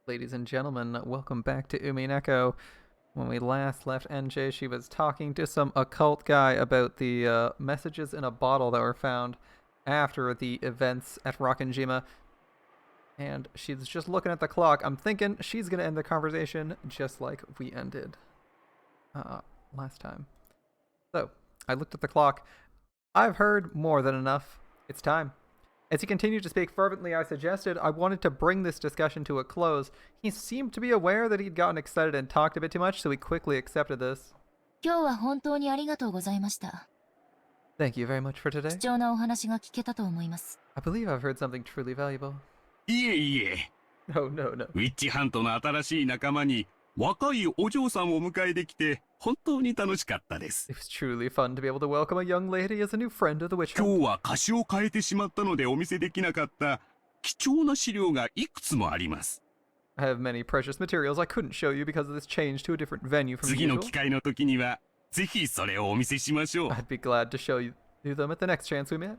Ladies and gentlemen, welcome back to Umineko. When we last left NJ, she was talking to some occult guy about the messages in a bottle that were found after the events at Rockinjima. And she's just looking at the clock. I'm thinking she's going to end the conversation just like we ended last time. So, I looked at the clock. I've heard more than enough. It's time. As he continued to speak fervently, I suggested I wanted to bring this discussion to a close. He seemed to be aware that he'd gotten excited and talked a bit too much, so he quickly accepted this. 今日は本当にありがとうございました。 Thank you very much for today. 貴重なお話が聞けたと思います。 I believe I've heard something truly valuable. いえいえ。No, no, no. ウィッチハントの新しい仲間に若いお嬢さんを迎えできて本当に楽しかったです。It was truly fun to be able to welcome a young lady as a new friend of the witch hunt. 今日は歌詞を変えてしまったのでお見せできなかった貴重な資料がいくつもあります。I have many precious materials I couldn't show you because of this change to a different venue from 次の usual. 機会の時にはぜひそれをお見せしましょう。 I'd be glad to show you them at the next chance we met.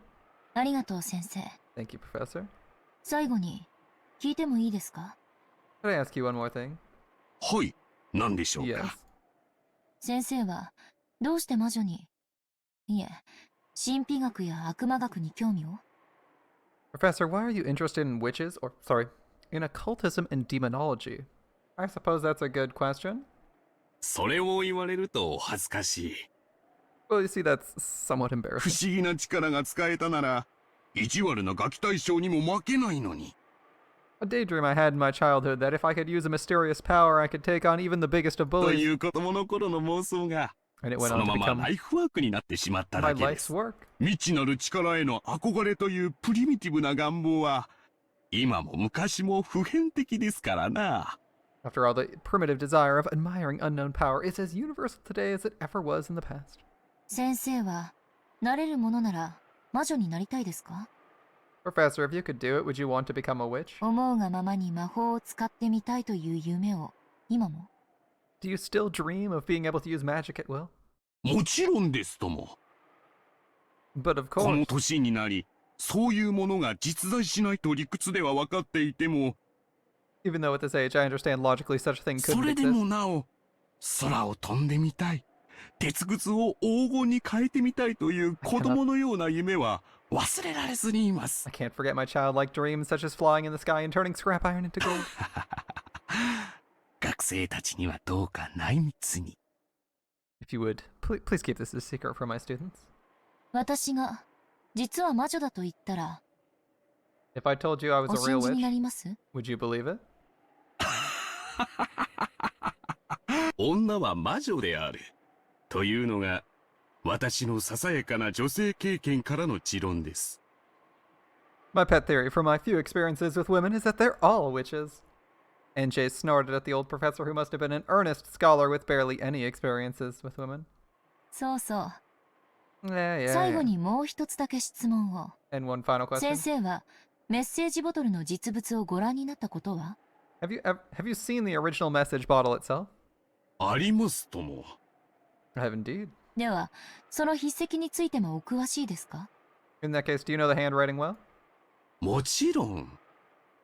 ありがとう先生。 Thank you, Professor. 最後に聞いてもいいですか？ Could I ask you one more thing? はい、何でしょうか。 Yes. 先生はどうして魔女に、いえ、神秘学や悪魔学に興味を？ Professor, why are you interested in witches, or, sorry, in occultism and demonology? I suppose that's a good question. それを言われると恥ずかしい。 Well, you see, that's somewhat 不 embarrassing. 思議な力が使えたなら意地悪なガキ大将にも負けないのに。 A daydream I had in my childhood that if I could use a mysterious power, I could take on even the biggest of とい bullies. う子供の頃の妄想が And it went そ on の to まま become ライフワークになってしまった my だけで life's す。 work. 未知なる力への憧れというプリミティブな願望は今も昔も普遍的ですからな。 After all, the primitive desire of admiring unknown power is as universal today as it ever was in the past. 先生はなれるものなら魔女になりたいですか？ Professor, if you could do it, would you want to become a witch? 思うがままに魔法を使ってみたいという夢を今も？ Do you still dream of being able to use magic at will? もちろんですとも。 But of この course, 年になりそういうものが実在しないと理屈では分かっていても even though at this age I understand logically such a thing そ couldn't れで exist. もなお空を飛んでみたい鉄くずを黄金に変えてみたいという子供のような夢は忘れられずにいます。 I can't forget my childlike dreams such as flying in the sky and turning scrap iron into gold. 学生たちにはどうか内密に。 If you would, please keep this a secret from my students. 私が実は魔女だと言ったら If I told you I was お a real 信じにな witch, ります？ would you believe it? 女は魔女であるというのが私のささやかな女性経験からの持論です。 My pet theory from my few experiences with women is that they're all witches. NJ snorted at the old professor who must have been an earnest scholar with barely any experiences with women. そうそう。 Yeah, 最後 yeah. にもう一つだけ質問を。 And one final 先 question. 生はメッセージボトルの実物をご覧になったことは？ Have you seen the original message bottle itself? ありますとも。 I have indeed. では、その筆跡についてもお詳しいですか？ In that case, do you know the handwriting well? もちろん。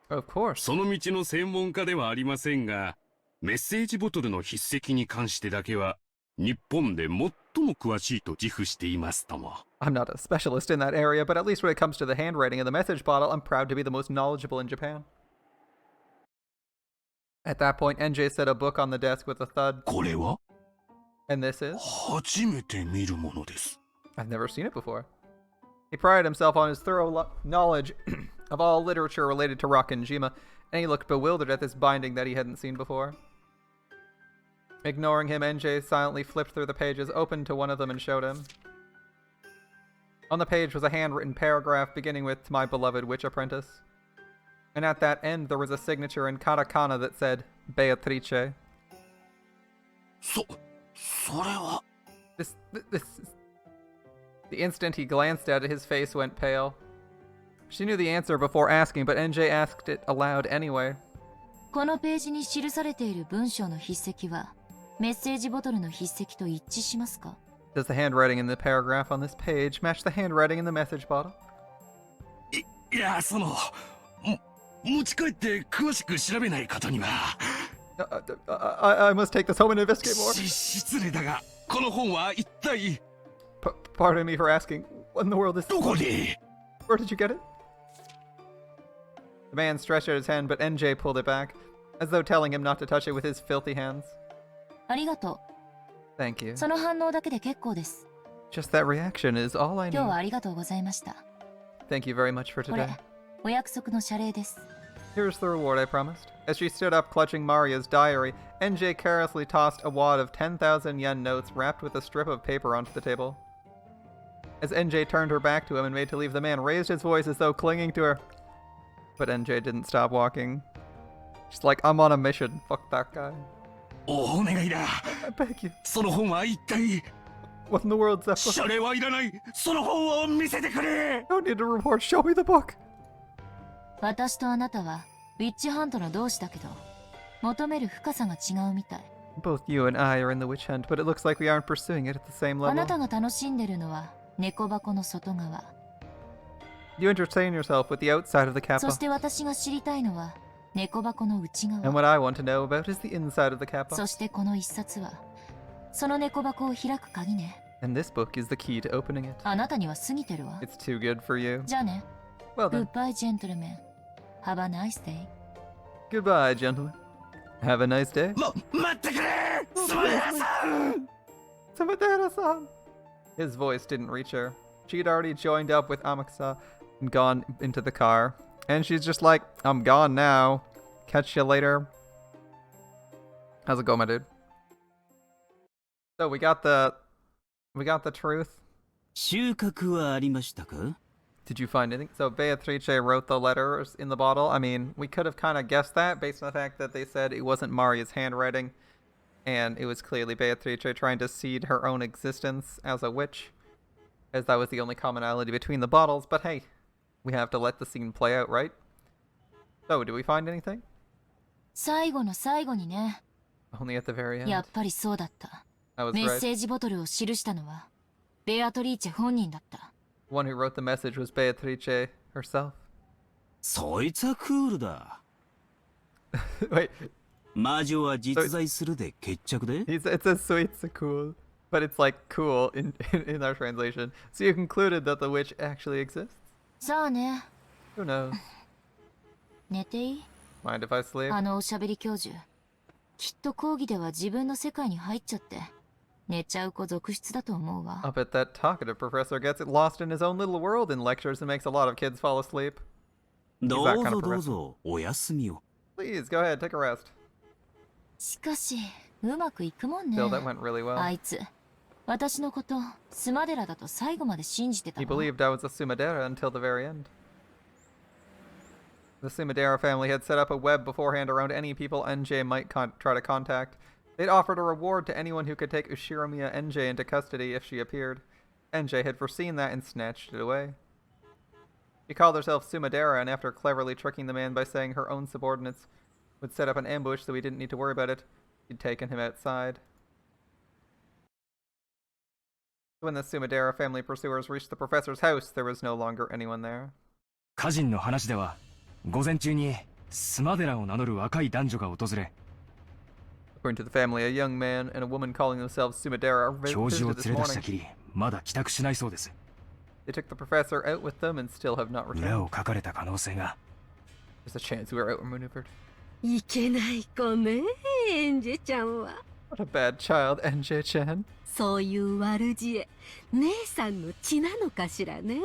Of course. その道の専門家ではありませんが、メッセージボトルの筆跡に関してだけは、日本で最も詳しいと自負していますとも。I'm not a specialist in that area, but at least when it comes to the handwriting of the message bottle, I'm proud to be the most knowledgeable in Japan. At that point, NJ set a book on the desk with a thud. これは And this is? 初めて見るものです。 I've never seen it before. He prided himself on his thorough knowledge of all literature related to Rockinjima, and he looked bewildered at this binding that he hadn't seen before. Ignoring him, NJ silently flipped through the pages, opened to one of them, and showed him. On the page was a handwritten paragraph beginning with "My beloved witch apprentice." And at that end there was a signature in katakana that said, Beatrice. それは This... The instant he glanced at it, his face went pale. She knew the answer before asking, but NJ asked it aloud anyway. このページに記されている文章の筆跡はメッセージボトルの筆跡と一致しますか？ Does the handwriting in the paragraph on this page match the handwriting in the message bottle? いや持ち帰って詳しく調べない方には。I must take this home and investigate more. 失礼だが、この本は一体 Pardon me for asking. What in the world is ど this? こで？ Where did you get it? The man stretched out his hand, but NJ pulled it back, as though telling him not to touch it with his filthy hands. ありがと Thank you. う。その反応だけで結構です。 Just that reaction is all I 今日は need. ありがとうございました。 Thank you very much for これ today.、お約束の謝礼です。 Here's the reward I promised. As she stood up clutching Maria's diary, NJ carelessly tossed a wad of 10,000 yen notes wrapped with a strip of paper onto the table. As NJ turned her back to him and made to leave, the man raised his voice as though clinging to her. But NJ didn't stop walking. She's like, I'm on a mission. Fuck that guy. お願いだ。 I beg you. その本は一体。 What in the world's that book? 謝礼はいらない。その本を見せてくれ。 Don't need a report. Show me the book. 私とあなたはウィッチハントの同志だけど、求める深さが違うみたい。 Both you and I are in the witch hunt, but it looks like we aren't pursuing it at the same あなた level. が楽しんでるのは猫箱の外側。 You entertain yourself with the outside of the そ kappa. して私が知りたいのは猫箱の内 And 側。 what I want to know about is the inside of the そ kappa. してこの一冊はその猫箱を開く鍵ね。 And this book is the key to opening it. あなたには過ぎてるわ。 It's too good for you. じゃあね。 Well グ then, ッバイジェントルメン。Have a nice day. goodbye, gentlemen. Have a nice day. 待ってくれ。スマイラーさん。 Sumadera-san! His voice didn't reach her. She had already joined up with Amakusa and gone into the car. And she's just like, I'm gone now. Catch you later. How's it going, my dude? So we got the truth. 収穫はありましたか？ Did you find anything? So Beatrice wrote the letters in the bottle. I mean, we could have kind of guessed that based on the fact that they said it wasn't Maria's handwriting. And it was clearly Beatrice trying to seed her own existence as a witch. As that was the only commonality between the bottles. But hey, we have to let the scene play out, right? So, do we find anything? 最後の最後にね。 Only at the very end. やっぱりそうだった。 I was メッ right. セージボトルを記したのはベアトリーチェ本人だった。 One who wrote the message was Beatrice herself. そいつはクールだ。 Wait, 魔女は実在するで決着で？ it says sweet's cool. But it's like cool in our translation. So you concluded that the witch actually exists? さあね。 Who knows? 寝ていい？ Mind if I sleep? あのおしゃべり教授。きっと講義では自分の世界に入っちゃって寝ちゃう子続出だと思うわ。 I'll bet that talkative professor gets it lost in his own little world in lectures and makes a lot of kids fall asleep. ど that う kind ぞ of どう professor. ぞお休みを。 Please, go ahead, take a rest. しかしうまくいくもんね。 Still, that went really あ well. いつ私のことスマデラだと最後まで信じてた He わ。 believed I was a Sumadera until the very end. The Sumadera family had set up a web beforehand around any people NJ might try to contact. They'd offered a reward to anyone who could take Ushiramiya NJ into custody if she appeared. NJ had foreseen that and snatched it away. She called herself Sumadera, and after cleverly tricking the man by saying her own subordinates would set up an ambush so we didn't need to worry about it, she'd taken him outside. When the Sumadera family pursuers reached the professor's house, there was no longer anyone there. 家人の話では午前中にスマデラを名乗る若い男女が訪れ According to the family, a young man and a woman calling themselves Sumadera 教授を visited this 連れ出した morning. きりまだ帰宅しないそうです They took the professor out with them and still have not 裏 returned. をかかれた可能性が There's a chance we were outmaneuvered. いけない子ねエンジェちゃんは。 What a bad child, NJ-chan. そういう悪知恵姉さんの血なのかしらね。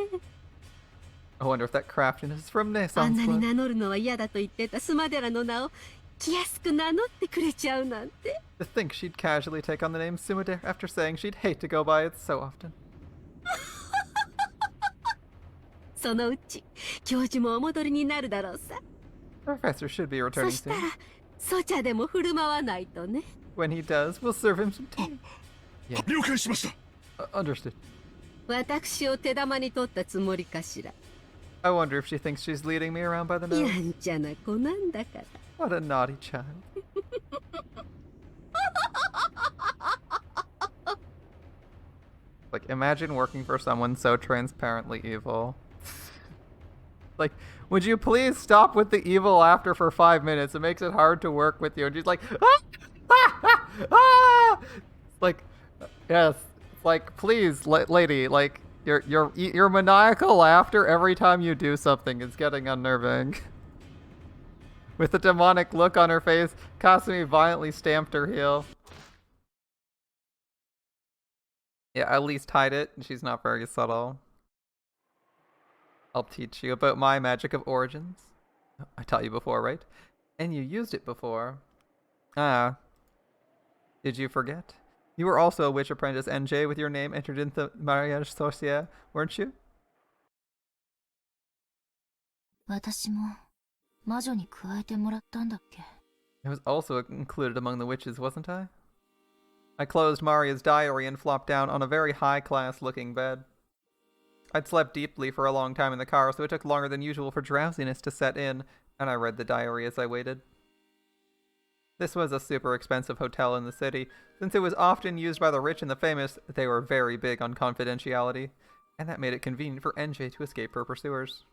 I wonder if that craftiness is from あ Nesan's んなに blood. 名乗るのは嫌だと言ってたスマデラの名を気安く名乗ってくれちゃうなんて。 To think she'd casually take on the name Sumadera after saying she'd hate to go by it so often. そのうち教授もお戻りになるだろうさ。 The professor should be そ returning したら soon. ソチャでも振る舞わないとね。 When he does, we'll serve him some tea. 了解しました。 Understood. 私を手玉に取ったつもりかしら。 I wonder if she thinks she's leading me around by the や nose. んちゃな子なんだから。 What a naughty child. Like, imagine working for someone so transparently evil. Like, would you please stop with the evil laughter for 5 minutes? It makes it hard to work with you. And she's like, ah! Ah! Ah! It's like, yes. It's like, please, lady, like, your maniacal laughter every time you do something is getting unnerving. With a demonic look on her face, Kasumi violently stamped her heel. Yeah, at least hide it. She's not very subtle. I'll teach you about my magic of origins. I taught you before, right? And you used it before. Ah. Did you forget? You were also a witch apprentice, NJ, with your name entered into Mariage Sorcière, weren't you? 私も魔女に加えてもらったんだっけ? I was also included among the witches, wasn't I? I closed Maria's diary and flopped down on a very high-class looking bed. I'd slept deeply for a long time in the car, so it took longer than usual for drowsiness to set in, and I read the diary as I waited. This was a super expensive hotel in the city. Since it was often used by the rich and the famous, they were very big on confidentiality, and that made it convenient for NJ to escape her pursuers.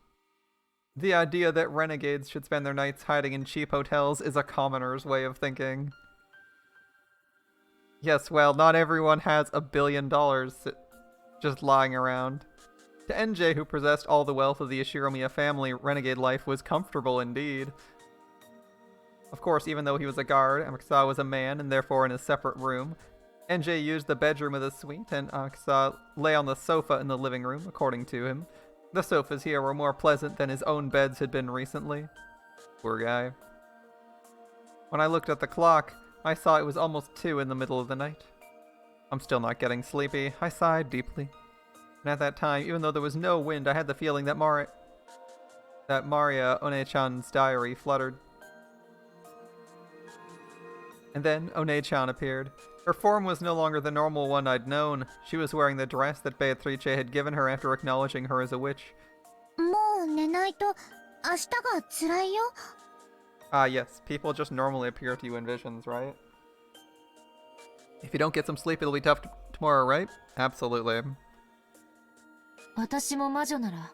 The idea that renegades should spend their nights hiding in cheap hotels is a commoner's way of thinking. Yes, well, not everyone has $1 billion just lying around. To NJ, who possessed all the wealth of the Ishiromiya family, renegade life was comfortable indeed. Of course, even though he was a guard, Amakusa was a man and therefore in a separate room. NJ used the bedroom of the suite, and Amakusa lay on the sofa in the living room, according to him. The sofas here were more pleasant than his own beds had been recently. Poor guy. When I looked at the clock, I saw it was almost 2 in the middle of the night. I'm still not getting sleepy. I sighed deeply. And at that time, even though there was no wind, I had the feeling that Maria One-chan's diary fluttered. And then One-chan appeared. Her form was no longer the normal one I'd known. She was wearing the dress that Beatrice had given her after acknowledging her as a witch. もう寝ないと明日が辛いよ. Ah, yes. People just normally appear to you in visions, right? If you don't get some sleep, it'll be tough tomorrow, right? Absolutely. 私も魔女なら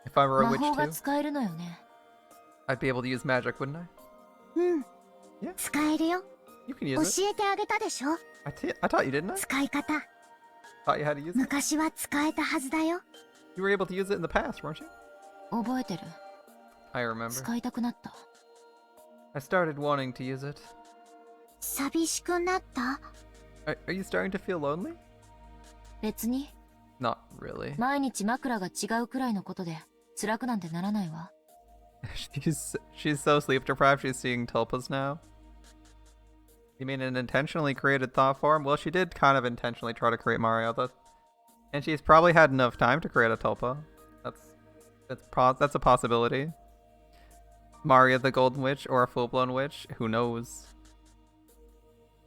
If I were a 魔 witch 法が too, 使えるのよね. I'd be able to use magic, wouldn't I? うん。 Yeah. 使えるよ. You can 教 use it. えてあげたでしょ? I taught you, didn't I? 使い方 Taught you how to use it. 昔は使えたはずだよ. You were able to use it in the past, weren't you? 覚えてる. I remember. 使いたくなった. I started wanting to use it. 寂しくなった? Are you starting to feel lonely? 別に Not really. 毎日枕が違うくらいのことで辛くなんてならないわ. She's so sleep deprived she's seeing tulpas now. You mean an intentionally created thought form? Well, she did kind of intentionally try to create Mario, and she's probably had enough time to create a tulpa. That's a possibility. Maria the Golden Witch or a full-blown witch? Who knows?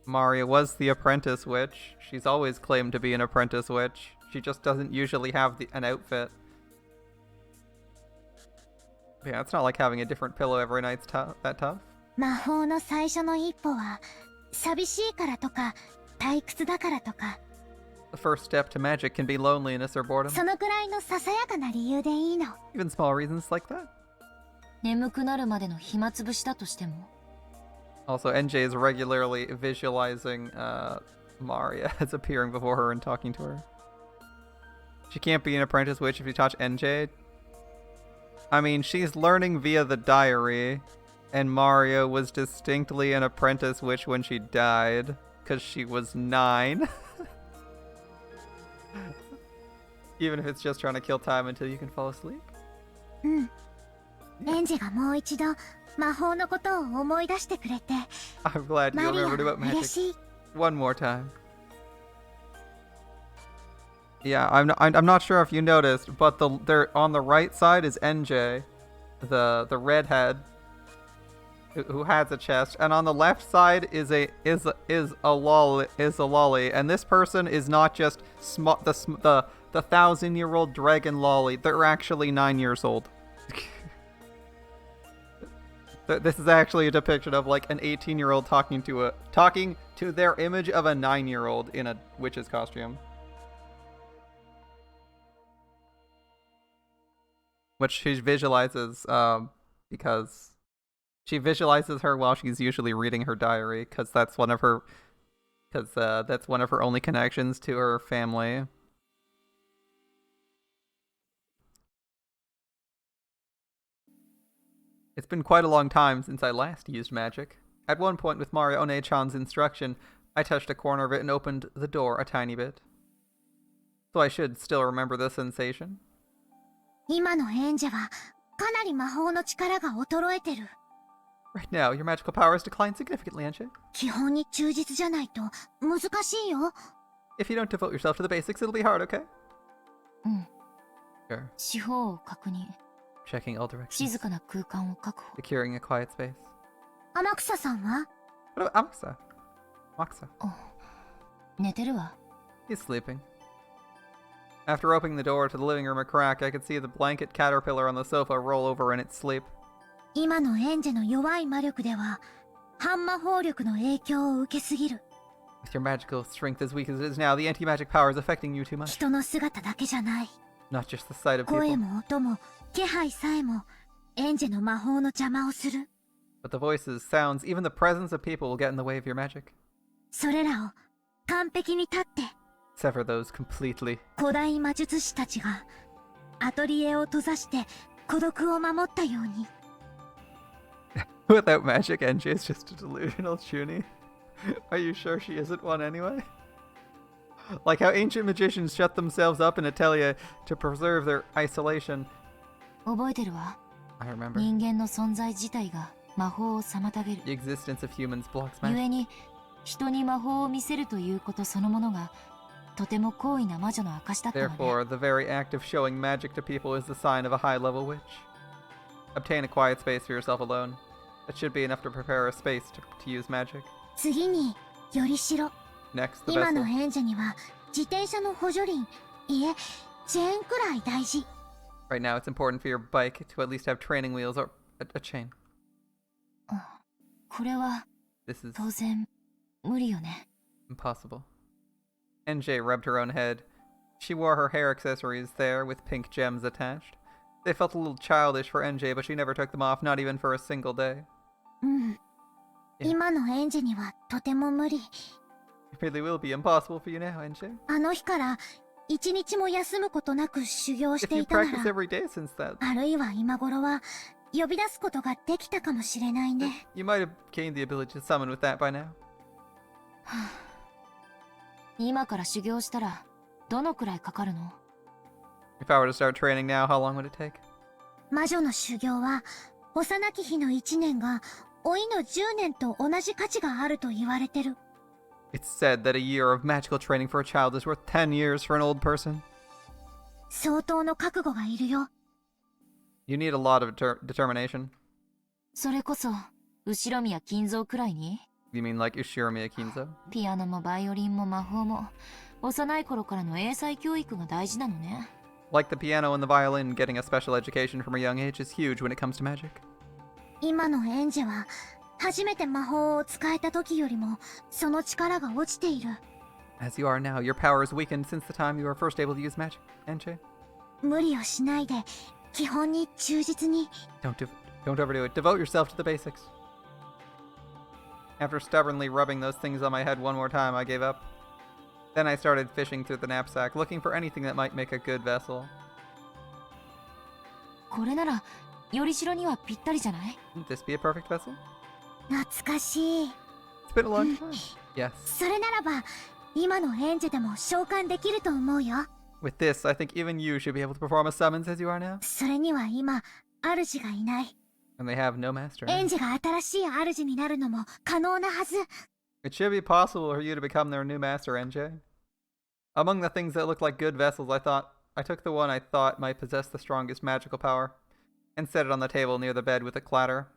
Maria was the apprentice witch. She's always claimed to be an apprentice witch. She just doesn't usually have an outfit. Yeah, it's not like having a different pillow every night's that tough. 魔法の最初の一歩は寂しいからとか退屈だからとか The first step to magic can be loneliness or boredom. そのくらいのささやかな理由でいいの. Even small reasons like that. 眠くなるまでの暇つぶしだとしても Also, NJ is regularly visualizing Maria as appearing before her and talking to her. She can't be an apprentice witch if you touch NJ. I mean, she's learning via the diary, and Mario was distinctly an apprentice witch when she died, because she was 9. Even if it's just trying to kill time until you can fall asleep. エンジがもう一度魔法のことを思い出してくれて I'm glad you マリア remembered about 嬉 magic. しい One more time. Yeah, I'm not sure if you noticed, but there on the right side is NJ, the redhead, who has a chest, and on the left side is a lolly, and this person is not just the 1,000-year-old dragon lolly. They're actually 9 years old. This is actually a depiction of like an 18-year-old talking to their image of a 9-year-old in a witch's costume. which she visualizes because she visualizes her while she's usually reading her diary, because that's one of her only connections to her family. It's been quite a long time since I last used magic. At one point, with Mario One-chan's instruction, I touched a corner of it and opened the door a tiny bit. So I should still remember the sensation. 今のエンジェはかなり魔法の力が衰えてる。 Right now, your magical powers decline significantly, Enche. 基本に忠実じゃないと難しいよ。 If you don't devote yourself to the basics, it'll be hard, okay? うん。 Sure. 四方を確認。 Checking all directions. 静かな空間を確保。 Securing a quiet space. 天草さんは What about Amakusa? Amakusa. 寝てるわ。 He's sleeping. After opening the door to the living room a crack, I could see the blanket caterpillar on the sofa roll over in its sleep. 今のエンジェの弱い魔力では反魔法力の影響を受けすぎる。 With your magical strength as weak as it is now, the anti-magic power is affecting you too much. 人の姿だけじゃない。 Not just the sight of 声 people, も音も気配さえもエンジェの魔法の邪魔をする。 but the voices, sounds, even the presence of people will get in the way of your magic. それらを完璧に立って Sever those completely. 古代魔術師たちがアトリエを閉ざして孤独を守ったように。 Without magic, Enji is just a delusional Chuni. Are you sure she isn't one anyway? Like how ancient magicians shut themselves up in atelier to preserve their isolation. 覚えてるわ。 I remember. 人間の存在自体が魔法を妨げる。 The existence of humans blocks 故 magic. に人に魔法を見せるということそのものがとても高位な魔女の証だったのね。 Therefore, the very act of showing magic to people is the sign of a high-level witch. Obtain a quiet space for yourself alone. That should be enough to prepare a space to use magic. 次によりしろ。 Next, the 今の vessel. エンジェには自転車の補助輪、いえ、チェーンくらい大事。 Right now, it's important for your bike to at least have training wheels or a chain. これは This is 当然無理よね。 impossible. NJ rubbed her own head. She wore her hair accessories there with pink gems attached. They felt a little childish for NJ, but she never took them off, not even for a single day. うん。 Yeah. 今のエンジェにはとても無理。 It really will be impossible for you now, NJ. あの日から一日も休むことなく修行し If て you いたな practice ら、 every day since that, あるいは今頃は呼び出すことができたかもしれないね。 you might have gained the ability to summon with that by now. 今から修行したらどのくらいかかるの？ If I were to start training now, how long would it take? 魔女の修行は幼き日の1年が老いの10年と同じ価値があると言われてる。 It's said that a year of magical training for a child is worth 10 years for an old person. 相当の覚悟がいるよ。 You need a lot of determination. それこそ後ろ宮金蔵くらいに You mean like Ushirami Akinzo? ピアノもバイオリンも魔法も幼い頃からの英才教育が大事なのね。 Like the piano and the violin, getting a special education from a young age is huge when it comes to magic. 今のエンジェは初めて魔法を使えた時よりもその力が落ちている。 As you are now, your power is weakened since the time you were first able to use magic, Enche. 無理をしないで基本に忠実に。 Don't overdo it. Devote yourself to the basics. After stubbornly rubbing those things on my head one more time, I gave up. Then I started fishing through the knapsack, looking for anything that might make a good vessel. これならよりしろにはぴったりじゃない？ Wouldn't this be a perfect vessel? 懐かしい。 It's been a long time. Yes. それならば今のエンジェでも召喚できると思うよ。 With this, I think even you should be able to perform a summons as you are now. それには今主がいない。 And they have no master. エンジェが新しい主になるのも可能なはず。 It should be possible for you to become their new master, NJ. Among the things that look like good vessels, I took the one I thought might possess the strongest magical power, and set it on the table near the bed with a clatter.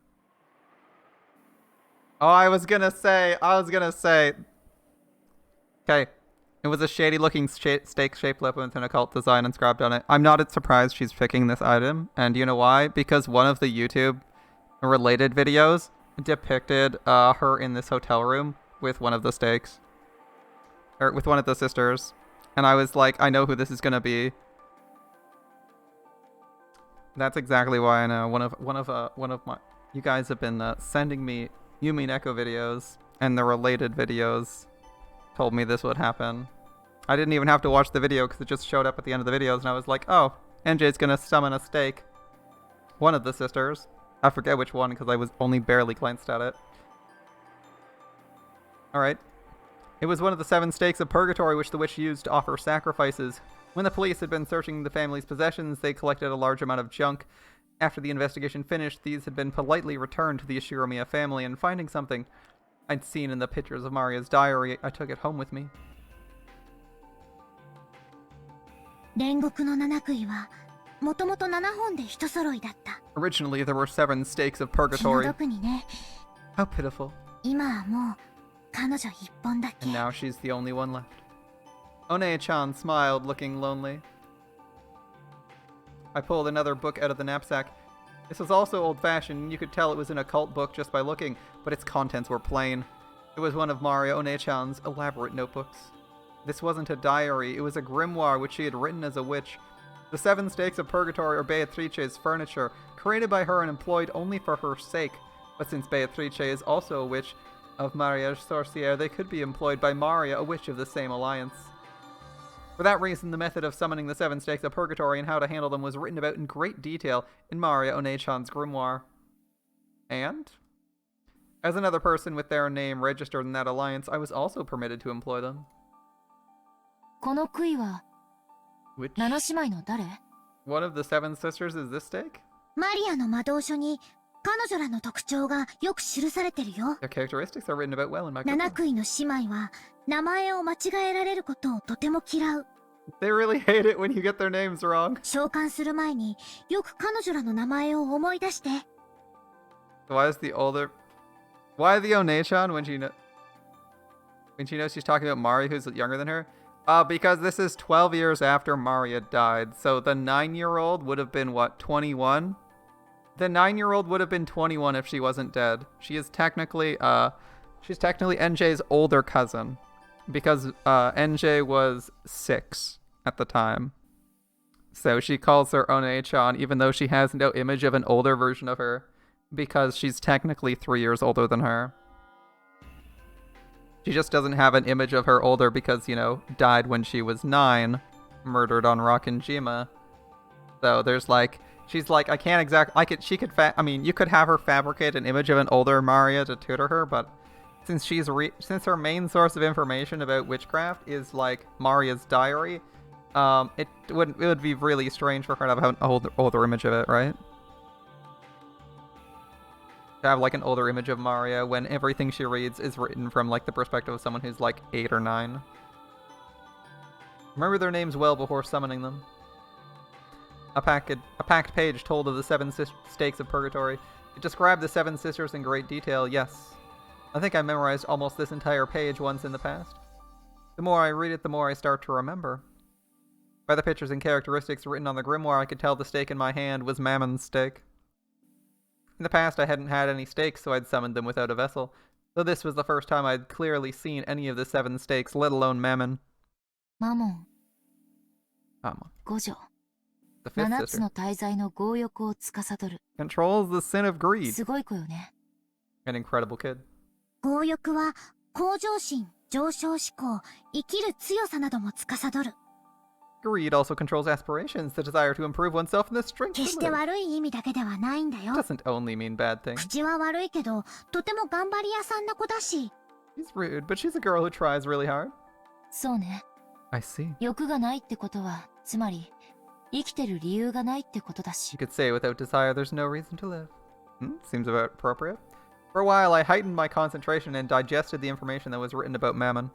Oh, I was gonna say. Okay. It was a shady-looking steak-shaped weapon with an occult design inscribed on it. I'm not surprised she's picking this item, and you know why? Because one of the YouTube-related videos depicted her in this hotel room with one of the steaks. Or with one of the sisters. And I was like, I know who this is gonna be. That's exactly why I know. One of my you guys have been sending me Umineko videos, and the related videos told me this would happen. I didn't even have to watch the video because it just showed up at the end of the videos, and I was like, oh, NJ's gonna summon a stake. One of the sisters. I forget which one because I was only barely glanced at it. Alright. It was one of the 7 stakes of purgatory which the witch used to offer sacrifices. When the police had been searching the family's possessions, they collected a large amount of junk. After the investigation finished, these had been politely returned to the Ishiromiya family, and finding something I'd seen in the pictures of Maria's diary, I took it home with me. 煉獄の七杭はもともと7本で一揃いだった。 Originally, there were 7 stakes of 気の purgatory. 毒にね。 How pitiful. 今はもう彼女一本だけ。 And now she's the only one left. One-chan smiled, looking lonely. I pulled another book out of the knapsack. This was also old-fashioned, and you could tell it was an occult book just by looking, but its contents were plain. It was one of Maria One-chan's elaborate notebooks. This wasn't a diary, it was a grimoire which she had written as a witch. The 7 stakes of purgatory are Beatrice's furniture, created by her and employed only for her sake. But since Beatrice is also a witch of Maria's sorcière, they could be employed by Maria, a witch of the same alliance. For that reason, the method of summoning the 7 stakes of purgatory and how to handle them was written about in great detail in Maria One-chan's grimoire. And? As another person with their name registered in that alliance, I was also permitted to employ them. この杭は Which 7姉妹の誰？ one of the 7 sisters is this stake? マリアの魔導書に彼女らの特徴がよく記されてるよ。 Their characteristics are written about well in my 七 grimoire. 杭の姉妹は名前を間違えられることをとても嫌う。 They really hate it when you get their names wrong. 召喚する前によく彼女らの名前を思い出して。 Why is the older... Why the One-chan when she knows she's talking about Mari who's younger than her? Because this is 12 years after Maria died. So the 9-year-old would have been, what, 21? The 9-year-old would have been 21 if she wasn't dead. She is technically, she's technically NJ's older cousin. Because, NJ was 6 at the time. So she calls her One-chan even though she has no image of an older version of her. Because she's technically 3 years older than her. She just doesn't have an image of her older because, you know, died when she was 9, murdered on Rockinjima. So there's like, she's like, I can't I mean, you could have her fabricate an image of an older Maria to tutor her, but since since her main source of information about witchcraft is like Maria's diary, it would be really strange for her to have an older image of it, right? To have like an older image of Maria when everything she reads is written from like the perspective of someone who's like 8 or 9. Remember their names well before summoning them. A packed page told of the 7 stakes of purgatory. It described the 7 sisters in great detail, yes. I think I memorized almost this entire page once in the past. The more I read it, the more I start to remember. By the pictures and characteristics written on the grimoire, I could tell the stake in my hand was Mammon's stake. In the past, I hadn't had any stakes, so I'd summoned them without a vessel, though this was the first time I'd clearly seen any of the 7 stakes, let alone Mammon. マモン、 Mama. 五条、 The 5th 7つ sister. の大罪の強欲を司る。 Controls the sin of greed. すごい子よね。 An incredible kid. 強欲は向上心、上昇志向、生きる強さなども司る。 Greed also controls aspirations, the desire to improve oneself and the strength 決 to して live. 悪い意味だけではないんだよ。 Doesn't only mean bad things. 口は悪いけど、とても頑張り屋さんな子だし。 She's rude, but she's a girl who tries really hard. そうね。 I see. 欲がないってことは、つまり、生きてる理由がないってことだし You。could say without desire, there's no reason to live. Seems about appropriate. For a while, I heightened my concentration and digested the information that was written about Mammon.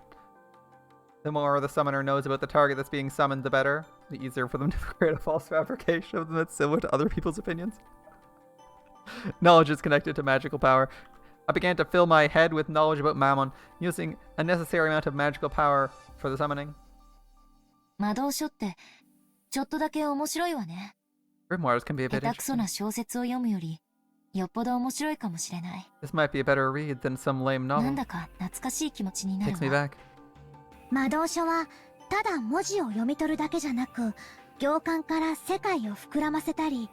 The more the summoner knows about the target that's being summoned, the better. The easier for them to create a false fabrication of them that's similar to other people's opinions. Knowledge is connected to magical power. I began to fill my head with knowledge about Mammon, using a necessary amount of magical power for the summoning. 魔導書って、ちょっとだけ面白いわね。 Grimoires can be a 下 bit 手くそ interesting. な小説を読むより、よっぽど面白いかもしれない。 This might be a better read than some lame なん novel. だか懐かしい気持ちになる Takes me わ。 back. 魔導書はただ文字を読み取るだけじゃなく、行間から世界を膨らませたり、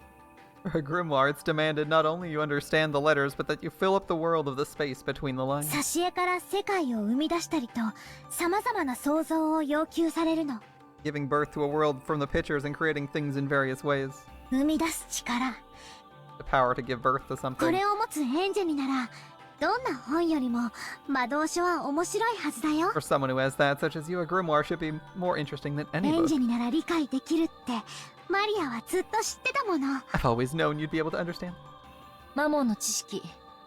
For a grimoire, it's demanded not only you understand the letters, but that you fill up the world of the space between the lines. 挿絵から世界を生み出したりと様々な想像を要求されるの。 Giving birth to a world from the pictures and creating things in various ways. 生み出す力。 The power to give birth to こ something. れを持つエンジェにならどんな本よりも魔導書は面白いはずだよ。 For someone who has that, such as you, a grimoire should be more interesting than エ any ン book. ジェになら理解できるってマリアはずっと知ってたもの。 I've always known you'd be able to understand. マモンの知識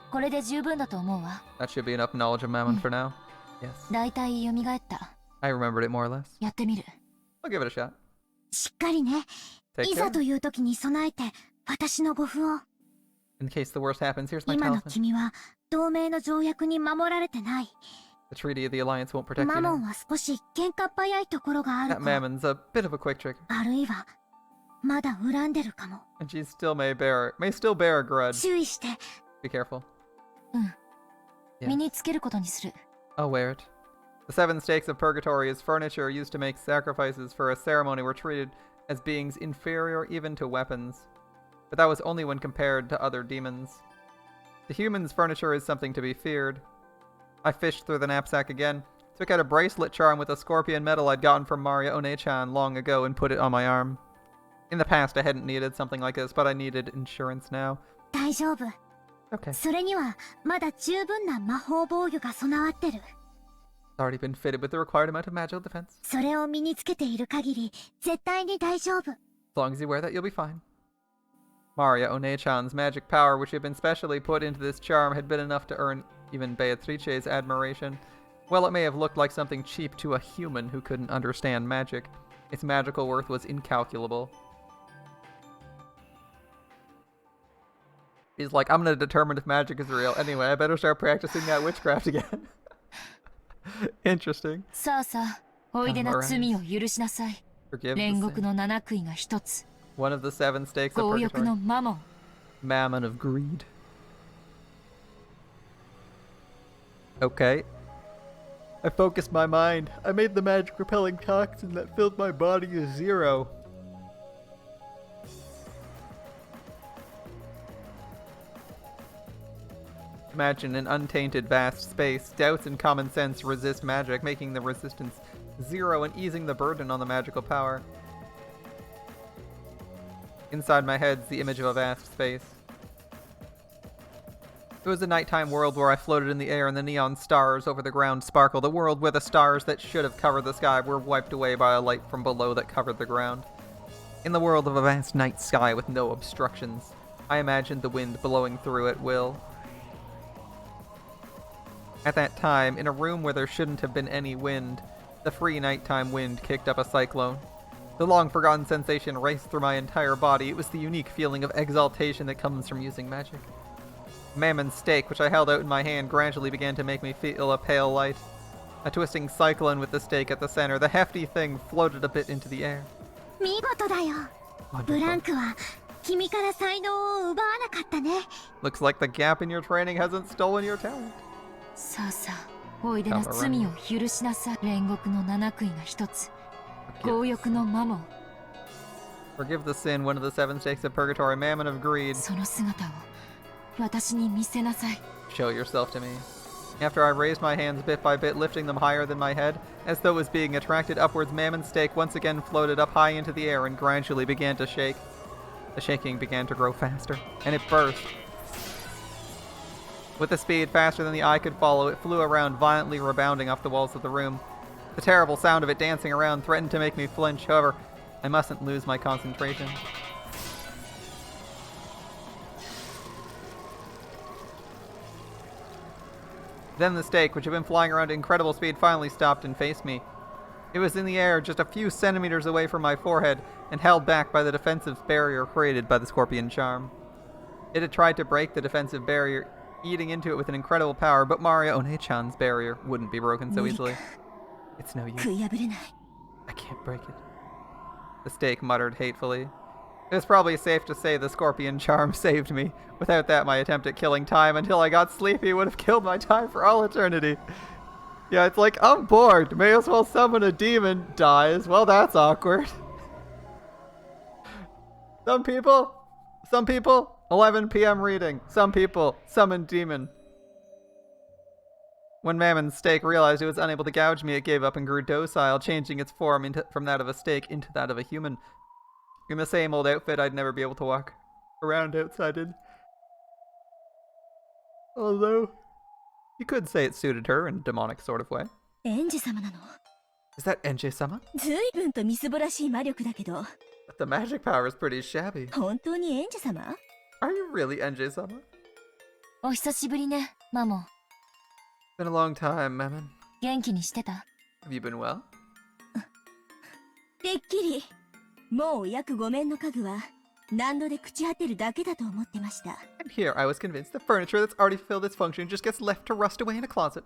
これで十分だと思うわ。 That should be enough knowledge of Mammon for now. Yes. だいたい蘇った。 I remembered it more or less. やってみる。 I'll give it a shot. しっかりね。 Take いざ care. という時に備えて私の護符を。 In case the worst happens, here's my 今の talisman. 君は同盟の条約に守られてない。 The Treaty of the Alliance won't protect マ you モ now. ンは少し喧嘩っ早いところがある That か。 Mammon's a bit of a quick trigger. あるいはまだ恨んでるかも。 And she still may still bear a grudge. 注意して。 Be careful. 身 Yeah. につけることにする。 I'll wear it. The seven stakes of purgatory as furniture used to make sacrifices for a ceremony were treated as beings inferior even to weapons. But that was only when compared to other demons. The human's furniture is something to be feared. I fished through the knapsack again, took out a bracelet charm with a scorpion medal I'd gotten from Maria One-chan long ago and put it on my arm. In the past I hadn't needed something like this, but I needed insurance now. 大丈夫。 Okay. それにはまだ十分な魔法防御が備わってる。 It's already been fitted with the required amount of magical defense. それを身につけている限り絶対に大丈夫。 As long as you wear that, you'll be fine. Maria One-chan's magic power, which had been specially put into this charm, had been enough to earn even Beatrice's admiration. While it may have looked like something cheap to a human who couldn't understand magic, its magical worth was incalculable. He's like, I'm gonna determine if magic is real. Anyway, I better start practicing that witchcraft again. Interesting. さあさあ、おいでな罪を許しなさい。 Forgive the 煉 sin. 獄の七杭が一つ。 One of the seven stakes of 強欲の purgatory. マモン。 Mammon of greed. Okay. I focused my mind. I made the magic repelling toxin that filled my body to zero. Imagine an untainted vast space. Doubts and common sense resist magic, making the resistance zero and easing the burden on the magical power. Inside my head's the image of a vast space. It was a nighttime world where I floated in the air and the neon stars over the ground sparkled, a world where the stars that should have covered the sky were wiped away by a light from below that covered the ground. In the world of a vast night sky with no obstructions, I imagined the wind blowing through at will. At that time, in a room where there shouldn't have been any wind, the free nighttime wind kicked up a cyclone. The long-forgotten sensation raced through my entire body. It was the unique feeling of exaltation that comes from using magic. Mammon's stake, which I held out in my hand, gradually began to make me feel a pale light. A twisting cyclone with the stake at the center. The hefty thing floated a bit into the air. 見事だよ。ブランクは君から才能を奪わなかったね。 Looks like the gap in your training hasn't stolen your talent. さあさあ、おいでな罪を許しなさい。煉獄の七杭が一つ。強欲のマモン。 Forgive the sin, one of the seven stakes of purgatory, Mammon of greed. その姿を私に見せなさい。 Show yourself to me. After I raised my hands bit by bit, lifting them higher than my head, as though it was being attracted upwards, Mammon's stake once again floated up high into the air and gradually began to shake. The shaking began to grow faster, and it burst. With a speed faster than the eye could follow, it flew around, violently rebounding off the walls of the room. The terrible sound of it dancing around threatened to make me flinch, however, I mustn't lose my concentration. Then the stake, which had been flying around at incredible speed, finally stopped and faced me. It was in the air, just a few centimeters away from my forehead, and held back by the defensive barrier created by the scorpion charm. It had tried to break the defensive barrier, eating into it with an incredible power, but Maria One-chan's barrier wouldn't be broken so easily. It's no use. 食い破れない。 I can't break it. The stake muttered hatefully. It was probably safe to say the scorpion charm saved me. Without that, my attempt at killing time until I got sleepy would have killed my time for all eternity. Yeah, it's like, I'm bored. May as well summon a demon. Dies. Well, that's awkward. Some people Some people, 11 p.m. reading. Some people, summon demon. When Mammon's stake realized it was unable to gouge me, it gave up and grew docile, changing its form from that of a stake into that of a human. In the same old outfit, I'd never be able to walk around outside in. Although, you could say it suited her in a demonic sort of way. エンジ様なの Is that Enjei-sama? ずいぶんとみすぼらしい魔力だけど But the magic power is pretty shabby. 本当にエンジ様 Are you really Enjei-sama? お久しぶりね、マモン。 Been a long time, Mammon. 元気にしてた？ Have you been well? てっきりもう約5面の家具は何度で朽ち果てるだけだと思ってました And here I was convinced the furniture that's already fulfilled its function just gets left to rust away in a closet.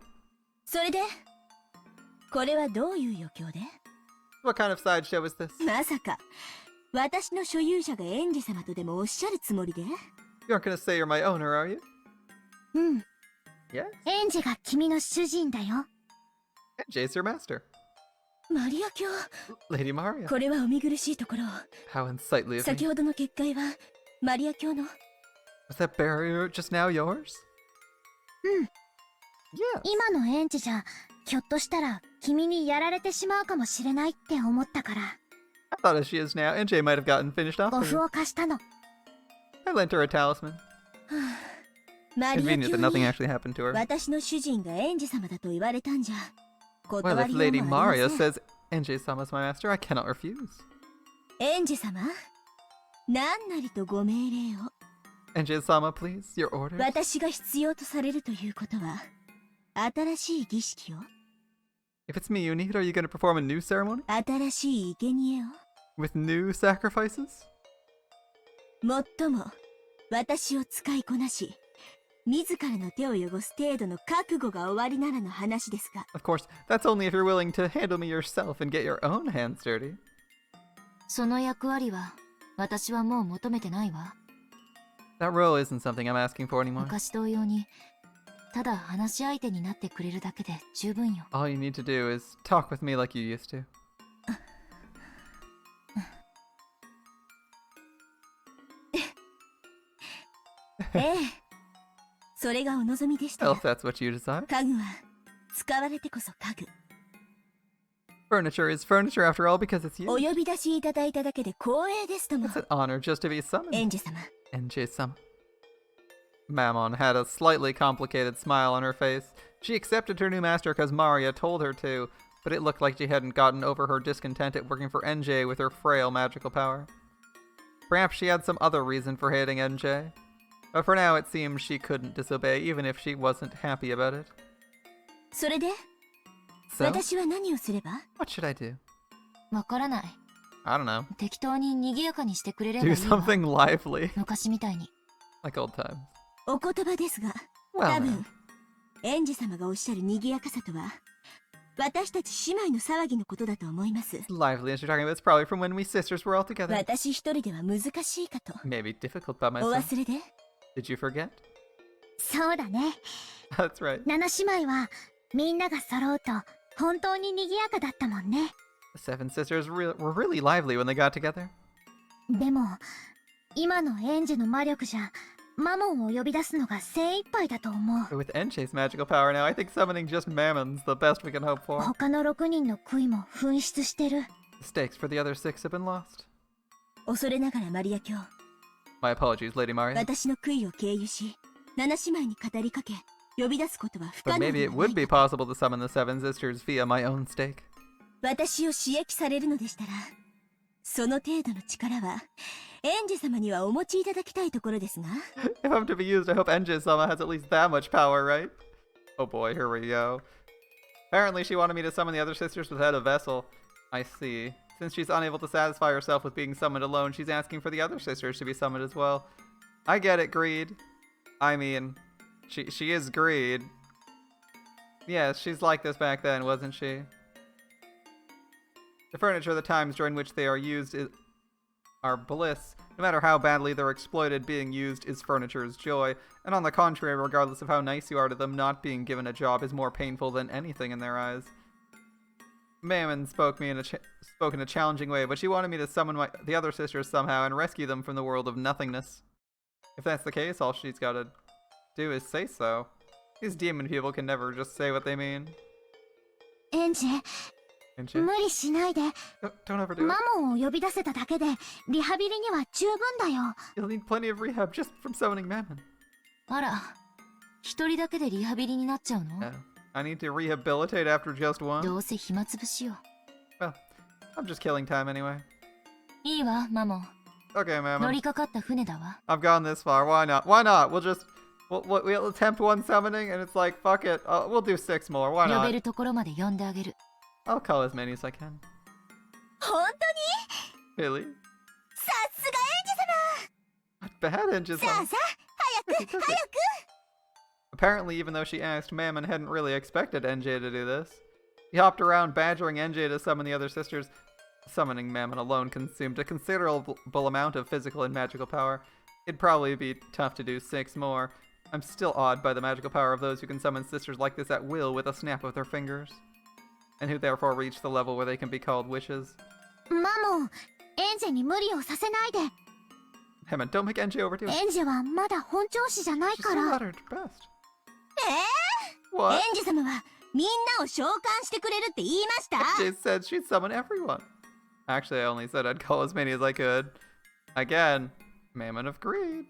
それでこれはどういう余興で What kind of sideshow is this? まさか私の所有者がエンジ様とでもおっしゃるつもりで You aren't gonna say you're my owner, are you? うん。 Yes? エンジが君の主人だよ。 Enjei's your master. マリア卿 Lady Maria. これはお見苦しいところ How unsightly of 先 me. ほどの結界はマリア卿の Was that barrier just now yours? うん。 Yes. 今のエンジじゃ、ひょっとしたら君にやられてしまうかもしれないって思ったから、 I thought as she is now, Enjei might have gotten finished off ボ for フ you. を貸したの。 I lent her a talisman. マリア Convenient 卿 that nothing に actually happened to her. 私の主人がエンジ様だと言われたんじゃ Well, 断 if りよう Lady もあり Maria ません says Enjei-sama's my master, I cannot refuse. エンジ様何なりとご命令を Enjei-sama, please, your orders. 私が必要とされるということは新しい儀式を If it's me you need, are you going to perform a new ceremony? 新しい生贄を With new sacrifices? もっとも私を使いこなし自らの手を汚す程度の覚悟が終わりならの話ですが Of course, that's only if you're willing to handle me yourself and get your own hands dirty. その役割は、私はもう求めてないわ。 That role isn't something I'm asking for anymore. 昔同様に、ただ話し相手になってくれるだけで十分よ。 All you need to do is talk with me like you used to. ええそれがお望みでした Well, ら if that's what you desire. 家具は使われてこそ家具 Furniture is furniture after all because it's お you. 呼び出しいただいただけで光栄ですとも It's an honor just to be エ summoned. ンジ様 Enjei-sama. Mammon had a slightly complicated smile on her face. She accepted her new master because Maria told her to, but it looked like she hadn't gotten over her discontent at working for Enjei with her frail magical power. Perhaps she had some other reason for hating Enjei. But for now, it seemed she couldn't disobey, even if she wasn't happy about it. それで So, 私は何をすれば what should I do? わからない。 I don't know. 適当に賑やかにしてくれればいい Do わ。 something lively, 昔みたいに。 like old times. お言葉ですが Well, 多 now. 分エンジ様がおっしゃる賑やかさとは私たち姉妹の騒ぎのことだと思います Lively as you're talking about, it's probably from when we sisters were all together. 私一人では難しいかと Maybe difficult by お myself. 忘れで Did you forget? そうだね。 That's right. 七姉妹は、みんなが揃うと、本当に賑やかだったもんね。 The seven sisters were really lively when they got together. でも、今のエンジの魔力じゃ、マモンを呼び出すのが精一杯だと思う。 But with Enchei's magical power now, I think summoning just Mammon's the best we can hope for. 他の6人の悔いも紛失してる。 The stakes for the other six have been lost. 恐れながらマリア卿 My apologies, Lady Maria. 私の悔いを経由し七姉妹に語りかけ呼び出すことは不可 But 能 maybe で it はな would い be か possible to summon the seven sisters via my own stake. 私を刺激されるのでしたらその程度の力はエンジ様にはお持ちいただきたいところですが If I'm to be used, I hope Enjei-sama has at least that much power, right? Oh boy, here we go. Apparently she wanted me to summon the other sisters without a vessel. I see. Since she's unable to satisfy herself with being summoned alone, she's asking for the other sisters to be summoned as well. I get it, greed. I mean, she is greed. Yes, she's like this back then, wasn't she? The furniture, the times during which they are used are bliss. No matter how badly they're exploited, being used is furniture's joy. And on the contrary, regardless of how nice you are to them, not being given a job is more painful than anything in their eyes. Mammon spoke in a challenging way, but she wanted me to summon the other sisters somehow and rescue them from the world of nothingness. If that's the case, all she's got to do is say so. These demon people can never just say what they mean. エンジ、 Ain't 無 you? 理しないで。 Don't overdo it. マモンを呼び出せただけでリハビリには十分だよ。 You'll need plenty of rehab just from summoning Mammon. あら、一人だけでリハビリになっちゃうの？ No. I need to rehabilitate after just one. どうせ暇つぶしよ。 Well, I'm just killing time anyway. いいわ、マモン。 Okay, 乗 Mammon. りかかった船だわ。 I've gone this far. Why not? Why not? We'll attempt one summoning, and it's like, fuck it. We'll do 6 more. Why 呼べ not? るところまで呼んであげる。 I'll call as many as I can. 本当に？ Really? さすがエンジ Bad engines. 様。さあさあ、早く早く。 Apparently, even though she asked, Mammon hadn't really expected NJ to do this. He hopped around badgering NJ to summon the other sisters. Summoning Mammon alone consumed a considerable amount of physical and magical power. It'd probably be tough to do 6 more. I'm still awed by the magical power of those who can summon sisters like this at will with a snap of their fingers. And who therefore reach the level where they can be called witches. マモン、エンジに無理をさせないで。 Hammond, don't make NJ overdo it. エンジはまだ本調子じゃない She's か still ら。 at her best. エ What? ンジ様はみんなを召喚してくれるって言いました？ She said she'd summon everyone. Actually, I only said I'd call as many as I could. Again, Mammon of Greed.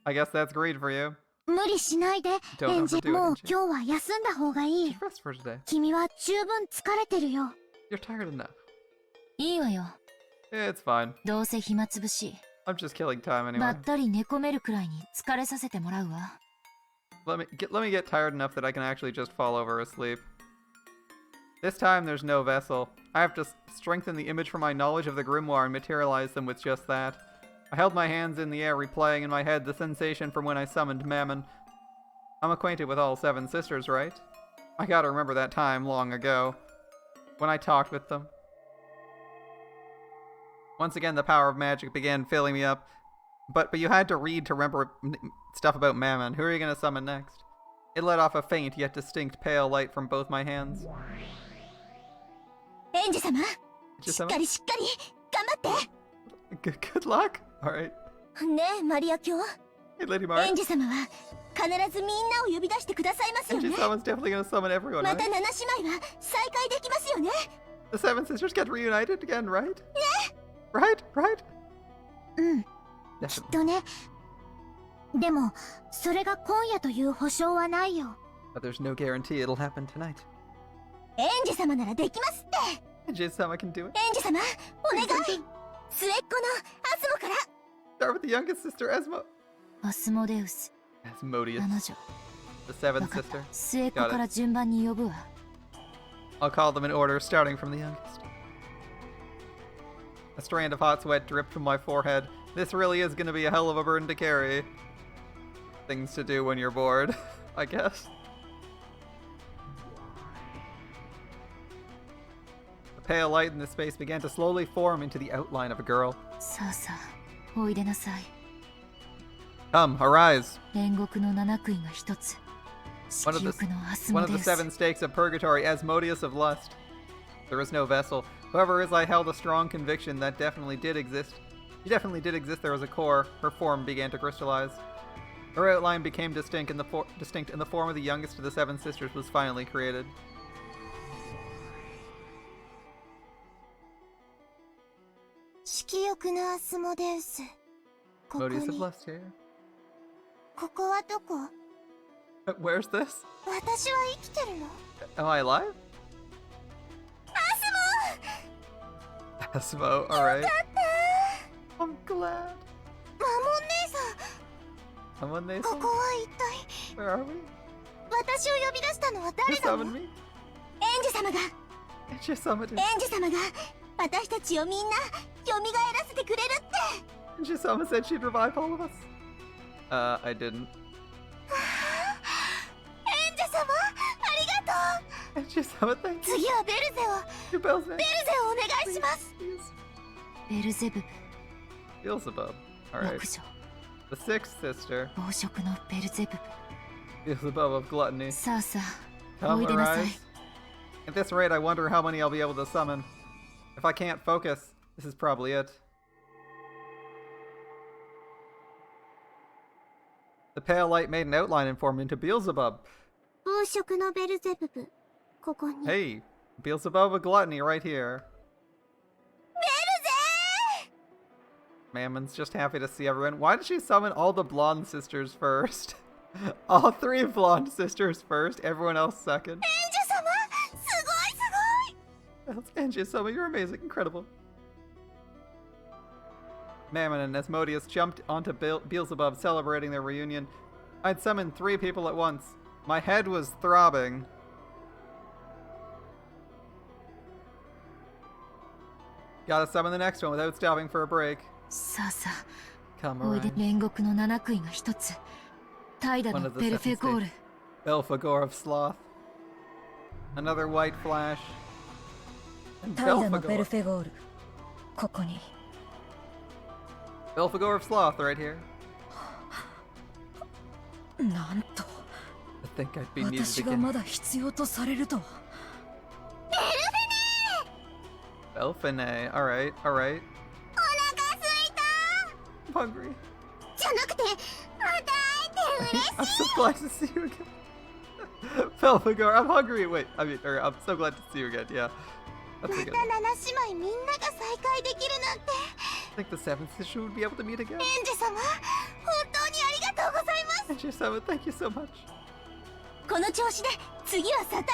I guess that's greed for you. 無理しないで。 Don't エンジ、 overdo it, もう Angie. 今日は休んだ方がいい。 Rest for today. 君は十分疲れてるよ。 You're tired enough. いいわよ。 It's fine. どうせ暇つぶし。 I'm just killing time ば anyway. ったり寝込めるくらいに疲れさせてもらうわ。 Let me get tired enough that I can actually just fall over asleep. This time there's no vessel. I have to strengthen the image from my knowledge of the grimoire and materialize them with just that. I held my hands in the air, replaying in my head the sensation from when I summoned Mammon. I'm acquainted with all 7 sisters, right? I gotta remember that time long ago, when I talked with them. Once again, the power of magic began filling me up. But you had to read to remember stuff about Mammon. Who are you gonna summon next? It let off a faint yet distinct pale light from both my hands. エンジ様、 Just しっ summon? かりしっかり頑張っ Good luck. Alright. て。ねえ、マリア卿。 Hey, Lady エ Mara. ンジ様は必ずみんなを呼び出してくださいますよ And ね。 someone's definitely gonna summon everyone, ま right? た7姉妹は再会できますよね。 The 7 sisters get reunited again, right? Right? Right? うん、きっ Definitely. とね。でも、それが今夜という保証はないよ。 But there's no guarantee it'll happen tonight. エンジ様ならできますって。 Jizama can do it. エンジ様、お願い。末っ子のアスモから。 Start with the youngest sister, Esmo. アスモデウス、 Asmodeus, 彼女。 the 7th わかった sister.。末っ子から順番に呼ぶわ。 I'll call them in order, starting from the youngest. A strand of hot sweat dripped from my forehead. This really is going to be a hell of a burden to carry. Things to do when you're bored, I guess. The pale light in the space began to slowly form into the outline of a girl. さあさあ、おいでなさい。 Come, arise. 煉獄の七杭が一つ。 One 色 of the, 欲のアス one モ of デ the ウス。 7 stakes of purgatory, Asmodeus of lust. There is no vessel. However, as I held a strong conviction that definitely did exist. She definitely did exist. There was a core. Her form began to crystallize. Her outline became distinct, and the form of the youngest of the 7 sisters was finally created. 色欲のアスモデウス。ここ Asmodeus of に。 lust here. ここはどこ？ Where's this? 私は生きてるの？ Am I alive? アスモ！ Asmo, alright. だった I'm glad. マモン姉 Someone they さん、ここは一体 Where are we? 私を呼び出したのは Who 誰なの？ summoned me? エンジ様が、 It just summoned エンジ様が私たちをみんな蘇らせてくれるって。 And Shisama said she'd revive all of us. I didn't. エンジ様、ありがとう。 And Shisama, thank you. 次はベルゼを、 Your bell's name. ベルゼをお願いします。 Please. ベルゼブブ、 Beelzebub. Alright. 悪女、 The 6th sister. 暴食のベルゼブブ。 Beelzebub of gluttony. さあさあ、お Come, いでなさい。 arise. At this rate, I wonder how many I'll be able to summon. If I can't focus, this is probably it. The pale light made an outline and formed into Beelzebub. 宝飾のベルゼブブ、ここに。 Hey, Beelzebub of Gluttony right here. ベルゼ Mammon's just happy to see everyone. Why did she summon all the blonde sisters first? All 3 blonde sisters first, everyone else second. ンジュ様すごいすごい Angie-sama, you're amazing, incredible. Mammon and Asmodeus jumped onto Beelzebub, celebrating their reunion. I'd summoned 3 people at once. My head was throbbing. Gotta summon the next one without stopping for a break. さあさ Come あ、おいで around. 煉獄の7杭が1つ。怠惰 One の of the ペルフェ seven ゴール stages.。Belphegor of Sloth. Another white flash. And 怠惰のベル Belphegor. フェゴール、ここに。 Belphegor of Sloth right here. なんと I think I'd be needed 私が again. まだ必要とされるとは。 Belphine. Alright, alright. お腹すいた I'm hungry. じゃなくてまた会えて嬉しい I'm so glad to see you again. Belphegor, I'm hungry. Wait, I'm so glad to see you again. Yeah. That's ま a た good one. 7姉妹みんなが再会できるなんて I think the 7th sister would be able to meet again. エンジェ様本当にありがとうございます Angie-sama, thank you so much. この調子で次はサタンネ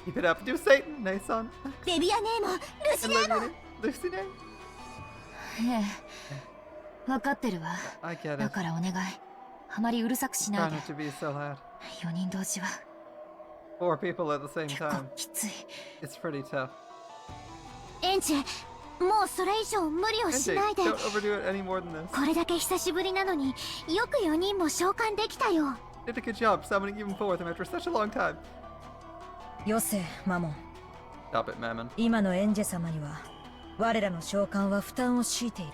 Keep it up. Do Satan, Nason. オデビアネーもルシ And ネーも Lucy, Lucy, ええ、分かってるわ。 I get だ it. からお願い。あまりうるさくしな Try いで。 not to be so loud. 4人同時は 4 people at the same 結構 time. きつい。 It's pretty tough. エンジェもうそれ以上無理をし Angie, ないで don't overdo it any more than this. これだけ久しぶりなのによく4人も召喚できたよ Did a good job summoning even 4 of them after such a long time. よせマモン、 Stop it, Mammon. 今のエンジェ様には我らの召喚は負担を強いている。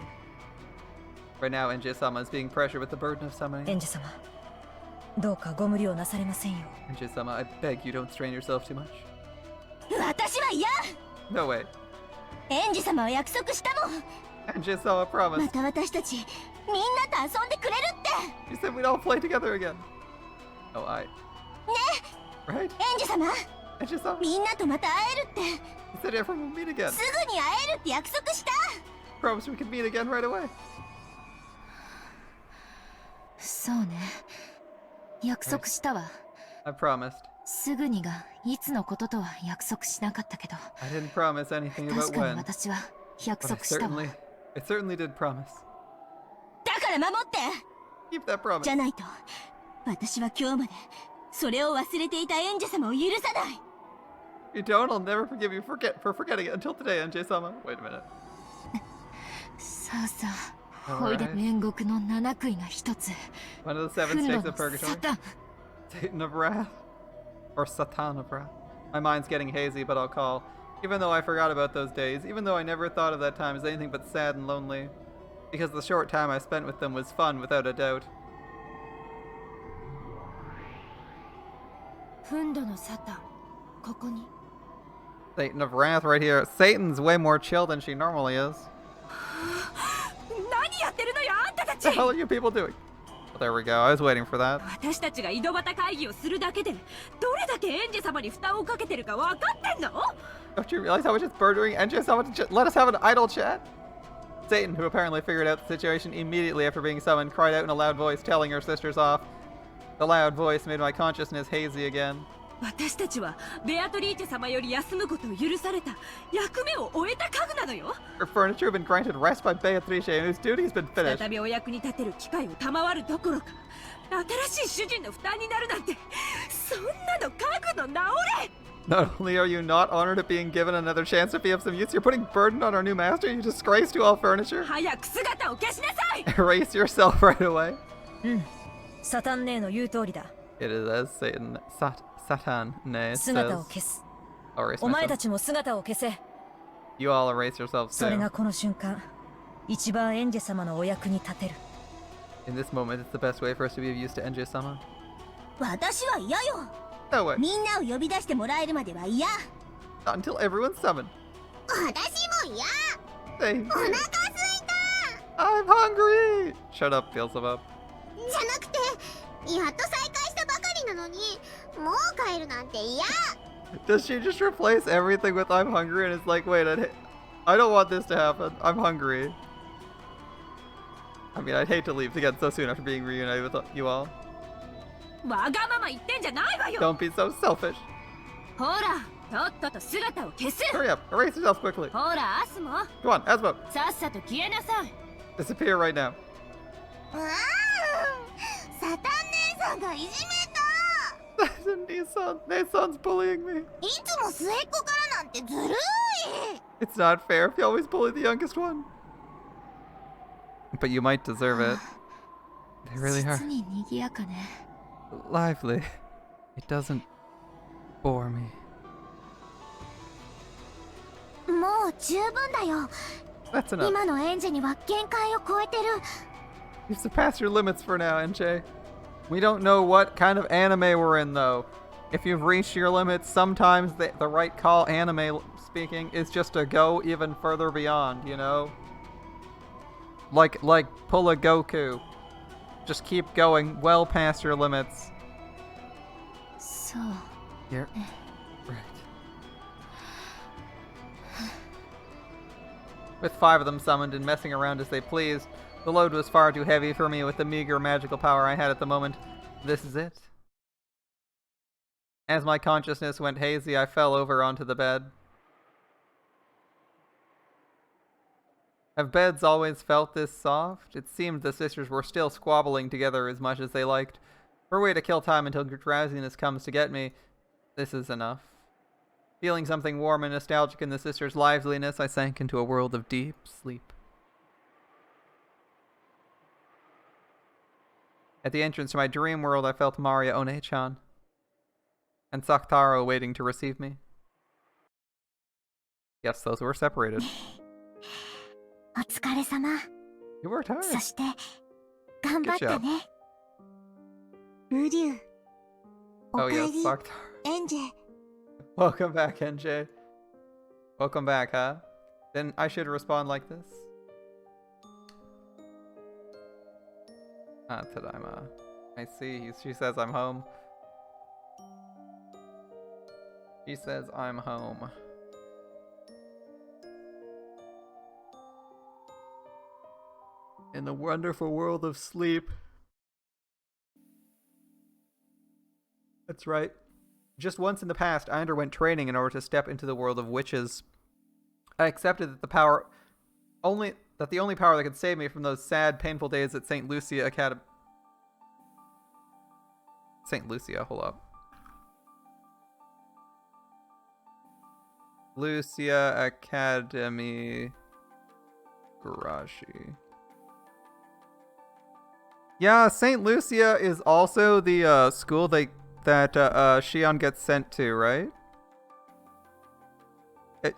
Right now, Angie-sama is being pressured with the burden of エ summoning. ンジェ様、どうかご無理をなされませんよ。 Angie-sama, I beg you don't strain yourself too much. 私は嫌 No way. エンジェ様は約束したもん Angie-sama ま promised. た私たちみんなと遊んでくれるって You said we'd all play together again. Oh, I. ね Right? エンジェ様 Angie-sama, みんなとまた会えるって you said everyone will meet again. すぐに会えるって約束した Promise we could meet again right away. そうね。約束したわ。 I promised. すぐにがいつのこととは約束しなかったけど、 I didn't promise anything 確 about かに when, 私は約 but 束したわ。 I certainly did promise. だから守って Keep that promise. じゃないと私は今日までそれを忘れていたエンジェ様を許さない You don't, I'll never forgive you for forgetting it until today, Angie-sama. Wait a minute. さあさあ、 Alright. ほいで煉獄の7杭が1つ。 One of the 7 憤 stakes 怒 of の purgatory. サタン。 Satan of Wrath. Or Satan of Wrath. My mind's getting hazy, but I'll call. Even though I forgot about those days, even though I never thought of that time as anything but sad and lonely. Because the short time I spent with them was fun, without a doubt. 憤怒のサタン、ここに。 Satan of Wrath right here. Satan's way more chill than she normally is. 何やってるのよあんたた What ち the hell are you people doing? Well, there we go. I was waiting for that. 私たちが井戸端会議をするだけでどれだけエンジェ様に負担をかけてるか分かってんの Don't you realize how much it's burdening and just how much let us have an idle chat? Satan, who apparently figured out the situation immediately after being summoned, cried out in a loud voice, telling her sisters off. The loud voice made my consciousness hazy again. 私たちはベアトリーチェ様より休むことを許された役目を終えた家具なのよ Her furniture had been granted rest by Beatrice, whose duty has been finished. 再びお役に立てる機会を賜るどころか新しい主人の負担になるなんてそんなの家具の直れ Not only are you not honored at being given another chance to be of some use, you're putting burden on our new master, you disgrace to all furniture. 早く姿を消しなさい Erase yourself right away. サタン姉の言う通りだ。 It is as Satan nay 姿を says. 消す。 I'll erase お前た myself. ちも姿を消せ。 You all erase yourselves それ too. がこの瞬間、一番エンジェ様のお役に立てる。 In this moment, it's the best way for us to be of use to Enji-sama. 私は嫌よ No way. みんなを呼び出してもらえるまでは嫌。 Not until everyone's summoned. 私も嫌。 Thank お you. 腹すいた。 I'm hungry. Shut up, Beelzebub. じゃなくて、やっと再会したばかりなのに、もう帰るなんて嫌。 Does she just replace everything with I'm hungry and it's like, wait, I don't want this to happen. I'm hungry. I mean, I'd hate to leave again so soon after being reunited with you all. わがまま言ってんじゃないわよ。 Don't be so selfish. ほら、とっとと姿を消す。 Hurry up. Erase yourself quickly. ほら、アスも Come on, Asmo. さっさと消えなさい。 Disappear right now. サタン姉さんがいじめ Nissan's bullying me. た。いつも末っ子からなんてずるい。 It's not fair if you always bully the youngest one. But you might deserve it. They really are 実に賑やかね。 lively. It doesn't bore me. もう十分だよ。 That's enough. 今のエンジェには限界を超えてる。 You've surpassed your limits for now, NJ. We don't know what kind of anime we're in, though. If you've reached your limits, sometimes the right call, anime speaking, is just to go even further beyond, you know? Like pull a Goku. Just keep going well past your limits. そう。 You're right. With 5 of them summoned and messing around as they pleased, the load was far too heavy for me with the meager magical power I had at the moment. This is it. As my consciousness went hazy, I fell over onto the bed. Have beds always felt this soft? It seemed the sisters were still squabbling together as much as they liked. For a way to kill time until drowsiness comes to get me, this is enough. Feeling something warm and nostalgic in the sisters' liveliness, I sank into a world of deep sleep. At the entrance to my dream world, I felt Maria One-chan and Saktaro waiting to receive me. Yes, those were separated. お疲れ様。 You worked hard. そして、頑張ったね。ルリュウ。お Oh かえ yes, り、 Saktaro. エンジェ。 Welcome back, NJ. Welcome back, huh? Then I should respond like this. Ah, Tadaima. I see. She says I'm home. She says I'm home. In the wonderful world of sleep. That's right. Just once in the past, I underwent training in order to step into the world of witches. I accepted that the only power that could save me from those sad, painful days at St. Lucia Academy. St. Lucia, hold up. Lucia Academy Garashi. Yeah, St. Lucia is also the school that Shion gets sent to, right?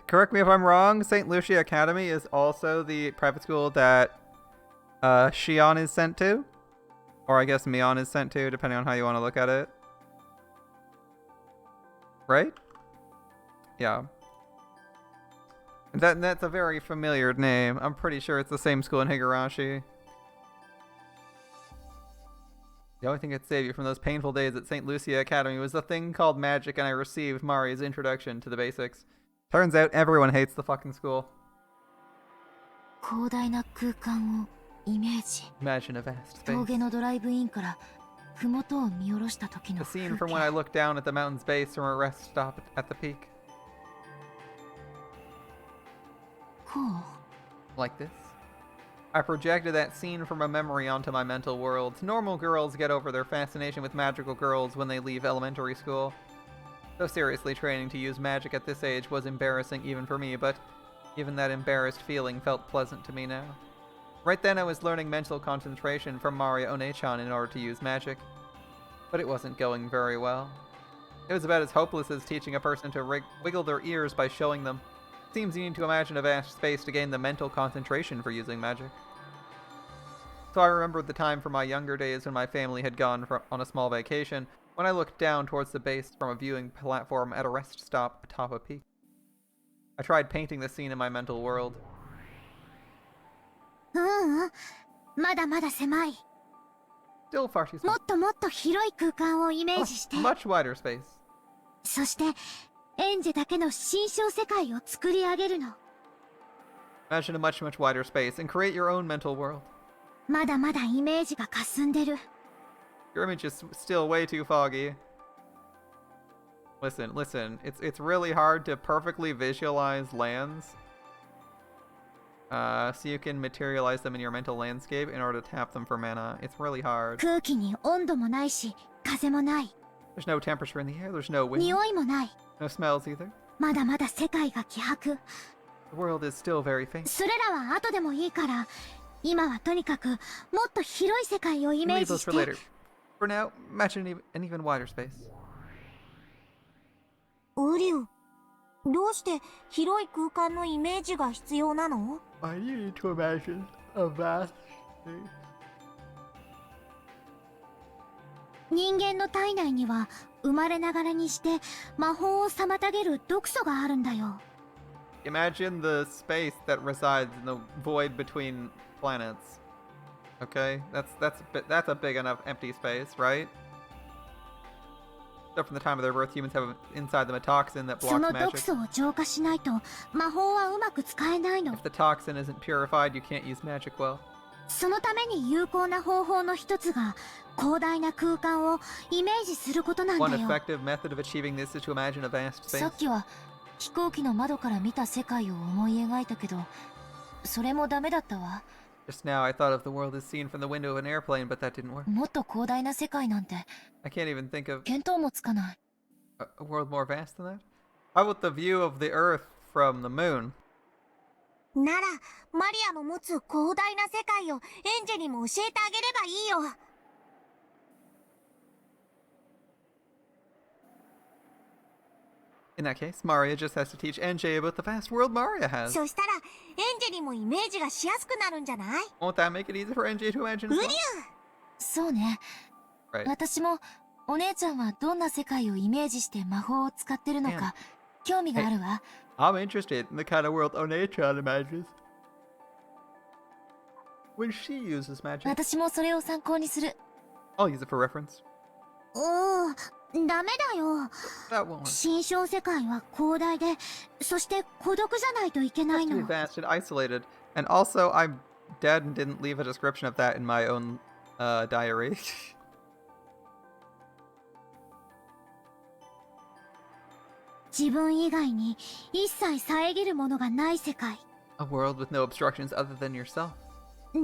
Correct me if I'm wrong. St. Lucia Academy is also the private school that Shion is sent to, or I guess Mion is sent to, depending on how you want to look at it. Right? Yeah. That's a very familiar name. I'm pretty sure it's the same school in Higurashi. The only thing that could save you from those painful days at St. Lucia Academy was a thing called magic, and I received Mari's introduction to the basics. Turns out everyone hates the fucking school. 広大な空間をイメージ。 Imagine a vast 峠 space. のドライブインから麓を見下ろした時 The の scene 風 from when I 景。 looked down at the mountain's base from a rest stop at the peak. こう。 Like this. I projected that scene from a memory onto my mental world. Normal girls get over their fascination with magical girls when they leave elementary school. So seriously, training to use magic at this age was embarrassing even for me, but even that embarrassed feeling felt pleasant to me now. Right then I was learning mental concentration from Maria One-chan in order to use magic. But it wasn't going very well. It was about as hopeless as teaching a person to wiggle their ears by showing them. Seems you need to imagine a vast space to gain the mental concentration for using magic. So I remembered the time from my younger days when my family had gone on a small vacation. When I looked down towards the base from a viewing platform at a rest stop atop a peak, I tried painting the scene in my mental world. まだまだ狭い。 Still far too も small. っともっと広い空間をイメージして、 Much wider space. そしてエンジェだけの新象世界を作り上げるの。 Imagine a much, much wider space and create your own mental world. まだまだイメージが霞んでる。 Your image is still way too foggy. Listen. It's really hard to perfectly visualize lands. So you can materialize them in your mental landscape in order to tap them for mana. It's really hard. 空気に温度もないし、風もない。 There's no temperature in the air. There's no wind. 匂いもない。 No smells either. まだまだ世界が希薄。 The world is still very faint. それらは後でもいいから、今はとにかくもっと広い世界をイ We'll メー leave ジ those し for て。 later. For now, imagine an even wider space. ウリュウ、どうして広い空間のイメージが必要なの？ I need to imagine a vast space. 人間の体内には生まれながらにして魔法を妨げる毒素があるんだよ。 Imagine the space that resides in the void between planets. Okay, that's a big enough empty space, right? So from the time of their birth, humans have inside them a toxin that そ blocks の毒 magic. 素を浄化しないと魔法はうまく使えないの。 If the toxin isn't purified, you can't use magic well. そのために有効な方法の一つが広大な空間をイメージすることなん One だよ。 effective method of achieving this is to imagine a vast さ space. っきは飛行機の窓から見た世界を思い描いたけど、それもダメだったわ。 Just now, I thought of the world as seen from the window of an airplane, but that didn't work. もっと広大な世界なんて I can't even think of 見当もつかない。 a world more vast than that. How about the view of the Earth from the moon? ならマリアの持つ広大な世界をエンジェにも教えてあげればいいよ。 In that case, Maria just has to teach NJ about the vast world Maria has. そしたらエンジェにもイメージがしやすくなるんじゃない？ Won't that make it easy for NJ to imagine ウ as リュ well? ウ、そうね。 Right. 私もお姉ちゃんはどんな世界をイメージして魔法を使ってるのか興味があるわ。 I'm interested in the kind of world One-chan imagines when she uses magic. 私もそれを参考にする。 I'll use it for reference. ダメだよ。 That won't work. 新象世界は広大で、そして孤独じゃないといけな It い has to be の。 vast and isolated. And also, I'm dead and didn't leave a description of that in my own diary. 自分以外に一切遮るものがない世界。 A world with no obstructions other than yourself.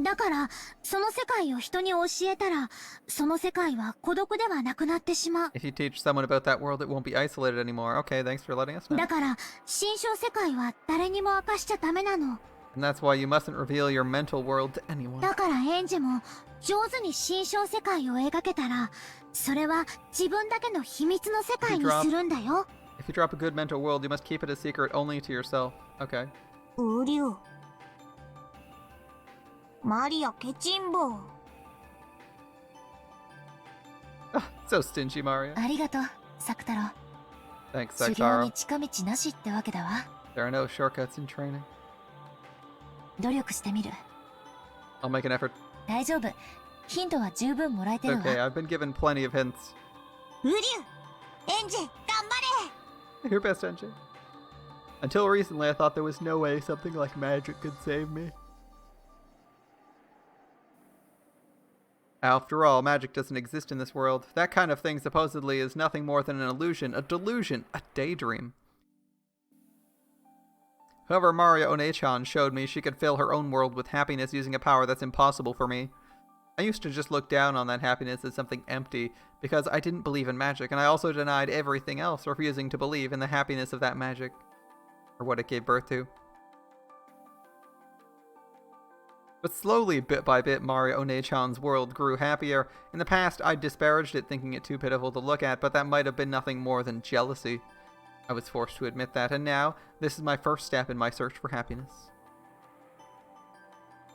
だからその世界を人に教えたら、その世界は孤独ではなくなってしまう。 If you teach someone about that world, it won't be isolated anymore. Okay, thanks for letting us know. だから新象世界は誰にも明かしちゃダメなの。 And that's why you mustn't reveal your mental world to anyone. だからエンジェも上手に新象世界を描けたら、それは自分だけの秘密の世界にするんだよ。 If you drop a good mental world, you must keep it a secret only to yourself. Okay. ウリュウ、マリアケチンボ。 So stingy, Mario. ありがとう、サク太郎。 Thanks, 修行に Saitaro. 近道なしってわけだわ。 There are no shortcuts in training. 努力してみる。 I'll make an effort. 大丈夫。ヒントは十分もらえて It's る okay, わ。 I've been given plenty of hints. ウリュウ、エンジェ頑張れ。 Your best, NJ. Until recently, I thought there was no way something like magic could save me. After all, magic doesn't exist in this world. That kind of thing supposedly is nothing more than an illusion, a delusion, a daydream. However, Maria One-chan showed me she could fill her own world with happiness using a power that's impossible for me. I used to just look down on that happiness as something empty, because I didn't believe in magic, and I also denied everything else, refusing to believe in the happiness of that magic, or what it gave birth to. But slowly, bit by bit, Maria One-chan's world grew happier. In the past, I disparaged it, thinking it too pitiful to look at, but that might have been nothing more than jealousy. I was forced to admit that, and now, this is my first step in my search for happiness.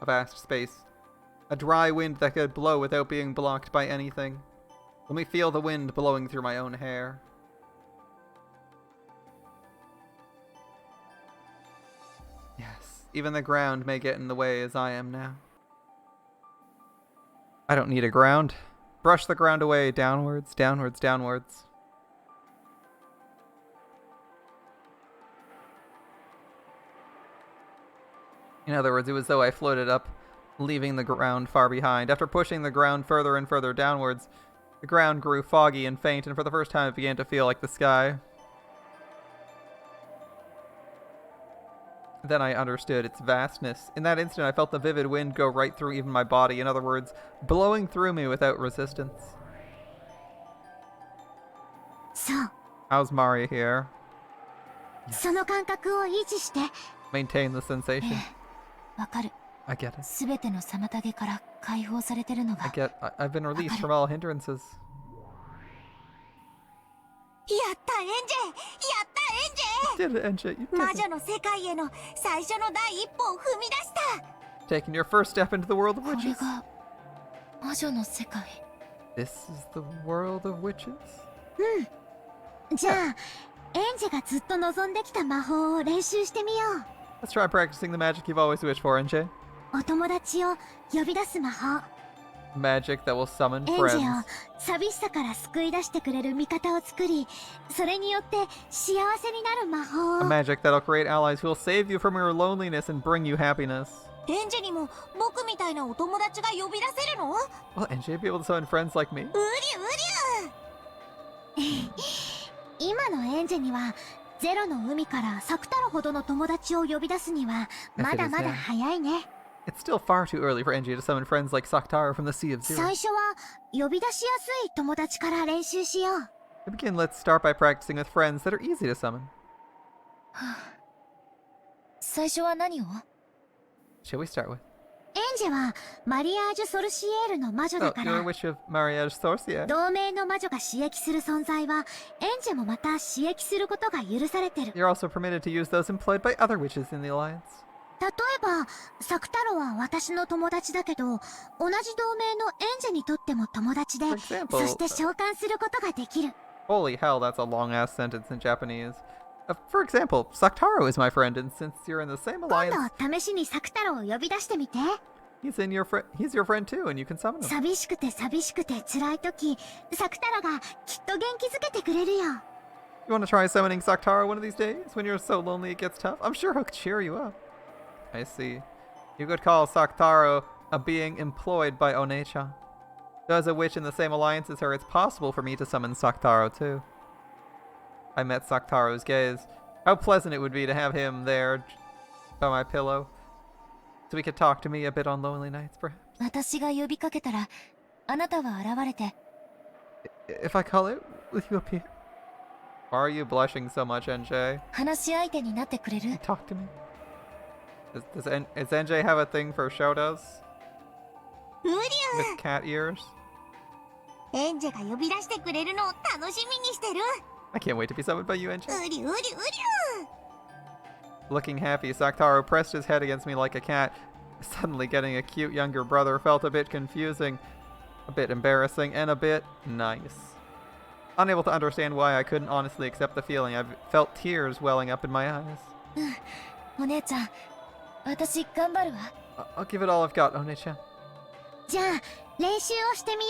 A vast space. A dry wind that could blow without being blocked by anything. Let me feel the wind blowing through my own hair. Yes, even the ground may get in the way as I am now. I don't need a ground. Brush the ground away, downwards, downwards, downwards. In other words, it was as though I floated up, leaving the ground far behind. After pushing the ground further and further downwards, the ground grew foggy and faint, and for the first time it began to feel like the sky. Then I understood its vastness. In that instant, I felt the vivid wind go right through even my body. In other words, blowing through me without resistance. そう How's Maria here? その感覚を維持して Maintain the sensation. わかる。 I get it. すべての妨げから解放されてるのが。 I've been released from all hindrances. やったエンジェやったエンジ You did it, NJ. You ェ魔 did it. 女の世界への最初の第一歩を踏み出した Taking your first step into the world of これ witches. が魔女の世界。 This is the world of witches? じゃあエンジェがずっと望んできた魔法を練習してみよ Let's try practicing the magic you've always wished for, NJ. うお友達を呼び出す魔法 Magic that will summon エンジェ friends. を寂しさから救い出してくれる味方を作りそれによって幸せになる魔法 A magic that'll create allies who will save you from your loneliness and bring you happiness. エンジェにも僕みたいなお友達が呼び出せるの Will NJ be able to summon friends like me? うりゅうりゅ今のエンジェにはゼロの海からサクタロほどの友達を呼び出すにはまだまだ早いね It's still far too early for NJ to summon friends like Saktara from the Sea of Zero. 最初は呼び出しやすい友達から練習しよう To begin, let's start by practicing with friends that are easy to summon. 最初は何を？ Shall we start with? エンジェはマリアージュ・ソルシエールの魔女 Oh, だか you're a ら witch of Mariage Sorcier. 同盟の魔女が刺激する存在はエンジェもまた刺激することが許されてる You're also permitted to use those employed by other witches in the Alliance. 例えばサクタロは私の友達だけど同じ同盟のエンジェにとっても友達で For example, そして召喚することができる Holy hell, that's a long-ass sentence in Japanese. For example, Saktaro is my friend, and since you're in the same 今 alliance, 度試しにサクタロを呼び出してみて he's your friend too, and you can summon him. 寂しくて辛い時サクタロがきっと元気づけてくれるよ You want to try summoning Saktaro one of these days? When you're so lonely it gets tough? I'm sure he'll cheer you up. I see. You could call Saktaro a being employed by One-chan. Though as a witch in the same alliance as her, it's possible for me to summon Saktaro too. I met Saktaro's gaze. How pleasant it would be to have him there by my pillow. So he could talk to me a bit on lonely nights, perhaps. 私が呼びかけたらあなたは現れて If I call it, will you appear? Why are you blushing so much, NJ? 話し相手になってくれる？ Talk to me. Does NJ have a thing for shotos? うりゅ With cat ears? うエンジェが呼び出してくれるのを楽しみにしてる I can't wait to be summoned by you, NJ. うりゅうりゅうりゅ Looking happy, Saktaro pressed his head against me like a cat. Suddenly getting a cute younger brother felt a bit confusing, a bit embarrassing, and a bit nice. Unable to understand why I couldn't honestly accept the feeling, I felt tears welling up in my eyes. お姉ちゃん、私頑張るわ。 I'll give it all I've got, One-chan. じゃあ練習をしてみよ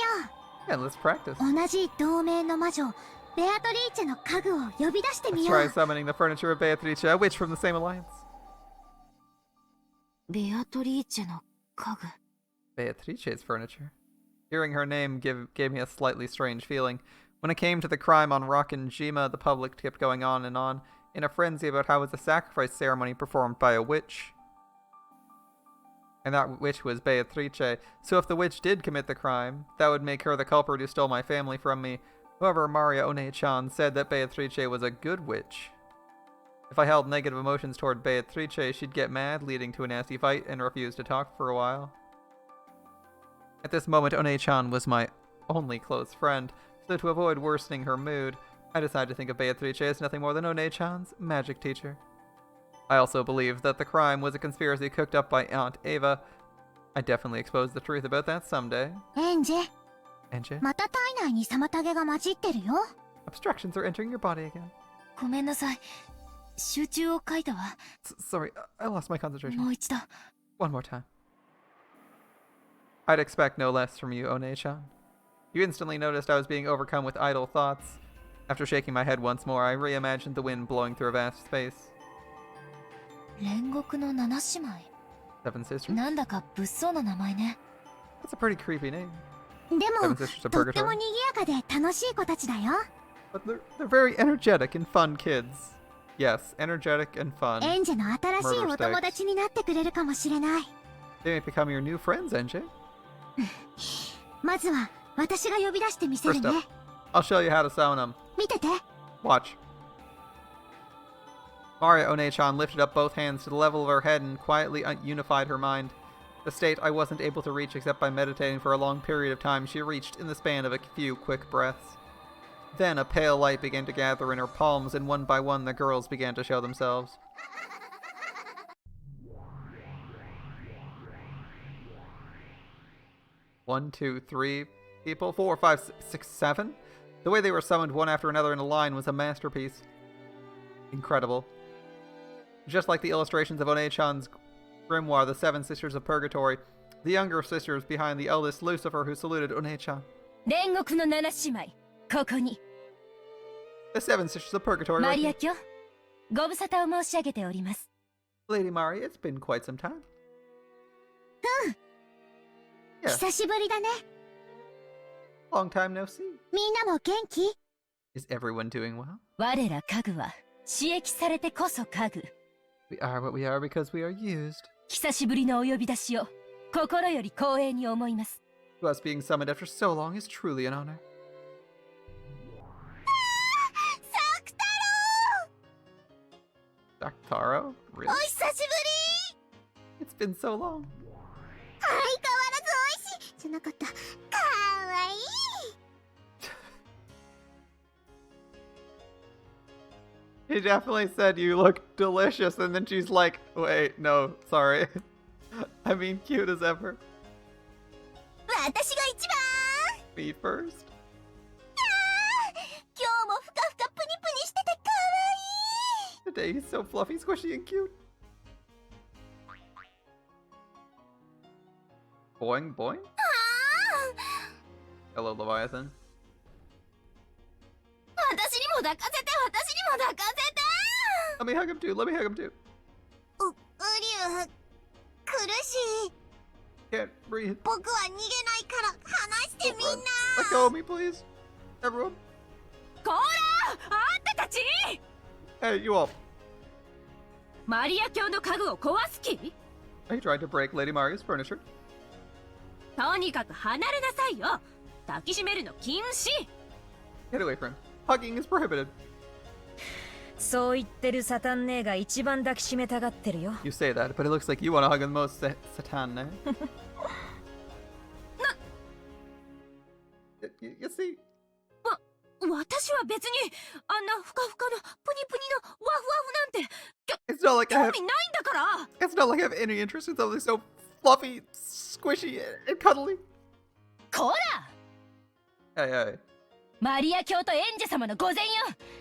Yeah, let's practice. う同じ同盟の魔女ベアトリーチェの家具を呼び出してみ Let's よ try う summoning the furniture of Beatrice, a witch from the same alliance. ベアトリーチェの家具。 Beatrice's furniture. Hearing her name gave me a slightly strange feeling. When it came to the crime on Rockinjima, the public kept going on and on, in a frenzy about how it was a sacrifice ceremony performed by a witch. And that witch was Beatrice, so if the witch did commit the crime, that would make her the culprit who stole my family from me. However, Maria One-chan said that Beatrice was a good witch. If I held negative emotions toward Beatrice, she'd get mad, leading to a nasty fight, and refuse to talk for a while. At this moment, One-chan was my only close friend, so to avoid worsening her mood, I decided to think of Beatrice as nothing more than One-chan's magic teacher. I also believed that the crime was a conspiracy cooked up by Aunt Ava. I definitely exposed the truth about that someday. エンジェ NJ? また体内に妨げが混じってるよ。 Obstructions are entering your body again. ごめんなさい。集中を書いたわ。Sorry, I lost my concentration. もう一度。 One more time. I'd expect no less from you, One-chan. You instantly noticed I was being overcome with idle thoughts. After shaking my head once more, I reimagined the wind blowing through a vast space. 煉獄の七姉妹。 Seven Sisters? なんだか物騒な名前ね。 That's a pretty creepy name. でも Seven Sisters of とっても Purgatory. 賑やかで楽しい子たちだよ。 But they're very energetic and fun kids. Yes, energetic and fun. エンジェの新しいお友達になってくれるかもしれない。 They may become your new friends, NJ. まずは私が呼び出してみせる First ね up,。I'll show you how to summon them. 見てて。 Watch. Maria One-chan lifted up both hands to the level of her head and quietly unified her mind. The state I wasn't able to reach except by meditating for a long period of time she reached in the span of a few quick breaths. Then a pale light began to gather in her palms, and one by one the girls began to show themselves. One, two, three people, 4, 5, 6, 7? The way they were summoned one after another in a line was a masterpiece. Incredible. Just like the illustrations of One-chan's grimoire, the Seven Sisters of Purgatory, the younger sisters behind the eldest Lucifer who saluted One-chan. 煉獄の七姉妹、ここに。 The Seven Sisters of Purgatory. マ Right リ here. ア卿、ご無沙汰を申し上げております。 Lady Mari, it's been quite some time. Yeah, 久しぶりだね。 long time no see. みんなも元気？ Is everyone doing well? 我ら家具は刺激されてこそ家具。 We are what we are because we are used. 久しぶりのお呼び出しを心より光栄に思います。 To us being summoned after so long is truly an honor. サク太郎！ Doctaro? Really? お久しぶり！ It's been so long. 相変わらず美味しいじゃなかった。かわいい。 He definitely said you look delicious, and then she's like, wait, no, sorry. I mean cute as ever. 私が一番。 Me first. 今日もふかふかプニプニしててかわいい。 Today he's so fluffy, squishy, and cute. Boing, boing. Hello, Leviathan. 私にも抱かせて、私にも抱かせて。 Let me hug him too, let me hug him too. うりゅう、苦しい。 Can't breathe. 僕は逃げないから離してみんな。 Let go of me, please. Everyone. こらあんたたち Hey, you all. マリア卿の家具を壊す気 He tried to break Lady Maria's furniture. とにかく離れなさいよ。抱きしめるの禁止。 Get away from him. Hugging is prohibited. そう言ってるサタン姉が一番抱きしめたがってるよ。 You say that, but it looks like you want to hug him most, Satan, eh? You see? 私は別にあんなふかふかのプニプニのワフワフなんて It's not like I 興 have. 味ないんだから。 It's not like I have any interest in something so fluffy, squishy, and cuddly. こら Hey, hey. マリア卿とエンジェ様の御前よ。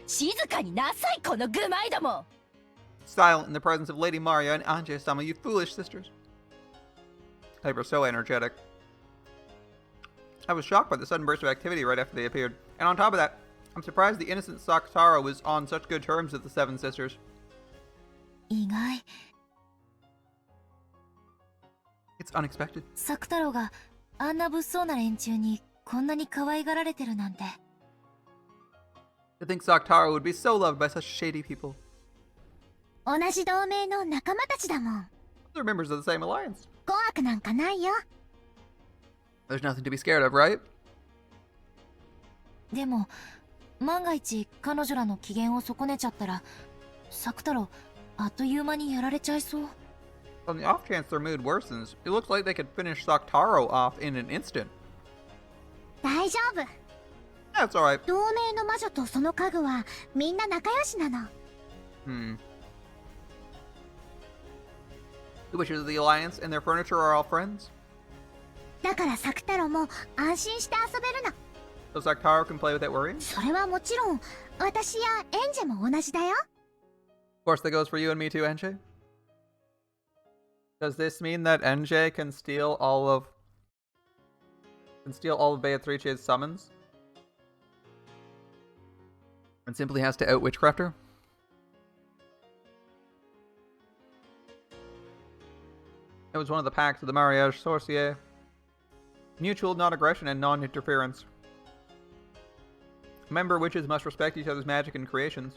静かになさいこの愚昧ども。 Silent in the presence of Lady Maria and Anje-sama, you foolish sisters. They were so energetic. I was shocked by the sudden burst of activity right after they appeared. And on top of that, I'm surprised the innocent Sakataro was on such good terms with the Seven Sisters. 意外。 It's unexpected. サク太郎があんな物騒な連中にこんなに可愛がられてるなんて。 To think Sakataro would be so loved by such shady people. 同じ同盟の仲間たちだもん。 They're members of the same alliance. 怖くなんかないよ。 There's nothing to be scared of, right? でも万が一彼女らの機嫌を損ねちゃったらサク太郎あっという間にやられちゃいそう。 On the off chance their mood worsens, it looks like they could finish Sakataro off in an instant. 大丈夫。 That's alright. 同盟の魔女とその家具はみんな仲良しなの。 The witches of the alliance and their furniture are all friends. だからサク太郎も安心して遊べるの。 So Saktaro can play without worrying? それはもちろん私やエンジェも同じだよ。 Of course, that goes for you and me too, NJ. Does this mean that NJ can steal all of Beatrice's summons? And simply has to out witchcraft her? It was one of the pacts of the Mariage Sorcier. Mutual non-aggression and non-interference. Member witches must respect each other's magic and creations.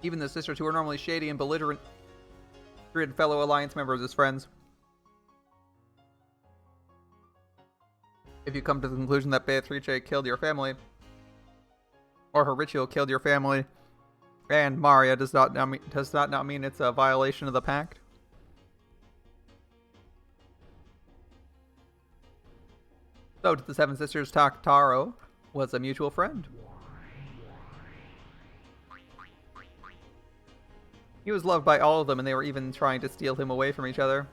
Even the sisters who are normally shady and belligerent treated fellow Alliance members as friends. If you come to the conclusion that Beatrice killed your family, or her ritual killed your family, and Maria does not now mean it's a violation of the pact. So to the Seven Sisters, Taktaro was a mutual friend. He was loved by all of them, and they were even trying to steal him away from each other.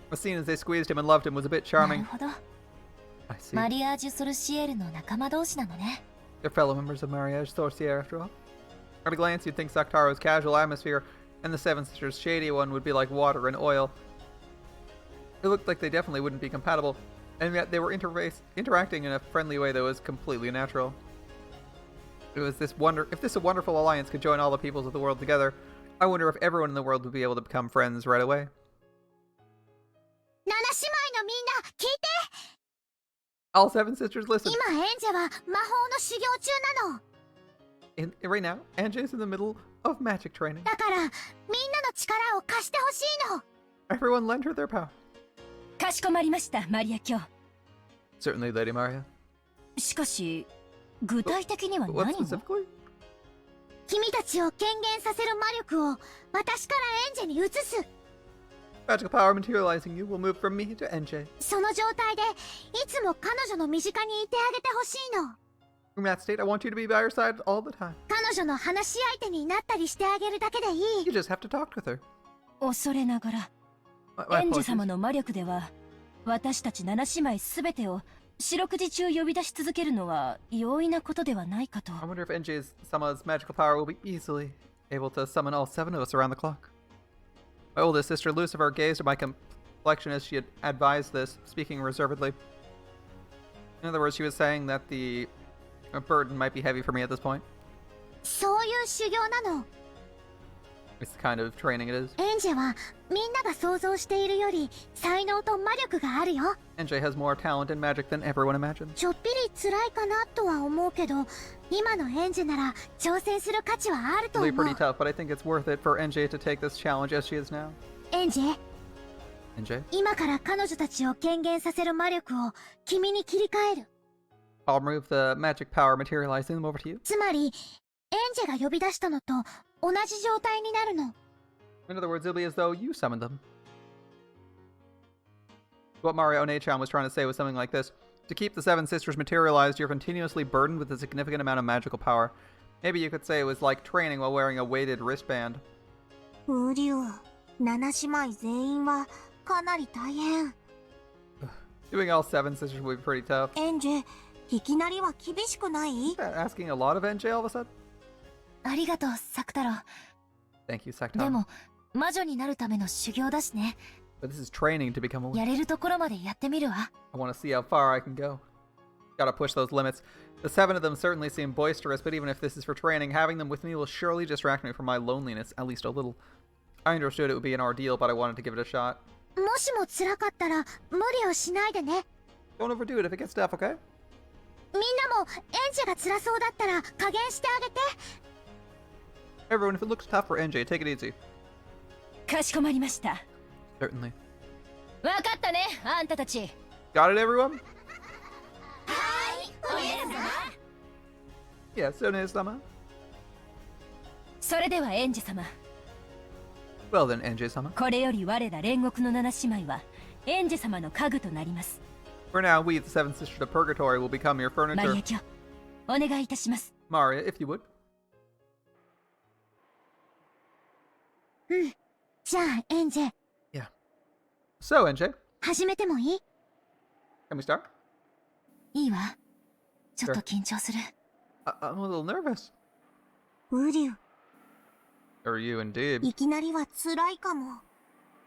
The scene as they squeezed him and loved him was a bit なる charming. ほど。 I see. マリアージュ・ソルシエルの仲間同士なのね。 They're fellow members of Mariage Sorcier, after all. At a glance, you'd think Saktaro's casual atmosphere and the Seven Sisters' shady one would be like water and oil. It looked like they definitely wouldn't be compatible, and yet they were interacting in a friendly way that was completely natural. If this wonderful alliance could join all the peoples of the world together, I wonder if everyone in the world would be able to become friends right away. 七姉妹のみんな聞いて。 All Seven Sisters, listen. 今エンジェは魔法の修行中なの。 Right now, Anjay's in the middle of magic training. だからみんなの力を貸してほしいの。 Everyone lend her their power. かしこまりましたマリア卿。 Certainly, Lady Maria. しかし具体的には What 何を？ specifically? 君たちを権限させる魔力を私からエンジェに移す。 Magical power materializing you will move from me to NJ. その状態でいつも彼女の身近にいてあげてほしいの。 In that state, I want you to be by your side all the time. 彼女の話し相手になったりしてあげるだけでいい。 You just have to talk with her. 恐れながら My エンジェ apologies. 様の魔力では私たち七姉妹すべてを四六時中呼び出し続けるのは容易なことではないかと。 I wonder if NJ's magical power will be easily able to summon all 7 of us around the clock. My oldest sister Lucifer gazed at my complexion as she had advised this, speaking reservedly. In other words, she was saying that the burden might be heavy for me at this point. そういう修行なの。 It's the kind of training it is. エンジェはみんなが想像しているより才能と魔力があるよ。 NJ has more talent and magic than everyone imagined. ちょっぴり辛いかなとは思うけど、今のエンジェなら挑戦する価値はあると It'll 思 be う。 pretty tough, but I think it's worth it for NJ to take this challenge as she is now. エンジェ、 NJ? 今から彼女たちを権限させる魔力を君に切り替える。 I'll remove the magic power, materializing them over to you. つまり、エンジェが呼び出したのと同じ状態になるの。 In other words, it'll be as though you summoned them. What Mario Onechan was trying to say was something like this. To keep the 7 sisters materialized, you're continuously burdened with a significant amount of magical power. Maybe you could say it was like training while wearing a weighted wristband. ウリュウ、七姉妹全員はかなり大変。 Doing all 7 sisters would be pretty tough. エンジェ、いきなりは厳しくない？ Is that asking a lot of NJ all of a sudden? ありがとう、サク太郎。 Thank you, で Saktan. も、魔女になるための修行だしね。 But this is training to become a や witch. れるところまでやってみるわ。 I want to see how far I can go. Gotta push those limits. The 7 of them certainly seem boisterous, but even if this is for training, having them with me will surely distract me from my loneliness, at least a little. I understood it would be an ordeal, but I wanted to give it a shot. もしも辛かったら無理をしないでね。 Don't overdo it if it gets tough, okay? みんなもエンジェが辛そうだったら加減してあげて。 Everyone, if it looks tough for NJ, take it easy. かしこまりました。 Certainly. わかったね、あんたたち。 Got it, everyone? はい、お姉様。 Yes, One-sama. それではエンジェ様、 Well then, NJ-sama. これより我ら煉獄の七姉妹はエンジェ様の家具となります。 For now, we, the 7 sisters of Purgatory, will become your マリア furniture. 卿、お願いいたします。 Maria, if you would. じゃあエンジェ。 Yeah. So, NJ, 始めてもいい？ can we start? いいわ。ちょっと緊張する。I'm a little nervous. ウリュウ、 Are you indeed? いきなりは辛いかも。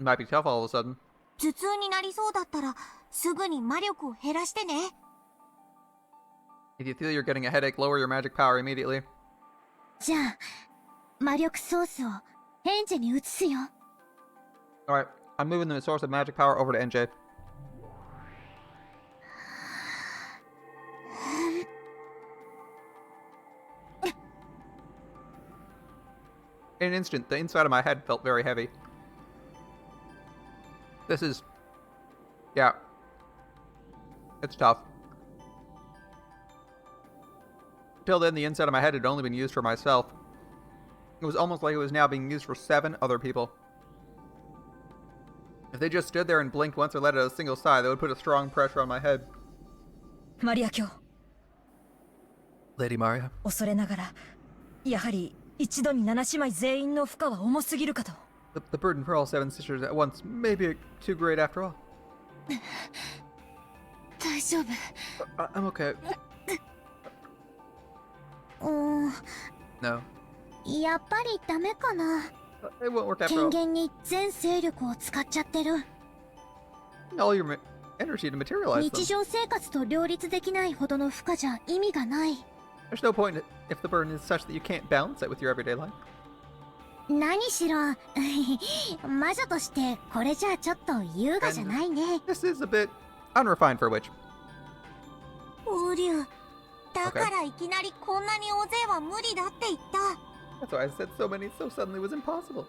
It might be tough all of a sudden. 頭痛になりそうだったらすぐに魔力を減らしてね。 If you feel you're getting a headache, lower your magic power immediately. じゃあ、魔力ソースをエンジェに移すよ。Alright, I'm moving the source of magic power over to NJ. In an instant, the inside of my head felt very heavy. This is... yeah. It's tough. Till then, the inside of my head had only been used for myself. It was almost like it was now being used for 7 other people. If they just stood there and blinked once or let out a single sigh, that would put a strong pressure on my head. マリア卿、 Lady Maria. 恐れながらやはり一度に7姉妹全員の負荷は重すぎるかと。 The burden for all 7 sisters at once may be too great after all. 大丈夫。I'm okay. No. やっぱりダメかな。 It won't work after 権 all. 限に全勢力を使っちゃってる。 All your energy to materialize 日 them. 常生活と両立できないほどの負荷じゃ意味がない。 There's no point if the burden is such that you can't balance it with your everyday life. 何しろ魔女としてこれじゃちょっと優雅じゃないね。 This is a bit unrefined for a witch. ウリュウ、だからいきなりこんなに大勢は無理だって言った。 That's why I said so many so suddenly was impossible.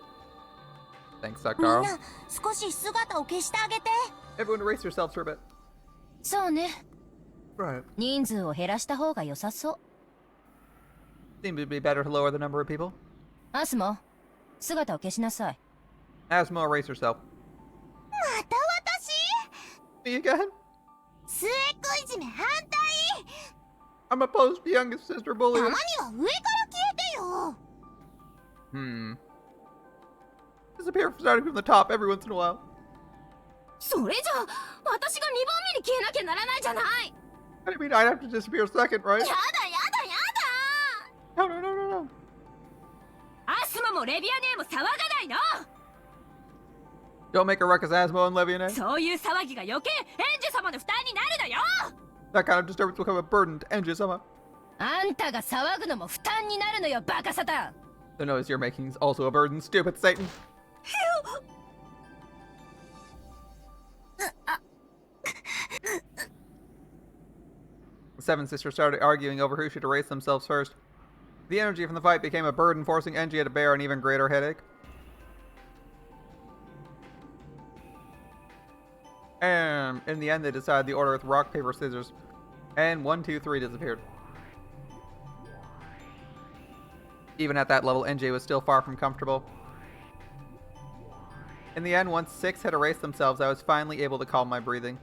Thanks, みん Sakaro. な少し姿を消してあげて。 Everyone erase yourselves for a bit. そうね、 Right. 人数を減らした方が良さそう。 Seemed to be better to lower the number of people. アスモ、姿を消しなさい。 Asmo, erase yourself. また私？ Me again? 末っ子いじめ反対。 I'm opposed to youngest sister たま bullying. には上から消えてよ。 Disappear starting from the top every once in a while. それじゃあ私が2番目に消えなきゃならないじゃない。 I mean, I'd have to disappear second, right? やだやだやだ。 No, no, no, no, no. アスマもレビアネーも騒がないの。 Don't make a ruckus, Asmo and Leviane. そういう騒ぎが余計エンジェ様の負担になるのよ。 That kind of disturbance will become a burden to Enji somehow. あんたが騒ぐのも負担になるのよ、バカサタン。 The noise you're making is also a burden, stupid Satan. The 7 sisters started arguing over who should erase themselves first. The energy from the fight became a burden, forcing Enji to bear an even greater headache. And in the end, they decided the order with rock, paper, scissors. And 1, 2, 3 disappeared. Even at that level, NJ was still far from comfortable. In the end, once 6 had erased themselves, I was finally able to calm my breathing.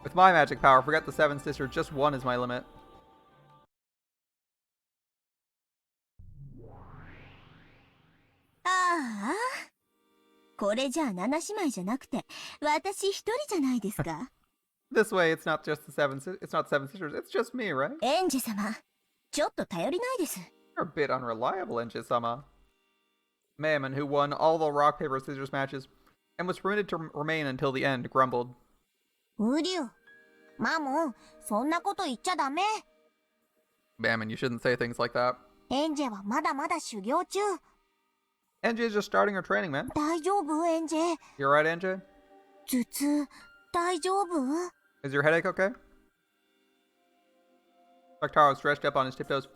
With my magic power, forget the 7 sisters, just 1 is my limit. ああ、これじゃあ7姉妹じゃなくて私一人じゃないですか。 This way, it's not just the 7 sisters, it's just me, right? エンジェ様、ちょっと頼りないです。 You're a bit unreliable, Enji-sama. Mammon, who won all the rock, paper, scissors matches and was permitted to remain until the end, grumbled. ウリュウ、マモン、そんなこと言っちゃダメ。 Mammon, you shouldn't say things like that. エンジェはまだまだ修行中。 NJ is just starting her training, man. 大丈夫、エンジェ。 You alright, NJ? 頭痛、大丈夫？ Is your headache okay? Saktaro stretched up on his tiptoes,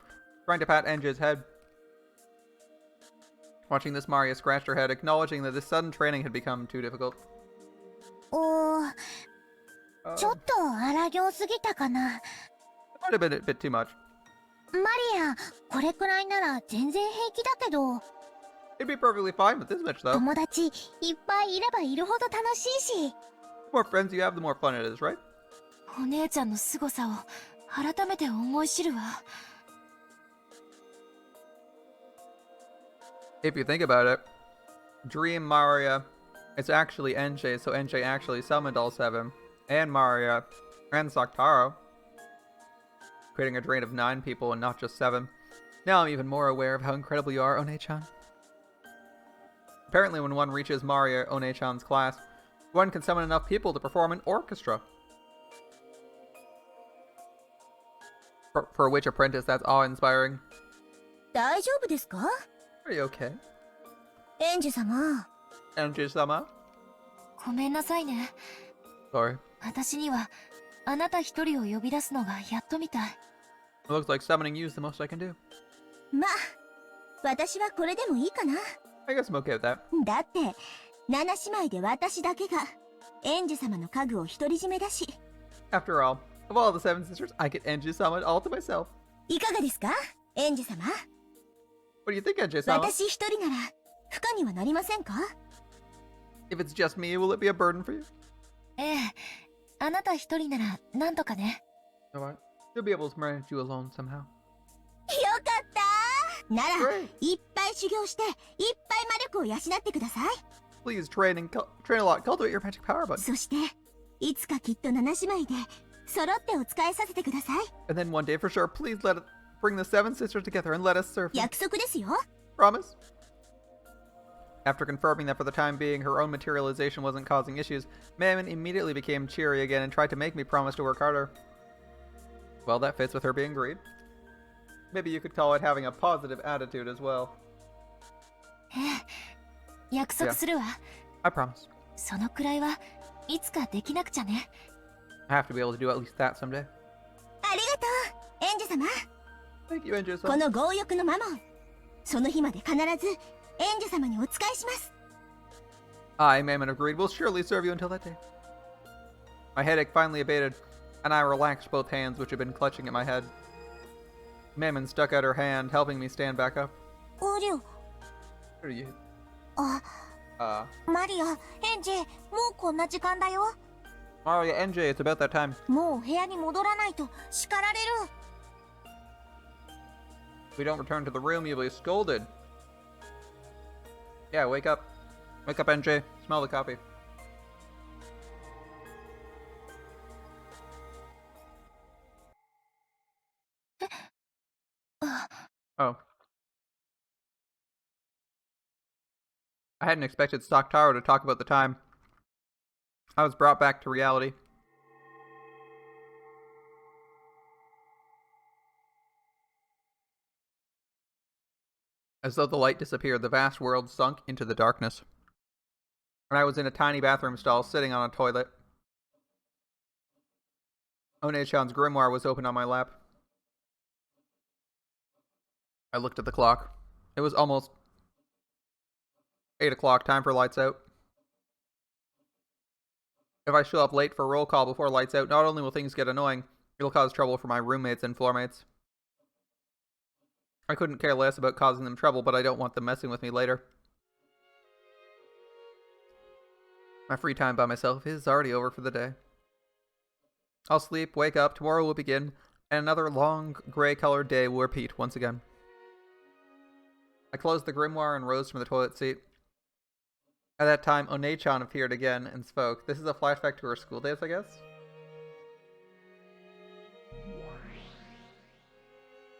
trying to pat NJ's head. Watching this, Maria scratched her head, acknowledging that this sudden training had become too difficult. ちょっと荒行すぎたかな。 It might have been a bit too much. マリア、これくらいなら全然平気だけど。 It'd be perfectly fine with this much, though. 友達いっぱいいればいるほど楽しいし。 The more friends you have, the more fun it is, right? お姉ちゃんの凄さを改めて思い知るわ。 If you think about it, Dream Maria It's actually NJ, so NJ actually summoned all 7. And Maria. And Saktaro. Creating a drain of 9 people and not just 7. Now I'm even more aware of how incredible you are, One-chan. Apparently when one reaches Maria One-chan's class, one can summon enough people to perform an orchestra. For which apprentice, that's awe-inspiring. 大丈夫ですか？ Are you okay? エンジ様。NJ-sama? ごめんなさいね。 Sorry. 私にはあなた一人を呼び出すのがやっとみたい。 It looks like summoning you is the most I can do. まあ、私はこれでもいいかな。 I guess I'm okay with that. だって、7姉妹で私だけが、エンジ様の家具を独り占めだし。 After all, of all the 7 sisters, I get NJ-sama all to myself. いかがですか、エンジ様？ What do you think, NJ-sama? 私一人なら、負荷にはなりませんか？ If it's just me, will it be a burden for you? ええ、あなた一人ならなんとかね。 Alright. You'll be able to manage you alone somehow. よかったなら、 Great. いっぱい修行して、いっぱい魔力を養ってください。 Please train a lot. Cultivate your magic power button. そして、いつかきっと7姉妹で、揃ってお仕えさせてください。 And then one day for sure, please bring the 7 sisters together and let us serve them. 約束ですよ。 Promise? After confirming that for the time being, her own materialization wasn't causing issues, Mammon immediately became cheery again and tried to make me promise to work harder. Well, that fits with her being greed. Maybe you could call it having a positive attitude as well. ええ、約束するわ。 I promise. そのくらいはいつかできなくちゃね。 I have to be able to do at least that someday. ありがとう、エンジ様。 Thank you, Angel. この強欲のマモン、その日まで必ずエンジ様にお仕えします。 I, Mammon of Greed, will surely serve you until that day. My headache finally abated, and I relaxed both hands which had been clutching at my head. Mammon stuck out her hand, helping me stand back up. おりょ、 What are you? あ、マリア、エンジ、もうこんな時間だよ。 Maria, NJ, it's about that time. もう部屋に戻らないと叱られる。 If we don't return to the room, you'll be scolded. Yeah, wake up. Wake up, NJ. Smell the coffee. Oh. I hadn't expected Stock-Taro to talk about the time. I was brought back to reality. As though the light disappeared, the vast world sunk into the darkness. And I was in a tiny bathroom stall, sitting on a toilet. One-chan's grimoire was open on my lap. I looked at the clock. It was almost 8 o'clock, time for lights out. If I show up late for roll call before lights out, not only will things get annoying, it'll cause trouble for my roommates and floormates. I couldn't care less about causing them trouble, but I don't want them messing with me later. My free time by myself is already over for the day. I'll sleep, wake up, tomorrow will begin, and another long, gray-colored day will repeat once again. I closed the grimoire and rose from the toilet seat. At that time, One-chan appeared again and spoke. This is a flashback to her school days, I guess?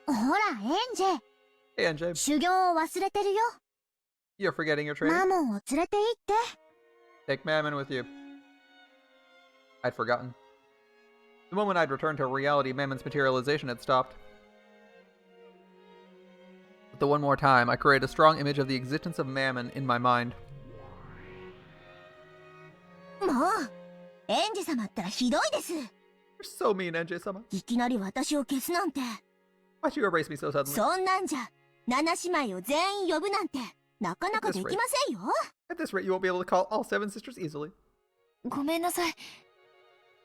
ほら、エンジェ、 Hey, NJ. 修行を忘れてるよ。 You're forgetting your マ training? モンを連れて行って。 Take Mammon with you. I'd forgotten. The moment I'd returned to reality, Mammon's materialization had stopped. But the one more time, I created a strong image of the existence of Mammon in my mind. もう、エンジ様ったらひどいです。 You're so mean, NJ-sama. いきなり私を消すなんて。 Why'd you erase me so suddenly? そんなんじゃ、7姉妹を全員呼ぶなんて、なかなかできませんよ。 At this rate, you won't be able to call all 7 sisters easily. ごめんなさい。う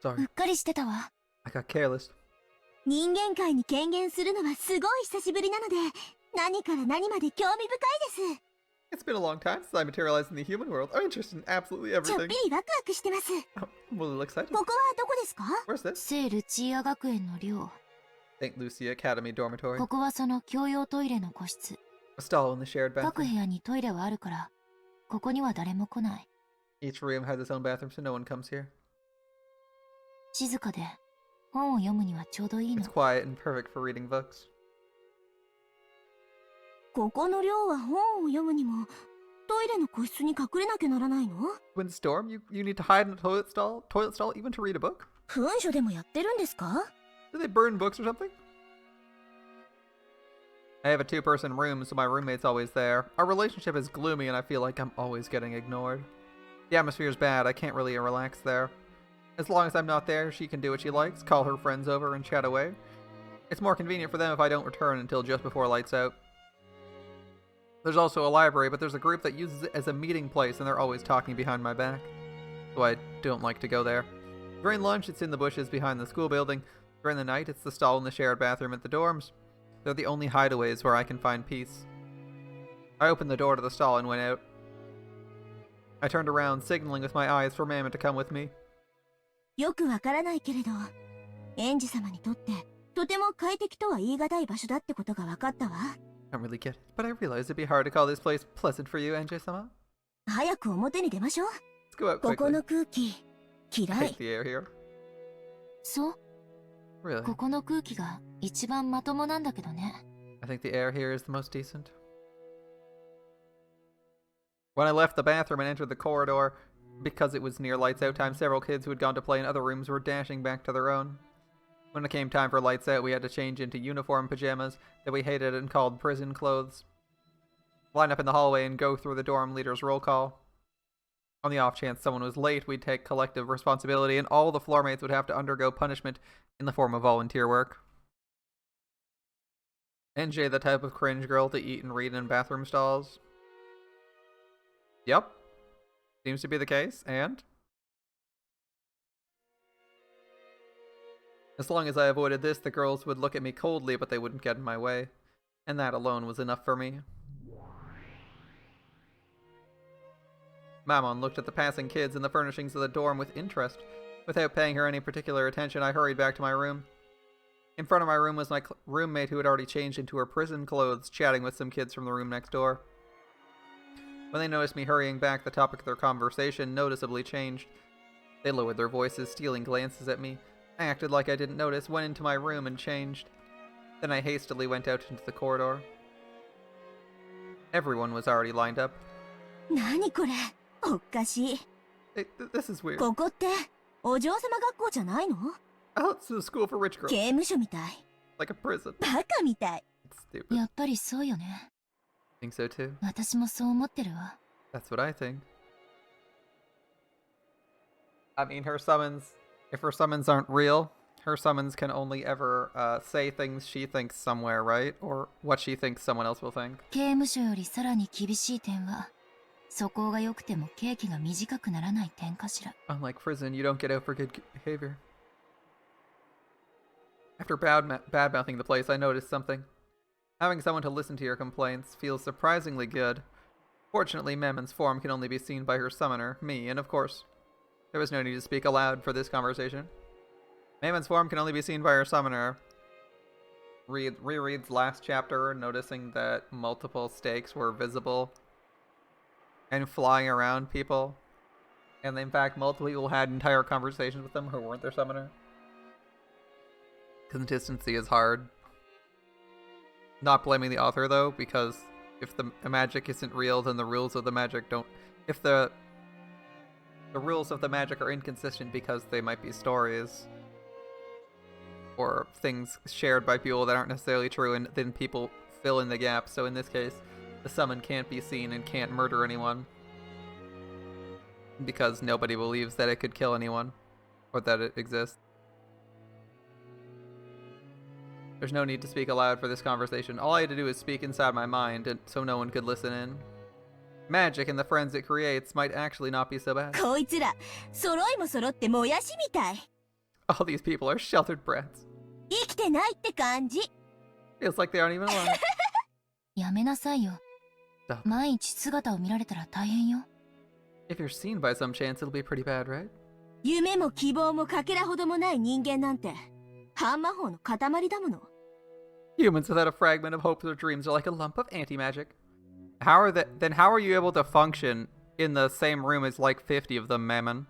Sorry, っかりしてたわ。 I got careless. 人間界に権限するのはすごい久しぶりなので、何から何まで興味深いです。 It's been a long time since I materialized in the human world. I'm interested in absolutely ちょっ everything. ぴりワクワクしてます。 Oh, I'm a little excited. ここはどこですか？ Where's this? 聖ルチア学園の寮。 St. Lucia Academy Dormitory. ここはその共用トイレの個室。 A stall in the shared 各部 bathroom. 屋にトイレはあるから、ここには誰も来ない。Each room has its own bathroom, so no one comes here. 静かで本を読むにはちょうどいいの。 It's quiet and perfect for reading books. ここの寮は本を読むにもトイレの個室に隠れなきゃならないの？ When storm, you need to hide in a toilet stall even to read a book? 文書でもやってるんですか？ Do they burn books or something? I have a 2-person room, so my roommate's always there. Our relationship is gloomy and I feel like I'm always getting ignored. The atmosphere is bad, I can't really relax there. As long as I'm not there, she can do what she likes, call her friends over and chat away. It's more convenient for them if I don't return until just before lights out. There's also a library, but there's a group that uses it as a meeting place and they're always talking behind my back. So I don't like to go there. During lunch, it's in the bushes behind the school building. During the night, it's the stall in the shared bathroom at the dorms. They're the only hideaways where I can find peace. I opened the door to the stall and went out. I turned around, signaling with my eyes for Mammon to come with me. よくわからないけれど、園児様にとってとても快適とは言い難い場所だってことが分かったわ。I don't really get it, but I realize it'd be hard to call this place pleasant for you, NJ-sama. 早く表に出ましょう。 Let's go out ここ quickly. の空気、嫌 I い hate。the air here. そう、 Really? ここの空気が一番まともなんだけどね。 I think the air here is the most decent. When I left the bathroom and entered the corridor, because it was near lights out time, several kids who had gone to play in other rooms were dashing back to their own. When it came time for lights out, we had to change into uniform pajamas that we hated and called prison clothes. Line up in the hallway and go through the dorm leader's roll call. On the off chance someone was late, we'd take collective responsibility and all the floor mates would have to undergo punishment in the form of volunteer work. NJ the type of cringe girl to eat and read in bathroom stalls? Yep. Seems to be the case, and? As long as I avoided this, the girls would look at me coldly, but they wouldn't get in my way. And that alone was enough for me. Mammon looked at the passing kids and the furnishings of the dorm with interest. Without paying her any particular attention, I hurried back to my room. In front of my room was my roommate who had already changed into her prison clothes, chatting with some kids from the room next door. When they noticed me hurrying back, the topic of their conversation noticeably changed. They lowered their voices, stealing glances at me. I acted like I didn't notice, went into my room and changed. Then I hastily went out into the corridor. Everyone was already lined up. 何これ、おかしい。This is weird. ここってお嬢様学校じゃないの？ Oh, it's a school for rich girls. 刑務所みたい。 Like a prison. バカみたい。 It's stupid. やっぱりそうよね。 Think so too. 私もそう思ってるわ。 That's what I think. I mean, her summons, if her summons aren't real, her summons can only ever say things she thinks somewhere, right? Or what she thinks someone else will think. 刑務所よりさらに厳しい点は、素行が良くても刑期が短くならない点かしら。 Unlike prison, you don't get out for good behavior. After bad-mouthing the place, I noticed something. Having someone to listen to your complaints feels surprisingly good. Fortunately, Memmon's form can only be seen by her summoner, me, and of course, there was no need to speak aloud for this conversation. Memmon's form can only be seen by her summoner. Rereads last chapter, noticing that multiple stakes were visible and flying around people. And in fact, multiple people had entire conversations with them who weren't their summoner. Consistency is hard. Not blaming the author though, because if the magic isn't real, then the rules of the magic don't. If the rules of the magic are inconsistent because they might be stories or things shared by people that aren't necessarily true, and then people fill in the gaps. So in this case, the summon can't be seen and can't murder anyone because nobody believes that it could kill anyone or that it exists. There's no need to speak aloud for this conversation. All I had to do is speak inside my mind, so no one could listen in. Magic and the friends it creates might actually not be so bad. こいつら、揃いも揃ってもやしみたい。 All these people are sheltered brats. 生きてないって感じ。 Feels like they aren't even alive. やめなさいよ。 Stop. 毎日姿を見られたら大変よ。 If you're seen by some chance, it'll be pretty bad, right? 夢も希望もかけらほどもない人間なんて、半魔法の塊だもの。 Humans without a fragment of hopes or dreams are like a lump of anti-magic. How are you able to function in the same room as like 50 of them, Mammon.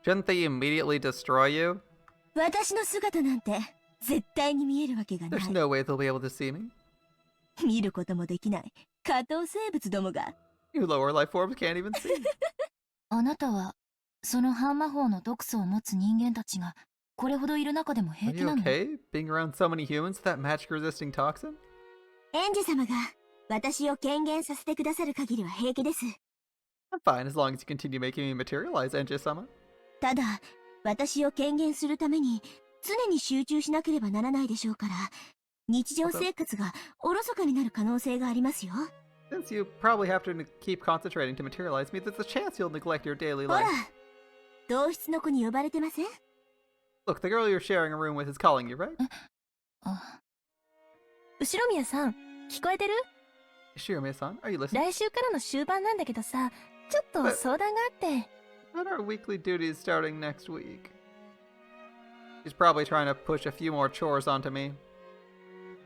Shouldn't they immediately destroy you? 私の姿なんて絶対に見えるわけがな There's い。 no way they'll be able to see me. 見ることもできない下等生物どもが。 You lower life forms can't even see. あなたはその半魔法の毒素を持つ人間たちがこれほどいる中でも Are 平気 you なの？ okay? Being around so many humans with that magic-resisting toxin? エンジェ様が私を権限させてくださる限りは平気です。 I'm fine as long as you continue making me materialize, Enji-sama. ただ私を権限するために常に集中しなければならないでしょうから、日常生活がおろそかになる可能性がありますよ。 Since you probably have to keep concentrating to materialize me, there's a chance you'll neglect your daily ほら life. 同室の子に呼ばれてません？ Look, the girl you're sharing a room with is calling you, right? あ、後宮さん、聞こえてる？ Shirome-san, are you listening? 来週からの終盤なんだけどさ、ちょっと相談があって。 What are weekly duties starting next week? She's probably trying to push a few more chores onto me.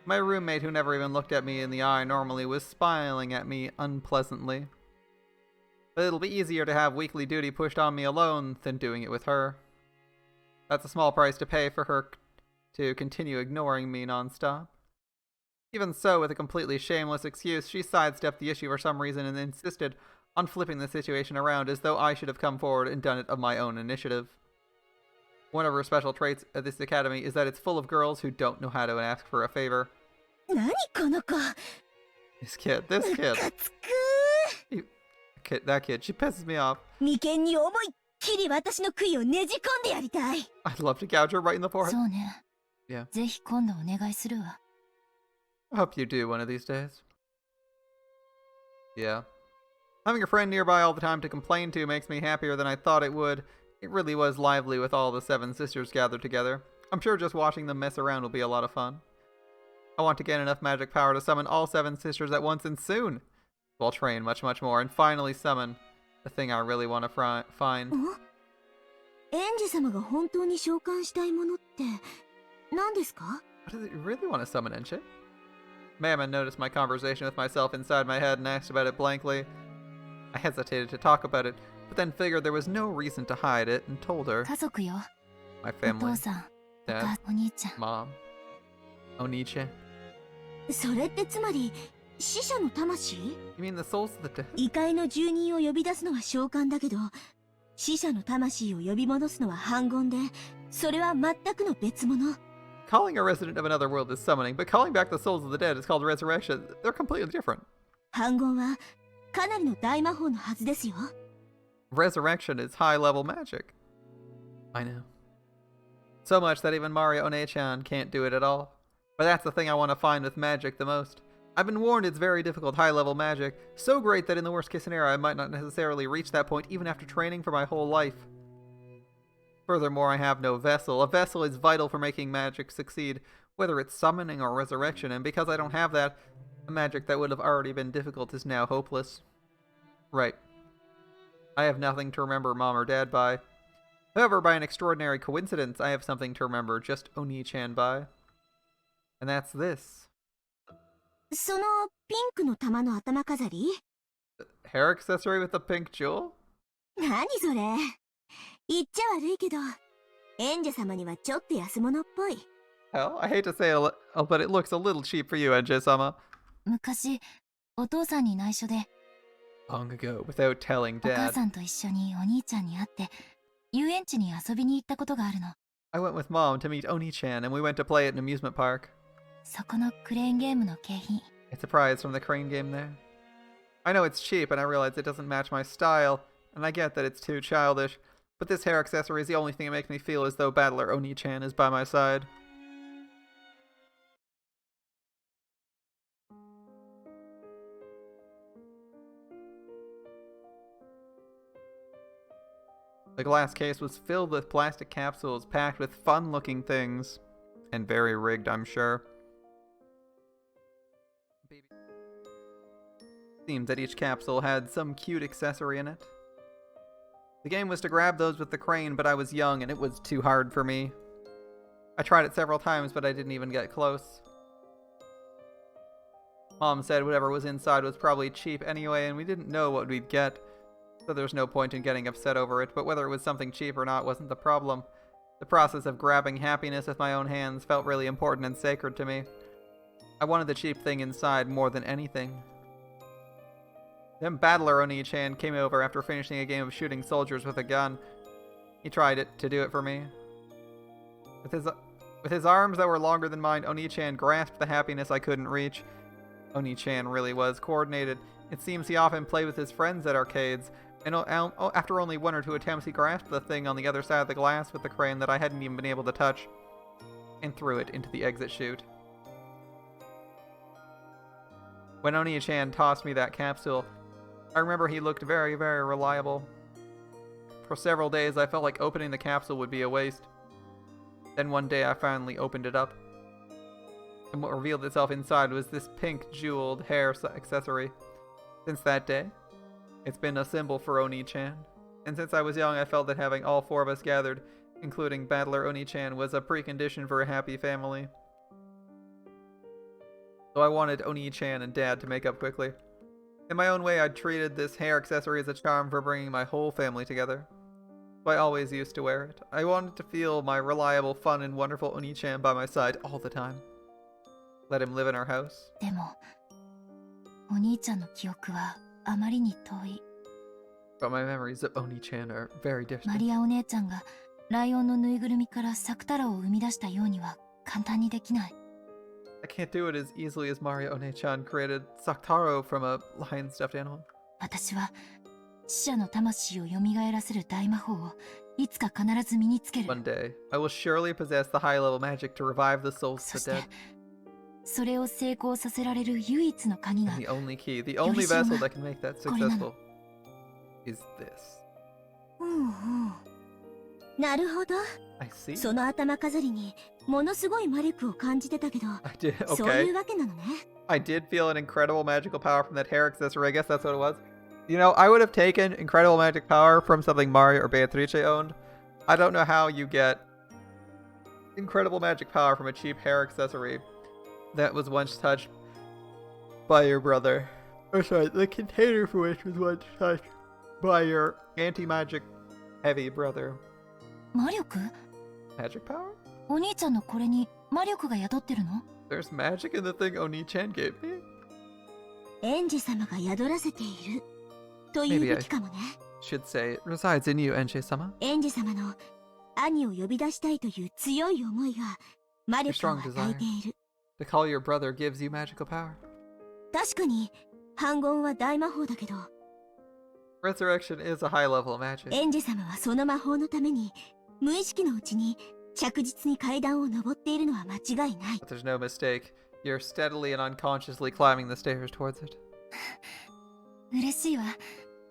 My roommate, who never even looked at me in the eye normally, was smiling at me unpleasantly. But it'll be easier to have weekly duty pushed on me alone than doing it with her. That's a small price to pay for her to continue ignoring me nonstop. Even so, with a completely shameless excuse, she sidestepped the issue for some reason and insisted on flipping the situation around as though I should have come forward and done it of my own initiative. One of her special traits at this academy is that it's full of girls who don't know how to ask for a favor. 何この子。 This kid, ムカつく。 that kid, she pisses me off. 眉間に思いっきり私の杭をねじ込んでやりたい。 I'd love to gouge her right in the forehead. そうね。Yeah. ぜひ今度お願いするわ。 I hope you do one of these days. Yeah. Having a friend nearby all the time to complain to makes me happier than I thought it would. It really was lively with all the 7 sisters gathered together. I'm sure just watching them mess around will be a lot of fun. I want to gain enough magic power to summon all 7 sisters at once and soon. We'll train much more and finally summon the thing I really want to find. エンジ様が本当に召喚したいものって何ですか？ What does it really want to summon, Enche? Mammon noticed my conversation with myself inside my head and asked about it blankly. I hesitated to talk about it, but then figured there was no reason to hide it and told her. 家族よ。 My お family, 父さん、お Dad, 母お兄ちゃん。 Mom, Oniche. それってつまり死者の魂？ You mean the souls of the dead? 異界の住人を呼び出すのは召喚だけど、死者の魂を呼び戻すのは反言で、それは全くの別物。 Calling a resident of another world is summoning, but calling back the souls of the dead is called resurrection. They're completely different. 反言はかなりの大魔法のはずですよ。 Resurrection is high-level magic. I know. So much that even Mario One-chan can't do it at all. But that's the thing I want to find with magic the most. I've been warned it's very difficult high-level magic, so great that in the worst-case scenario I might not necessarily reach that point even after training for my whole life. Furthermore, I have no vessel. A vessel is vital for making magic succeed, whether it's summoning or resurrection, and because I don't have that, a magic that would have already been difficult is now hopeless. Right. I have nothing to remember Mom or Dad by. However, by an extraordinary coincidence, I have something to remember just Oni-chan by. And that's this. そのピンクの玉の頭飾り？ Hair accessory with a pink jewel? 何それ？言っちゃ悪いけど、エンジェ様にはちょっと安物っぽい。 Hell, I hate to say it, but it looks a little cheap for you, Enje-sama. 昔、お父さんに内緒で、 Long ago, without telling お母 Dad, さんと一緒にお兄ちゃんに会って、遊園地に遊びに行ったことがあるの。 I went with Mom to meet Oni-chan, and we went to play at an amusement park. そこのクレーンゲームの景品。 It's a prize from the crane game there. I know it's cheap, and I realize it doesn't match my style, and I get that it's too childish, but this hair accessory is the only thing that makes me feel as though Battler Oni-chan is by my side. The glass case was filled with plastic capsules packed with fun-looking things. And very rigged, I'm sure. Seems that each capsule had some cute accessory in it. The game was to grab those with the crane, but I was young and it was too hard for me. I tried it several times, but I didn't even get close. Mom said whatever was inside was probably cheap anyway, and we didn't know what we'd get. so there's no point in getting upset over it, but whether it was something cheap or not wasn't the problem. The process of grabbing happiness with my own hands felt really important and sacred to me. I wanted the cheap thing inside more than anything. Then Battler Oni-chan came over after finishing a game of shooting soldiers with a gun. He tried to do it for me. With his arms that were longer than mine, Oni-chan grasped the happiness I couldn't reach. Oni-chan really was coordinated. It seems he often played with his friends at arcades, and after only 1 or 2 attempts, he grasped the thing on the other side of the glass with the crane that I hadn't even been able to touch, and threw it into the exit chute. When Oni-chan tossed me that capsule, I remember he looked very, very reliable. For several days, I felt like opening the capsule would be a waste. Then one day, I finally opened it up. And what revealed itself inside was this pink jeweled hair accessory. Since that day, it's been a symbol for Oni-chan. And since I was young, I felt that having all 4 of us gathered, including Battler Oni-chan, was a precondition for a happy family. So I wanted Oni-chan and Dad to make up quickly. In my own way, I'd treated this hair accessory as a charm for bringing my whole family together. So I always used to wear it. I wanted to feel my reliable, fun, and wonderful Oni-chan by my side all the time. Let him live in our house. でも、お兄ちゃんの記憶はあまりに遠い。 But my memories of Oni-chan are very マ distant. リアお姉ちゃんがライオンのぬいぐるみからサクタラを生み出したようには簡単にできない。 I can't do it as easily as Mario One-chan created Saktaro from a lion stuffed animal. 私は死者の魂を蘇らせる大魔法をいつか必ず身につける。 One day, I will surely possess the high-level magic to revive the souls そ of し the て dead. それを成功させられる唯一の鍵が And the only key, the only vessel that can make that successful, is this. うんうん。なるほど。I see. その頭飾りにものすごい魔力を感じてたけど、 I did. そうい Okay. うわけなのね。I did feel an incredible magical power from that hair accessory. I guess that's what it was. You know, I would have taken incredible magic power from something Mario or Beatrice owned. I don't know how you get incredible magic power from a cheap hair accessory that was once touched by your brother. Or sorry, the container for which was once touched by your anti-magic heavy brother. 魔力？ Magic power? お兄ちゃんのこれに魔力が宿ってるの？ There's magic in the thing Oni-chan gave me? エンジェ様が宿らせているというべきかもね。 Should say, it resides in you, Enche-sama. エンジェ様の兄を呼び出したいという強い思いが魔力を与えている。 To call your brother gives you magical power. 確かに反言は大魔法だけど、 Resurrection is a high level of magic. エンジェ様はその魔法のために無意識のうちに着実に階段を登っているのは間違いない。 But there's no mistake. You're steadily and unconsciously climbing the stairs towards it. 嬉しいわ。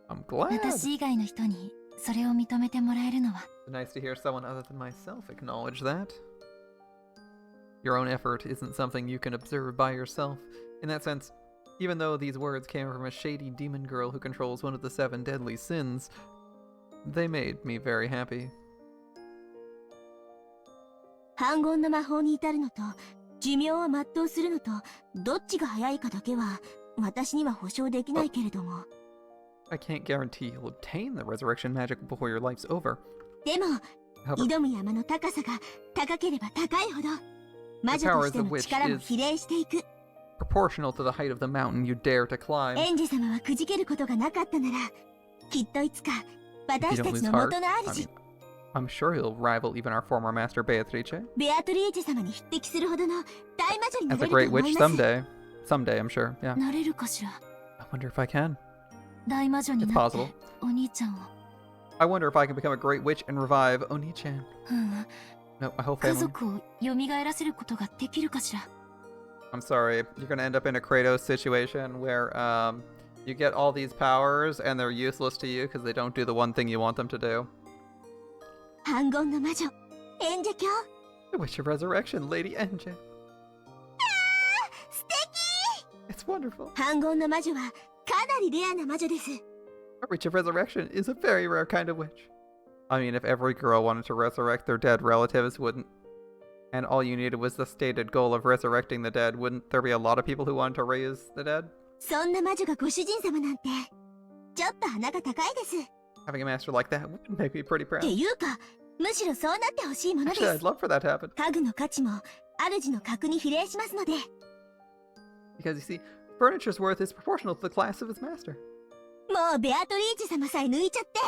I'm glad. 私以外の人にそれを認めてもらえるのは。 It's nice to hear someone other than myself acknowledge that. Your own effort isn't something you can observe by yourself. In that sense, even though these words came from a shady demon girl who controls one of the 7 deadly sins, they made me very happy. 反言の魔法に至るのと寿命を全うするのとどっちが早いかだけは私には保証できないけれども。 I can't guarantee you'll obtain the resurrection magic before your life's over. でも However, 挑む山の高さが高ければ高いほど魔女としての力も比例していく。 proportional to the height of the mountain you dare to climb. エンジェ様はくじけることがなかったならきっといつか If you 私 don't た lose ちの heart, 元の I 主 mean, I'm sure he'll rival even our former master Beatrice ベアトリーチェ様に匹敵するほどの大魔女にな as れ a ると great 思い witch ます。 someday. Someday, I'm sure. Yeah. なれるかしら。 I wonder if I can. 大魔女に It's なって possible. お兄ちゃんを。 I wonder if I can become a great witch and revive Oni-chan. うん。 No, my whole 家 family. 族を蘇らせることができるかしら。 I'm sorry. You're gonna end up in a Kratos situation where you get all these powers and they're useless to you because they don't do the one thing you want them to do. 反言の魔女演者教 The Witch of Resurrection, Lady Enje. 素敵。 It's wonderful. 反言の魔女はかなりレアな魔女です。 A Witch of Resurrection is a very rare kind of witch. I mean, if every girl wanted to resurrect their dead relatives, wouldn't... And all you needed was the stated goal of resurrecting the dead, wouldn't there be a lot of people who wanted to raise the dead? そんな魔女がご主人様なんてちょっと鼻が高いです。 Having a master like that would make me pretty って proud. いうか、むしろそうなってほしいもので Actually, す。 I'd love for that to happen. 家具の価値も主の格に比例しますので。 Because you see, furniture's worth is proportional to the class of its master. もうベアトリーチェ様さえ抜いちゃって、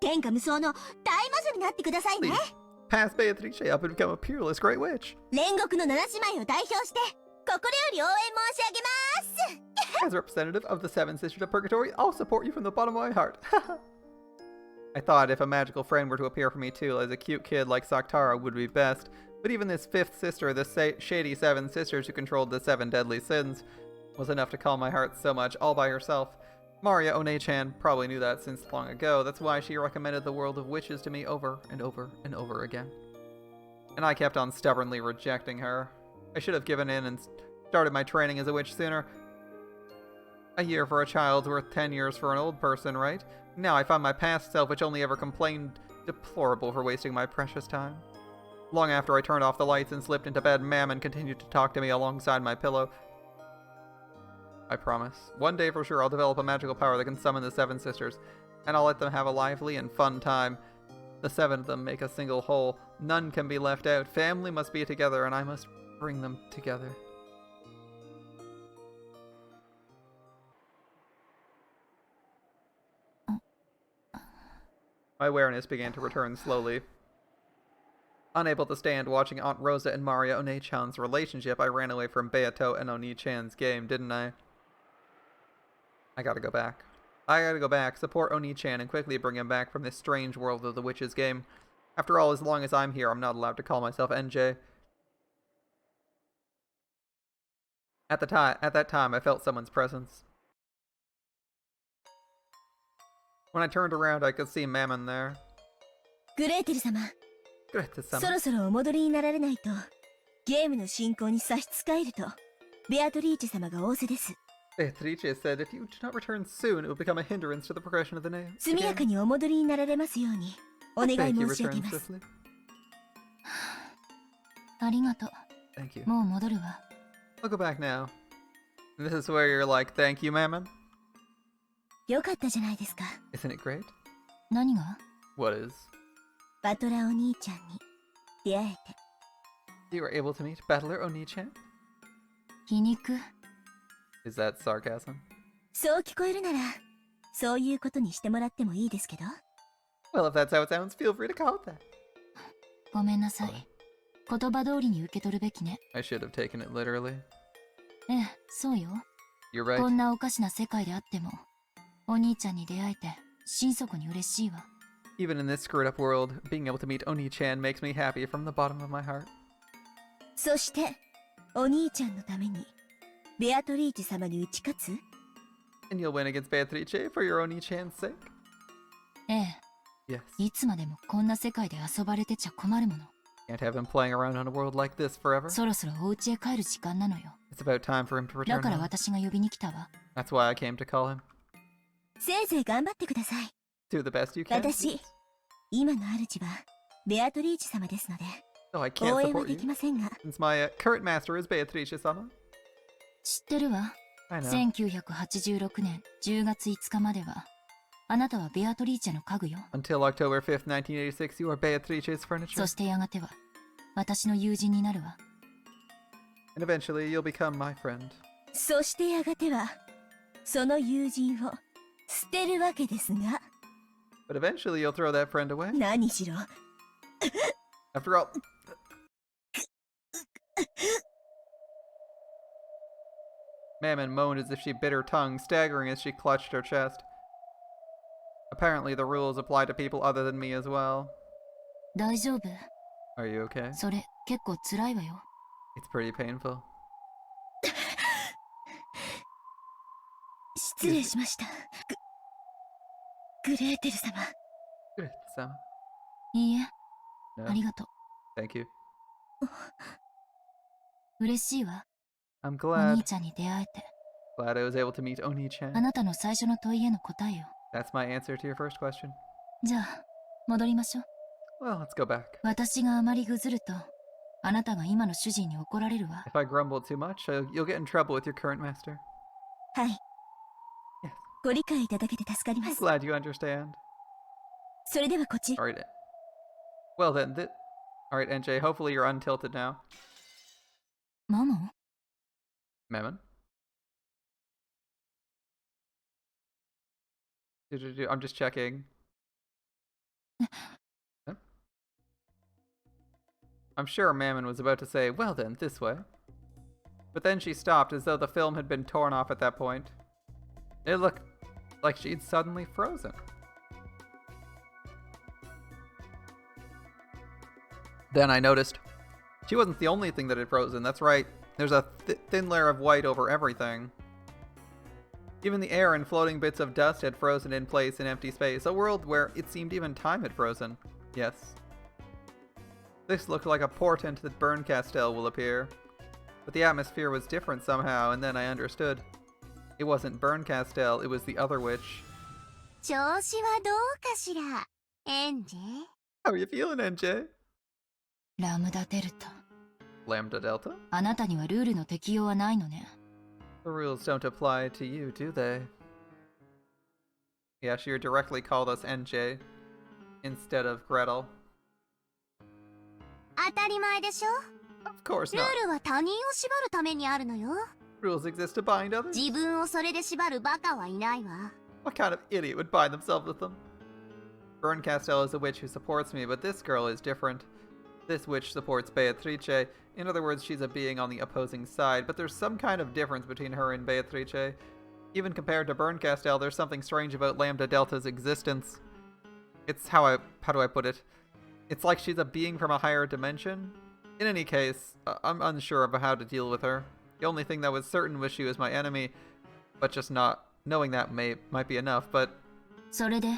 天下無双の大魔女になってくださいね。 Please, pass Beatrice up and become a peerless great witch. 煉獄の七姉妹を代表して、心より応援申し上げます。 As a representative of the Seven Sisters of Purgatory, I'll support you from the bottom of my heart. I thought if a magical friend were to appear for me too, as a cute kid like Saktara would be best, but even this fifth sister, the shady Seven Sisters who controlled the seven deadly sins, was enough to calm my heart so much all by herself. Maria One-chan probably knew that since long ago. That's why she recommended the world of witches to me over and over and over again. And I kept on stubbornly rejecting her. I should have given in and started my training as a witch sooner. A year for a child's worth 10 years for an old person, right? Now I find my past self, which only ever complained, deplorable for wasting my precious time. Long after I turned off the lights and slipped into bed, Mammon continued to talk to me alongside my pillow. I promise. One day for sure I'll develop a magical power that can summon the Seven Sisters, and I'll let them have a lively and fun time. The seven of them make a single whole. None can be left out. Family must be together, and I must bring them together. My awareness began to return slowly. Unable to stand watching Aunt Rosa and Maria One-chan's relationship, I ran away from Beato and Oni-chan's game, didn't I? I gotta go back. I gotta go back, support Oni-chan, and quickly bring him back from this strange world of the witches game. After all, as long as I'm here, I'm not allowed to call myself NJ. At that time, I felt someone's presence. When I turned around, I could see Mammon there. グレーテル様、 Great-sama. そろそろお戻りになられないと、ゲームの進行に差し支えると、ベアトリーチェ様が仰せです。 Beatrice said if you do not return soon, it will become a hindrance to the progression of the name. 速やかにお戻りになられますように、お願い Thank you, 申し上げ return ます。 swiftly. ありがと Thank you. う。もう戻るわ。 I'll go back now. This is where you're like, thank you, Mammon? よかったじゃないですか。 Isn't it great? 何が？ What is? バトラーお兄ちゃんに出会えて。 You were able to meet Battler Oni-chan? 皮肉？ Is that sarcasm? そう聞こえるなら、そういうことにしてもらってもいいですけど。 Well, if that's how it sounds, feel free to call it that. ごめんなさい。言葉通りに受け取るべきね。 I should have taken it literally. ええ、そうよ。 You're こ right. んなおかしな世界であっても、お兄ちゃんに出会えて、心底に嬉しいわ。 Even in this screwed up world, being able to meet Oni-chan makes me happy from the bottom of my heart. そして、お兄ちゃんのために、ベアトリーチェ様に打ち勝つ？ And you'll win against Beatrice for your Oni-chan's sake? ええ、 Yes. いつまでもこんな世界で遊ばれてちゃ困るもの。 Can't have him playing around on a world like this forever. そろそろお家へ帰る時間なのよ。 It's about time for him to だ return から home. 私が呼びに来たわ。 That's why I came to call him. せいぜい頑張ってください。 Do the best you can. 私、今の主は、ベアトリーチェ様ですので、 No, I can't 応援は support でき you. ませんが、 Since my current master is Beatrice-sama. 知ってるわ。 I know. 1986年10月5日までは、あなたはベアトリーチェの家具よ。 Until October 5th, 1986, you are Beatrice's furniture. そしてやがては、私の友人になるわ。 And eventually, you'll become my friend. そしてやがては、その友人を捨てるわけですが、 But eventually, you'll throw that friend away. 何しろ、 After all... Mammon moaned as if she bit her tongue, staggering as she clutched her chest. Apparently, the rules apply to people other than me as well. 大丈夫？ Are you okay? それ、結構辛いわよ。 It's pretty painful. 失礼しました。グレーテル様。 Good, Sama. いいえ、 No, ありがと thank you. う。嬉しいわ。 I'm お glad. 兄ちゃんに出会えて。 Glad I was able to meet あ Oni-chan. なたの最初の問いへの答えよ。 That's my answer to your first question. じゃあ、戻りましょう。 Well, let's go back. 私があまりぐずると、あなたが今の主人に怒られるわ。 If I grumble too much, you'll get in trouble with your current master. はい。ご理解いただけて助かりま I'm す。 glad you understand. それではこちら。 Alright. Well then, alright, NJ, hopefully you're untilted now. ママ Mammon? I'm just checking. Huh? I'm sure Mammon was about to say, well then, this way. But then she stopped as though the film had been torn off at that point. It looked like she'd suddenly frozen. Then I noticed she wasn't the only thing that had frozen. That's right. There's a thin layer of white over everything. Even the air and floating bits of dust had frozen in place in empty space, a world where it seemed even time had frozen. Yes. This looked like a portent that Berncastel will appear. But the atmosphere was different somehow, and then I understood. It wasn't Berncastel, it was the other witch. 調子はどうかしら、エンジェ。 How are you feeling, NJ? ラムダデルタ Lambda Delta? あなたにはルールの適用はないのね。 The rules don't apply to you, do they? Yeah, she directly called us NJ instead of Gretel. 当たり前でしょ。 Of course ル not. ールは他人を縛るためにあるのよ。 Rules exist to bind others? 自分をそれで縛るバカはいないわ。 What kind of idiot would bind themselves with them? Berncastel is a witch who supports me, but this girl is different. This witch supports Beatrice. In other words, she's a being on the opposing side, but there's some kind of difference between her and Beatrice. Even compared to Berncastel, there's something strange about Lambda Delta's existence. It's how do I put it? It's like she's a being from a higher dimension. In any case, I'm unsure of how to deal with her. The only thing that was certain was she was my enemy, but just not knowing that might be enough, but それで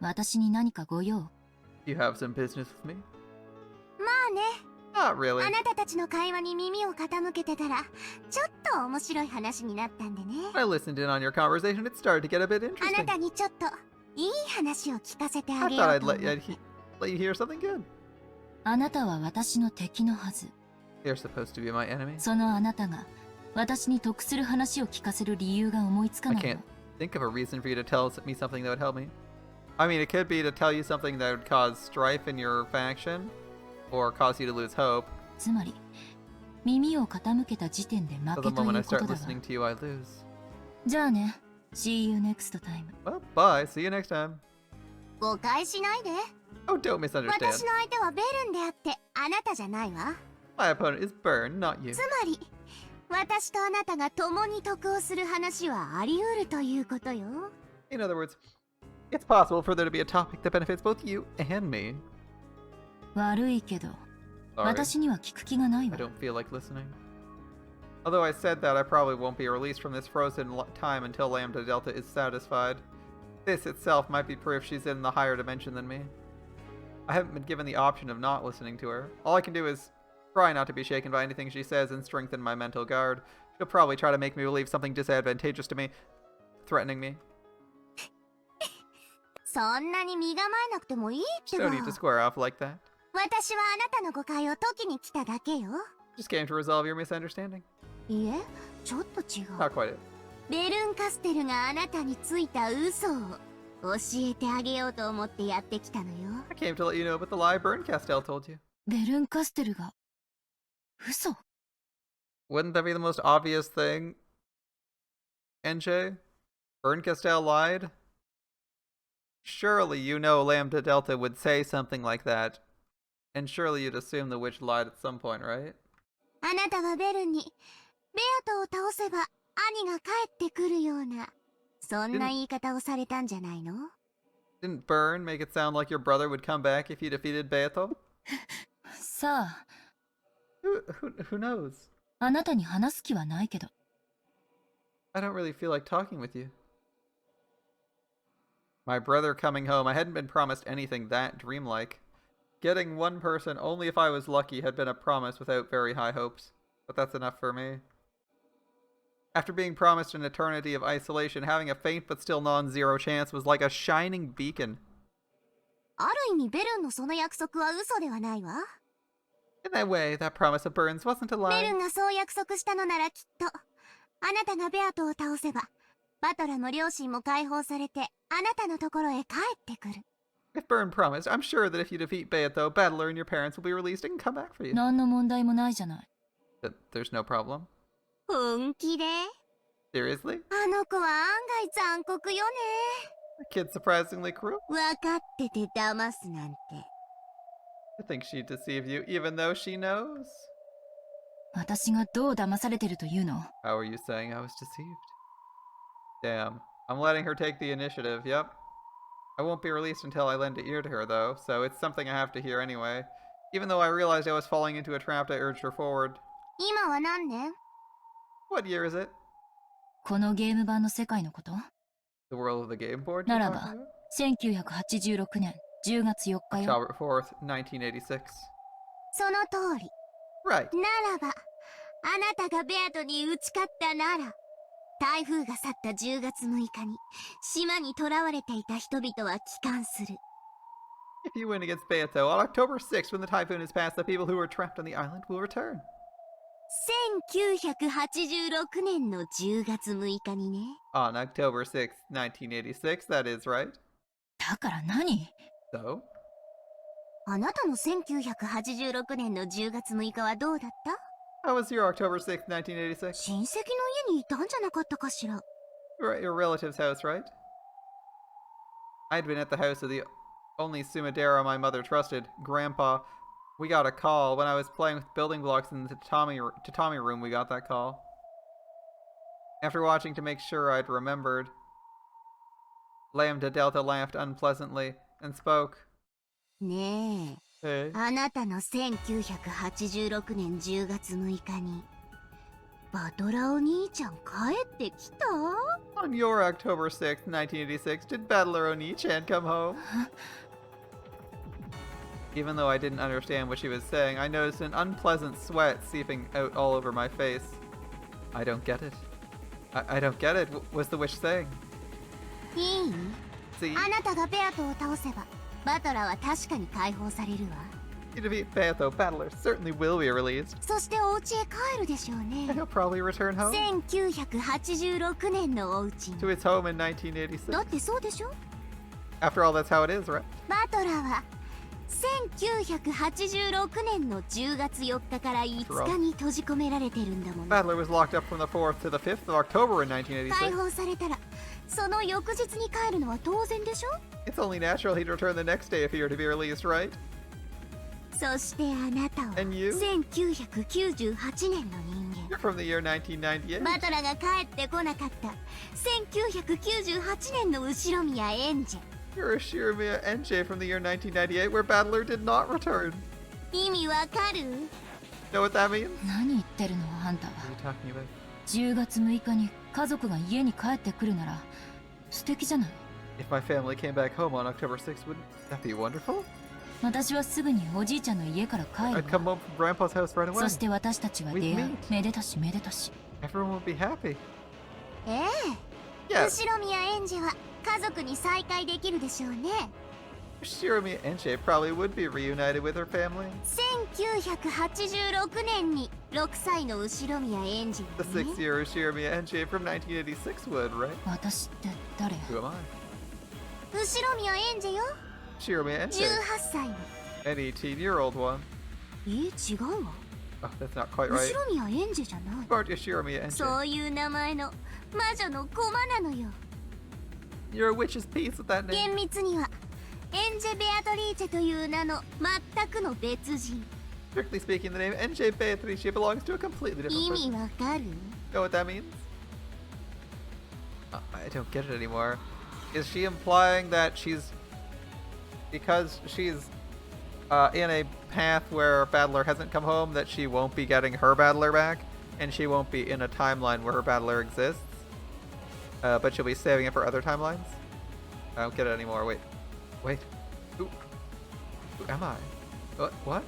私に何かご用 you have some business with me? まあね、 Not really. あなたたちの会話に耳を傾けてたら、ちょっと面白い話になったんでね。 I listened in on your conversation. It started to get a bit あな interesting. たにちょっといい話を聞かせてあ I げよ thought う I'd と思 let って。 let you hear something good. あなたは私の敵のはず。 You're supposed to be my enemy. そのあなたが私に得する話を聞かせる理由が思いつか I ない can't の。 think of a reason for you to tell me something that would help me. I mean, it could be to tell you something that would cause strife in your faction, or cause you to lose hope. つまり耳を傾けた時点で So 負 the けとい moment I うこと start だわ。 listening to you, I lose. じゃあね。See you next time. Well, bye. See you next time. 誤解しないで。 Oh, don't misunderstand. 私の相手はベルンであってあなたじゃないわ。 My opponent is Burn, not you. つまり私とあなたが共に得をする話はあり得るということよ。 In other words, it's possible for there to be a topic that benefits both you and me. 悪いけど Sorry, 私には聞く気がない I わ。 don't feel like listening. Although I said that, I probably won't be released from this frozen time until Lambda Delta is satisfied. This itself might be proof she's in the higher dimension than me. I haven't been given the option of not listening to her. All I can do is try not to be shaken by anything she says and strengthen my mental guard. She'll probably try to make me believe something disadvantageous to me, threatening me. そんなに身構えなくてもいいってば。 No need to square off like that. 私はあなたの誤解を解きに来ただけよ。 Just came to resolve your misunderstanding. いえ、ちょっと違う。 Not quite it. ベルンカステルがあなたについた嘘を教えてあげようと思ってやってきたのよ。 I came to let you know about the lie Berncastel told you. ベルンカステルが嘘 Wouldn't that be the most obvious thing? NJ? Berncastel lied? Surely you know Lambda Delta would say something like that. And surely you'd assume the witch lied at some point, right? あなたはベルンにベアトを倒せば兄が帰ってくるようなそんな言い方をされたんじゃないの？ Didn't Burn make it sound like your brother would come back if you defeated Beato? さあ Who knows? あなたに話す気はないけど I don't really feel like talking with you. My brother coming home, I hadn't been promised anything that dreamlike. Getting one person only if I was lucky had been a promise without very high hopes, but that's enough for me. After being promised an eternity of isolation, having a faint but still non-zero chance was like a shining beacon. ある意味ベルンのその約束は嘘ではないわ。 In that way, that promise of Burns wasn't a ベル lie. ンがそう約束したのならきっとあなたがベアトを倒せばバトラも両親も解放されて、あなたのところへ帰ってくる。If Byrne promised, I'm sure that if you defeat Beato, Battler and your parents will be released and come back for you. 何の問題もないじゃない。There's no problem. 本気で？ Seriously? あの子は案外残酷よね。The kid's surprisingly cruel. わかってて騙すなんて。I think she'd deceive you, even though she knows. 私がどう騙されてるというの？ How are you saying I was deceived? Damn. I'm letting her take the initiative, yep. I won't be released until I lend an ear to her, though, so it's something I have to hear anyway. Even though I realized I was falling into a trap, I urged her forward. 今は何年？ What year is it? このゲーム版の世界のこと？ The world of the game board? な you're ら talking ば about? 1986年10月4日よ。 October 4th, 1986. その通り。 Right. ならば、あなたがベアトに打ち勝ったなら、台風が去った10月6日に、島に囚われていた人々は帰還する。If you win against Beato, on October 6th, when the typhoon has passed, the people who were trapped on the island will return. 1986年の10月6日にね。On October 6th, 1986, that is right. だから何？ So? あなたの1986年の10月6日はどうだった？ How was your October 6th, 1986? 親戚の家にいたんじゃなかったかしら。You're at your relative's house, right? I'd been at the house of the only Sumadera my mother trusted, Grandpa. We got a call. When I was playing with building blocks in the tatami room, we got that call. After watching to make sure I'd remembered, Lambda Delta laughed unpleasantly and spoke. ねえ、 Hey. あなたの1986年10月6日に、バトラお兄ちゃん帰ってきた？ On your October 6th, 1986, did Battler Oni-chan come home? Even though I didn't understand what she was saying, I noticed an unpleasant sweat seeping out all over my face. I don't get it. I don't get it. Was the witch saying? いい？ See? あなたがベアトを倒せば、バトラは確かに解放されるわ。You defeat Beato, Battler certainly will be released. そしてお家へ帰るでしょう And ね。 he'll probably return home 1986年のお家に。 to his home in だ1986. ってそうでしょ？ After all, that's how it is, right? バトラは1986年の10月4日から5日に閉じ込められてるんだもん。 Battler was locked up from the 4th to the 5th of October in 解 1986. 放されたら、その翌日に帰るのは当然でしょ？ It's only natural he'd return the next day if he were to be released, right? そしてあなたは And you? 1998年の人 You're from the year 1998. 間。バトラが帰ってこなかった1998年の後ろ宮エンジェ。 You're a Shiramiya Enjay from the year 1998 where Battler did not return. 意味わかる？ Know what that means? 何言ってるのあんたは。 What are you talking about? 10月6日に家族が家に帰ってくるなら素敵じゃない。 If my family came back home on October 6th, wouldn't that be wonderful? 私はすぐにおじいちゃんの家から帰 I'd る come わ。 home from Grandpa's house right そ away. して私たちは出会 We'd う meet.。めでたしめでたし。 Everyone would be happy. ええ、 Yes, 後ろ宮エンジェは家族に再会できるでしょうね。 Shiramiya Enjay probably would be reunited with her family. 1986年に6歳の後ろ宮エンジ The ェ、ね、 6-year Shiramiya Enjay from 1986 would, right? 私って誰？ Who am I? 後ろ宮エンジェよ、 Shiramiya 18 Enjay. 歳の。 An 18-year-old one. 違うわ。 Oh, that's not quite 後 right. ろ宮エンジェじゃない。 Aren't you Shiramiya Enjay? そういう名前の魔女の駒なのよ。 You're a witch's piece with that name. 厳密にはエンジェ・ベアトリーチェという名の全くの別人。 Strictly speaking, the name Enjay Beatrice belongs to a completely 意 different 味 person. わかる？ Know what that means? I don't get it anymore. Is she implying that because she's in a path where Battler hasn't come home, that she won't be getting her Battler back, and she won't be in a timeline where her Battler exists, but she'll be saving it for other timelines? I don't get it anymore. Wait. Who am I? What?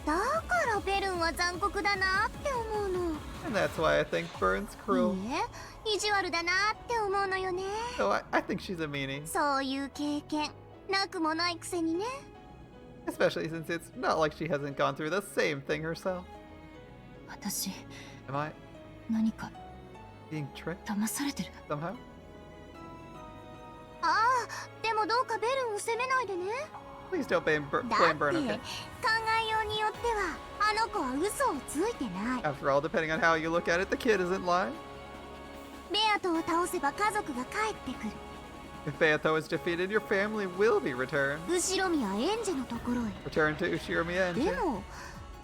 だからベルンは残酷だなって思うの。 And that's why I think Byrne's cruel. いいえ、意地悪だなって思うのよね。 So I think she's a meanie. そういう経験なくもないくせにね。 Especially since it's not like she hasn't gone through the same thing herself. 私 Am I? 何か Being tricked 騙されてる。 somehow? ああ、でもどうかベルンを責めないでね。 Please don't blame, だ blame って Burn, 考 okay? えようによってはあの子は嘘をついてない。 After all, depending on how you look at it, the kid isn't lying. ベアトを倒せば家族が帰ってくる。 If Beato is defeated, your family will be returned. 後ろ宮エンジェのところへ。 Return to Ushiromiya で and も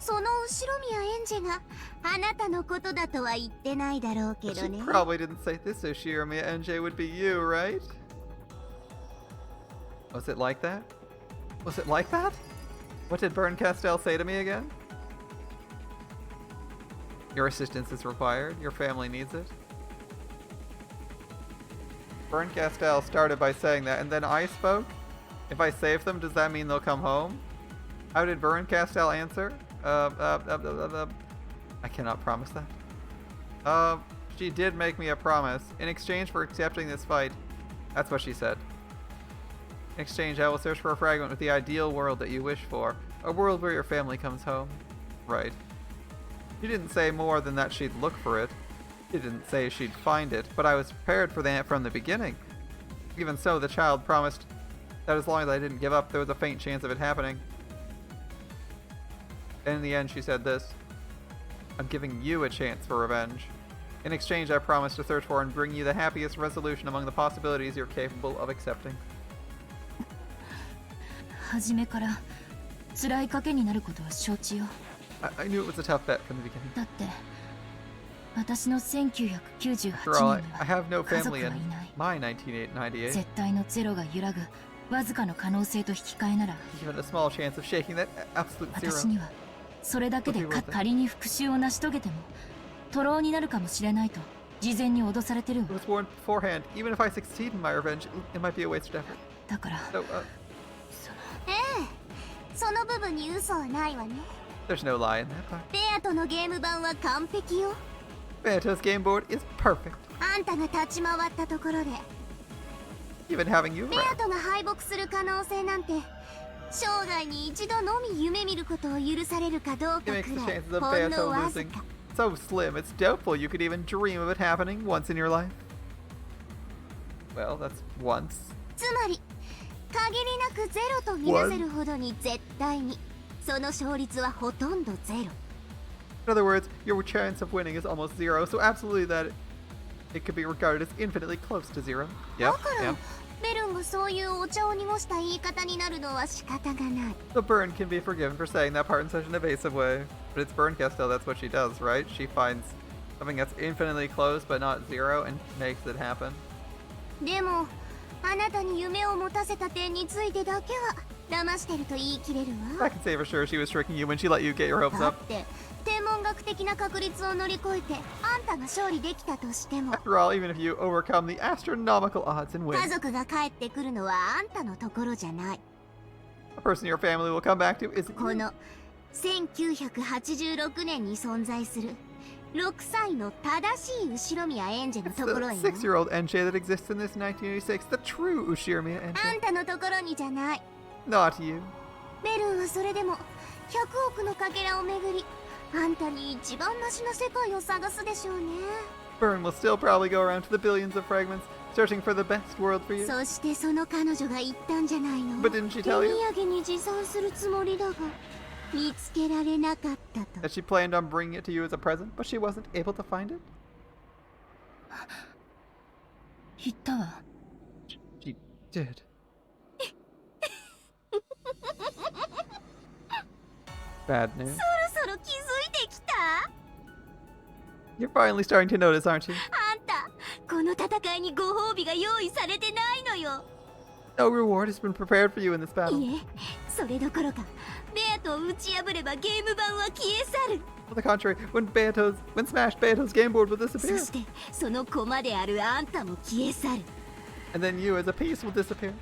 その後ろ宮エンジェがあなたのことだとは言ってないだろうけ But ど she ね。 probably didn't say this Ushiromiya NJ would be you, right? Was it like that? Was it like that? What did Burn Castell say to me again? Your assistance is required. Your family needs it. Burn Castell started by saying that, and then I spoke. If I save them, does that mean they'll come home? How did Burn Castell answer? I cannot promise that. She did make me a promise. In exchange for accepting this fight, that's what she said. In exchange, I will search for a fragment with the ideal world that you wish for. A world where your family comes home. Right. She didn't say more than that she'd look for it. She didn't say she'd find it, but I was prepared for that from the beginning. Even so, the child promised that as long as I didn't give up, there was a faint chance of it happening. And in the end, she said this: I'm giving you a chance for revenge. In exchange, I promise to search for and bring you the happiest resolution among the possibilities you're capable of accepting. 初めから辛い賭けになることは承知よ。 I knew it was a tough bet from the beginning. だって私の1998 After all, 年に I は have no 家族 family はい in ない。 my 1998. 絶対のゼロが揺らぐわずかの可能性と引き換えなら Even a small chance of shaking that absolute 私 zero. にはそれだけで What do you want? 仮に復讐を成し遂げても徒労になるかもしれないと事前に脅されてるわ。 It was warned beforehand. Even if I succeed in my revenge, it might be a wasted effort. だから So, ええ、その部分に嘘はないわね。 there's no lie in that part. ベアトのゲーム版は完璧よ。 Banto's game board is perfect. あんたが立ち回ったところで Even having you ベ around. アトが敗北する可能性なんて生涯に一度のみ夢見ることを許されるかどうか It く makes the らい chances of ほんの Banto わず losing か。 so slim, it's doubtful you could even dream of it happening once in your life. Well, that's once. つまり限りなくゼロと見なせるほどに絶対にその勝率はほとんどゼロ。 In other words, your chance of winning is almost zero, so absolutely that it could be regarded as infinitely close to zero. だ Yep, から yep. ベルンがそういうお茶を濁した言い方になるのは仕方がない。 The Burn can be forgiven for saying that part in such an evasive way. But it's Burn Castell, that's what she does, right? She finds something that's infinitely close but not zero and makes it happen. でもあなたに夢を持たせた点についてだけは騙してると言い切れる I わ。 can say for sure she was tricking you when she let you get your hopes だっ up. て天文学的な確率を乗り越えてあんたが勝利できたとしても After all, even if you overcome the astronomical odds and 家 win, 族が帰ってくるのはあんたのところじゃない。 a person your family will come back to isn't こ you. の1986年に存在する6歳の正しい後ろ宮エンジェの It's ところ the へよ。 6-year-old NJ that exists in this 1986, the true Ushirimiya あ NJ. んたのところにじゃない。 Not you. ベルンはそれでも100億のかけらをめぐりあんたに一番マシな世界を探すでしょうね。 Burn will still probably go around to the billions of fragments, searching for the best world for you. そしてその彼女が言ったんじゃないの。 But didn't she 手 tell 土 you 産に持参するつもりだが見つけられなかったと。 that she planned on bringing it to you as a present, but she wasn't able to find it? 言ったわ。 She did. Bad news. そろそろ気づいてきた。 You're finally starting to notice, aren't you? あんたこの戦いにご褒美が用意されてないのよ。 No reward has been prepared for you in this battle. いえそれどころかベアと打ち破ればゲーム版は消え去る。 On the contrary, when smashed, Beato's game board will そ disappear. してその駒であるあんたも消え去る。 And then you as a piece will disappear.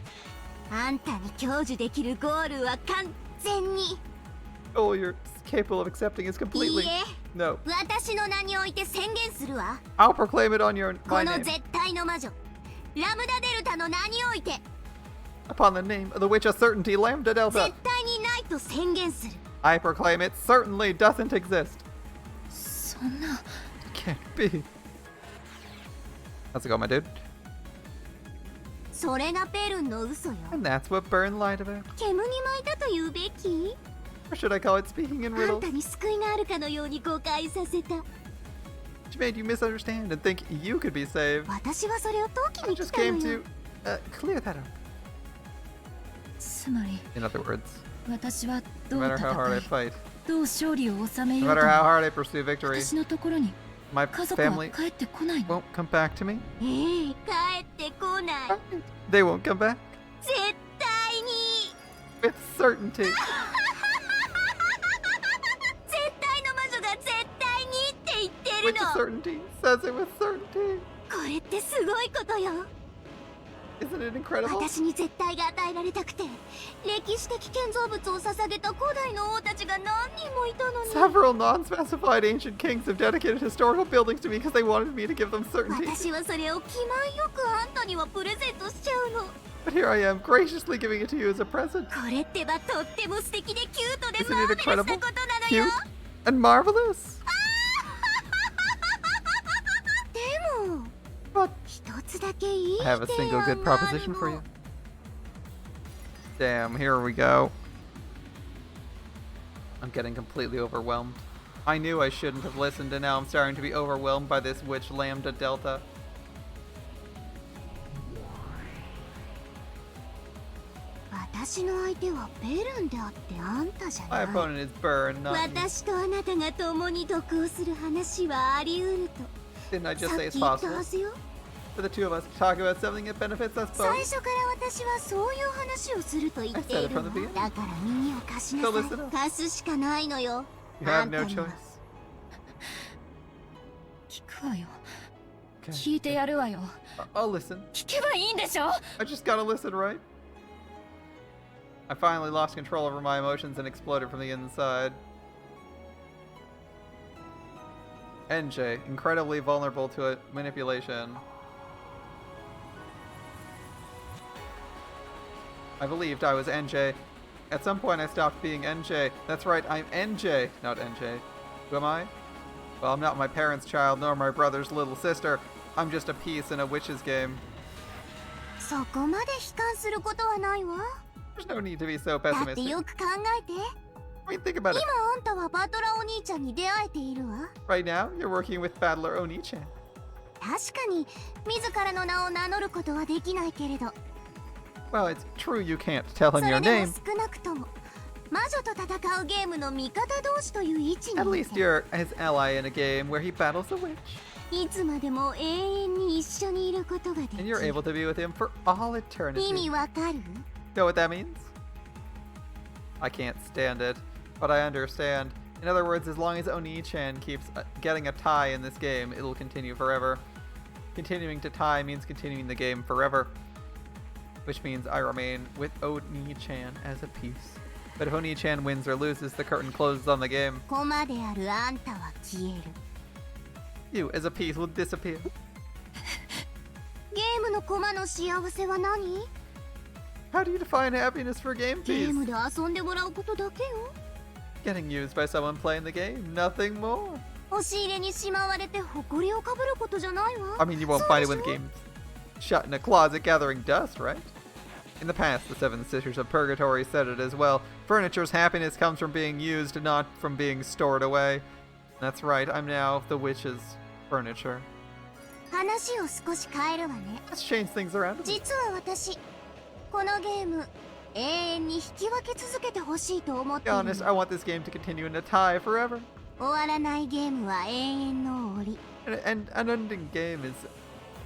あんたに享受できるゴールは完全に All you're capable of accepting is い completely いえ no. 私の名において宣言するわ。 I'll proclaim it on your こ my の name. 絶対の魔女ラムダデルタの名において Upon the name of the witch of certainty, Lambda 絶 Delta. 対にないと宣言する。 I proclaim it certainly doesn't exist. そんな Can't be. How's it going, my dude? それがペルンの嘘よ。 And that's what Byrne lied about. 煙に巻いたと言うべき Or should I call it speaking in あん riddles? たに救いがあるかのように誤解させた。 Which made you misunderstand and think you could be saved. 私はそれを解き I に来 just たの came よ to clear that up. つまり In other words, 私は no どう matter how hard I 戦い fight, どう勝利を収め no よう matter と how も hard I pursue victory, 私のところに my 家族は family 帰ってこないの。 won't come back to me. ええ帰ってこない They won't come back 絶対に with certainty. 絶対の魔女が絶対にって言ってる With の certainty. Says it with certainty. これってすごいことよ Isn't it incredible? 私に絶対が与えられたくて歴史的建造物を捧げた古代の王たちが何人もいたのに Several non-specified ancient kings have dedicated historical buildings to me because they wanted me to give them certainty. 私はそれを気前よくあんたにはプレゼントしちゃうの But here I am, graciously giving it to you as a present. これってばとっても素敵でキュートで Isn't マー it ベラスな incredible? ことなの Cute よ and marvelous. でも But 一つだけいい I have a 提 single 案 good がある proposition for の you. Damn, here we go. I'm getting completely overwhelmed. I knew I shouldn't have listened, and now I'm starting to be overwhelmed by this witch Lambda Delta. 私の相手はベルンであってあんたじゃ My ない opponent is Burn, not me. 私とあなたが共に得をする話はあり得る Didn't I と just さ say っ it's き言った possible はずよ for the two of us to talk about something that benefits us 最 both? 初から私はそういう話をすると言っている I said it わ from the beginning. だから耳を貸しな So さ listen い up. 貸すしかないのよ You あ have んた no には choice. 聞くわよ Okay. 聞いてやるわよ I'll listen. 聞けばいいんでしょ I just gotta listen, right? I finally lost control over my emotions and exploded from the inside. NJ, incredibly vulnerable to manipulation. I believed I was NJ. At some point I stopped being NJ. That's right, I'm NJ, not NJ. Who am I? Well, I'm not my parents' child, nor my brother's little sister. I'm just a piece in a witch's game. そこまで悲観することはないわ There's no need to be so だって pessimistic. よく考えて I mean, think about it. 今あんたはバトラーお兄ちゃんに出会えているわ Right now, you're working with Battler Oni-chan. 確かに自らの名を名乗ることはできないけれど Well, it's true you can't tell そ him れ your でも name. 少なくとも魔女と戦うゲームの味方同士という位置 At にい least て you're his ally in a game where he battles a witch. いつまでも永遠に一緒にいることができ And you're る able to be with him for all 意 eternity. 味わかる Know what that means? I can't stand it, but I understand. In other words, as long as Oni-chan keeps getting a tie in this game, it'll continue forever. Continuing to tie means continuing the game forever. Which means I remain with Oni-chan as a piece. But if Oni-chan wins or loses, the curtain closes on the game. 駒であるあんたは消える You, as a piece, will disappear. ゲームの駒の幸せは何 How do you define happiness for a game ゲーム piece? で遊んでもらうことだけよ Getting used by someone playing the game, nothing more. 押し入れにしまわれて埃をかぶることじゃないわ I mean, you won't find it when the game's shut in a closet gathering dust, right? In the past, the Seven Sisters of Purgatory said it as well. Furniture's happiness comes from being used, not from being stored away. That's right, I'm now the witch's furniture. 話を少し変えるわね Let's change things around a bit. 実は私このゲーム永遠に引き分け続けてほしいと思っ To て be いる honest, I want this game to continue in a tie forever. 終わらないゲームは永遠の檻 And an ending game is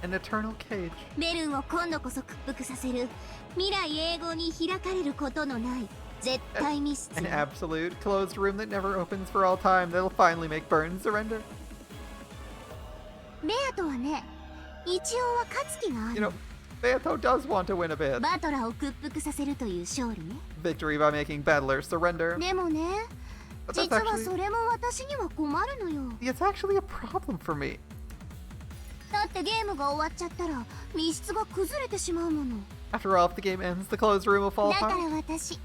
an eternal cage. ベルンを今度こそ屈服させる未来永劫に開かれることのない絶対ミステ An リー absolute closed room that never opens for all time that'll finally make Burn surrender. ベアとはね一応は勝つ気があ You る know, Beato does want to win a bit. バトラーを屈服させるという勝利ね Victory by making Battler surrender. でもね But 実 that's は actually... それも私には困るのよ It's actually a problem for me. だってゲームが終わっちゃったら密室が崩れてしまうもの After all, if the game ends, the closed room will fall だから apart. 私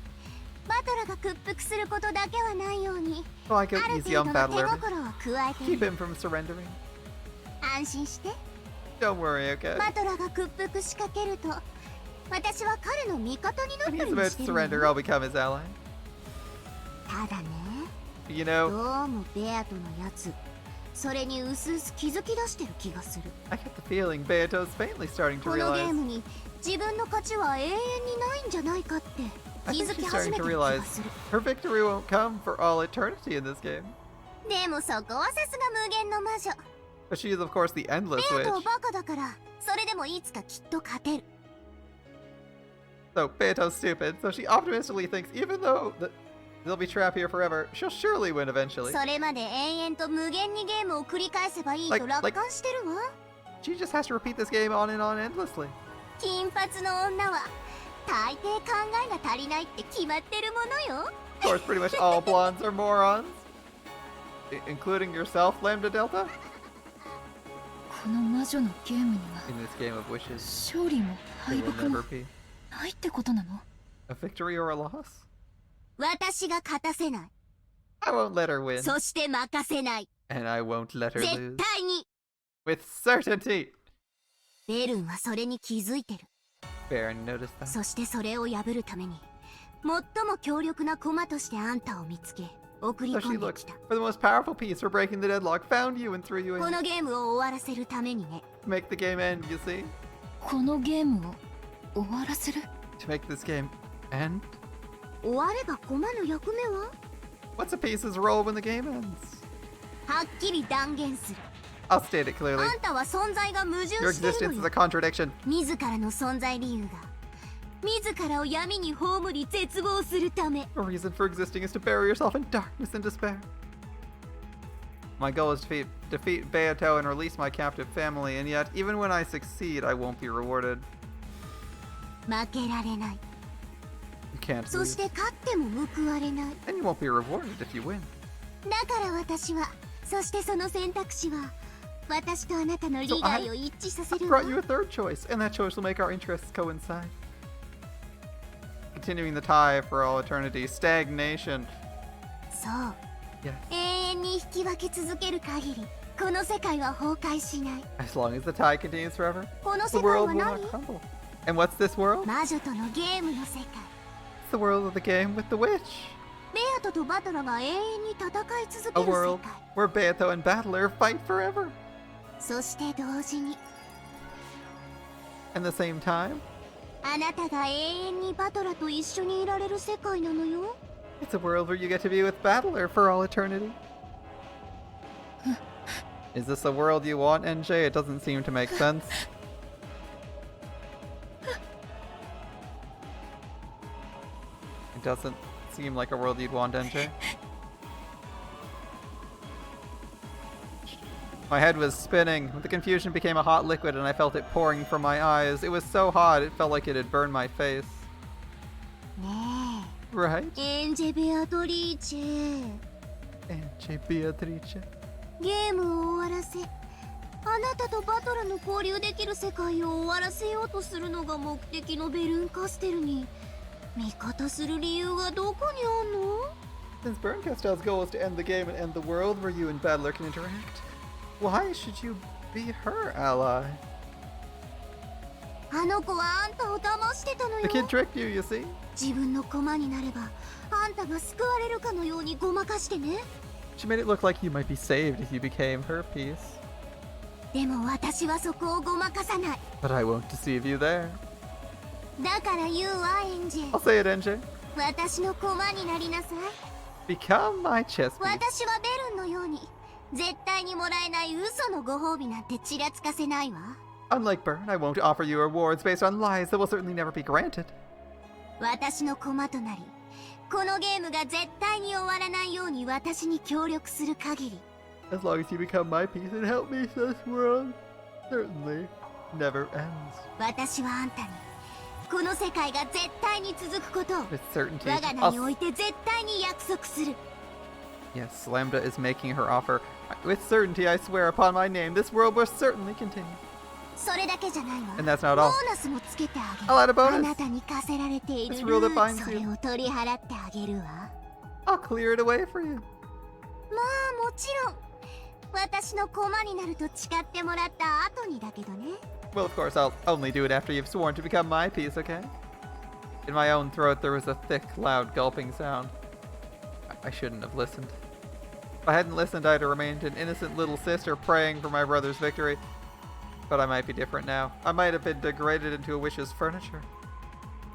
バトラーが屈服することだけはないように So I あ go る easy 程 on 度の手 Battler. 心を加えて Keep る him from surrendering. 安心して Don't worry, okay? バトラが屈服しかけると私は彼の味方になっ When た he's りも about し to てるの surrender, よ I'll become his ally. ただね You ど know, うもベアトのやつそれにうすうす気づき出してる気がする I get the feeling Beato's faintly starting to このゲ realize. ームに自分の勝ちは永遠にないんじゃないかって I 気 think づき she's 始 starting め to てる気 realize がする her victory won't come for all eternity in this game. でもそこはさすが無限の魔女 But she is, of course, the endless ベアト witch. はバカだからそれでもいつかきっと勝てる So Beato's stupid, so she optimistically thinks even though they'll be trapped here forever, she'll surely win eventually. それまで延々と無限にゲームを繰り返せばいいと Like- 楽観してるわ She just has to repeat this game on and on endlessly. 金髪の女は大抵考えが足りないって決まってるものよ Of course, pretty much all blondes are morons. Including yourself, Lambda Delta? この魔女のゲームには In this game of wishes, 勝利も there 敗 will 北も never be ないってことなの？ a victory or a loss. 私が勝たせない I won't let her win, そして負かせない and I won't let her 絶 lose. 対に With certainty! ベルンはそれに気づいてる Baron noticed that. そしてそれを破るために最も強力な駒としてあんたを見つけ送り So 込 she んで looked きた for the most powerful piece for breaking the deadlock, found you, and threw you こ in. のゲームを終わらせるためにね To make the game end, you see? このゲームを終わらせる？ To make this game end? 終われば駒の役目は What's a piece's role when the game ends? はっきり断言する I'll state it clearly. あんたは存在が矛盾 Your してる existence の is よ a contradiction. 自らの存在理由が自らを闇に葬り絶望するため The reason for existing is to bury yourself in darkness and despair. My goal is to defeat Beato and release my captive family, and yet, even when I succeed, I won't be rewarded. 負けられない You can't そ lose. して勝っても報われない And you won't be rewarded if you win. だから私はそしてその選択肢は私とあなたの利害を一致させ I るわ brought you a third choice, and that choice will make our interests coincide. Continuing the tie for all eternity. Stagnation. そう Yes. 永遠に引き分け続ける限りこの世界は崩壊しない As long as the tie continues forever, この the 世界 world は will 何 not crumble. And what's this world? 魔女とのゲームの世界 It's the world of the game with the witch. ベアトとバトラが永遠に戦い続 A ける世 world 界 where Beato and Battler fight forever. そして同時に At the same time, あなたが永遠にバトラと一緒にいられる世界なのよ it's a world where you get to be with Battler for all eternity. Is this a world you want, NJ? It doesn't seem to make sense. It doesn't seem like a world you'd want, NJ. My head was spinning. The confusion became a hot liquid and I felt it pouring from my eyes. It was so hot, it felt like it had burned my face. ね Right? えエンジェ・ベアトリーチェ NJ Beatrice. ゲームを終わらせあなたとバトラの交流できる世界を終わらせようとするのが目的のベルンカステルに味方する理由がどこにあんの Since Berncastel's goal is to end the game and end the world where you and Battler can interact, why should you be her ally? あの子はあんたを騙してたの The kid よ tricked you, you see? 自分の駒になればあんたが救われるかのようにごまかしてね She made it look like you might be saved if you became her piece. でも私はそこをごまかさない But I won't deceive you there. だから言うわエンジェ I'll say it, NJ. 私の駒になりなさい Become my chess piece. 私はベルンのように絶対にもらえない嘘のご褒美なんてちらつかせないわ Unlike Bern, I won't offer you rewards based on lies that will certainly never be granted. 私の駒となりこのゲームが絶対に終わらないように私に協力する限り As long as you become my piece and help me, this world certainly never ends. 私はあんたにこの世界が絶対に続くことを With certainty. 我が名において絶対に約束する Yes, Lambda is making her offer. With certainty, I swear upon my name, this world will certainly continue. それだけじゃないわ And that's not ボ all. ーナスもつけてあげ I'll add a るあ bonus. なたに課せられている This ル rule ー defines そ you. れを取り払ってあげるわ I'll clear it away for you. まあもちろん私の駒になると誓ってもらった後にだけどね Well, of course, I'll only do it after you've sworn to become my piece, okay? In my own throat, there was a thick, loud gulping sound. I shouldn't have listened. If I hadn't listened, I'd have remained an innocent little sister praying for my brother's victory. But I might be different now. I might have been degraded into a wish's furniture.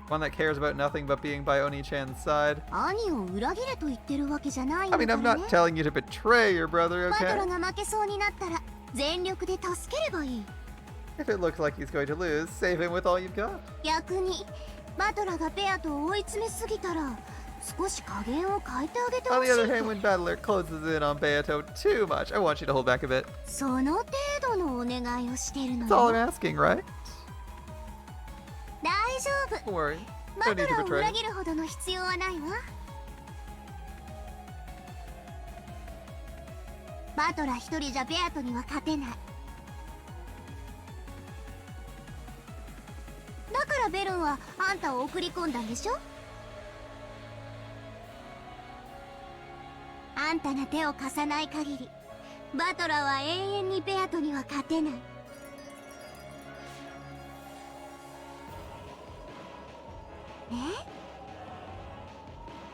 One that cares about nothing but being by Oni-chan's side. 兄を裏切れと言ってるわけじゃないん I だ mean, か I'm らね not telling you to betray your brother, バト okay? ラが負けそうになったら全力で助ければいい If it looks like he's going to lose, save him with all you've got. 逆にバトラがベアと追い詰めすぎたら少し加減を変えてあげて On ほし the other い hand, when Battler closes in on Beato too much, I want you to hold back a bit. その程度のお願いをしてるの That's all よ I'm asking, right? 大丈夫 Don't worry. バ No ト need to ラを betray. 裏切るほどの必要はないわバトラ一人じゃベアトには勝てないだからベルンはあんたを送り込んだんでしょあんたが手を貸さない限りバトラは永遠にベアトには勝てない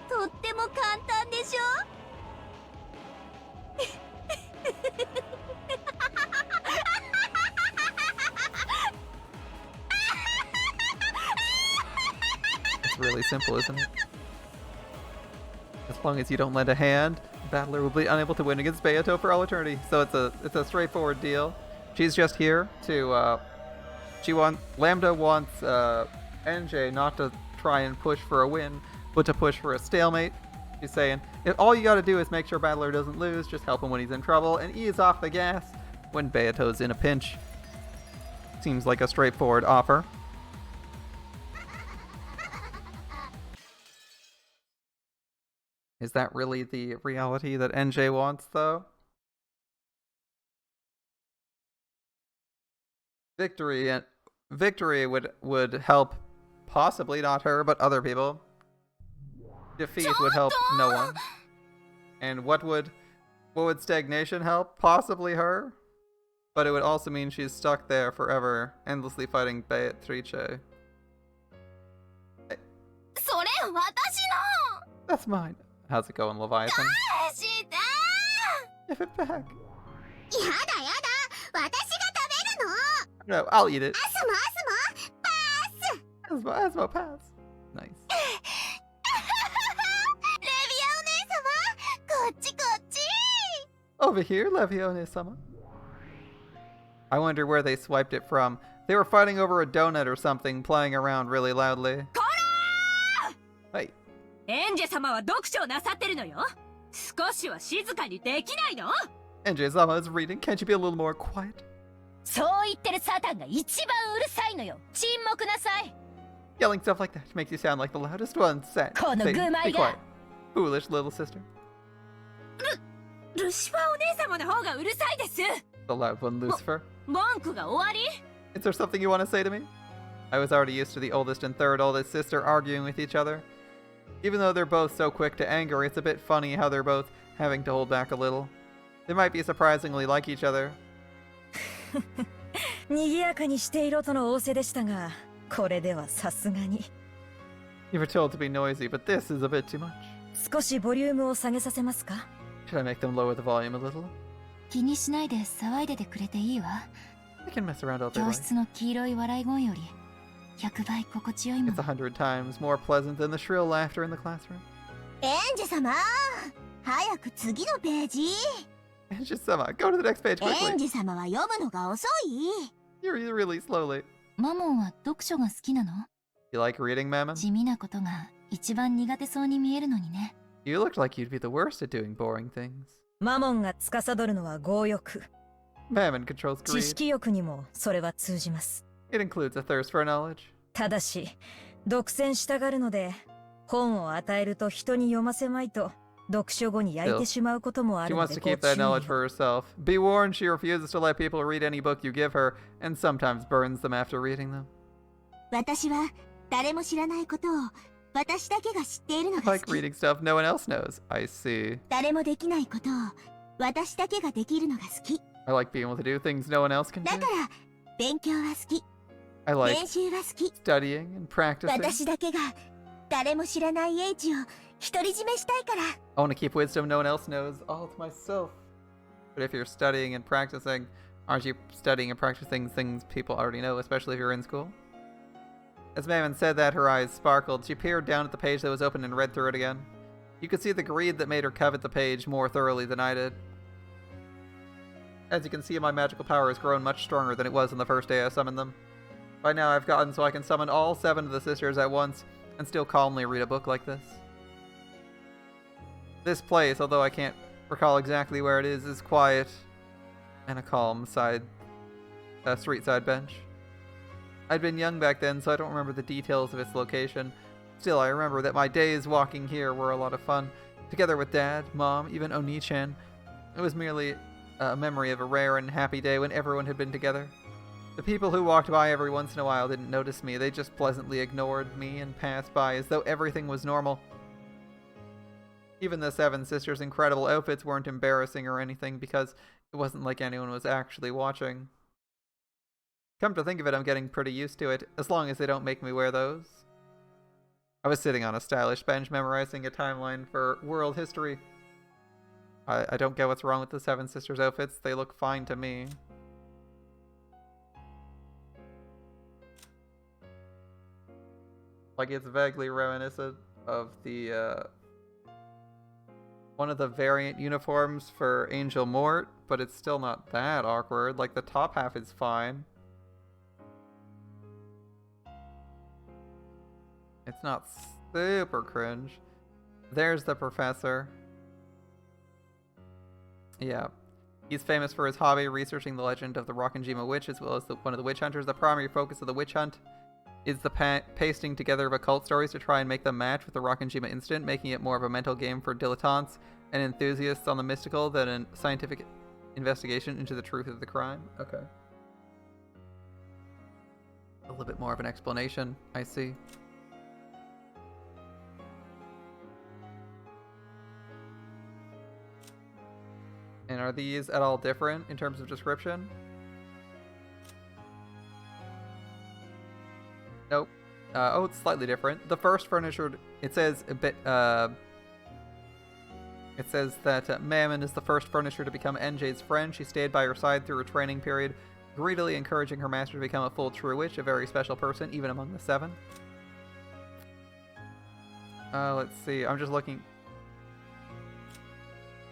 とっても簡単でしょ It's really simple, isn't it? As long as you don't lend a hand, Battler will be unable to win against Beato for all eternity. So it's a straightforward deal. She's just here to Lambda wants NJ not to try and push for a win, but to push for a stalemate. She's saying, if all you gotta do is make sure Battler doesn't lose, just help him when he's in trouble, and ease off the gas when Beato's in a pinch. Seems like a straightforward offer. Is that really the reality that NJ wants, though? Victory would help, possibly not her, but other people. Defeat would help no one. And what would stagnation help? Possibly her, but it would also mean she's stuck there forever, endlessly fighting Beatrice. それ私の That's mine. How's it going, Leviathan? 返して Give it back. やだやだ私が食べるの No, I'll eat it. アスモアスモパース Asmo pass. Nice. レビアお姉様こっちこっち Over here, Levione-sama. I wonder where they swiped it from. They were fighting over a donut or something, playing around really loudly. こら Hey, エンジェ様は読書をなさってるのよ少しは静かにできないの NJ-sama is reading. Can't you be a little more quiet? そう言ってるサタンが一番うるさいのよ。沈黙なさい。 Yelling stuff like that makes you sound like the loudest one. Satan, この Satan, 愚 be 昧が quiet. Foolish little sister. ルシファーお姉様の方がうるさいです The loud one, Lucifer. 文句が終わり Is there something you want to say to me? I was already used to the oldest and third oldest sister arguing with each other. Even though they're both so quick to anger, it's a bit funny how they're both having to hold back a little. They might be surprisingly like each other. 賑やかにしていろとの仰せでしたが、これではさすがに。You were told to be noisy, but this is a bit too much. 少しボリュームを下げさせますか？ Should I make them lower the volume a little? 気にしないで騒いでてくれていいわ。 I can mess around all day 教 long. 室の黄色い笑い声より100倍心地よいも It's の。 100 times more pleasant than the shrill laughter in the classroom. エンジェ様早く次のページ Angie-sama, go to the next page エン quickly. ジェ様は読むのが遅い You're really slowly. マモンは読書が好きなの？ You like reading, Mammon? 地味なことが一番苦手そうに見えるのにね。 You looked like you'd be the worst at doing boring things. マモンが司るのは強欲。 Mammon controls 知 greed. 識欲にもそれは通じます。 It includes a thirst for knowledge. ただし、独占したがるので、本を与えると人に読ませまいと、読書後に焼いてしまうこともあ She るの wants で to ご keep 注 that 意 knowledge を。 for herself. Be warned, she refuses to let people read any book you give her, and sometimes burns them after reading them. 私は誰も知らないことを私だけが知っているのが Like 好き reading stuff no one else knows. I see. 誰もできないことを私だけができるのが好き I like being able to do things no one else can だ do. から勉強は好き。 I like 練習は好き。 studying and practicing. 私だけが誰も知らない英知を独り占めしたいから。 I want to keep wisdom no one else knows, all to myself. But if you're studying and practicing, aren't you studying and practicing things people already know, especially if you're in school? As Mammon said that, her eyes sparkled. She peered down at the page that was open and read through it again. You could see the greed that made her covet the page more thoroughly than I did. As you can see, my magical power has grown much stronger than it was on the first day I summoned them. By now I've gotten so I can summon all 7 of the sisters at once and still calmly read a book like this. This place, although I can't recall exactly where it is quiet and a calm street side bench. I'd been young back then, so I don't remember the details of its location. Still, I remember that my days walking here were a lot of fun. Together with Dad, Mom, even Oni-chan. It was merely a memory of a rare and happy day when everyone had been together. The people who walked by every once in a while didn't notice me. They just pleasantly ignored me and passed by as though everything was normal. Even the 7 sisters' incredible outfits weren't embarrassing or anything because it wasn't like anyone was actually watching. Come to think of it, I'm getting pretty used to it, as long as they don't make me wear those. I was sitting on a stylish bench memorizing a timeline for world history. I don't get what's wrong with the 7 sisters' outfits. They look fine to me. Like, it's vaguely reminiscent of the, one of the variant uniforms for Angel Mort, but it's still not that awkward. Like, the top half is fine. It's not super cringe. There's the professor. Yeah. He's famous for his hobby, researching the legend of the Rokkenjima witch, as well as one of the witch hunters. The primary focus of the witch hunt is the pasting together of occult stories to try and make them match with the Rokkenjima incident, making it more of a mental game for dilettantes and enthusiasts on the mystical than a scientific investigation into the truth of the crime. Okay. A little bit more of an explanation, I see. And are these at all different in terms of description? Nope. Oh, it's slightly different. The first furniture, it says a bit, it says that Mammon is the first furniture to become NJ's friend. She stayed by her side through her training period, greedily encouraging her master to become a full true witch, a very special person, even among the 7. Let's see. I'm just looking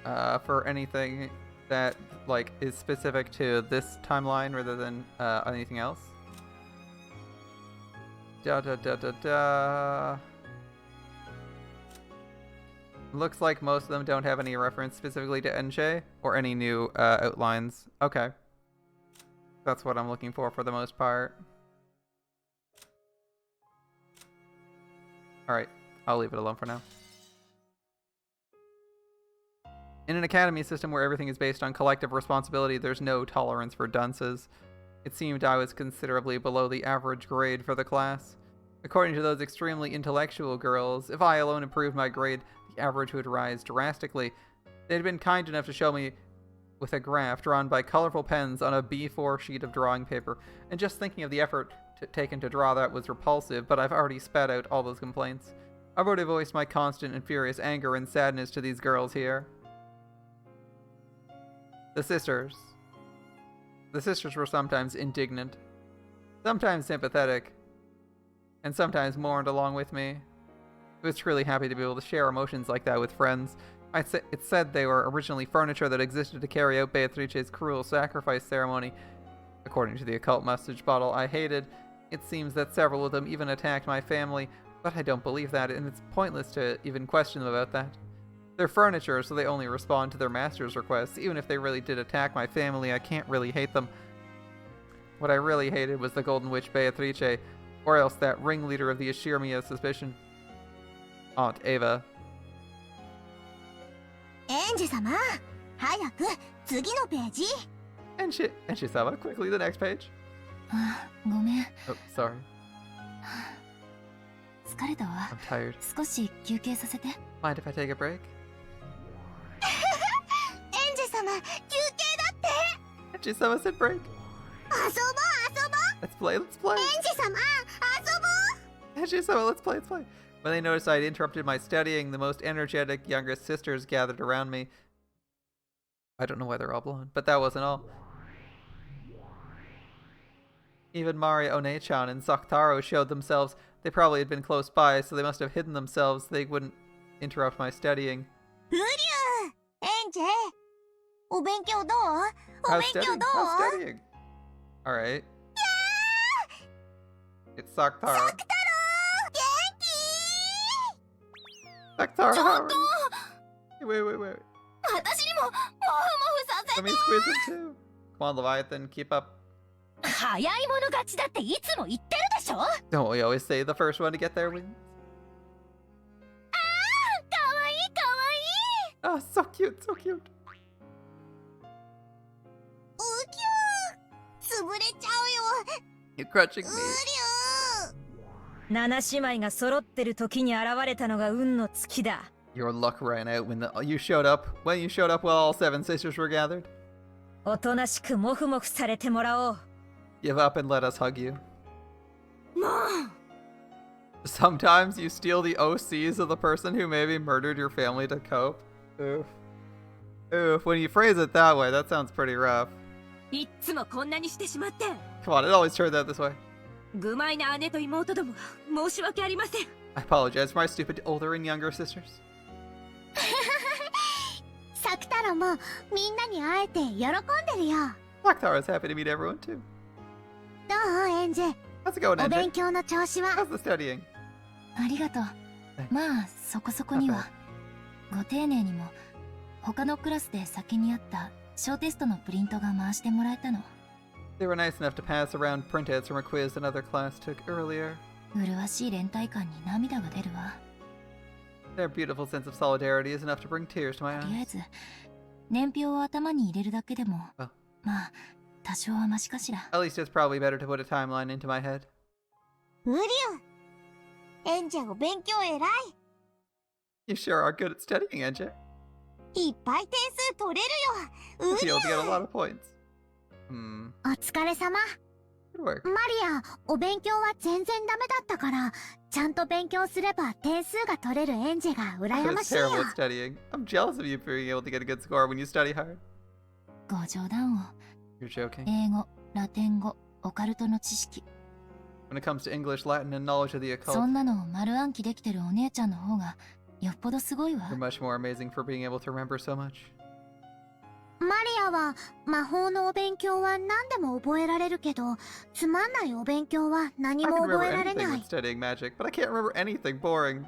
for anything that, like, is specific to this timeline rather than anything else. Looks like most of them don't have any reference specifically to NJ or any new outlines. Okay. That's what I'm looking for the most part. Alright, I'll leave it alone for now. In an academy system where everything is based on collective responsibility, there's no tolerance for dunces. It seemed I was considerably below the average grade for the class. According to those extremely intellectual girls, if I alone improved my grade, the average would rise drastically. They had been kind enough to show me with a graph drawn by colorful pens on a B4 sheet of drawing paper, and just thinking of the effort taken to draw that was repulsive, but I've already spat out all those complaints. I've already voiced my constant and furious anger and sadness to these girls here. The sisters were sometimes indignant, sometimes sympathetic, and sometimes mourned along with me. I was truly happy to be able to share emotions like that with friends. It said they were originally furniture that existed to carry out Beatrice's cruel sacrifice ceremony. According to the occult message bottle I hated, it seems that several of them even attacked my family, but I don't believe that, and it's pointless to even question them about that. They're furniture, so they only respond to their master's requests. Even if they really did attack my family, I can't really hate them. What I really hated was the Golden Witch Beatrice, or else that ringleader of the Ashirmi of suspicion, Aunt Ava. エンジ様、早く次のページ。 And Shisama, quickly the next page. ごめん。 Oh, sorry. 疲れたわ。 I'm tired. 少し休憩させて。 Mind if I take a break? エンジ様、休憩だって。 And Shisama said break. 遊ぼう遊 play, let's play. エンジ様、遊ぼう。 Angie-sama, let's play, let's play. When they noticed I'd interrupted my studying, the most energetic younger sisters gathered around me. I don't know why they're all blonde, but that wasn't all. Even Mari One-chan and Saktaro showed themselves. They probably had been close by, so they must have hidden themselves so they wouldn't interrupt my studying. うりゅう、エンジェ、お勉強どう？お How's 勉強 studying? ど How's う？ studying? Alright. It's Saktaro. 元気？ Saktaro, ちょ how っ are と you? Wait, wait, wait. 私にもモフモフさせ Let て me squeeze it too. Come on, Leviathan, keep up. 早い者勝ちだっていつも言ってるでしょ。 Don't we always say the first one to get there wins? かわいいかわいい。 Oh, so cute, so cute. うきゅー、潰れちゃうよ。 You're crushing う me. りゅう。七姉妹が揃ってる時に現れたのが運の尽きだ。 Your luck ran out when you showed up. When you showed up while all 7 sisters were gathered. おとなしくモフモフされてもらおう。 Give up and let us hug you. もう Sometimes you steal the OCs of the person who maybe murdered your family to cope. Oof. Oof. When you phrase it that way, that sounds pretty rough. いっつもこんなにしてしまって Come on, it always turns out this way. 愚昧な姉と妹どもが申し訳ありません。 I apologize for my stupid older and younger sisters. サクタロもみんなに会えて喜んでるよ。 Black is happy to meet everyone too. どうエンジェ？ How's it going, お勉 NJ? 強の調子は？ How's the studying? ありがとう。まあそこそこには。ご丁寧にも他のクラスで先にあった小テストのプリントが回してもらえたの。 They were nice enough to pass around printouts from a quiz another class took earlier. 麗しい連帯感に涙が出るわ。 Their beautiful sense of solidarity is enough to bring tears to my とりあえ eyes. ず年表を頭に入れるだけでもあまあ多少はマシかしら。 At least it's probably better to put a timeline into my head. うりゅう。エンジェお勉強偉い。 You sure are good at studying, NJ. いっぱい点数取れるよ。う You'll りゅ be able to get a う。 lot of points. Hmm. お疲れ様。 Good work. マリア、お勉強は全然ダメだったから、ちゃんと勉強すれば点数が取れるエンジェが I 羨ま was しいよ。 terrible at studying. I'm jealous of you for being able to get a good score when you study hard. ご冗談を。 You're joking. 英語、ラテン語、オカルトの知識。 When it comes to English, Latin, and knowledge of the そ occult, んなのを丸暗記できてるお姉ちゃんの方がよっぽどすごいわ you're。much more amazing for being able to remember so much. マリアは魔法のお勉強は何でも覚えられるけど、つまんないお勉強は何 I も can 覚 remember えられ anything ない with。studying magic, but I can't remember anything boring.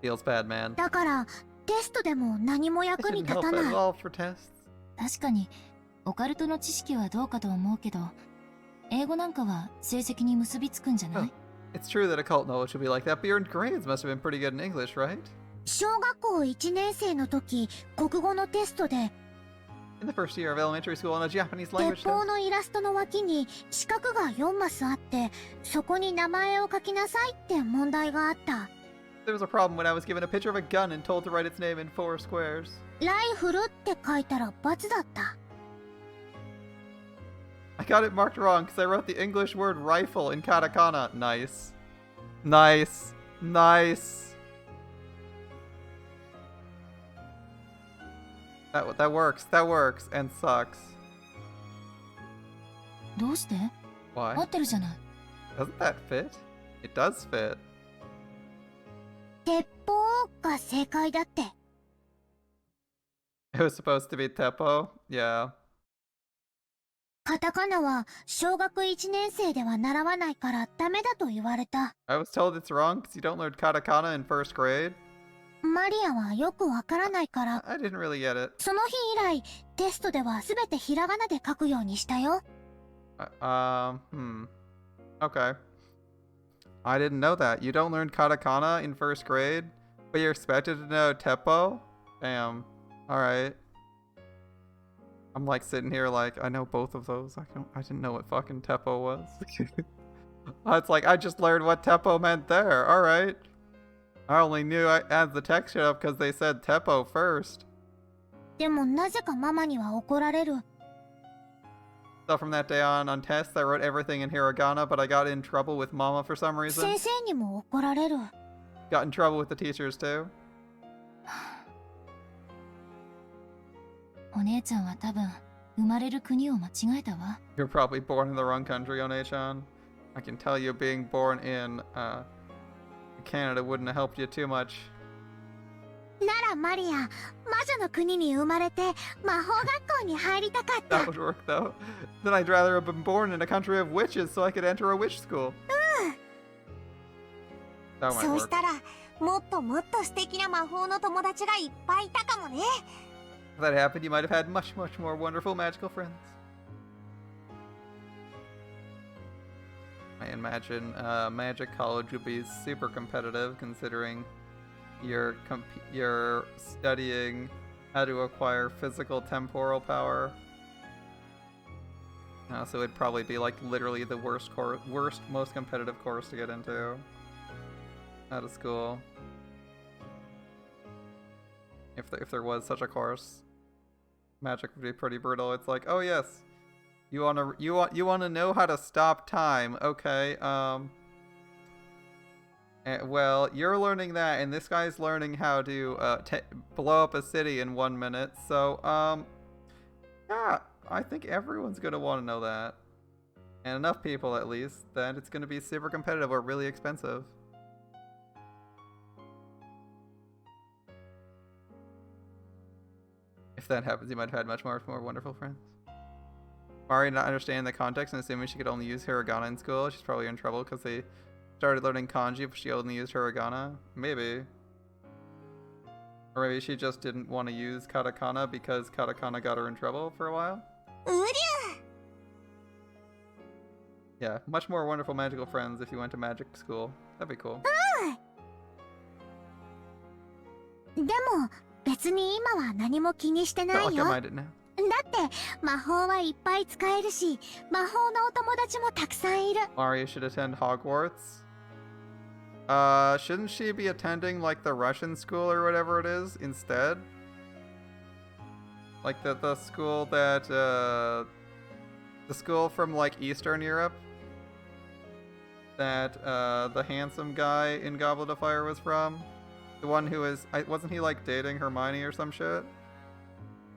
Feels bad, man. だからテストでも何も I 役に didn't 立 help た at ない。 all for tests. 確かにオカルトの知識はどうかと思うけど英語なんかは成績に結びつくんじゃない？ It's true that occult knowledge would be like that, but your grades must have been pretty good in English, right? 小学校1年生の時、国語のテストで In the first year of elementary school on a Japanese language 鉄砲 test. のイラストの脇に四角が4マスあって、そこに名前を書きなさいって問題があった。 There was a problem when I was given a picture of a gun and told to write its name in 4 squares. ライフルって書いたら×だった。 I got it marked wrong because I wrote the English word rifle in katakana. Nice. Nice. Nice. That works. That works. And sucks. どうして？ Why? 合ってるじゃない。 Doesn't that fit? It does fit. 鉄砲が正解だって。 It was supposed to be Teppo. Yeah. カタカナは小学1年生では習わないからダメだと言われた。 I was told it's wrong because you don't learn katakana in 1st grade. マリアはよくわからないから、 I didn't really get it. その日以来テストではすべてひらがなで書くようにしたよ。Okay. I didn't know that. You don't learn katakana in 1st grade, but you're expected to know Teppo? Damn. Alright. I'm like sitting here like, I know both of those. I didn't know what fucking Teppo was. It's like, I just learned what Teppo meant there. Alright. I only knew as the text showed up because they said Teppo first. でもなぜかママには怒られる。So from that day on tests, I wrote everything in hiragana, but I got in trouble with Mama for some reason. 先生にも怒られる。 Got in trouble with the teachers too. お姉ちゃんは多分生まれる国を間違えたわ。 You're probably born in the wrong country, One-chan. I can tell you being born in Canada wouldn't have helped you too much. ならマリア、魔女の国に生まれて魔法学校に入りたかった。 That would work though. Then I'd rather have been born in a country of witches so I could enter a witch school. That might そう work. したらもっともっと素敵な魔法の友達がいっぱいいたかもね。 If that happened, you might have had much more wonderful magical friends. I imagine Magic College would be super competitive, considering you're studying how to acquire physical temporal power. So it'd probably be like literally the worst, most competitive course to get into out of school. If there was such a course, magic would be pretty brutal. It's like, oh yes, you wanna know how to stop time? Okay, well, you're learning that, and this guy's learning how to blow up a city in 1 minute. So, yeah, I think everyone's gonna want to know that, and enough people at least that it's gonna be super competitive or really expensive. If that happens, you might have had much more wonderful friends. Mari not understanding the context and assuming she could only use hiragana in school. She's probably in trouble because they started learning kanji, but she only used hiragana. Maybe. Or maybe she just didn't want to use katakana because katakana got her in trouble for a while. うりゃ。 Yeah, much more wonderful magical friends if you went to magic school. That'd be cool. でも別に今は何も気にしてな Not い like よ。 I minded now. だって魔法はいっぱい使えるし、魔法のお友達もたくさんいる。 Maria should attend Hogwarts. Shouldn't she be attending like the Russian school or whatever it is instead? Like the school that the school from like Eastern Europe that the handsome guy in Goblet of Fire was from? The one who wasn't he like dating Hermione or some shit?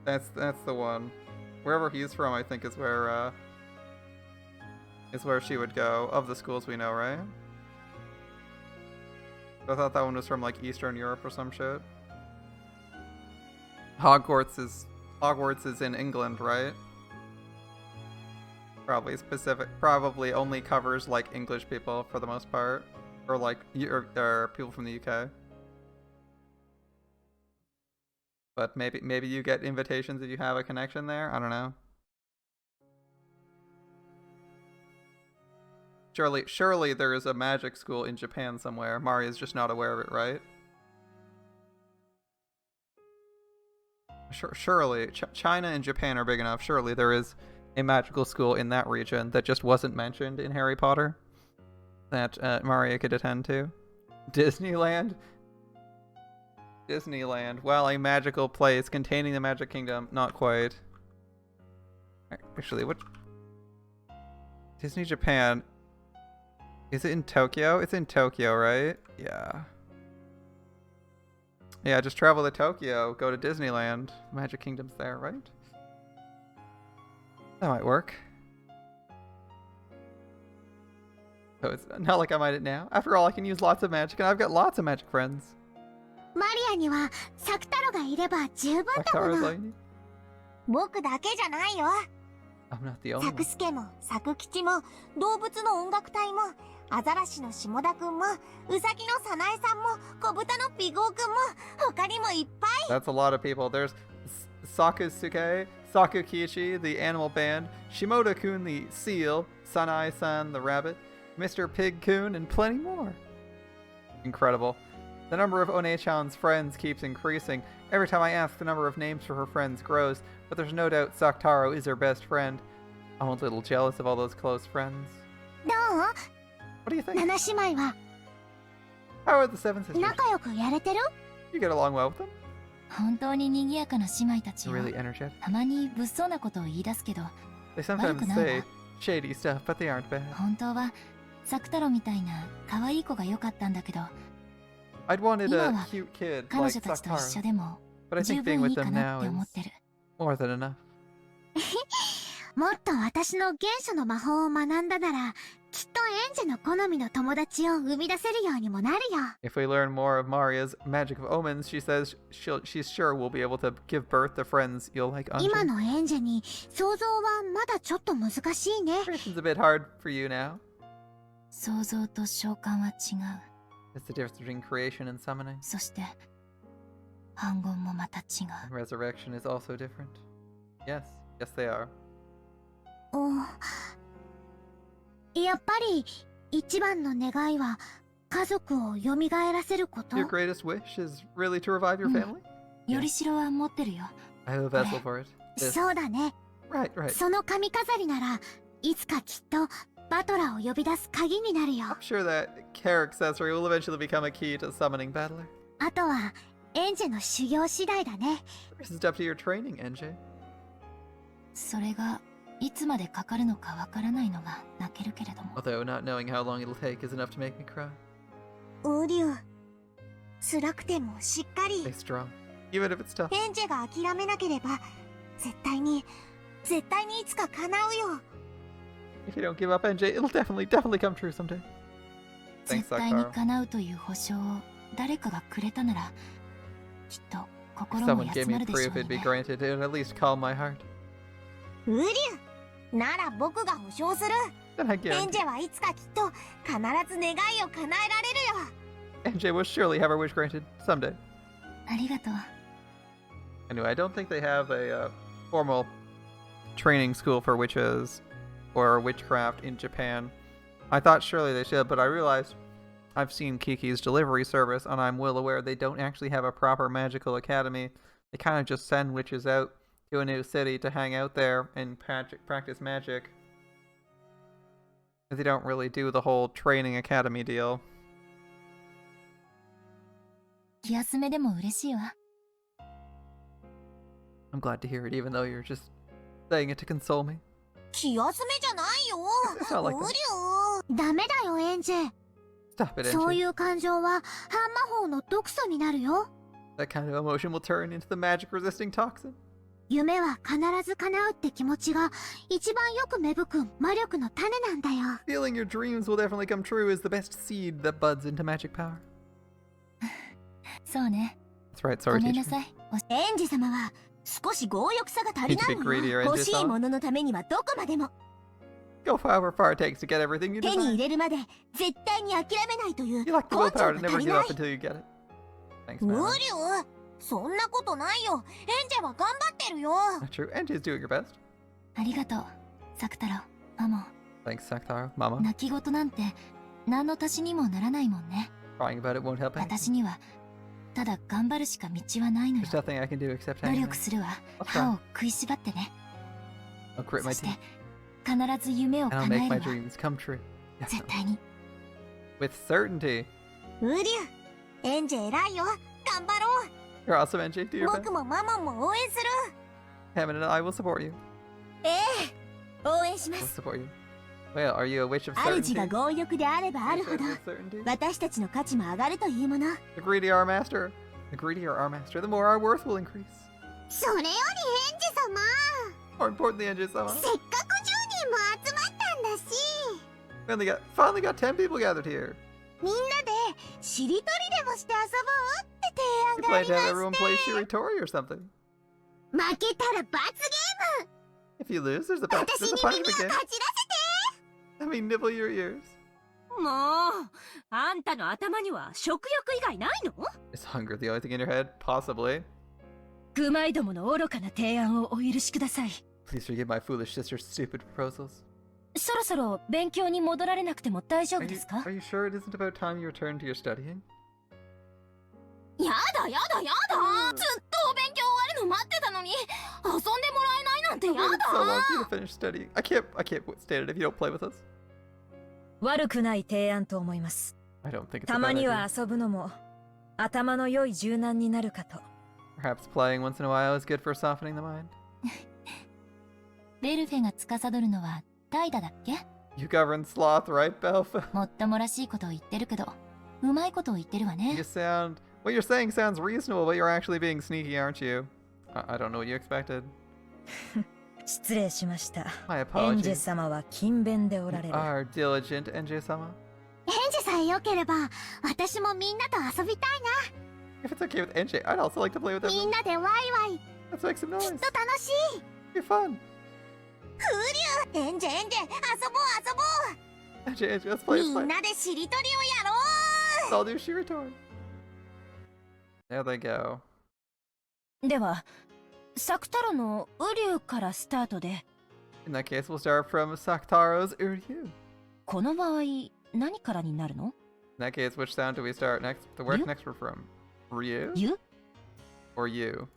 That's the one. Wherever he's from, I think is where she would go of the schools we know, right? I thought that one was from like Eastern Europe or some shit. Hogwarts is in England, right? Probably only covers like English people for the most part, or like or people from the UK. But maybe you get invitations if you have a connection there. I don't know. Surely there is a magic school in Japan somewhere. Maria's just not aware of it, right? Surely China and Japan are big enough. Surely there is a magical school in that region that just wasn't mentioned in Harry Potter that Maria could attend to. Disneyland? Disneyland. Well, a magical place containing the Magic Kingdom. Not quite. Actually, what? Disney Japan. Is it in Tokyo? It's in Tokyo, right? Yeah. Yeah, just travel to Tokyo. Go to Disneyland. Magic Kingdom's there, right? That might work. So it's not like I might it now. After all, I can use lots of magic, and I've got lots of magic friends. マリアにはサクタロがいれば十分だも Octara's の。 like me. 僕だけじゃないよ。 I'm not the only サ one. クスケもサク吉も動物の音楽隊もアザラシの下田くんもウサギの早苗さんも小豚のピゴーくんも他にもいっぱい。 That's a lot of people. There's Sakusuke, Sakukichi, the animal band, Shimoda-kun, the seal, Sanai-san, the rabbit, Mr. Pig-kun, and plenty more. Incredible. The number of One-chan's friends keeps increasing. Every time I ask, the number of names for her friends grows, but there's no doubt Saktaro is her best friend. I'm a little jealous of all those close friends. どう？ What do you think? 七姉妹は How are the Seven Sisters? 仲良くやれてる？ You get along well with them? 本当に賑やかな姉妹たち They're よ。 really energetic. たまに物騒なことを言い出すけど、They sometimes 悪くないわ。 say shady stuff, but they aren't bad. 本当は作太郎みたいな可愛い子が良かったんだけど、 I'd wanted 今 a は cute kid 彼 like 女たちと一緒 Sakura, でも but I 十 think being 分い with いか them な now って思っ is てる。 more than enough. もっと私の原初の魔法を学んだなら、きっとエンジェの好みの友達を生み出せるようにもなるよ。 If we learn more of Maria's magic of omens, she says she's sure we'll be able to give birth to friends you'll like. 今 Anjay. のエンジェに想像はまだちょっと難しいね。 Creation's a bit hard for you now. 想像と召喚は違う。 It's the difference between creation and summoning. そして反言もまた違 And resurrection is also different. Yes, yes they are. やっぱり一番の願いは家族を蘇らせること。 Your greatest wish is really to revive your family? う。よりしろは持ってるよ。 I have a vessel for it. This. そうだね。 Right, right. その髪飾りならいつかきっとバトラーを呼び出す鍵になるよ。 I'm sure that care accessory will eventually become a key to summoning battler. あとはエンジェの修行次第だね。 This is up to your training, NJ. それがいつまでかかるのかわからないのが泣けるけれども。 Although not knowing how long it'll take is enough to make me cry. ウリュウ、辛くてもしっかり Stay strong, even if it's tough. エンジェが諦めなければ絶対にいつか叶うよ。 If you don't give up, NJ, it'll definitely come true someday. 絶 Thanks, 対に Sakura. 叶うという保証を誰かがくれたなら、きっと If 心も someone 休 gave ま me るでしょ proof う it'd be ね。 granted, it would at least calm my heart. ウリュウ、なら僕が保証する。 Then I エン guarantee ジェはいつかきっと必ず願いを叶えられるよ。 NJ will surely have her wish granted someday. ありがとう。 Anyway, I don't think they have a formal training school for witches or witchcraft in Japan. I thought surely they should, but I realized I've seen Kiki's delivery service, and I'm well aware they don't actually have a proper magical academy. They kind of just send witches out to a new city to hang out there and practice magic. They don't really do the whole training academy deal. 気休めでも嬉しいわ。 I'm glad to hear it, even though you're just saying it to console me. 気休めじゃないよ。 It's not like ウ that. リュウ、ダメだよエンジェ。 Stop it, そう NJ. いう感情は半魔法の毒素になるよ。 That kind of emotion will turn into the magic-resisting toxin. 夢は必ず叶うって気持ちが一番よく芽吹く魔力の種なんだよ。 Feeling your dreams will definitely come true is the best seed that buds into magic power. そうね。 That's right, ご sorry, めんな teacher. さい。エンジ様は少し強欲さが足りない Need to be greedier, のよ。 Angel 欲しいもののためにはどこまでも Go however far it takes to get everything you 手に desire. 入れるまで絶対に諦めないという You lack the 根性 willpower が to 足 never り give ない。 up until you get it. Thanks, 無 man. 理よ。そんなことないよ。エンジェは頑張ってるよ。 Not true. Angie's doing her best. ありがとう、作太郎。マモ、 Thanks, Saktharo. Mama. 泣き言なんて何の足しにもならないもんね。 Crying about it won't help 私 anything. にはただ頑張るしか道はないのよ。 There's nothing I can do except 努 hang 力 in. するわ。 I'll 歯 try. を食いしばってね。 I'll grit そ my して teeth. 必ず夢を And I'll 叶 make え my るわ。 dreams come true. 絶 Definitely. 対に。 With certainty. ウリュウ、エンジェ偉いよ。頑張ろう。 You're awesome, Angie. Do your best. 僕もママも応援する。 Hammond and I will support you. ええ、応援しま We'll す。 support you. Well, are you a witch of 主 certainty? が強欲であればある You ほど said with certainty? 私たちの価値も上がるというもの。 The greedier our master. The greedier our master, the more our worth will increase. それよりエンジ様、 More importantly, Angie-sama, せっかく10人も集まったんだし、 we finally got 10 people gathered here. みんなでしりとりでもして遊ぼうって提 We 案があ plan り to ま have everyone し play て、 Shiritori or something. 負けたら罰ゲーム。 If you lose, there's a 私に punishment 耳を game. かじら I mean, nibble your ears. もうあんたの頭には食欲以外ないの？ Is hunger the only thing in your head? Possibly. グマイどもの愚かな提案をお許しください。 Please forgive my foolish sister's stupid proposals. そろそろ勉強に戻られなくても大丈夫 Are で you, すか？ are you sure it isn't about time you return to your studying? せて。やだやだやだ。ずっとお勉強終わるの待ってたのに、遊んでもらえないなんてや I've waited so long だ。 for you to finish studying. I can't stand it if you don't play with us. 悪くない提案と思います。 I don't think it's a たま bad に idea. は遊ぶのも頭の良い柔軟になるかと。 Perhaps playing once in a while is good for softening the mind. ベルフェが司るのは怠惰だっけ？ You govern sloth, right, Belfa? もっともらしいことを言ってるけど、うまいことを言ってるわ You ね。 sound... What you're saying sounds reasonable, but you're actually being sneaky, aren't you? I don't know what you expected. 失礼しました。 My エンジェ apologies. 様は勤勉でおられ You る。 are diligent, NJ-sama. エンジさえ良ければ私もみんなと遊びたい If it's okay with NJ, I'd also like to play with な。み everyone. んなでワイワイ。 Let's make some きっ noise. と楽しい。 Be fun. エンジ遊ぼう遊ぼ NJ, let's う。 play, み let's ん play. なでしりとりをやろ Let's all do Shiritori. There they go. ではサクタロのウリュウからスタートで、 In that case, we'll start from Saktaro's Uryu. この場合何からになるの？ In that case, which sound do we start next? The word You? next we're from. Ryu? ゆ Or you? う。ウリュ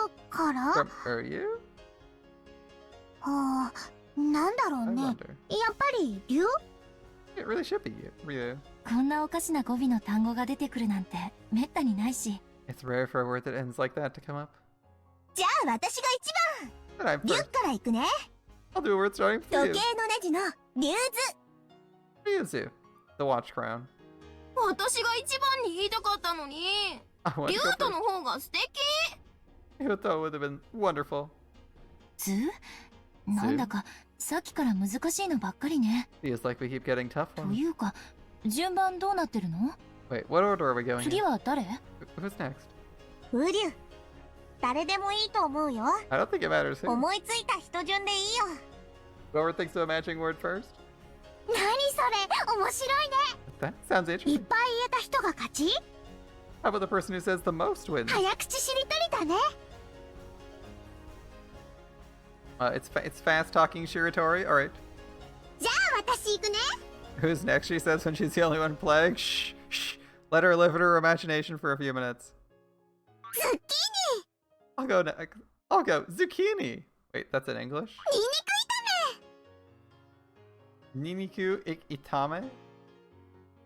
ウから From Uryu? はあ、なんだろう I ね。やっ wonder. ぱり竜 It really should be you. Ryu. こんなおかしな語尾の単語が出てくるなんてめったにないし。 It's rare for a word that ends like that to come up. じゃあ私が一 Then I'm 番竜 first. から行くね。 I'll do a word starting 時 with 計 you. のネジの竜図。 Ryuzu. The watch crown. 私が一番に言いたかったのに。 I want 竜 to go と first. の方が素敵。 Ryuto would have been wonderful. 図？なんだかさっきから難しいのばっかりね。 Feels like we keep getting tough と ones. いうか、順番どうなってるの？ Wait, what order are we going 次 in? は誰？ Who's next? ウリュウ。誰でもいいと思うよ。 I don't think it matters who. 思いついた人順でいいよ。 Whoever thinks of a matching word first. 何それ、面白いね。 That sounds いっ interesting. ぱい言えた人が勝ち？ How about the person who says the most wins? 早口しりとりだね。 It's fast talking Shiritori. All right. じゃあ私行くね。 Who's next? She says when she's the only one playing. Shh, shh. Let her live in her imagination for a few minutes. ズッキー I'll go next. I'll go zucchini. Wait, that's in English. ニンニク炒 Niniku itame.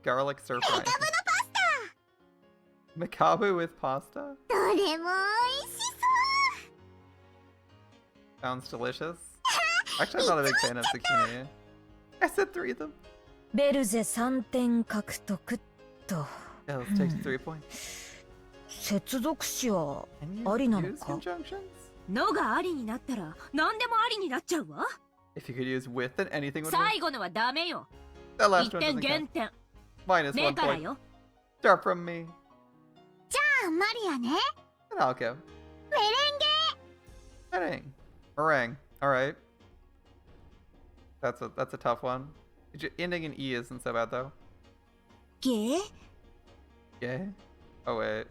Garlic stir め。 fry. カブのパス Makabu with pasta. タ。どれも美味しそう。 Sounds delicious. Actually, I'm not a big fan of zucchini. I said 3 of them. ベルゼ3点獲得と。 Yeah, let's take 3 points. 接続詞は Can you ありなの use か？ conjunctions? のがありになったら何でもありになっちゃうわ。 If you could use with, then anything would work. 最後のはダメよ。 That 1 last one 点 doesn't 減 count. 点。 Minus 目 1から point. よ。 Start from me. あ、マリアね。 And I'll go. メレンゲ。 Meringue. Meringue. Alright. That's a tough one. Ending in E isn't so bad though. ゲ Yeah? Oh wait.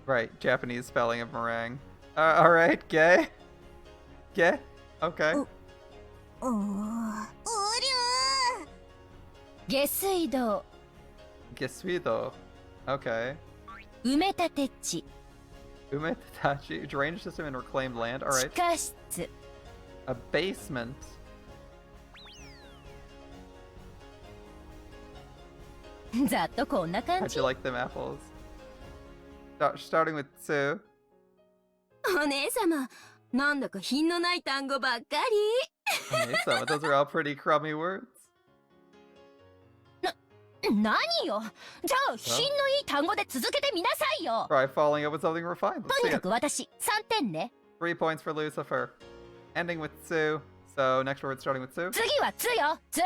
Right, Japanese spelling of meringue. Alright, gay? Gay? Okay. うー。ウリュウ。下水道、 Gesuido. Okay. 埋め立て地、 Umetachi. Drainage system and reclaimed land. 地 Alright. 下室、 A basement. ざっとこんな感 How'd じ you。like them apples? Starting with Tsu. お姉様、なんだか品のない単語ばっかり。 Okay, so those are all pretty crummy words. 何よ。じゃあ品のいい単語で続けてみなさいよ。 Try following up with something refined. と Let's に see か it. く私3点ね。 3 points for Lucifer. Ending with Tsu. So next word starting with Tsu. 次はつよ、つ。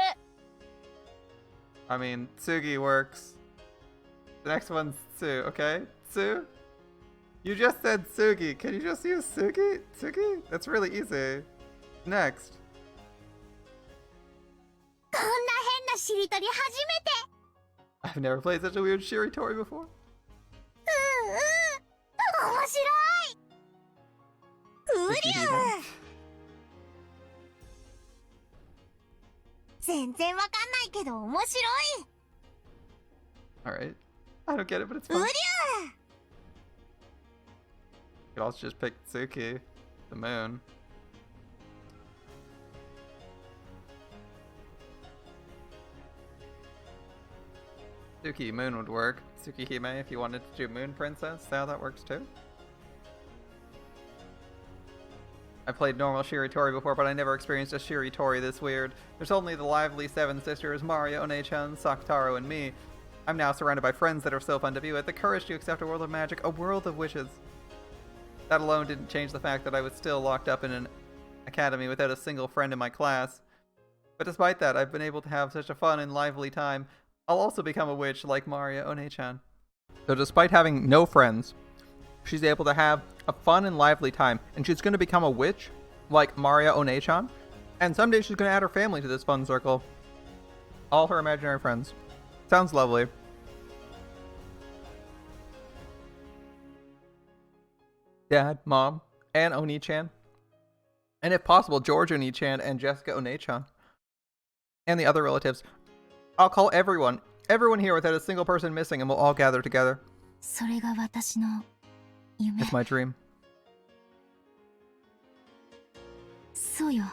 I mean, Tsugi works. The next one's Tsu, okay? Tsu? You just said Tsugi. Can you just use Tsugi? Tsugi? That's really easy. Next. こんな変なしりとり初めて。 I've never played such a weird Shiritori before. 面白い。ウリュウ。全然わかんないけど面白い。 Alright. I don't get it, but it's ウリ fun. ュウ。 You could also just pick Tsuki, the moon. Tsuki Moon would work. Tsukihime if you wanted to do Moon Princess, how that works too. I played normal Shiritori before, but I never experienced a Shiritori this weird. There's only the lively seven sisters, Maria, One-chan, Sakutaro, and me. I'm now surrounded by friends that are so fun to be with. The courage to accept a world of magic, a world of wishes. That alone didn't change the fact that I was still locked up in an academy without a single friend in my class. But despite that, I've been able to have such a fun and lively time. I'll also become a witch like Maria One-chan. So despite having no friends, she's able to have a fun and lively time, and she's going to become a witch like Maria One-chan, and someday she's going to add her family to this fun circle. All her imaginary friends. Sounds lovely. Dad, Mom, and Oni-chan. And if possible, George Oni-chan and Jessica One-chan. And the other relatives. I'll call everyone here without a single person missing, and we'll all gather together. それが私の夢。 It's my dream. そうよ。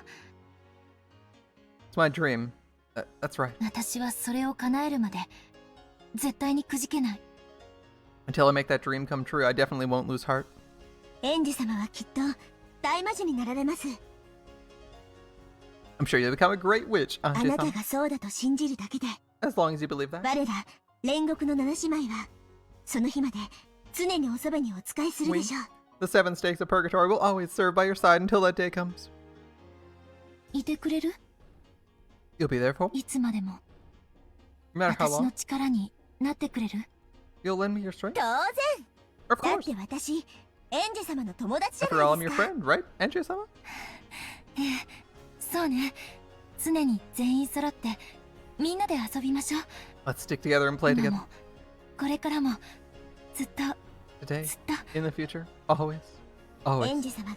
It's my dream. That's right. 私はそれを叶えるまで絶対にくじけない。 Until I make that dream come true, I definitely won't lose heart. エンジ様はきっと大魔女になられます。 I'm sure you'll become a great witch, あ Auntie なた Sam. がそうだと信じるだけで、 As long as you believe that. 我ら煉獄の七姉妹はその日まで常におそばにお仕えするでしょう。 The seven stakes of purgatory will always serve by your side until that day comes. いてくれる？ You'll be there for me, いつまでも。 no matter how 私の long. 力になってくれる？ You'll lend me your strength? 当然。 Of だっ course. て私エンジ様の友達じゃ After all, ない I'm で your すか。 friend, right? Angie-sama? そうね。常に全員揃ってみんなで遊びましょう。 Let's stick together and play 今 together. もこれからもずっと Today, ずっと。 in the future, always. エ Always. ンジ様が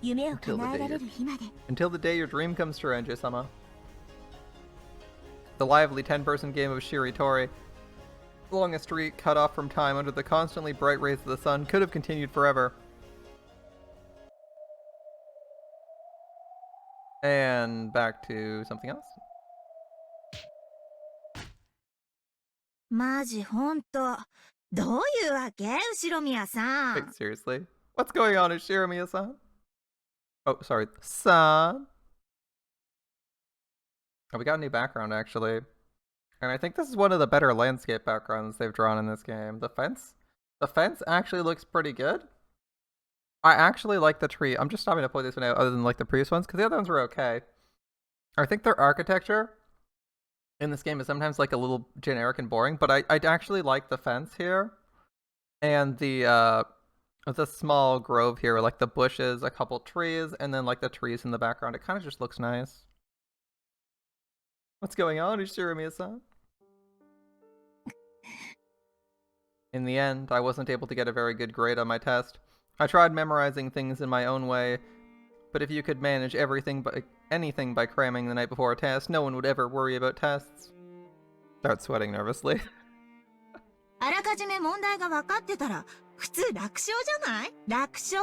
夢を叶えられる日まで。 Until the day your dream comes true, Angie-sama. The lively 10-person game of Shiritori, along a street cut off from time under the constantly bright rays of the sun, could have continued forever. And back to something else. マジほんと。どういうわけ後ろ宮さん。 Wait, seriously? What's going on, Shiramiya-san? Oh, sorry, san. Oh, we got a new background, actually. And I think this is one of the better landscape backgrounds they've drawn in this game. The fence actually looks pretty good. I actually like the tree. I'm just stopping to point this one out other than like the previous ones, because the other ones were okay. I think their architecture in this game is sometimes like a little generic and boring, but I actually like the fence here. And the small grove here, like the bushes, a couple trees, and then like the trees in the background. It kind of just looks nice. What's going on, Ishiramiya-san? In the end, I wasn't able to get a very good grade on my test. I tried memorizing things in my own way, but if you could manage anything by cramming the night before a test, no one would ever worry about tests. Start sweating nervously. あらかじめ問題が分かってたら普通楽勝じゃない？楽勝。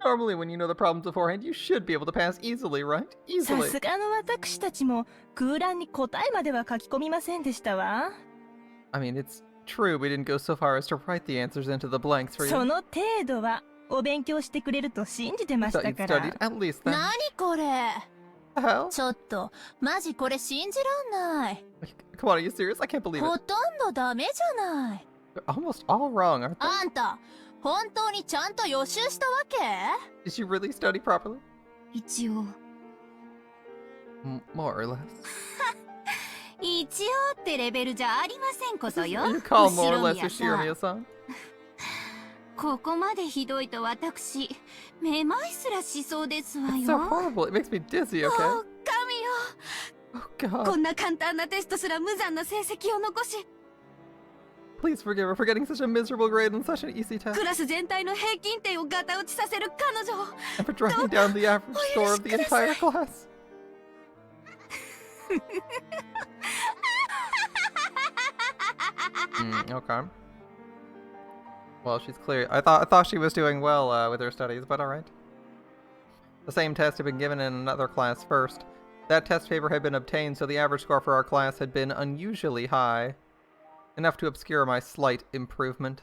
Normally, when you know the problems beforehand, you should be able to pass easily, right? さ Easily. すがの私たちも空欄に答えまでは書き込みませんでしたわ。 I mean, it's true we didn't go so far as to write the answers into the blanks for そ you. の程度はお勉強してくれると信じてまし Thought た you'd か studied ら。 at least then. 何これ？ The hell? ちょっとマジこれ信じらんない。 Come on, are you serious? I can't believe ほ it. とんどダメじゃない。 They're almost all wrong, aren't they? あんた本当にちゃんと予習したわけ？ Did you really study properly? 一応。 More or less. 一応ってレベルじゃありませんことよ。 You call more or 後ろ less 宮さん Ishiramiya-san? ここまでひどいと私めまいすらしそうですわ It's so よ。 horrible. It makes me dizzy, お okay? 神よ。 Oh こ god. んな簡単なテストすら無残な成績を残し、 Please forgive her for getting such a miserable grade on such an easy test. クラス全体の平均点をガタ落ちさせる彼女を。 And for dragging down the average score of the entire class. Okay. Well, she's clear. I thought she was doing well with her studies, but alright. The same test had been given in another class first. That test paper had been obtained, so the average score for our class had been unusually high. Enough to obscure my slight improvement.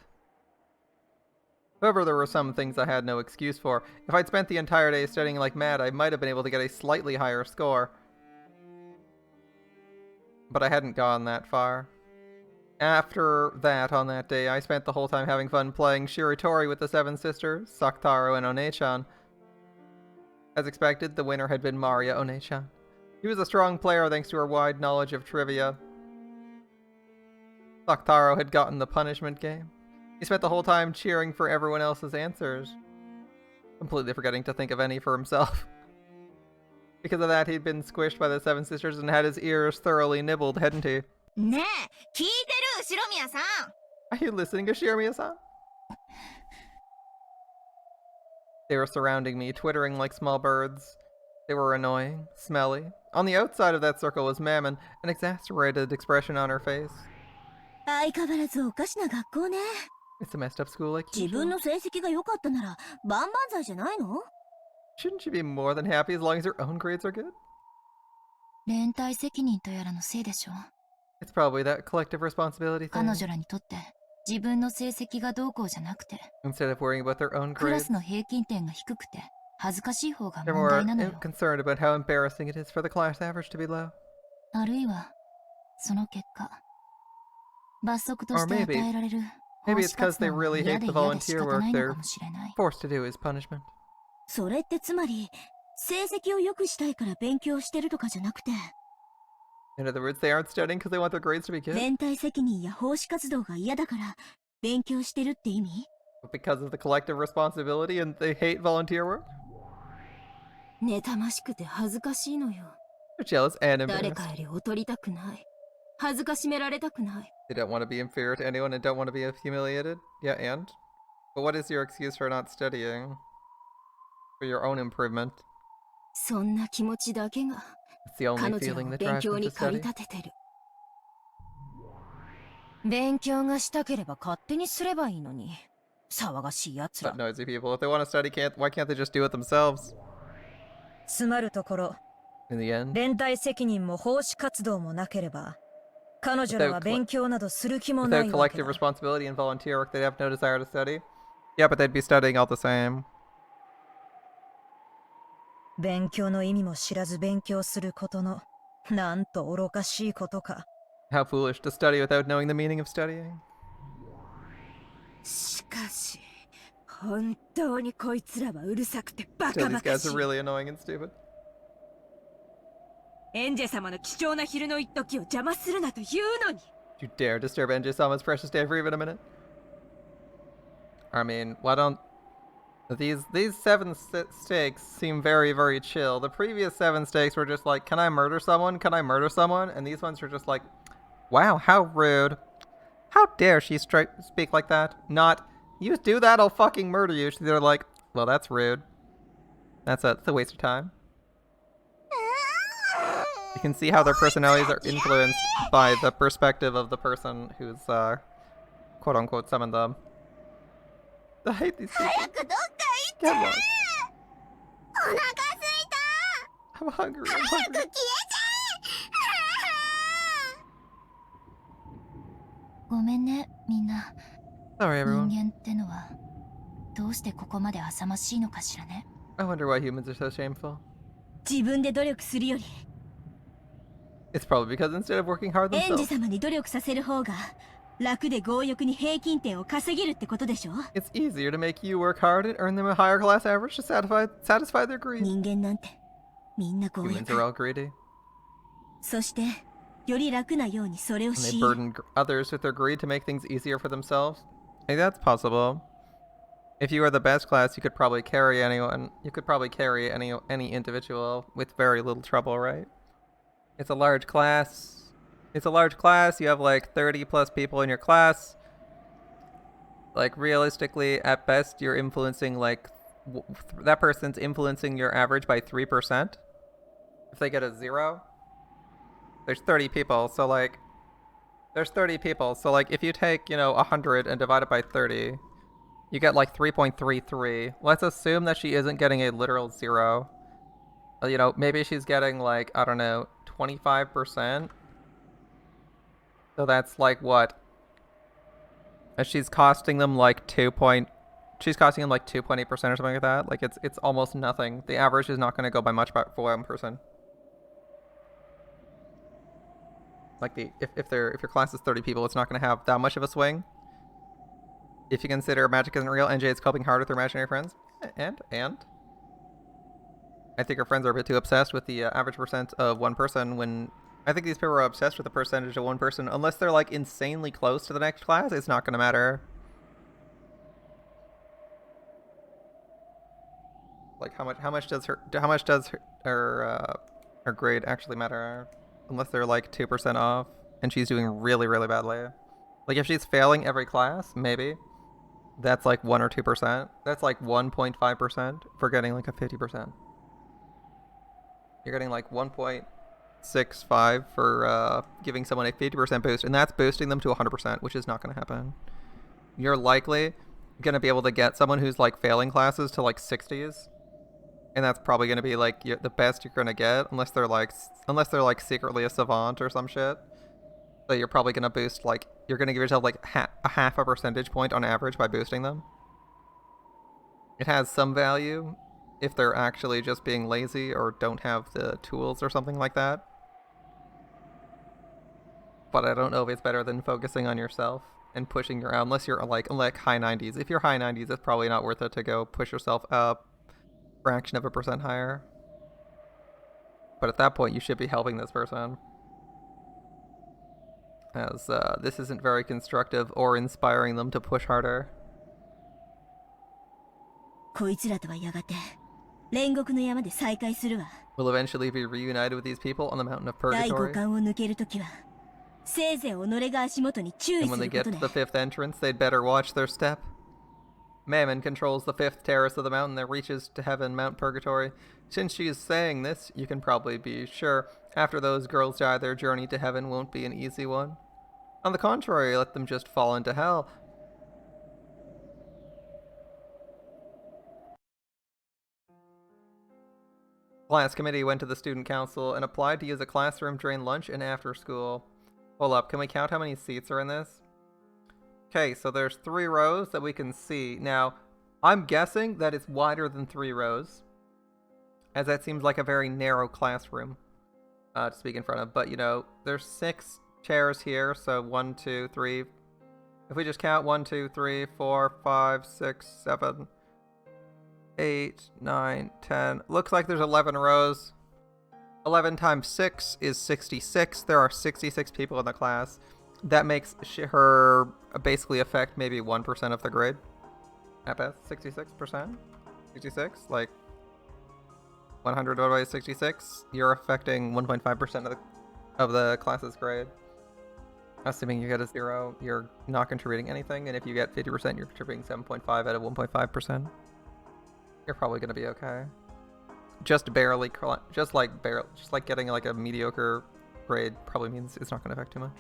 However, there were some things I had no excuse for. If I'd spent the entire day studying like mad, I might have been able to get a slightly higher score. But I hadn't gone that far. After that, on that day, I spent the whole time having fun playing Shiritori with the Seven Sisters, Sakutaro and One-chan. As expected, the winner had been Maria One-chan. She was a strong player thanks to her wide knowledge of trivia. Sakutaro had gotten the punishment game. He spent the whole time cheering for everyone else's answers, completely forgetting to think of any for himself. Because of that, he'd been squished by the Seven Sisters and had his ears thoroughly nibbled, hadn't he? ねえ、聞いてる、白宮さん。 Are you listening to Shiramiya-san? They were surrounding me, twittering like small birds. They were annoying, smelly. On the outside of that circle was Mammon, an exasperated expression on her face. 相変わらずおかしな学校ね。 It's a messed up school like 自分 usual. の成績が良かったなら万々歳じゃないの？ Shouldn't she be more than happy as long as her own grades are good? 連帯責任とやらのせいでしょ。 It's probably that collective responsibility 彼 thing. 女らにとって自分の成績がどうこうじゃなくて、 Instead of worrying about their own クラ grades, スの平均点が低くて恥ずかしい方が they're 問 more 題なのよ。 concerned about how embarrassing it is for the class average to be low. あるいはその結果、罰則とし Or て maybe- 与えられる maybe 奉 it's 仕 because 活 they 動が really 嫌 hate で the 嫌で仕 volunteer 方 work ないの they're かもしれない。 forced to do as punishment. それってつまり成績を良くしたいから勉強してるとかじゃなくて、 In other words, they aren't studying because they want their grades to be good, 連帯責任や奉仕活動が嫌だから勉強してるって意味？ but because of the collective responsibility and they hate volunteer work. 妬ましくて恥ずかしいのよ。 They're jealous and 誰 embarrassed. かより劣りたくない。恥ずかしめられたくない。 They don't want to be inferior to anyone and don't want to be humiliated. Yeah, and? But what is your excuse for not studying? For your own improvement. そんな気持ちだけが It's the only 彼女ら feeling を that 勉 drives 強 them に to 駆り study. 立ててる。勉強がしたければ勝手にすればいいのに。騒がしい奴ら But。noisy people. If they want to study, why can't they just do it themselves? つまるところ、 In the end, 連帯責任も奉仕活動もなければ、彼女らは勉強などする気もな without いわけ collective だ。 responsibility and volunteer work, they'd have no desire to study. Yeah, but they'd be studying all the same. 勉強の意味も知らず勉強することの、なんと愚かしいことか。 How foolish to study without knowing the meaning of studying. しかし本当にこいつらはうるさくてバ Still, カ these バカ guys し are い。 really annoying and stupid. エンジェ様の貴重な昼の一時を邪魔するなと言うのに。 You dare disturb NJ-sama's precious day for even a minute? I mean, why don't... These 7 stakes seem very, very chill. The previous 7 stakes were just like, can I murder someone? Can I murder someone? And these ones are just like, wow, how rude. How dare she speak like that? Not, you do that, I'll fucking murder you. They're like, well, that's rude. That's a waste of time. You can see how their personalities are influenced by the perspective of the person who's, quote-unquote, summoned them. I hate these people. 早くどっか Get 行っ lost. て。お腹すいた。 I'm hungry. I'm 早く hungry. 消えちゃえ。ごめんね、みんな。 Sorry, 人 everyone. 間ってのはどうしてここまで浅ましいのかしらね。 I wonder why humans are so shameful. 自分で努力するより It's probably because instead of working hard エンジ themselves, 様に努力させる方が楽で強欲に平均点を稼げるってことでしょ。 it's easier to make you work hard and earn them a higher class average to satisfy their greed. 人間なんてみんな強 Humans 欲。 are all greedy, そしてより楽なようにそれを and they 強いる。 burden others with their greed to make things easier for themselves. Hey, that's possible. If you were the best class, you could probably carry anyone. You could probably carry any individual with very little trouble, right? It's a large class. It's a large class. You have like 30 plus people in your class. Like realistically, at best, you're influencing like that person's influencing your average by 3%. If they get a 0, there's 30 people. So like, there's 30 people. So like, if you take 100 and divide it by 30, you get like 3.33. Let's assume that she isn't getting a literal 0. Maybe she's getting like, I don't know, 25%. So that's like what? She's costing them like 2.2 she's costing him like 2.8% or something like that. Like it's almost nothing. The average is not going to go by much for one person. Like if your class is 30 people, it's not going to have that much of a swing. If you consider magic isn't real, NJ is coping hard with her imaginary friends. And I think her friends are a bit too obsessed with the average percent of one person when I think these people are obsessed with the percentage of one person. Unless they're like insanely close to the next class, it's not going to matter. Like how much does her grade actually matter? Unless they're like 2% off and she's doing really, really badly. Like if she's failing every class, maybe. That's like 1 or 2%. That's like 1.5% for getting like a 50%. You're getting like 1.65 for giving someone a 50% boost, and that's boosting them to 100%, which is not going to happen. You're likely going to be able to get someone who's like failing classes to like 60s, and that's probably going to be like the best you're going to get, unless they're like secretly a savant or some shit. So you're probably going to boost, like, you're going to give yourself like a half a percentage point on average by boosting them. It has some value if they're actually just being lazy or don't have the tools or something like that. But I don't know if it's better than focusing on yourself and pushing your, unless you're like high 90s. If you're high 90s, it's probably not worth it to go push yourself up a fraction of a percent higher. But at that point, you should be helping this person, as this isn't very constructive or inspiring them to push harder. こいつらとはやがて煉獄の山で再会するわ。 We'll eventually be reunited with these people on the mountain of 第五 purgatory. 感を抜けるときはせいぜい己が足元に注意 And when す they るこ get と to ね。 the fifth entrance, they'd better watch their step. Mammon controls the fifth terrace of the mountain that reaches to heaven, Mount Purgatory. Since she is saying this, you can probably be sure after those girls die, their journey to heaven won't be an easy one. On the contrary, let them just fall into hell. Class committee went to the student council and applied to use a classroom during lunch and after school. Hold up, can we count how many seats are in this? Okay, so there's 3 rows that we can see. Now, I'm guessing that it's wider than 3 rows, as that seems like a very narrow classroom to speak in front of. But, you know, there's 6 chairs here, so 1, 2, 3. If we just count 1, 2, 3, 4, 5, 6, 7, 8, 9, 10. Looks like there's 11 rows. 11 times 6 is 66. There are 66 people in the class. That makes her basically affect maybe 1% of the grade. At best, 66%? 66? Like 100 divided by 66? You're affecting 1.5% of the class's grade. Assuming you get a 0, you're not contributing anything, and if you get 50%, you're contributing 7.5 out of 1.5%. You're probably gonna be okay. Just barely, just like getting like a mediocre grade probably means it's not gonna affect too much.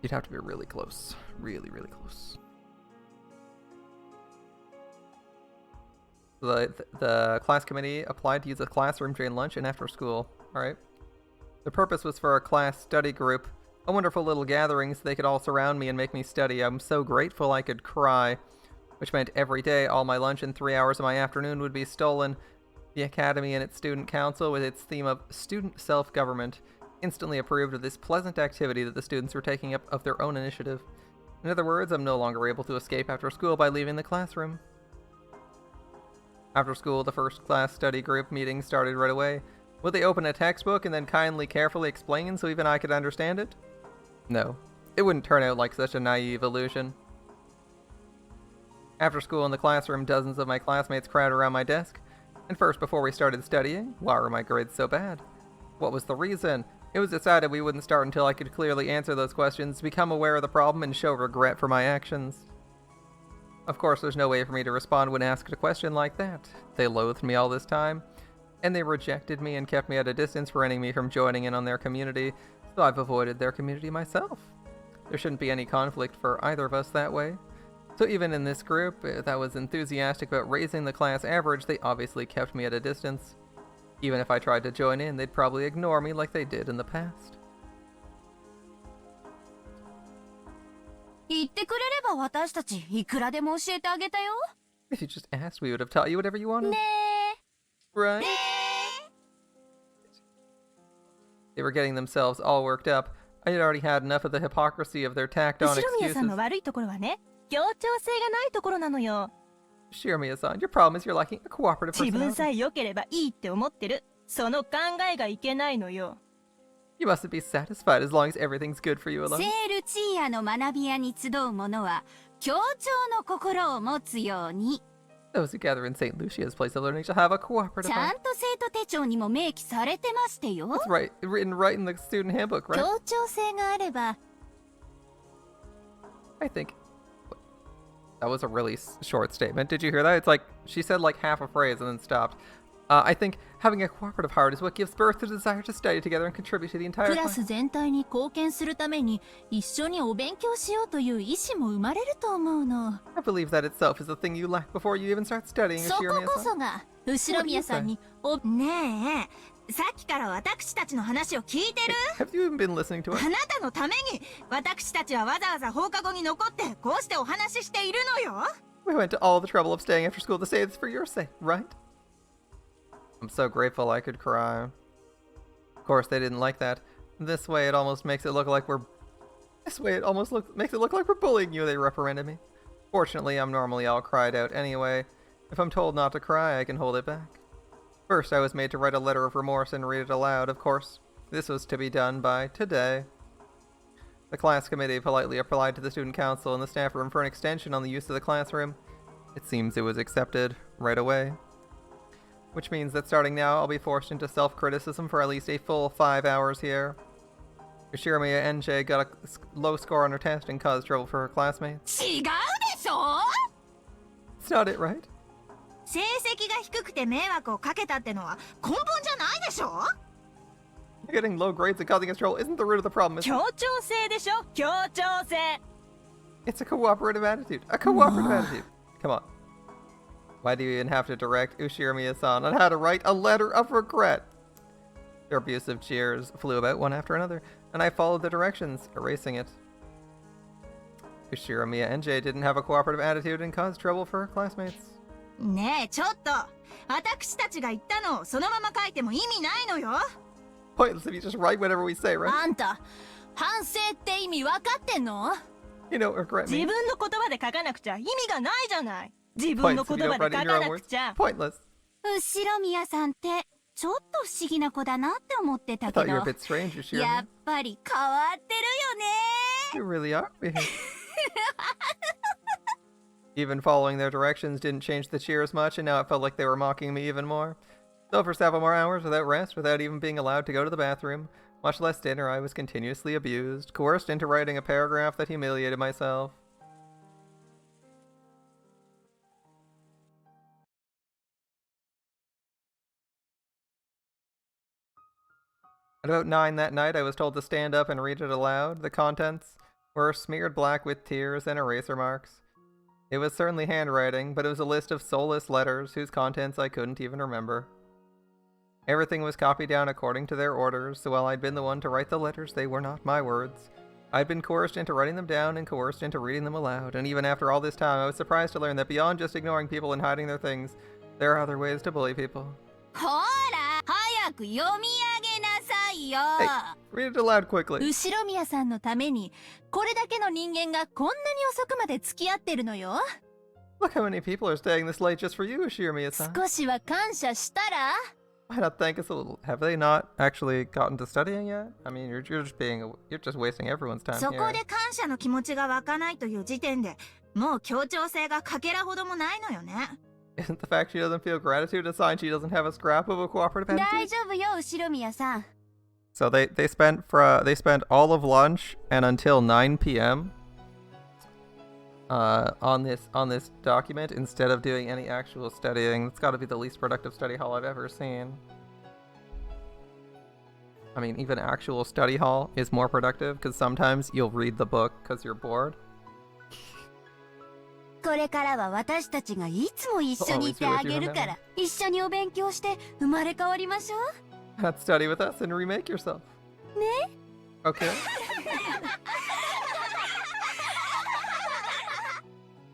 You'd have to be really close, really, really close. The class committee applied to use a classroom during lunch and after school. All right. The purpose was for a class study group. A wonderful little gathering so they could all surround me and make me study. I'm so grateful I could cry. Which meant every day, all my lunch and 3 hours of my afternoon would be stolen. The academy and its student council, with its theme of student self-government, instantly approved of this pleasant activity that the students were taking up of their own initiative. In other words, I'm no longer able to escape after school by leaving the classroom. After school, the first class study group meeting started right away. Would they open a textbook and then kindly, carefully explain so even I could understand it? No, it wouldn't turn out like such a naive illusion. After school in the classroom, dozens of my classmates crowded around my desk. And first, before we started studying, why were my grades so bad? What was the reason? It was decided we wouldn't start until I could clearly answer those questions, become aware of the problem, and show regret for my actions. Of course, there's no way for me to respond when asked a question like that. They loathed me all this time, and they rejected me and kept me at a distance, preventing me from joining in on their community, so I've avoided their community myself. There shouldn't be any conflict for either of us that way. So even in this group that was enthusiastic about raising the class average, they obviously kept me at a distance. Even if I tried to join in, they'd probably ignore me like they did in the past. 言ってくれれば私たちいくらでも教えてあげたよ。 If you just asked, we would have taught you whatever you wanted. ね Right? They were getting themselves all worked up. I had already had enough of the hypocrisy of their tacked え。 on 後ろ宮さんの excuses. 悪いところはね、協調性がないところなのよ。 Shiramiya-san, your problem is you're lacking a cooperative 自分 personality. さえ良ければいいって思ってる。その考えがいけないのよ。 You mustn't be satisfied as long as everything's good for you セ alone. ールチーヤの学び屋に集う者は協調の心を持つように。 Those who gather in St. Lucia's place of learning shall have a cooperative ちゃん heart. と生徒手帳にも明記されてましてよ。 That's right, written right in the student handbook, right? 協調性があれば I think that was a really short statement. Did you hear that? It's like she said like half a phrase and then stopped. I think having a cooperative heart is what gives birth to the desire to study together and contribute to the entire クラ class. ス全体に貢献するために一緒にお勉強しようという意志も生まれると思うの。 I believe that itself is the thing you lack before you even start studying, そここ Shiramiya-san. そが後ろ宮さんにおねえ、さっきから私たちの話を聞いてる？ Have you even been listening to us? あなたのために私たちはわざわざ放課後に残ってこうしてお話ししているのよ。 We went to all the trouble of staying after school to say this for your sake, right? I'm so grateful I could cry. Of course, they didn't like that. This way, it almost makes it look like we're... makes it look like we're bullying you, they reprimanded me. Fortunately, I'm normally all cried out anyway. If I'm told not to cry, I can hold it back. First, I was made to write a letter of remorse and read it aloud, of course. This was to be done by today. The class committee politely applied to the student council in the staff room for an extension on the use of the classroom. It seems it was accepted right away. Which means that starting now, I'll be forced into self-criticism for at least a full 5 hours here. Shiramiya NJ got a low score on her test and caused trouble for her classmates. 違うでしょ？ It's not it, right? 成績が低くて迷惑をかけたってのは根本じゃないでしょ？ Getting low grades and causing us trouble isn't the root of the problem, is it? 協調性でしょ、協調性。 It's a cooperative attitude. A cooperative attitude. Come on. Why do you even have to direct Ushiramiya-san on how to write a letter of regret? Their abusive cheers flew about one after another, and I followed the directions, erasing it. Ushiramiya NJ didn't have a cooperative attitude and caused trouble for her classmates. ねえちょっと、私たちが言ったのをそのまま書いても意味ないのよ。 Pointless if you just write whatever we say, right? あんた反省って意味分かってんの？ You know what regret 自 means. 分の言葉で書かなくちゃ意味がないじゃない。自分の Pointless if 言 you 葉 don't で write 書 it in か your な own く words. ちゃ。 Pointless. 後宮さんってちょっと不思議な子だなって思ってた I け thought you were ど a bit strange, や Ushiramiya. っぱり変わってる You really are weird. Even following their directions didn't change the cheers much, and now it felt like they were mocking me even more. So for several more hours without rest, without even being allowed to go to the bathroom, much less dinner, I was continuously abused, coerced into writing a paragraph that humiliated myself. At about 9 that night, I was told to stand up and read it aloud. The contents were smeared black with tears and eraser marks. It was certainly handwriting, but it was a list of soulless letters whose contents I couldn't even remember. Everything was copied down according to their orders, so while I'd been the one to write the letters, they were not my words. I'd been coerced into writing them down and coerced into reading them aloud, and even after all this time, I was surprised to learn that beyond just ignoring people and hiding their things, there are other ways to bully people. ほら早く読み上げなさいよ。 Hey, read it aloud quickly. 後宮さんのためにこれだけの人間がこんなに遅くまで付き合ってるのよ。 Look how many people are staying this late just for you, Shiramiya-san. 少しは感謝したら？ Why not thank us a little? Have they not actually gotten to studying yet? I mean, you're just wasting everyone's time そ here. こで感謝の気持ちが湧かないという時点でもう協調性がかけらほどもないのよね。 Isn't the fact she doesn't feel gratitude a sign she doesn't have a scrap of a cooperative 大 attitude? 丈夫よ後宮さん。 So they spent all of lunch and until 9 p.m. On this document instead of doing any actual studying. It's got to be the least productive study hall I've ever seen. I mean, even actual study hall is more productive because sometimes you'll read the book because you're bored. これからは私たちがいつも一緒にいてあげるから一緒にお勉強して生まれ変わりましょう。 Let's study with us and remake yourself. ね。 Okay.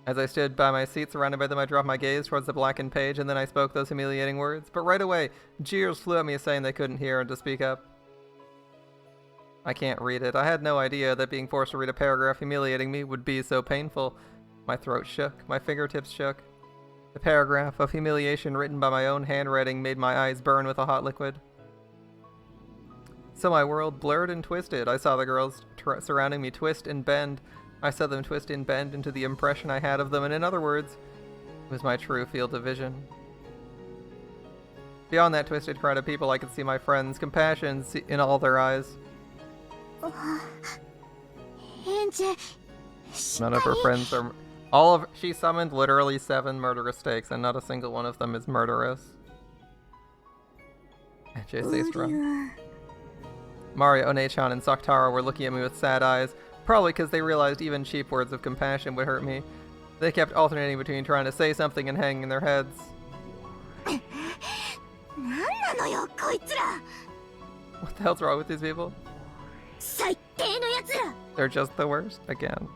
As I stood by my seat surrounded by them, I dropped my gaze towards the blackened page, and then I spoke those humiliating words. But right away, jeers flew at me saying they couldn't hear and to speak up. I can't read it. I had no idea that being forced to read a paragraph humiliating me would be so painful. My throat shook. My fingertips shook. The paragraph of humiliation written by my own handwriting made my eyes burn with a hot liquid. So my world blurred and twisted. I saw the girls surrounding me twist and bend. I saw them twist and bend into the impression I had of them, and in other words, it was my true field of vision. Beyond that twisted crowd of people, I could see my friends, compassion in all their eyes. None of her friends are... She summoned literally 7 murderous stakes, and not a single one of them is murderous. And Jay stays strong. Mario, One-chan, and Saktara were looking at me with sad eyes, probably because they realized even cheap words of compassion would hurt me. They kept alternating between trying to say something and hanging their heads. What the hell's wrong with these people? They're just the worst. Again,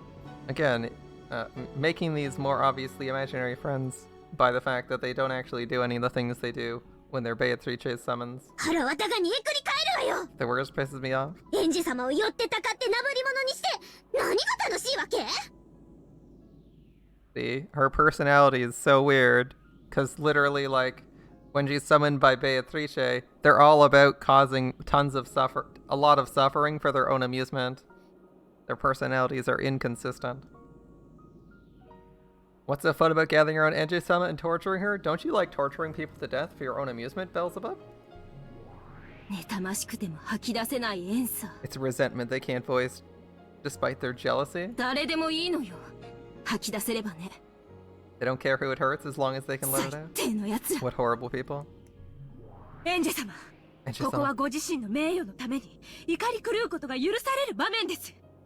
making these more obviously imaginary friends by the fact that they don't actually do any of the things they do when they're Beatrice's summons. The worst pisses me off. See, her personality is so weird, because literally, like, when she's summoned by Beatrice, they're all about causing a lot of suffering for their own amusement. Their personalities are inconsistent. What's so fun about gathering around Ange-sama and torturing her? Don't you like torturing people to death for your own amusement, Beelzebub? It's resentment they can't voice, despite their jealousy. They don't care who it hurts as long as they can let it out. What horrible people. Ange-sama.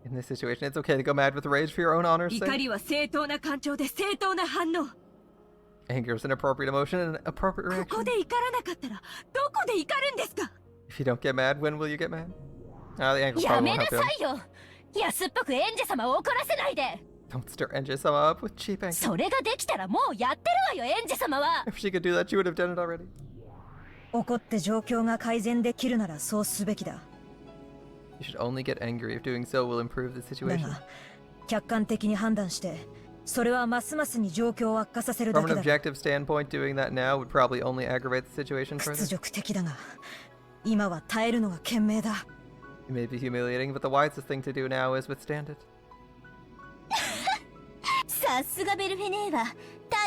In this situation, it's okay to go mad with rage for your own honor's sake. Anger is an appropriate emotion and an appropriate reaction. If you don't get mad, when will you get mad? The anger probably won't help you. Don't stir Ange-sama up with cheap anger. If she could do that, she would have done it already. You should only get angry if doing so will improve the situation. From an objective standpoint, doing that now would probably only aggravate the situation further. It may be humiliating, but the wisest thing to do now is withstand it.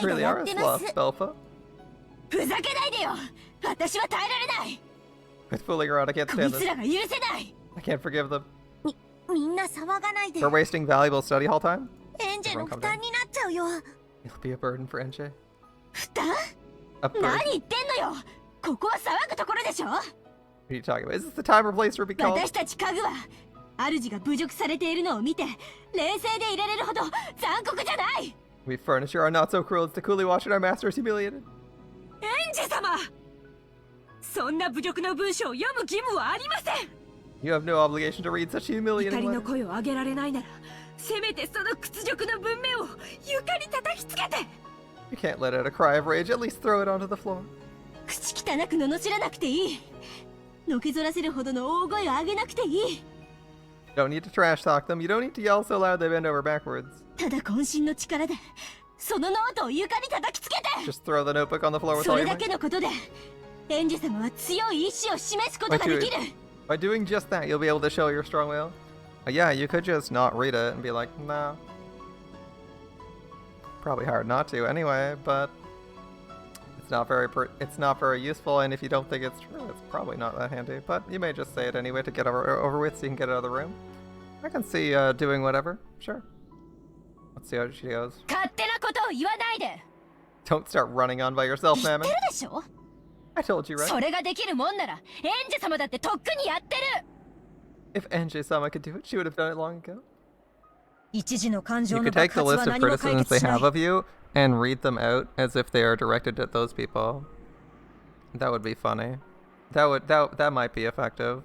Really are a sloth, Belfa. With fooling around, I can't stand this. I can't forgive them. For wasting valuable study hall time? It'll be a burden for Enche. A burden? What are you talking about? Is this the time or place for being called? We furniture are not so cruel as to coolly watching our masters humiliated. You have no obligation to read such humiliating letters. You can't let out a cry of rage, at least throw it onto the floor. You don't need to trash talk them, you don't need to yell so loud they bend over backwards. Just throw the notebook on the floor with all your might. By doing just that, you'll be able to show your strong will. Yeah, you could just not read it and be like, nah. Probably hard not to anyway, but it's not very useful, and if you don't think it's true, it's probably not that handy. But you may just say it anyway to get over with so you can get out of the room. I can see doing whatever. Sure. Let's see how she goes. Don't start running on by yourself, Mammon. I told you, right? If Ange-sama could do it, she would have done it long ago. You could take the list of criticisms they have of you and read them out as if they are directed at those people. That would be funny. That might be effective.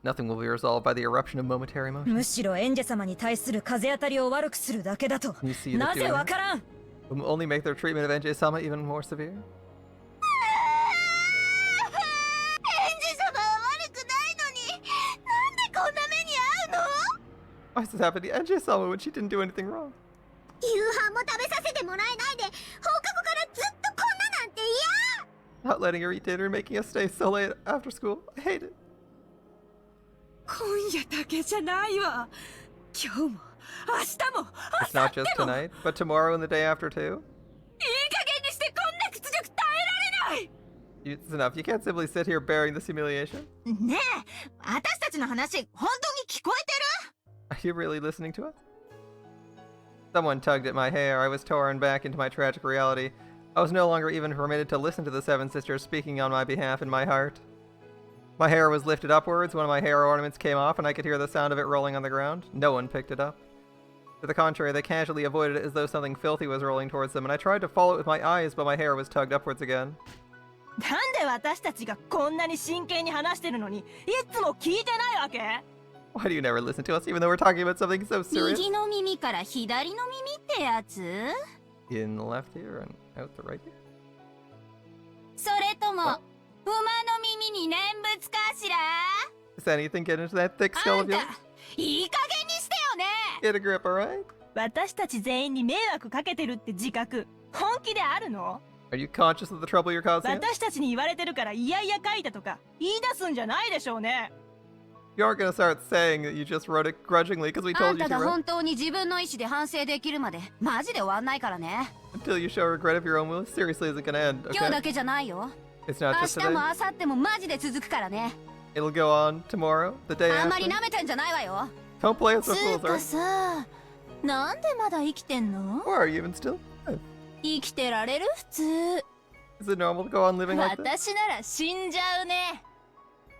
Nothing will be resolved by the eruption of momentary emotion. むしろエンジェ様に対する風当たりを悪くするだけだと。 You see that なぜ doing わ it からん。 will only make their treatment of NJ-sama even more severe. エンジ様は悪くないのに、なんでこんな目に遭うの？ Why does this happen to NJ-sama when she didn't do anything wrong? 夕飯も食べさせてもらえないで、放課後からずっとこんななんて嫌。 Not letting her eat dinner and making us stay so late after school. I hate it. 今夜だけじゃないわ。今日も明日も It's not just tonight, but tomorrow and the day after too. いい加減にしてこんな屈辱耐えられない。 It's enough. You can't simply sit here bearing this humiliation. ねえ、私たちの話、本当に聞こえてる？ Are you really listening to us? Someone tugged at my hair. I was torn back into my tragic reality. I was no longer even permitted to listen to the Seven Sisters speaking on my behalf in my heart. My hair was lifted upwards, one of my hair ornaments came off, and I could hear the sound of it rolling on the ground. No one picked it up. To the contrary, they casually avoided it as though something filthy was rolling towards them, and I tried to follow it with my eyes, but my hair was tugged upwards again. なんで私たちがこんなに真剣に話してるのにいつも聞いてないわけ？ Why do you never listen to us, even though we're talking about something so serious? 右の耳から左の耳ってやつ？ In the left ear and out the right ear? それとも、馬の耳に念仏かしら？ Does anything get into that thick skull あ of んた、 yours? いい加減にしてよね。 Get a grip, alright? 私たち全員に迷惑かけてるって自覚本気であるの？ Are you conscious of the trouble you're causing us? 私たちに言われてるからいやいや書いたとか言い出すんじゃないでしょうね。 You aren't gonna start saying that you just wrote it grudgingly because we あ told ん you たが to, right? 本当に自分の意思で反省できるまでマジで終わんないからね。 Until you show regret of your own will, seriously isn't gonna end, 今日だ okay? けじゃないよ。 It's not 明 just 日も today. 明後日もマジで続くからね。 It'll go on tomorrow, the day あんまり after. 舐めてんじゃないわよ。 Don't play us つ for う fools, か alright? さ、なんでまだ生きてんの？ Or are you even still? 生きてられる？普通。 Is it normal to go on living like this? 私なら死んじゃうね。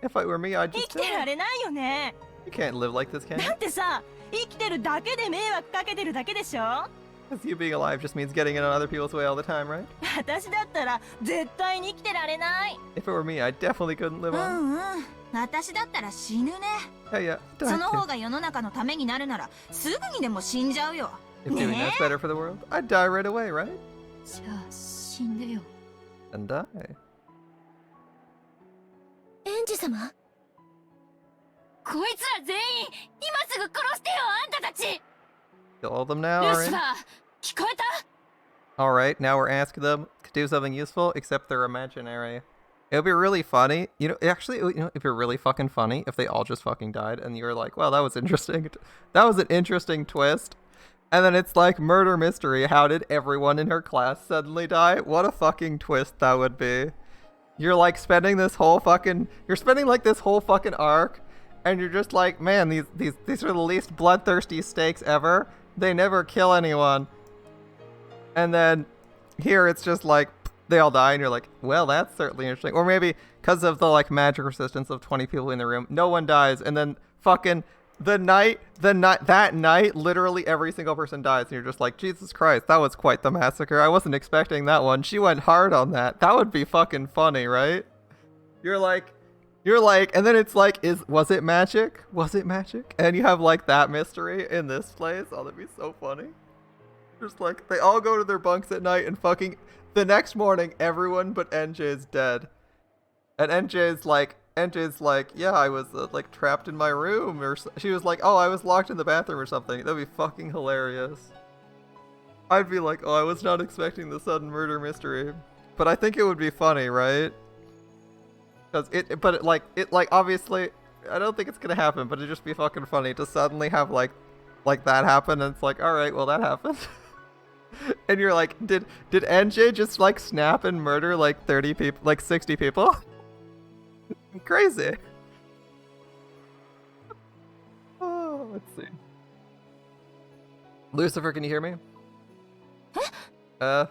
If I were me, I'd 生 just きてら die. れないよね。 You can't live like this, can だ you? ってさ生きてるだけで迷惑かけてるだけでしょ？ Because you being alive just means getting in on other people's way all the time, right? 私だったら絶対に生きてられない。 If it were me, I definitely couldn't live う on. んうん。私だったら死ぬね。 Yeah, yeah. その Die. 方が世の中のためになるならすぐにでも死んじゃうよ。 If doing ね that's better for the world, I'd die right away, right? じゃあ死んでよ。 And die. エンジ様？こいつら全員今すぐ殺してよあんたたち。 Kill all of them now, ルシ alright? ファー、聞こえた？ Alright, now we're asking them to do something useful, except they're imaginary. It would be really funny, it'd be really fucking funny if they all just fucking died, and you were like, well, that was interesting. That was an interesting twist. And then it's like, murder mystery, how did everyone in her class suddenly die? What a fucking twist that would be. You're like spending this whole fucking, arc, and you're just like, man, these are the least bloodthirsty stakes ever. They never kill anyone. And then here it's just like they all die and you're like, well, that's certainly interesting. Or maybe because of the like magic resistance of 20 people in the room, no one dies, and then fucking that night literally every single person dies and you're just like, Jesus Christ, that was quite the massacre. I wasn't expecting that one. She went hard on that. That would be fucking funny, right? You're like, and then it's like, was it magic? Was it magic? And you have like that mystery in this place. Oh, that'd be so funny. Just like, they all go to their bunks at night and fucking, the next morning, everyone but NJ is dead. And NJ's like, yeah, I was like trapped in my room, or she was like, oh, I was locked in the bathroom or something. That'd be fucking hilarious. I'd be like, oh, I was not expecting the sudden murder mystery. But I think it would be funny, right? Because obviously, I don't think it's gonna happen, but it'd just be fucking funny to suddenly have like that happen, and it's like, alright, well, that happened. And you're like, did NJ just like snap and murder like 30 people, like 60 people? Crazy. Oh, let's see. Lucifer, can you hear me? あ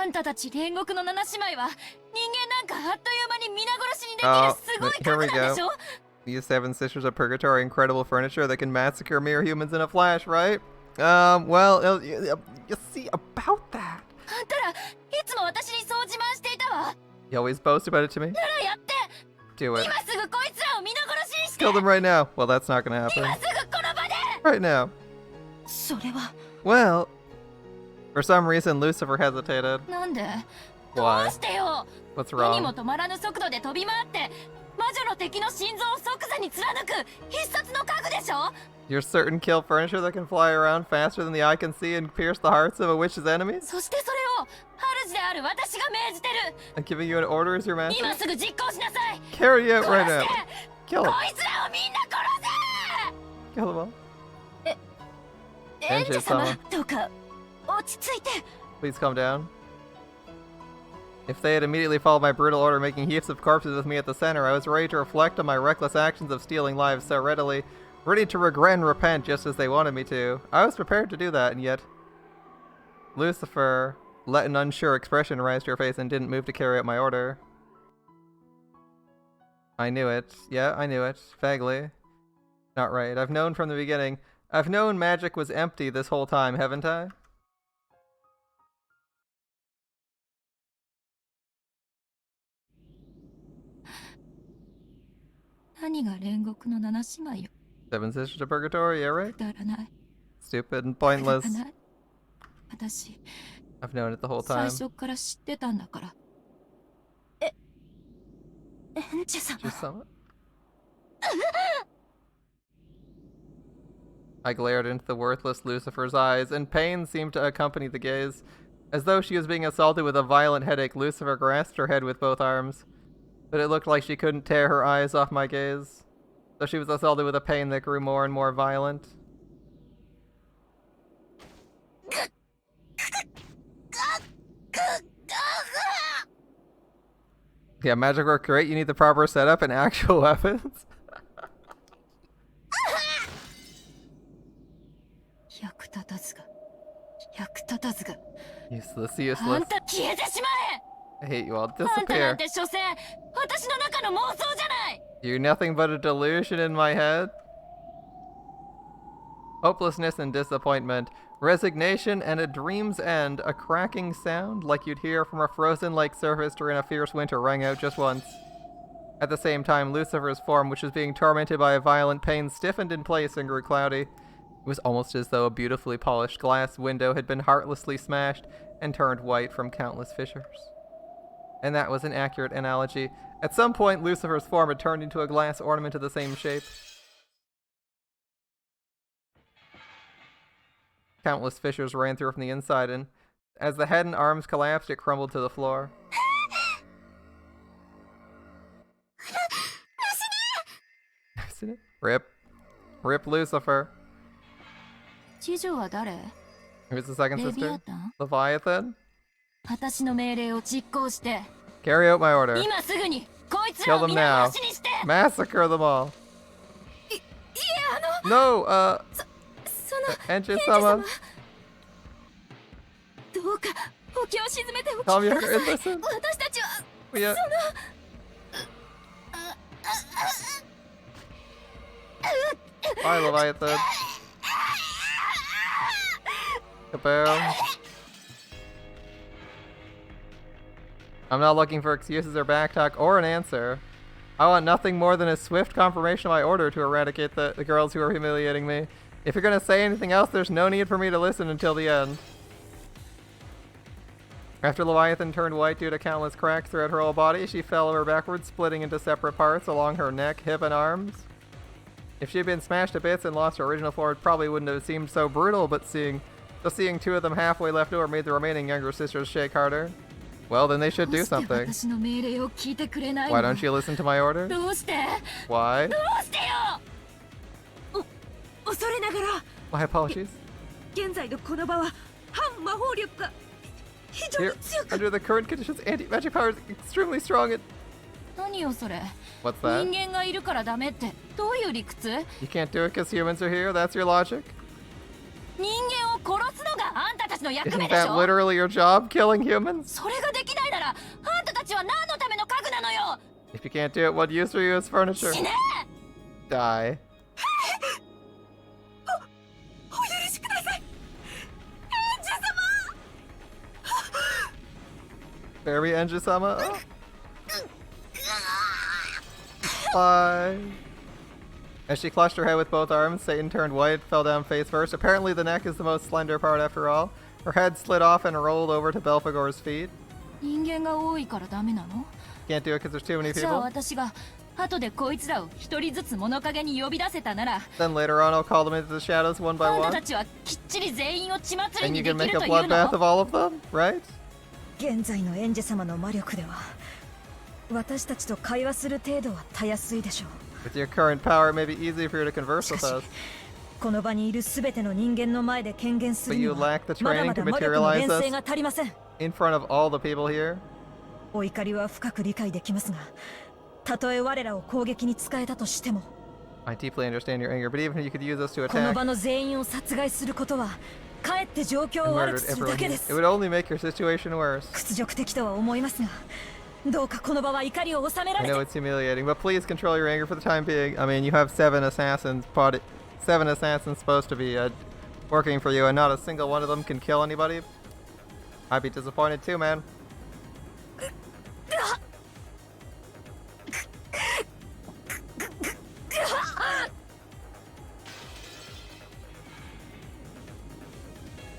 んたたち煉獄の七姉妹は人間なんかあっという間に皆殺しにできるすごい here we 数なんでしょ？ These seven sisters of purgatory, incredible furniture that can massacre mere humans in a flash, right? Well, you see, about that. あんたらいつも私にそう自慢していたわ。 You always boast about it to me? ならやって。 Do it. 今すぐこいつらを皆殺し Kill them right now. Well, that's not gonna happen. 今すぐこの場で Right now. それは Well, for some reason, Lucifer hesitated. なんでど Why? うしてよ What's 手にも wrong? 止まらぬ速度で飛び回って魔女の敵の心臓を即座に貫く必殺の家具でしょ You're certain kill furniture that can fly around faster than the eye can see and pierce the hearts of a witch's enemies? そしてそれを主である私が命じてる And giving you an order as your master? 今すぐ実行しなさい Carry it 殺 right し now. て Kill こ him. いつらをみんな殺 Kill them all. せエンジェ様 Angel-sama. どうか落ち着いて Please calm down. If they had immediately followed my brutal order, making heaps of corpses with me at the center, I was ready to reflect on my reckless actions of stealing lives so readily, ready to regret and repent just as they wanted me to. I was prepared to do that, and yet Lucifer let an unsure expression rise to her face and didn't move to carry out my order. I knew it. Yeah, I knew it. Vaguely. Not right. I've known from the beginning. I've known magic was empty this whole time, haven't I? Seven Sisters of Purgatory, yeah, right? Stupid and pointless. I've known it the whole time. から知ってたんだからエンジェ様 Just saw it. I glared into the worthless Lucifer's eyes, and pain seemed to accompany the gaze. As though she was being assaulted with a violent headache, Lucifer grasped her head with both arms. But it looked like she couldn't tear her eyes off my gaze, though she was assaulted with a pain that grew more and more violent. Yeah, magic work great. You need the proper setup and actual weapons. 役立たずが役立たずが Useless, あ useless. んた消えてしま I hate you all. えあんたな Disappear. んて所詮私の中の妄想じゃない You're nothing but a delusion in my head. Hopelessness and disappointment, resignation and a dream's end, a cracking sound like you'd hear from a frozen lake surface during a fierce winter rang out just once. At the same time, Lucifer's form, which was being tormented by a violent pain, stiffened in place and grew cloudy. It was almost as though a beautifully polished glass window had been heartlessly smashed and turned white from countless fissures. And that was an accurate analogy. At some point, Lucifer's form had turned into a glass ornament of the same shape. Countless fissures ran through from the inside, and as the head and arms collapsed, it crumbled to the floor. Rip. Rip Lucifer. 知女は誰 Who's the second レビア sister? タン Leviathan? 私の命令を実行して Carry out my order. 今すぐにこいつら Kill を them 皆 now. 殺しにして Massacre them all. いえ No, その Angel-sama. どうかお気を沈めておき Calm く your だ head さい and listen. 私たちは Yeah. Bye, Leviathan. Kaboom. I'm not looking for excuses or backtalk or an answer. I want nothing more than a swift confirmation of my order to eradicate the girls who are humiliating me. If you're gonna say anything else, there's no need for me to listen until the end. After Leviathan turned white due to countless cracks throughout her whole body, she fell over backwards, splitting into separate parts along her neck, hip, and arms. If she had been smashed to bits and lost her original form, it probably wouldn't have seemed so brutal, but seeing two of them halfway left over made the remaining younger sisters shake harder. Well, then they should do どうして something. 私の命令を聞いてくれないの Why don't you listen to my orders? どうして Why? どうしてよ恐れながら My apologies. 現在のこの場は反魔法力が非常 Here, に強く under the current conditions, anti-magic power is extremely strong and... 何よそれ What's 人 that? 間がいるからダメってどういう理屈 You can't do it because humans are here? That's your logic? 人間を殺すのがあんたたちの役目 Isn't でし that ょ literally your job, killing humans? それができないならあんたたちは何のための家具なのよ If you can't do it, what use are you as furniture? 死ね Die. お許しくださいエンジェ様 Very Angel-sama. Bye. As she clutched her head with both arms, Satan turned white, fell down face first. Apparently the neck is the most slender part after all. Her head slid off and rolled over to Belphegor's feet. 人間が多いからダメなの？ Can't do it because there's too many じゃあ people. 私が後でこいつらを一人ずつ物陰に呼び出せたなら、 Then later on I'll call them into the shadows one by あんた one. たちはきっちり全員を血祭り And に you で can き make る a という bloodbath の？ of all of them, right? 現在のエンジェ様の魔力では私たちと会話する程度はたやすいでしょう。 With your current power, it may be easy for you to converse with us. この場にいるすべての人間の前で権限する But に you は lack the まだ training ま to だ魔力の materialize 連 us 成が足りません。 in front of all the people here. お怒りは深く理解できますが、たとえ我らを攻撃に使えたとしても、 I deeply understand your anger, but even if you could use us to この attack 場の全員を殺害することはかえって状況 and を悪 murdered くする everyone だけ here, です。 it would only make your situation worse. 屈辱的とは思いますが、どうかこの場は怒りを収めら I れ know て。 it's humiliating, but please control your anger for the time being. I mean, you have seven assassins supposed to be working for you, and not a single one of them can kill anybody. I'd be disappointed too, man.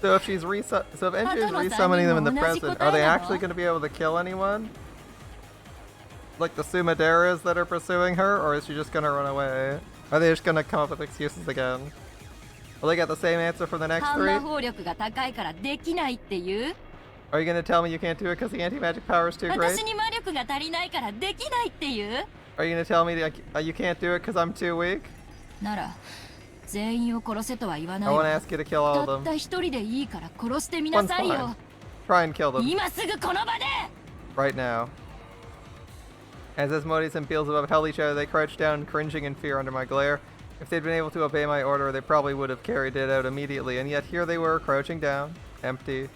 So if she's so if Enji is resummoning them in the present, are they actually going to be able to kill anyone? Like the Sumaderas that are pursuing her, or is she just going to run away? Are they just going to come up with excuses again? Will they get the same answer from the next 反 three? 魔法力が高いからできないっていう？ Are you going to tell me you can't do it because the anti-magic power is too great? 私に魔力が足りないからできないっていう？ Are you going to tell me that you can't do it because I'm too weak? なら全員を殺せとは言わ I ない want to わ。 ask you to kill all た of っ them. た一人でいいから殺してみな One's さい fine. よ。 Try and kill them 今すぐこの場で。 right now. As Asmodeus and Beelzebub held each other, they crouched down, cringing in fear under my glare. If they'd been able to obey my order, they probably would have carried it out immediately, and yet here they were, crouching down, empty,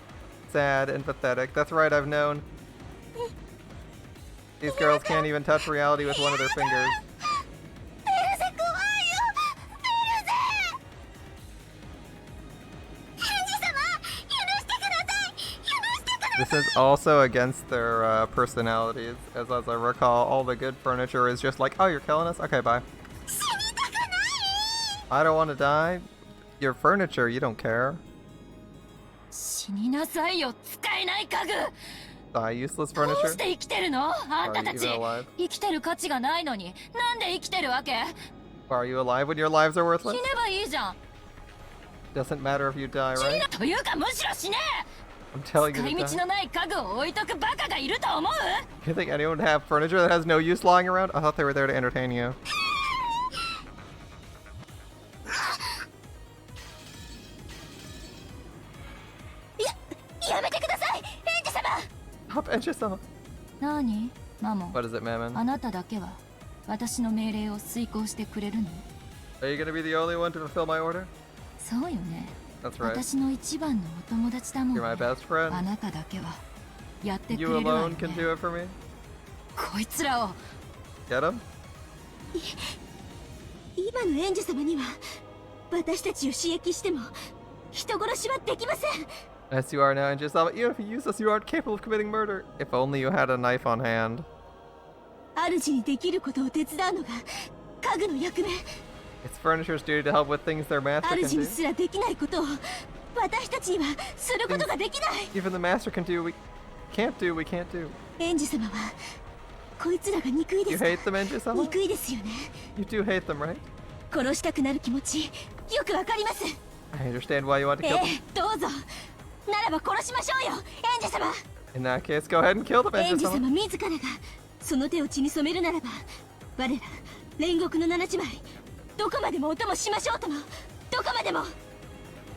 sad, and pathetic. That's right, I've known. These girls can't even touch reality with one of their fingers. This is also against their personalities, as I recall, all the good furniture is just like, oh, you're killing us? Okay, bye. I don't want to die. Your furniture, you don't care. 死になさいよ、使えない家具。 Die, useless どう furniture. して生きてるの？あんたた Are ち you even alive? 生きてる価値がないのになんで生きてるわけ？ Are you alive when your lives are 死 worthless? ねばいいじゃん。 Doesn't matter if you die, 死に right? なというかむしろ死ね。 I'm telling 使 you い to 道 die. のない家具を置いとくバカがいると思う？ You think anyone would have furniture that has no use lying around? I thought they were there to entertain you. やめてください、エンジ様。 Stop, Enji-sama. 何？マモン。 What is it, Mammon? あなただけは私の命令を遂行してくれるの？ Are you gonna be the only one to fulfill my order? そうよね。 That's right. 私の一番のお友達だもん You're my ね。 best friend. あなただけはやってく You れるわよ alone can ね。 do it for me. こいつらを Get him? 今のエンジ様には私たちを刺激しても人殺しはできません。 As you are now, Enji-sama, even if you use us, you aren't capable of committing murder. If only you had a knife on hand. 主にできることを手伝うのが家具の役目。 It's furniture's duty to help with things their master can 主に do. すらできないことを私たちにはすることができない。 Even the master can do, we can't do. エンジ様はこいつらが憎いで You すか？ hate them, Enji-sama? 憎いですよね。 You do hate them, right? 殺したくなる気持ちよくわかります。 I understand why you want to kill them. どうぞ。ならば殺しましょうよ、エンジ様。 In that case, go ahead and kill them, エンジ Enji-sama. 様自らがその手を血に染めるならば、我ら煉獄の七姉妹どこまでもお供しましょうとも。どこまでも。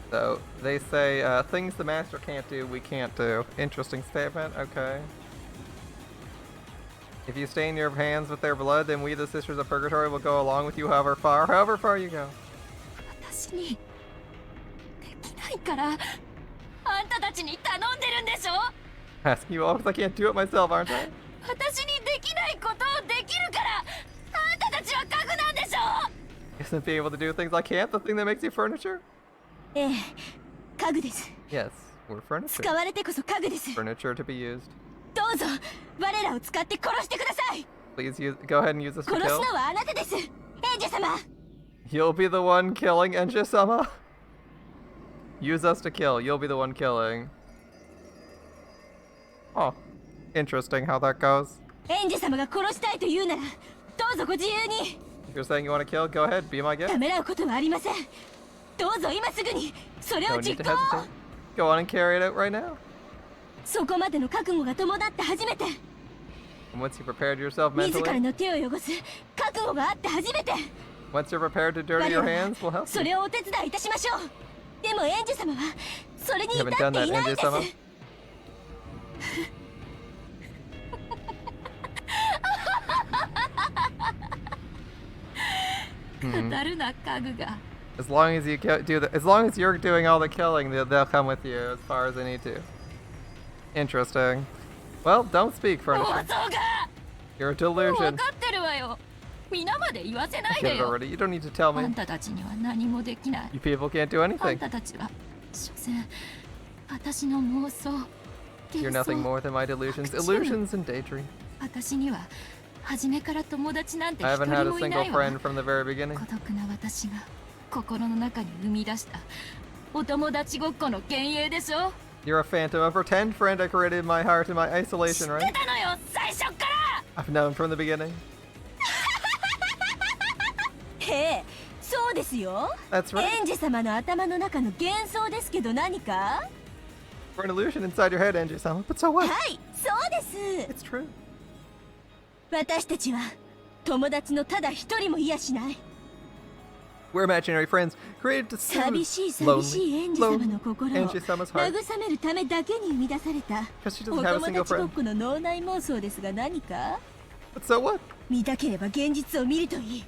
So, they say, things the master can't do, we can't do. Interesting statement, okay. If you stain your hands with their blood, then we, the Sisters of Purgatory, will go along with you however far you go. 私にできないからあんたたちに頼んでるんでしょ？ Asking you all because I can't do it myself, aren't I? 私にできないことをできるからあんたたちは家具なんでしょ？ Isn't being able to do things I can't the thing that makes you furniture? ええ、家具です。 Yes, we're 使 furniture. われてこそ家具です。 Furniture to be used. どうぞ我らを使って殺してください。 Please go ahead and use this to 殺す kill. のはあなたです、エンジ様。You'll be the one killing Enji-sama? Use us to kill. You'll be the one killing. Oh. Interesting how that goes. エンジ様が殺したいと言うならどうぞご自由に。 If you're saying you want to kill, go ahead. Be my guest. ためらうことはありません。どうぞ今すぐにそれ No を need 実 to 行。 hesitate. Go on and carry it out right now. そこまでの覚悟が伴って初めて。 And once you prepared yourself 自ら mentally, の手を汚す覚悟があって初めて。 once you're prepared to dirty 我 your ら hands, we'll は help そ you. れをお手伝いいたしましょう。でもエンジ様はそれに You 至 haven't って done い that, ないんです Enji-sama? Hmm. 語るな家具が。 As long as you as long as you're doing all the killing, they'll come with you as far as they need to. Interesting. Well, don't speak, 妄 furniture. 想が You're a もう delusion. 分かってるわよ。皆まで言わせな I い get で it よ。 already. You don't need to tell あ me. んたたちには何もできない。 You people can't do あん anything. たたちは所詮私の妄想 You're 幻 nothing 想。 more than my delusions. Actually. Illusions and daydreams. 私には初めから友達なんて I 一 haven't 人 had a もいな single いわ。 friend from the very beginning. 孤独な私が心の中に生み出したお友達ごっこの幻影でしょ。 You're a phantom, a pretend friend I created in my heart in my 知 isolation, って right? たのよ最初っから。 I've known from the beginning. へえ、そうですよ。 That's right. エンジ様の頭の中の幻想ですけど何か。 We're an illusion inside your head, Angie-sama. But so what? はい、そうです。 It's true. 私たちは友達のただ一人もいやしない。 We're imaginary friends created to 寂しい soothe 寂しいエンジ様の心を Angie-sama's heart. 慰めるためだけに生み出された Because she お doesn't have a 友 single 達ごっ friend. この脳内妄想ですが何か。 But so what? 見たければ現実を見るといい。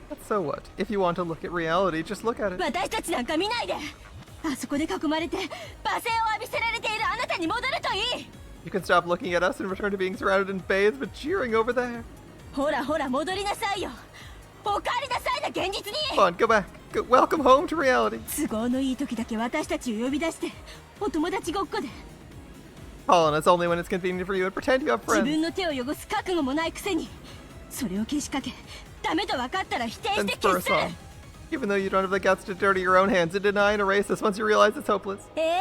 But so what? If you want to look at reality, just look at it. 私たちなんか見ないで。あそこで囲まれて罵声を浴びせられているあなたに戻るといい。 You can stop looking at us and return to being surrounded in bathes, but cheering over there. ほらほら戻りなさいよ。お帰りなさいな現実に。 Come on, go back. Welcome home to reality. 都合のいい時だけ私たちを呼び出してお友達ごっこで Call on us only when it's convenient for you and pretend you have 自 friends. 分の手を汚す覚悟もないくせにそれをけしかけダメと分かったら否定し Then て spur 消 us す。 on. Even though you don't have the guts to dirty your own hands and deny and erase us once you realize it's hopeless. ええ、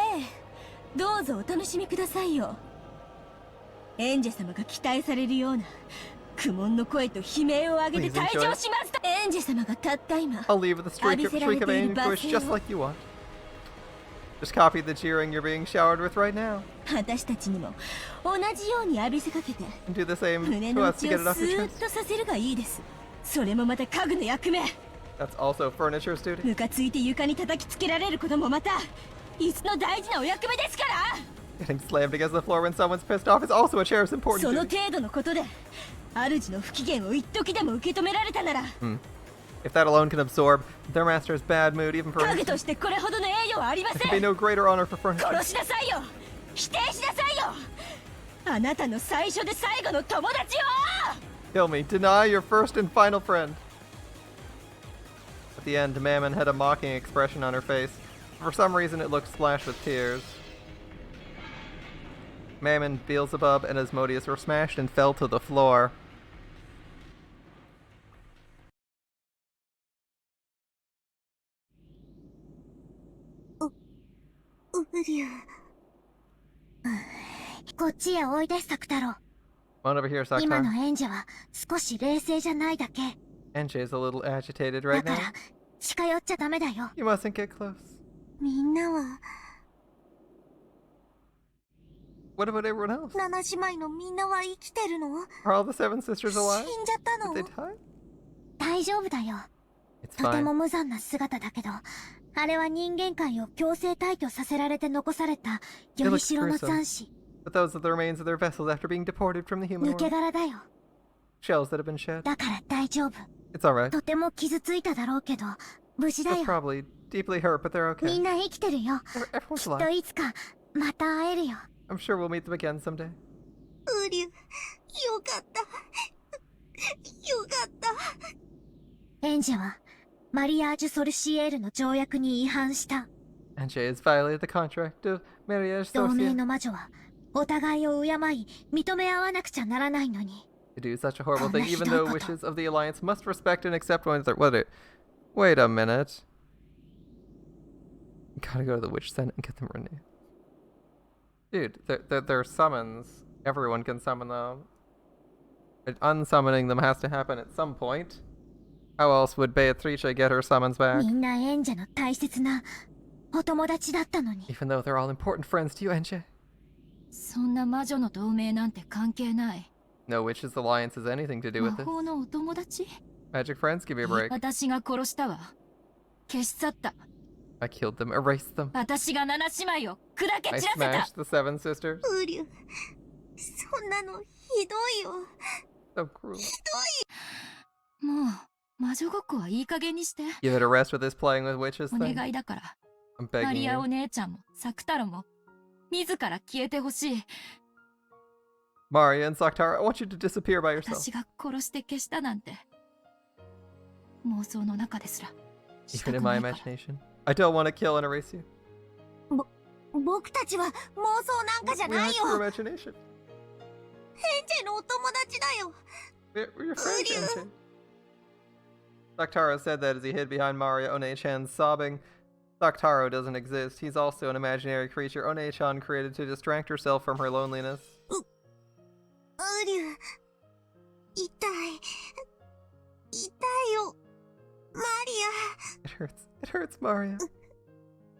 どうぞお楽しみくださいよ。エンジェ様が期待されるような苦悶の声と悲鳴を上げて Please 退 enjoy. 場しますと。エンジェ様がたった今 I'll leave with a shriek of anguish just like you want. Just copy the cheering you're being showered with right now. 私たちにも同じように浴びせかけて And do the same 胸 to の us to 内 get it を off ス your ーッ chest. とさせるがいいです。それもまた家具の役目。 That's also furniture's duty. ムカついて床に叩きつけられることもまた椅子の大事なお役目ですから。 Getting slammed against the floor when someone's pissed off is also a chair's important その duty. 程度のことで主の不機嫌を一時でも受け止められたなら If that alone can absorb their master's bad mood, even for 家具としてこれほどの栄誉はありま there せ can be ん。 no greater honor for furniture. 殺しなさいよ。否定しなさいよ。あなたの最初で最後の友達を。 Kill me. Deny your first and final friend. At the end, Mammon had a mocking expression on her face. For some reason, it looked splashed with tears. Mammon, Beelzebub, and Asmodeus were smashed and fell to the floor. ウリュウ。こっちへおいで作太郎。 Come on over here, 今 Saktar. のエンジェは少し冷静じゃないだけ。 Enji is a little agitated だ right か now. ら近寄っちゃダメだよ。 You mustn't get close. みんなは What about everyone else? 七姉妹のみんなは生きてるの？ Are all the seven sisters 死 alive? んじゃった Did they の？ die? 大丈夫だよ。 It's とて fine. も無残な姿だけど、あれは人間界を強制退去させられて残されたよりしろの残滓。 But those are the remains of their vessels after being deported from the human 抜け world. 殻だよ。 Shells that have been shed. だから大丈夫。 It's alright. とても傷ついただろうけど、無事だ They're よ。 probably deeply hurt, but they're みん okay. な生きてるよ。 Everyone's きっと alive. いつかまた会えるよ。 I'm sure we'll meet them again someday. ウリュウ、よかった。よかった。エンジェはマリアージュ・ソルシエールの条約に違反した。 Anjay has violated the contract of marriage 同盟 associate. の魔女はお互いを敬い認め合わなくちゃならないのに。To do such a horrible thing, even though wishes of the Alliance must respect and accept one another. Wait a minute. Gotta go to the Witch Senate and get them renewed. Dude, they're summons. Everyone can summon them. And unsummoning them has to happen at some point. How else would Beatrice get her summons back? みんなエンジェの大切なお友達だったのに。 Even though they're all important friends to you, Enche. そんな魔女の同盟なんて関係ない。 No witch's alliance has anything to do 魔 with this. 法のお友達？ Magic friends, give me a break. 私が殺したわ。消し去った。 I killed them, erased them. 私が七姉妹を砕け I 散らせた。 smashed the seven sisters. ウリュそんなのひどいよ。 So cruel. もう魔女ごっこはいい加減にして。 Give it a rest with this playing with witches お thing. 願いだから。 I'm マ begging リアお you. 姉ちゃんもサクタロも自ら消えてほしい。 Maria and Saktara, I want you to disappear by yourself. 私が殺して消したなんて妄想の中ですらし Even たく in な my いから。 imagination. I don't want to kill and erase you. 僕たちは妄想なんかじゃ We're ない not your よ。 imagination. エンジェのお友達だよ。 We're your friends, Enche. Saktaro said that as he hid behind Maria One-chan, sobbing. Saktaro doesn't exist. He's also an imaginary creature One-chan created to distract herself from her loneliness. ウリュ痛い。痛いよ。マリ It hurts. It hurts, Maria.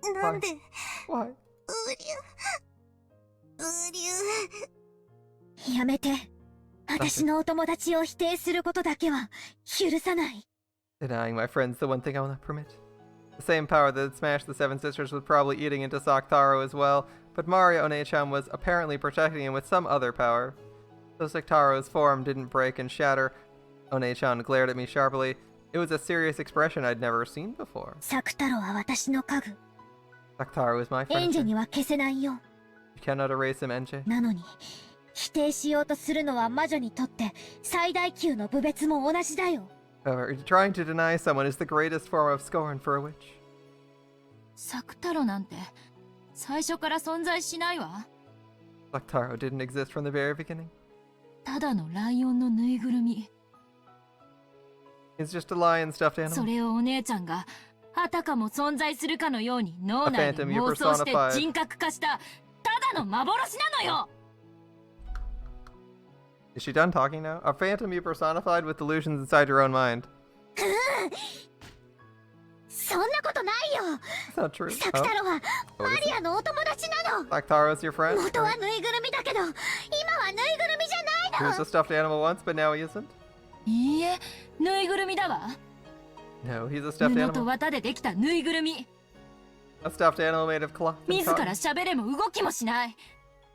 ア。なんで Why? ウリュやめて。私のお友達を否定することだけは許さない。 Denying my friends the one thing I will not permit. The same power that had smashed the Seven Sisters was probably eating into Saktaro as well, but Maria One-chan was apparently protecting him with some other power. Though Saktaro's form didn't break and shatter, One-chan glared at me sharply. It was a serious expression I'd never seen before. サクタロは私の家具。 Saktaro is my エン friend. ジェ You には消せないよ。 cannot erase him, Enche. なのに否定しようとするのは魔女にとって最大級の侮蔑も同じだよ。 However, trying to deny someone is the greatest form of scorn for a witch. サクタロなんて最初から存在しないわ。 Saktaro didn't exist from the very beginning. ただのライオンのぬいぐるみ。 He's just a lion stuffed そ animal. れをお姉ちゃんがあたかも存在するかのように脳内で A phantom you 妄想して personified. 人格化したただの幻なのよ。 Is she done talking now? A phantom you personified with delusions inside your own mind. そんなことないよ。 That's not true. サクタ Oh, ロは what マ is リ it? アのお友達なの。 Saktaro's your friend? 元はぬいぐるみだけど今はぬいぐるみじゃ He ない was の。 a stuffed animal once, but now he isn't? いいえ、ぬいぐるみだわ。 No, he's a stuffed 布と animal. 綿でできたぬいぐるみ。 A stuffed animal made of cloth and 自ら cotton. 喋れも動きもしない。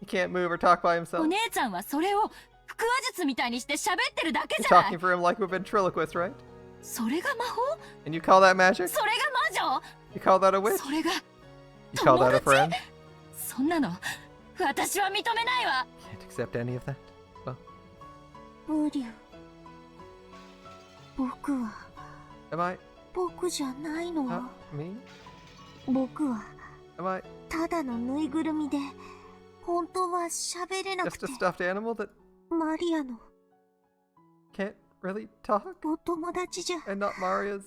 He can't move or talk by お himself. 姉ちゃんはそれを腹話術みたいにして喋ってるだけ You're じゃない talking。for him like a ventriloquist, right? それが魔法？ And you call that magic? それが魔 You call that a 女？ witch? それが You call that a friend? そんなの私は認めないわ。 Can't accept any of that. Well, ウリュ僕は am I? 僕じゃないの。 Me? 僕は Am I ただのぬいぐるみで本当は喋れなく just て a stuffed animal that マリアの can't really talk? お友達じゃ And not Maria's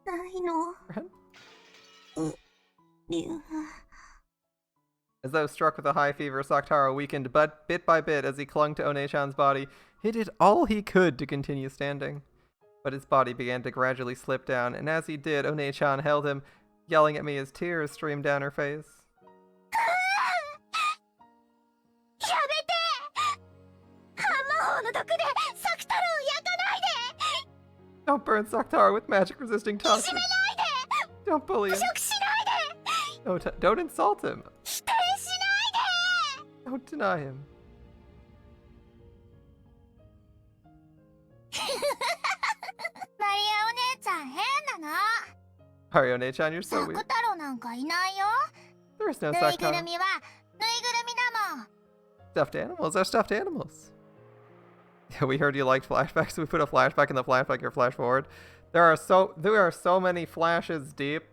ないの。 friend? リュウ As though struck with a high fever, Saktaro weakened but bit by bit as he clung to One-chan's body. He did all he could to continue standing. But his body began to gradually slip down, and as he did, One-chan held him, yelling at me as tears streamed down her face. やめて。魔法の毒でサクタロを焼かないで。 Don't burn Saktaro with magic-resisting toxins. いじめないで。 Don't bully 侮 him. 辱しないで。 Don't insult him. 否定しないで。 Don't deny him. マリアお姉ちゃん変なの。 Mario One-chan, you're so サク weird. 太郎なんかいないよ。 There is no ぬいぐる Saktaro. みはぬいぐるみだもん。 Stuffed animals are stuffed animals. Yeah, we heard you liked flashbacks, so we put a flashback in the flashback or flash forward. There are so many flashes deep.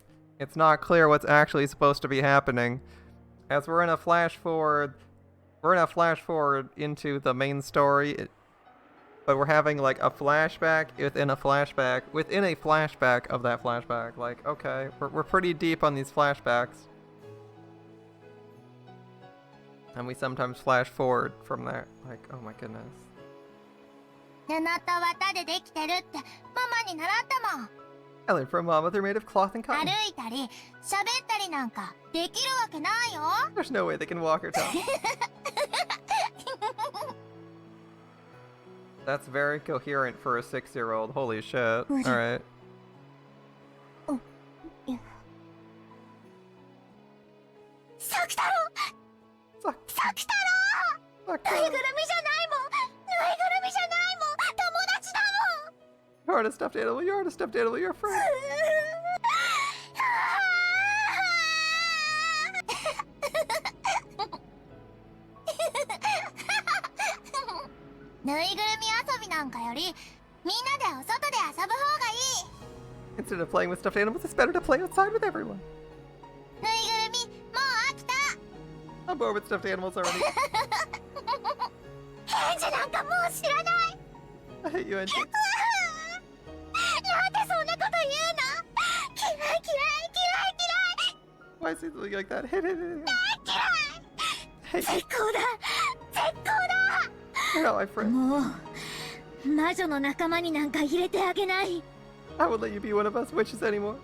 It's not clear what's actually supposed to be happening. As we're in a flash forward into the main story. but we're having like a flashback within a flashback within a flashback of that flashback. Like, okay, we're pretty deep on these flashbacks. And we sometimes flash forward from there. Like, oh my goodness. あなたは手でできてるってママに習ったもん。 I learned from Mama they're made of cloth and 歩 cotton. いたり喋ったりなんかできるわけないよ。 There's no way they can walk or talk. That's very coherent for a 6-year-old. Holy shit. Alright. サク太郎サク太郎ぬいぐるみじゃないもんぬいぐるみじゃないもん友達だもん You aren't a stuffed animal, you aren't a stuffed animal, you're a friend. ぬいぐるみ遊びなんかよりみんなでお外で遊ぶ方がいい Instead of playing with stuffed animals, it's better to play outside with everyone. ぬいぐるみもう飽きた I'm bored with stuffed animals already. 返事なんかもう知らない I hate you, Angie. なんでそんなこと言うの嫌い嫌い嫌い嫌い Why is he something like that? Hit it. 絶好だ絶好だ You're not my friend. もう魔女の仲間になんか入れてあげない I won't let you be one of us witches anymore.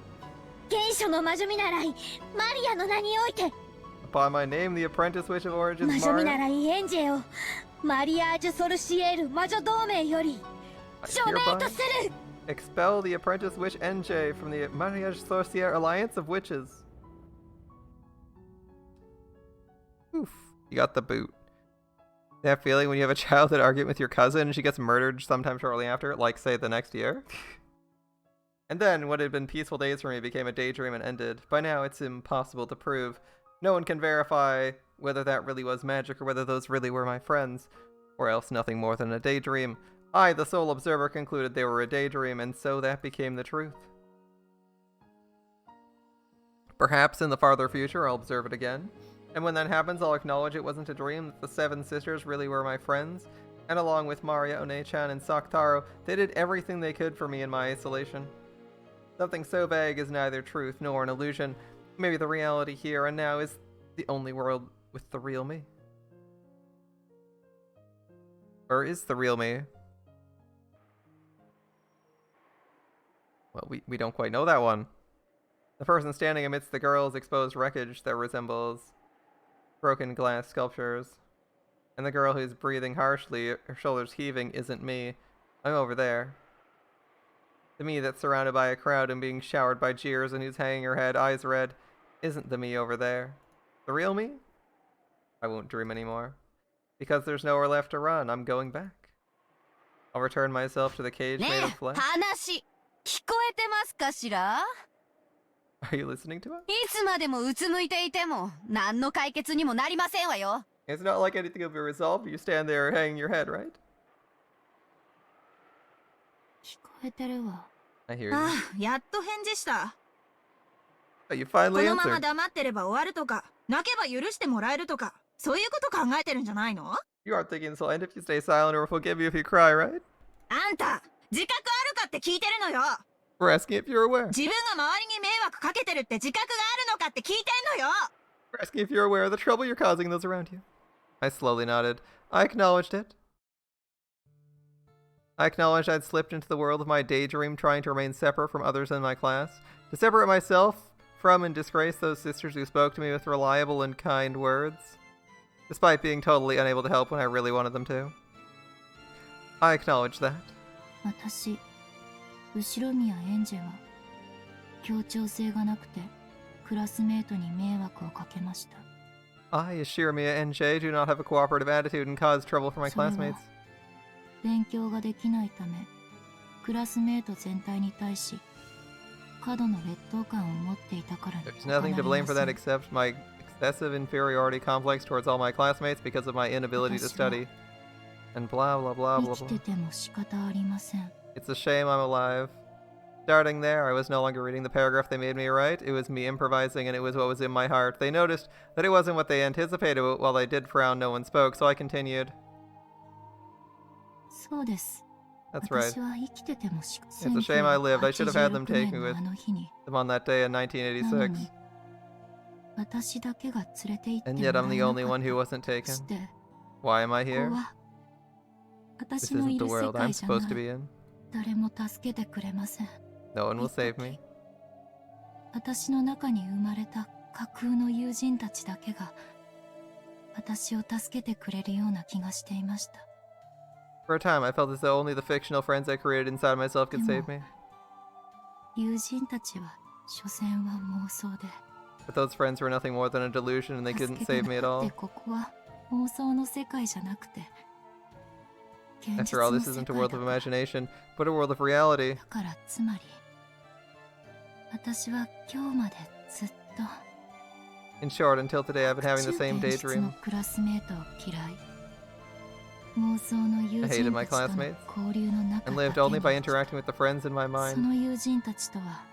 原初の魔女見習いマリアの名において Upon my name, the apprentice witch of origins, 魔女見 Maria. 習いエンジェをマリアージュ・ソルシエール魔女同盟より I 署名 hereby とする expel the apprentice witch NJ from the Mariage Sorcière Alliance of Witches. Oof. You got the boot. That feeling when you have a childhood argument with your cousin and she gets murdered sometime shortly after, like, say, the next year? And then, what had been peaceful days for me became a daydream and ended. By now, it's impossible to prove. No one can verify whether that really was magic or whether those really were my friends, or else nothing more than a daydream. I, the sole observer, concluded they were a daydream, and so that became the truth. Perhaps in the farther future I'll observe it again, and when that happens I'll acknowledge it wasn't a dream, that the 7 sisters really were my friends, and along with Maria, One-chan, and Saktaro, they did everything they could for me in my isolation. Something so vague is neither truth nor an illusion. Maybe the reality here and now is the only world with the real me. Or is the real me? Well, we don't quite know that one. The person standing amidst the girls' exposed wreckage that resembles broken glass sculptures. And the girl who's breathing harshly, her shoulders heaving, isn't me. I'm over there. The me that's surrounded by a crowd and being showered by jeers and who's hanging her head, eyes red, isn't the me over there. The real me? I won't dream anymore. Because there's nowhere left to run, I'm going back. I'll return myself to the cage made of flesh. 話聞こえてますかしら？ Are you listening to us? いつまでもうつむいていても何の解決にもなりませんわよ。 It's not like anything will be resolved. You stand there hanging your head, right? 聞こえてるわ。 I hear you. ああ、やっと返事した。 Oh, you こ finally のまま answered. 黙ってれば終わるとか、泣けば許してもらえるとか、そういうこと考えてるんじゃないの？ You aren't thinking this will end if you stay silent or forgive you if you cry, right? あんた、自覚あるかって聞いてるのよ。 We're asking if you're aware. 自分が周りに迷惑かけてるって自覚があるのかって聞いてんのよ。 We're asking if you're aware of the trouble you're causing those around you. I slowly nodded. I acknowledged it. I acknowledged I'd slipped into the world of my daydream, trying to remain separate from others in my class, to separate myself from and disgrace those sisters who spoke to me with reliable and kind words, despite being totally unable to help when I really wanted them to. I acknowledged that. 私、後宮エンジェは協調性がなくてクラスメートに迷惑をかけました。 I, Ashiramiya NJ, do not have a cooperative attitude and cause trouble for my それは classmates. 勉強ができないためクラスメート全体に対し過度の劣等感を持っていたからに There's nothing to blame for that 他なりません。 except my excessive inferiority complex towards all my classmates because of my inability to study. And blah blah blah 生 blah き blah. てても仕方ありません。 It's a shame I'm alive. Starting there, I was no longer reading the paragraph they made me write. It was me improvising, and it was what was in my heart. They noticed that it wasn't what they anticipated, but while they did frown, no one spoke, so I continued. そうです。That's right. 私は生きててもし It's a shame I lived. I should have had them take me 1986 with 年のあの日に them on that day in なの 1986. に私だけが連れて行って And も yet ら I'm え the な only か one who っ wasn't た taken. して Why am I ここ here? は This 私のい isn't the る世 world 界 I'm じゃ supposed な to い be in. 誰も助けてくれません No one will save me. 私の中に生まれた架空の友人たちだけが私を助けてくれるような気がしていました For a time, I felt as though only the fictional friends I created inside myself could save me. 友人たちは所詮は妄想で But those friends were nothing more than a delusion and they 助 couldn't けて save me at だっ all. てここは妄想の世界じゃなくて現 After 実 all, の this 世 isn't a 界 world だ of から imagination, but a world of reality. だからつまり私は今日までずっと In short, until today, I've been having the 中 same 堅室の daydream. クラスメートを嫌い妄想の友 I hated 人 my たちとの classmates 交流の中 and だ lived け only by に interacting with the friends in my そ mind. の友人たちとは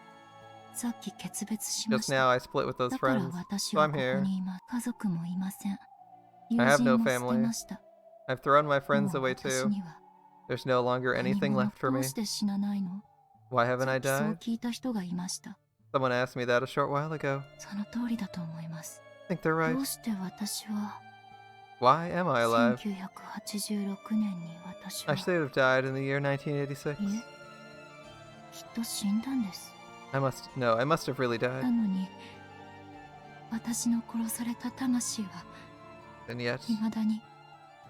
さっき決別しま Just し now, た I split with those だから friends, 私 so は I'm ここ here. にいます家族もいません I 友 have 人 no も捨て family. ました I've thrown my も friends う away 私 too. には There's no longer 何 anything 者 left for ど me. うして死なないの Why さ haven't I っきそう died? 聞いた人がいました Someone asked me that a short while ago. その通りだと思います I think they're ど right. うして私は Why am I alive? 1986年に私 I は should have died in the year 1986. いえきっと死んだんです I must have really な died. のに私の殺された魂は And yet, 未だに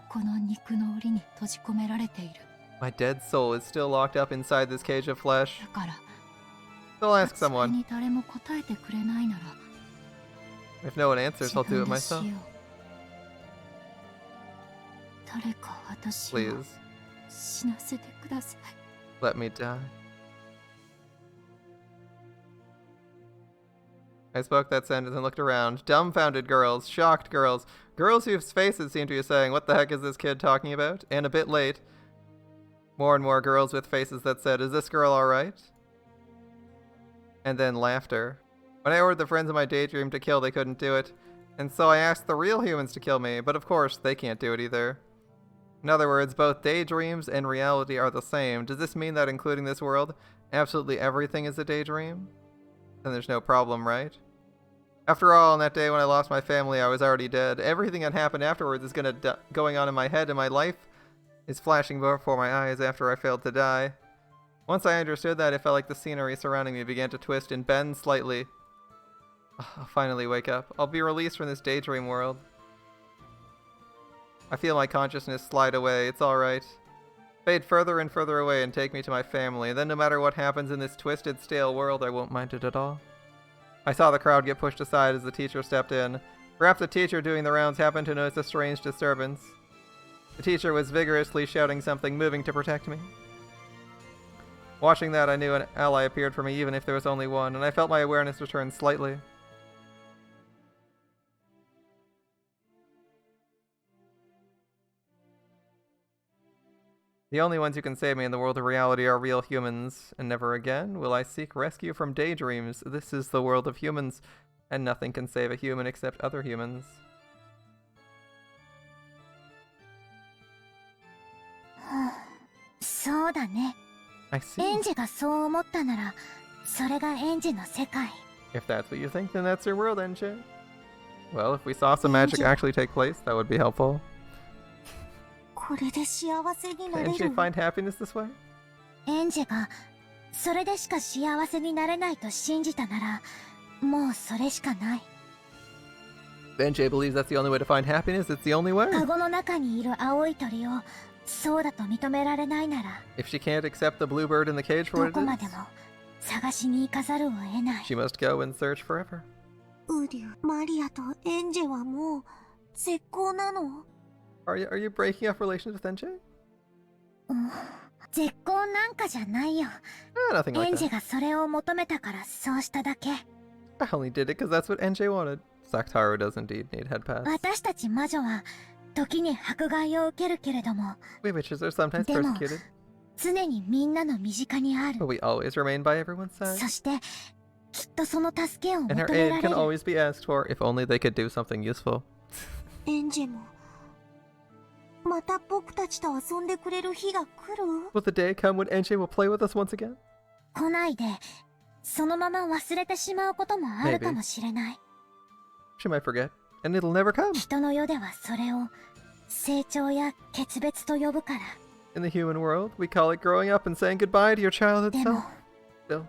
この肉の檻に閉じ込められている my dead soul is still locked up inside this cage of flesh. だから I'll ask それ someone. に誰も答えてくれないなら If no one answers, 自 I'll do 分 it でしよ myself. う誰か私を Please, 死なせてください let me die. I spoke that sentence and looked around. Dumbfounded girls, shocked girls, girls whose faces seemed to be saying, "What the heck is this kid talking about?" And a bit late, more and more girls with faces that said, "Is this girl alright?" And then laughter. When I ordered the friends of my daydream to kill, they couldn't do it. And so I asked the real humans to kill me, but of course, they can't do it either. In other words, both daydreams and reality are the same. Does this mean that including this world, absolutely everything is a daydream? Then there's no problem, right? After all, on that day when I lost my family, I was already dead. Everything that happened afterwards is going on in my head, and my life is flashing before my eyes after I failed to die. Once I understood that, it felt like the scenery surrounding me began to twist and bend slightly. I'll finally wake up. I'll be released from this daydream world. I feel my consciousness slide away. It's alright. Fade further and further away and take me to my family. Then no matter what happens in this twisted, stale world, I won't mind it at all. I saw the crowd get pushed aside as the teacher stepped in. Perhaps the teacher doing the rounds happened to notice a strange disturbance. The teacher was vigorously shouting something, moving to protect me. Watching that, I knew an ally appeared for me, even if there was only one, and I felt my awareness return slightly. The only ones who can save me in the world of reality are real humans, and never again will I seek rescue from daydreams. This is the world of humans, and nothing can save a human except other humans. そうだね。 I see. エンジがそう思ったなら、それがエンジの世界。 If that's what you think, then that's your world, NJ. Well, if we saw some magic actually take place, that would be helpful. これで幸せにな Can れ NJ る。 find happiness this way? エンジがそれでしか幸せになれないと信じたなら、もうそれしかない。 If NJ believes that's the only way to find happiness, it's the only way. カゴの中にいる青い鳥をそうだと認められないなら、 If she can't accept the blue bird in the cage for どこ what ま it で is, も探しに行かざるを得ない。 she must go and search forever. ウリュ、マリアとエンジはもう絶好なの？ Are you breaking up relations with NJ? 絶好なんかじゃないよ。 Nothing エ like ンジ that. がそれを求めたからそうしただけ。 I only did it because that's what NJ wanted. Saktaru does indeed need head pass. 私たち魔女は時に迫害を受けるけれども、 We witches are sometimes でも persecuted, 常にみんなの身近にある。 but we always remain by everyone's そ side. してきっとその助けを And 求 her めら aid れ can る。 always be asked for if only they could do something useful. エンジもまた僕たちと遊んでくれる日が来る？ Will the day come when NJ will play with us once again? 来ないで、そのまま忘れてしまうこともあるかもしれない。She might forget, and it'll never come. 人の世ではそれを成長や決別と呼ぶから。In the human world, we call it growing up and saying goodbye to your childhood でも self. Still.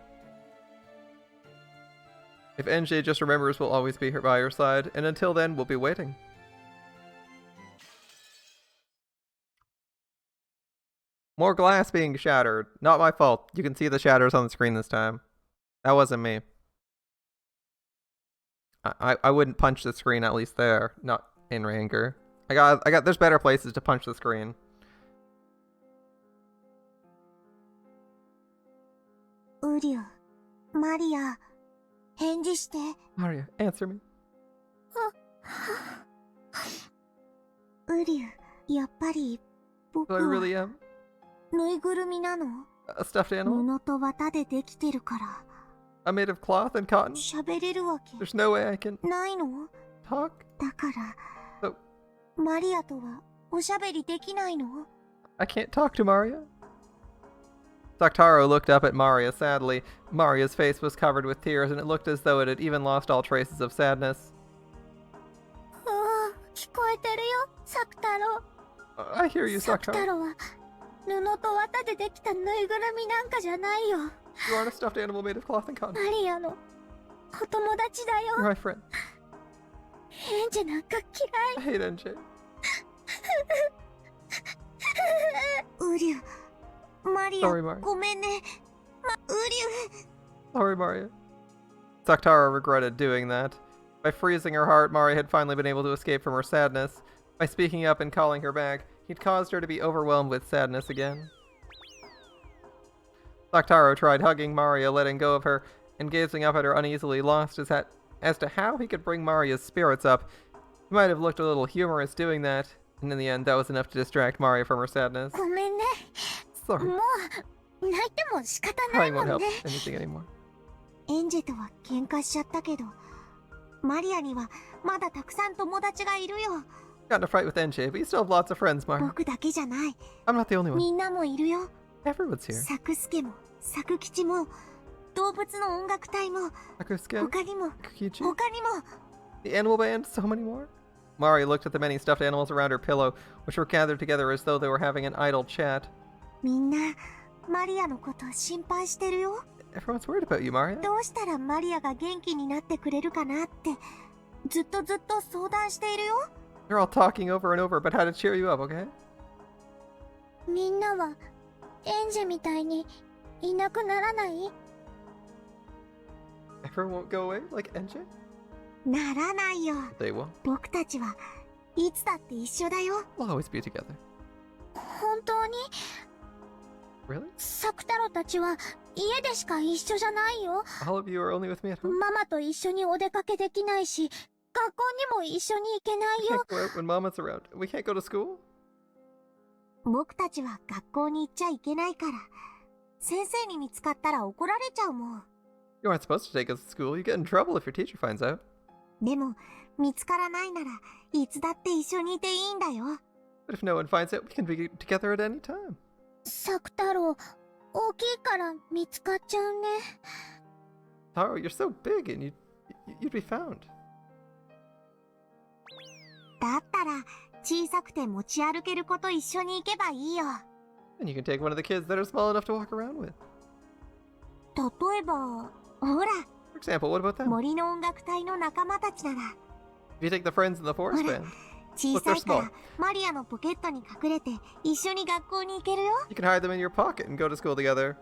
If NJ just remembers, we'll always be by her side, and until then, we'll be waiting. More glass being shattered. Not my fault. You can see the shatters on the screen this time. That wasn't me. I wouldn't punch the screen, at least there. Not in anger. There's better places to punch the screen. Uryu, Maria, 返事して。 Maria, answer me. ウリュ、やっぱり僕 So I は really am ぬいぐるみなの？ a stuffed animal? 布と綿でできてるから I'm made of cloth and cotton? 喋れるわけ There's no way I can ないの？ talk? だから So マリアとはおしゃべりできないの？ I can't talk to Maria? Doctaro looked up at Maria sadly. Maria's face was covered with tears, and it looked as though it had even lost all traces of sadness. 聞こえてるよ、サク太郎。 I hear you, サク Doctaro. 太郎は布と綿でできたぬいぐるみなんかじゃないよ。 You aren't a stuffed animal made of cloth and cotton. マリアのお友達だ You're よ。 my friend. エンジェなんか I hate NJ. 嫌い。ウリュ、マリア、 Sorry, Maria. ごめんね。ウリュ。 Sorry, Maria. Doctaro regretted doing that. By freezing her heart, Maria had finally been able to escape from her sadness. By speaking up and calling her back, he'd caused her to be overwhelmed with sadness again. Doctaro tried hugging Maria, letting go of her, and gazing up at her uneasily, lost his head as to how he could bring Maria's spirits up. He might have looked a little humorous doing that, and in the end, that was enough to distract Maria from her sadness. ごめんね。 Sorry, もう泣いても仕方な crying いも won't ん help ね。 anything anymore. エンジェとは喧嘩しちゃったけど、マリアにはまだたくさん友達がいるよ。 Got in a fight with NJ, but you still have lots of friends, Maria. 僕だけじゃない。 I'm not the only one. みんなもいるよ。 Everyone's here. サクスケも、サク吉も、動物の音楽隊も、 Akusuke, 他にも、 Kukichi, 他にも。 the animal band, so many more. Maria looked at the many stuffed animals around her pillow, which were gathered together as though they were having an idle chat. みんな、マリアのこと心配してるよ。 Everyone's worried about you, Maria. どうしたらマリアが元気になってくれるかなって、ずっと相談しているよ。 They're all talking over and over about how to cheer you up, okay? みんなは、エンジェみたいにいなくならない？ Everyone won't go away like NJ? ならないよ。 They will. 僕たちはいつだって一緒だよ。 We'll always be together. 本当に？ Really? サク太郎たちは家でしか一緒じゃないよ。 All of you are only with me at home? ママと一緒にお出かけできないし、学校にも一緒に行けない We よ。 can't go out when Mama's around. We can't go to school? 僕たちは学校に行っちゃいけないから。先生に見つかったら怒られちゃうもん。 You aren't supposed to take us to school. You get in trouble if your teacher finds out. でも、見つからないならいつだって一緒にいていいんだよ。 But if no one finds out, we can be together at any time. サク太郎、大きいから見つかっちゃうね。 Taro, you're so big and you'd be found. だったら、小さくて持ち歩ける子と一緒に行けばいいよ。 And you can take one of the kids that are small enough to walk around with. 例えば、ほら、 For example, what about them? 森の音楽隊の仲間たちなら、 If you take the friends in the forest What? band, 小 Look, さ they're いか small. らマリアのポケットに隠れて一緒に学校に行けるよ。 you can hide them in your pocket and go to school together.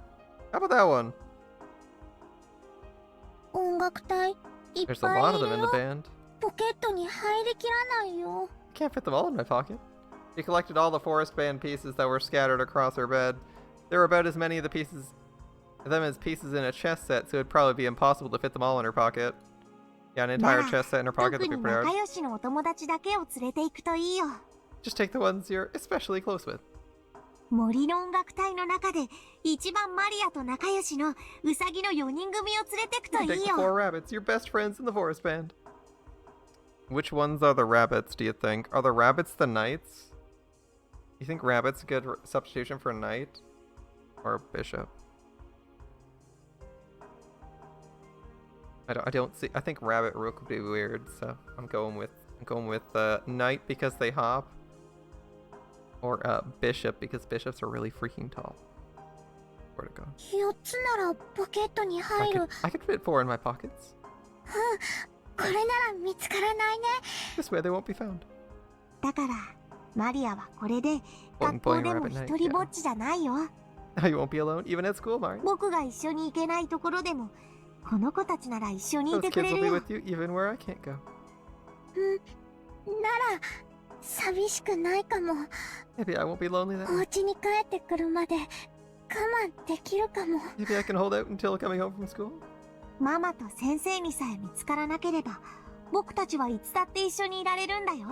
How about that one? 音楽隊いっ There's a ぱ lot い of い them る in よ the。band. ポケットに入りきらないよ。 Can't fit them all in my pocket. She collected all the forest band pieces that were scattered across her bed. There were about as many of them as pieces in a chess set, so it'd probably be impossible to fit them all in her pocket. Yeah, an entire なら chess set in her pocket 特 would be に pretty hard. 仲良しのお友達だけを連れて行くといいよ。 Just take the ones you're especially close with. 森の音楽隊の中で一番マリアと仲良しのウサギの4人組を連れてくと You い take い the よ。 four rabbits, your best friends in the forest band. Which ones are the rabbits, do you think? Are the rabbits the knights? You think Rabbit's a good substitution for Knight? Or Bishop? I don't see. I think Rabbit Rook would be weird, so I'm going with Knight because they hop, or Bishop because bishops are really freaking tall. Where to go? 4つならポケットに入る。 I could fit 4 in my pockets. これなら見つからないね。 This way they won't be found. だからマリアはこれで Golden 学校 Boy で and も Rabbit 一 Knight, 人ぼ yeah. っちじゃないよ。 Now you won't be alone, even at school, Mario. 僕が一緒に行けないところでもこの子たちなら一緒にい Those てく kids れ will る be よ。 with you even where I can't go. なら寂しくないかも。 Maybe I won't be lonely that お way. 家に帰ってくるまで我慢できるかも。 Maybe I can hold out until coming home from school. ママと先生にさえ見つからなければ僕たちはいつだって一緒にいられるんだよ。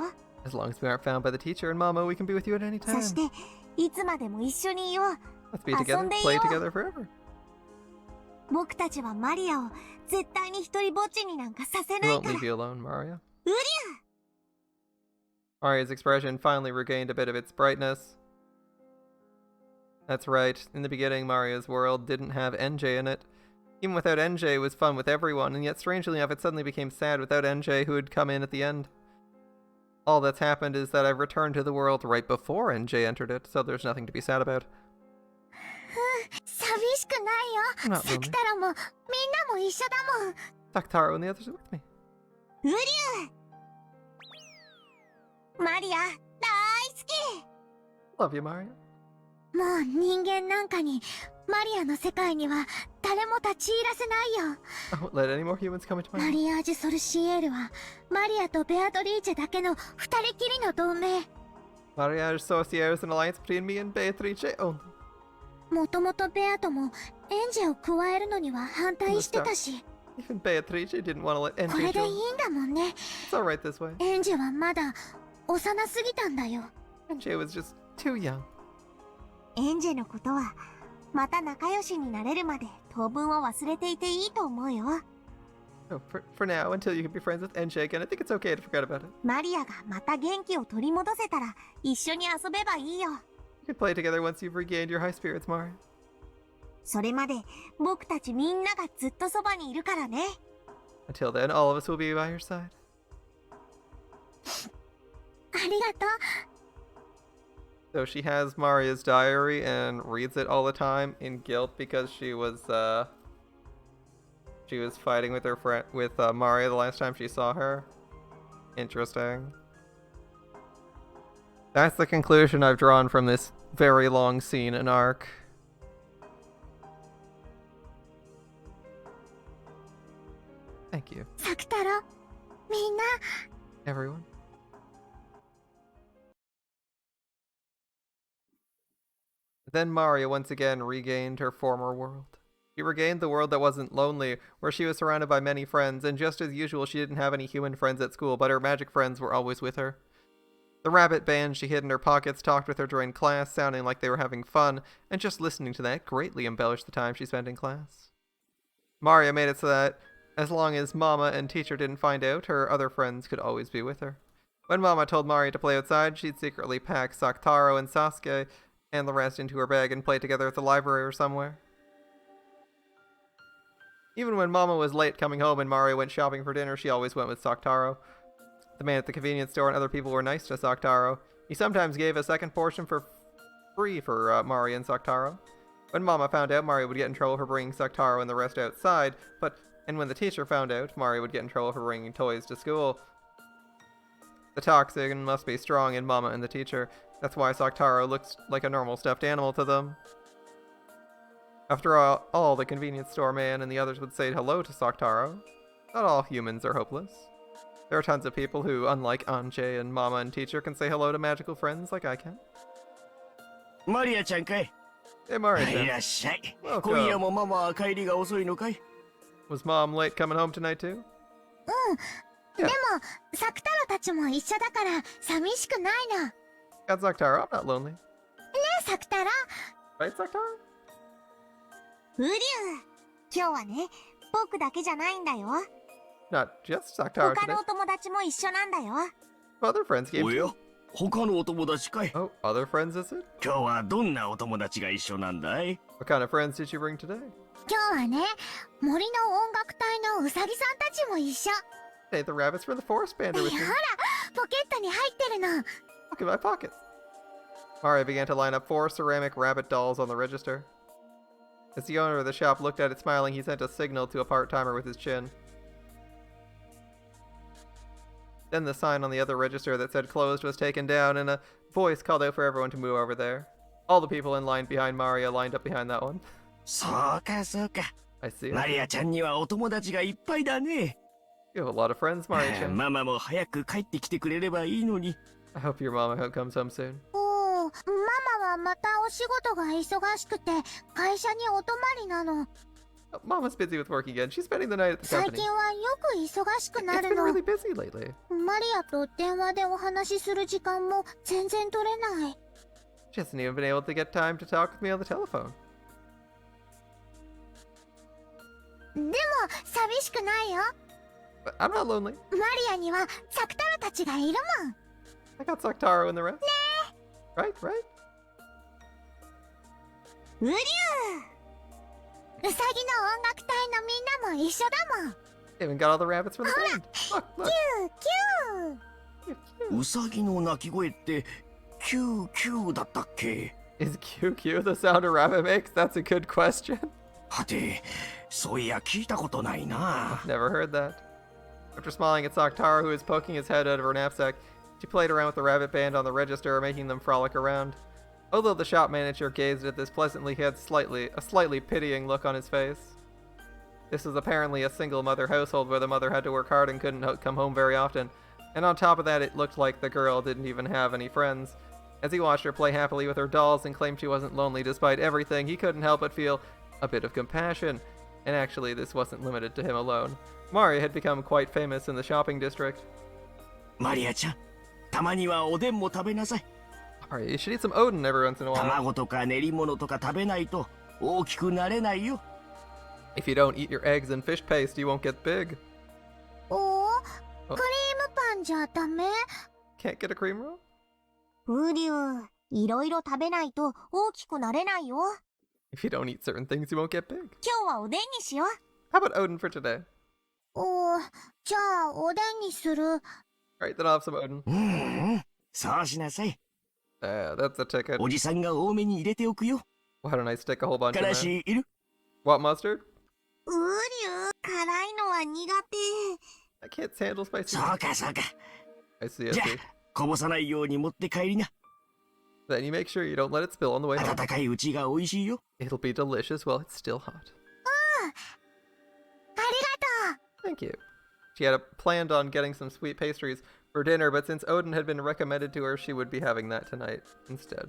As long as we aren't found by the teacher and Mama, we can be with you at any そ time. していつまでも一緒にいよう。 Let's be together, play together forever. 僕たちはマリアを絶対に一人ぼっちになんかさせ We ない won't から。 leave you alone, Mario. うり Mario's expression finally regained a bit of its brightness. That's right, in the beginning Mario's world didn't have NJ in it. Even without NJ it was fun with everyone, and yet strangely enough it suddenly became sad without NJ who had come in at the end. All that's happened is that I've returned to the world right before NJ entered it, so there's nothing to be sad about. 寂しくないよ。 Not サクタロもみんなも一緒だもん。 Saktaro and the others are with me. うりゅうマリア大好き。 Love you, Mario. もう人間なんかにマリアの世界には誰も立ち入らせないよ。 I won't let any more humans come into マ my life. リアージュ・ソルシエールはマリアとベアトリーチェだけの二人きりの同盟。 Mariage Sorcier is an alliance between me and Beatrice only. もともとベアともエンジェを加えるのには反対してたし、 Even Beatrice didn't want to let こ NJ れでい join. いんだもんね。 It's alright this way. エンジェはまだ幼すぎたんだよ。 NJ was just too young. エンジェのことはまた仲良しになれるまで当分を忘れていていいと思うよ。 So for now, until you can be friends with NJ again, I think it's okay to forget about it. マリアがまた元気を取り戻せたら一緒に遊べばいいよ。 You can play together once you've regained your high spirits, Mario. それまで僕たちみんながずっとそばにいるからね。 Until then, all of us will be by your side. ありがとう。 So she has Maria's diary and reads it all the time in guilt because she was fighting with her friend Maria the last time she saw her. Interesting. That's the conclusion I've drawn from this very long scene and arc. Thank you, サクタロ、みんな。 everyone. Then Maria once again regained her former world. She regained the world that wasn't lonely, where she was surrounded by many friends, and just as usual she didn't have any human friends at school, but her magic friends were always with her. The rabbit band she hid in her pockets talked with her during class, sounding like they were having fun, and just listening to that greatly embellished the time she spent in class. Maria made it so that, as long as Mama and teacher didn't find out, her other friends could always be with her. When Mama told Maria to play outside, she'd secretly pack Saktaro and Sasuke and the rest into her bag and play together at the library or somewhere. Even when Mama was late coming home and Maria went shopping for dinner, she always went with Saktaro. The man at the convenience store and other people were nice to Saktaro. He sometimes gave a second portion for free for Maria and Saktaro. When Mama found out, Maria would get in trouble for bringing Saktaro and the rest outside, and when the teacher found out, Maria would get in trouble for bringing toys to school. The toxin must be strong in Mama and the teacher. That's why Saktaro looks like a normal stuffed animal to them. After all, the convenience store man and the others would say hello to Saktaro. Not all humans are hopeless. There are tons of people who, unlike Anche and Mama and teacher, can say hello to magical friends like I can. マリアちゃんかい。 Hey Maria-chan. いらっしゃい。 Welcome. 今夜もママは帰りが遅いのかい？ Was Mom late coming home tonight too? でもサクタロたちも一緒だから寂しくないの。 Got Saktaro, I'm not lonely. ねえサクタロ。 Right, Saktaro? うりゅう。今日はね、僕だけじゃないんだよ。 Not just Saktaro 他 today. のお友達も一緒なんだよ。 Other friends came おや too. 他のお友達かい。 Oh, other friends, is it? 今日はどんなお友達が一緒なんだい？ What kind of friends did you bring today? 今日はね、森の音楽隊のウサギさんたちも一緒。 Hey, the rabbits from the forest band are with ほ me. ら、ポケットに入ってるの。 Look at my pockets. Maria began to line up 4 ceramic rabbit dolls on the register. As the owner of the shop looked at it smiling, he sent a signal to a part-timer with his chin. Then the sign on the other register that said closed was taken down, and a voice called out for everyone to move over there. All the people in line behind Maria lined up behind that one. そうかそうか。 I see. マリアちゃんにはお友達がいっぱいだね。 You have a lot of friends, Maria-chan. ママも早く帰ってきてくれればいいのに。 I hope your mama comes home soon. おー、ママはまたお仕事が忙しくて、会社にお泊まりなの。Oh, Mama's busy with work again. She's spending the night at the 最 company. 近はよく忙しく It's なる been の。 really busy lately. マリアと電話でお話しする時間も全然取れない。 She hasn't even been able to get time to talk with me on the telephone. でも、寂しくないよ。 But I'm not lonely. マリアにはサクタラたちがいるもん。 I got Saktaro and the rest. Right, right. うりゅう。ウサギの音楽隊のみんなも一緒だもん。 Even got all the rabbits from the band. Look, キ look. ューキュー。 Cute, cute. ウサギの鳴き声ってキューキューだったっけ？ Is QQ the sound a rabbit makes? That's a good question. はて、そういや聞いたことないな。 Never heard that. After smiling at Saktaro, who was poking his head out of her knapsack, she played around with the rabbit band on the register, making them frolic around. Although the shop manager gazed at this pleasantly, he had a slightly pitying look on his face. This was apparently a single-mother household where the mother had to work hard and couldn't come home very often. And on top of that, it looked like the girl didn't even have any friends. As he watched her play happily with her dolls and claimed she wasn't lonely despite everything, he couldn't help but feel a bit of compassion. And actually, this wasn't limited to him alone. Maria had become quite famous in the shopping district. マリアちゃん、たまにはおでんも食べなさい。 Maria, you should eat some Odin every once in a while. 卵とか練り物とか食べないと大きくなれないよ。 If you don't eat your eggs and fish paste, you won't get big. おー、クリームパンじゃダメ？ Can't get a cream roll? うりゅう、いろいろ食べないと大きくなれないよ。 If you don't eat certain things, you won't get big. 今日はおでんにしよう。 How about Odin for today? おー、じゃあおでんにする。 Alright, then I'll have some Odin. そうしなさい。 That's a ticket. おじさんが多めに入れておくよ。 Why don't I stick a whole bunch から in there? しいる？ What mustard? うりゅう、辛いのは苦手。 I can't handle spicy. そうかそうか。 I see, I じゃあ see. こぼさないように持って帰りな。 Then you make sure you don't let it spill on the way home. 温かいうちが美味しいよ。 It'll be delicious while it's still hot. ありがとう。 Thank you. She had planned on getting some sweet pastries for dinner, but since Odin had been recommended to her, she would be having that tonight instead.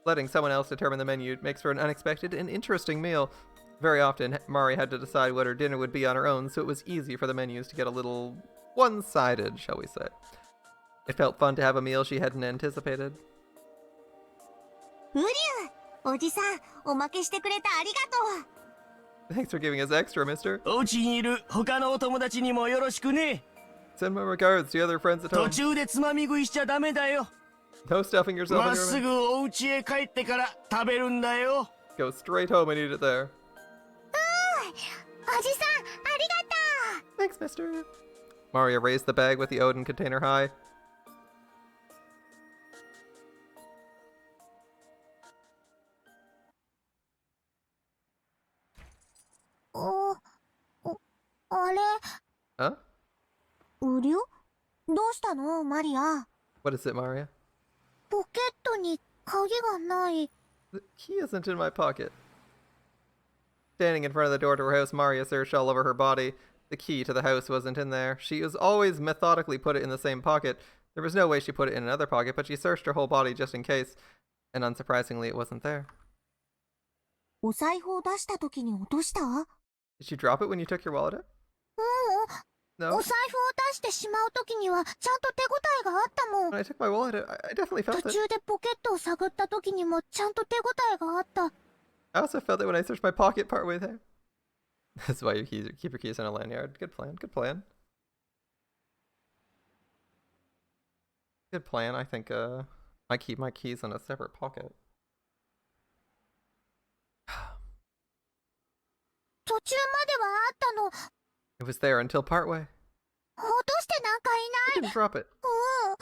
Letting someone else determine the menu makes for an unexpected and interesting meal. Very often, Mari had to decide what her dinner would be on her own, so it was easy for the menus to get a little one-sided, shall we say. It felt fun to have a meal she hadn't anticipated. うりゅう、おじさん、おまけしてくれてありがとう。 Thanks for giving us extra, mister. お家にいる他のお友達にもよろしくね。 Send my regards to the other friends at 途 home. 中でつまみ食いしちゃダメだよ。 No stuffing yourself ま in っ your す room. ぐお家へ帰ってから食べるんだよ。 Go straight home and eat it there. おじさん、ありがとう。 Thanks, mister. Maria raised the bag with the Odin container high. Oh, あれ、 Huh? うりゅう？どうしたの、マリア？ What is it, Maria? ポケットに鍵がない。 The key isn't in my pocket. Standing in front of the door to her house, Maria searched all over her body. The key to the house wasn't in there. She has always methodically put it in the same pocket. There was no way she put it in another pocket, but she searched her whole body just in case. And unsurprisingly, it wasn't there. お財布を出した時に落とした？ Did you drop it when you took your wallet out? お No. 財布を出してしまう時にはちゃんと手応えがあったもん。 When I took my wallet out, I definitely 途 felt it. 中でポケットを探った時にもちゃんと手応えがあった。 I also felt it when I searched my pocket partway there. That's why you keep your keys in a lanyard. Good plan, good plan. Good plan. I think I keep my keys in a separate pocket. 途中まではあったの。 It was there until partway. 落としてなんか I いない。 didn't drop it. うーん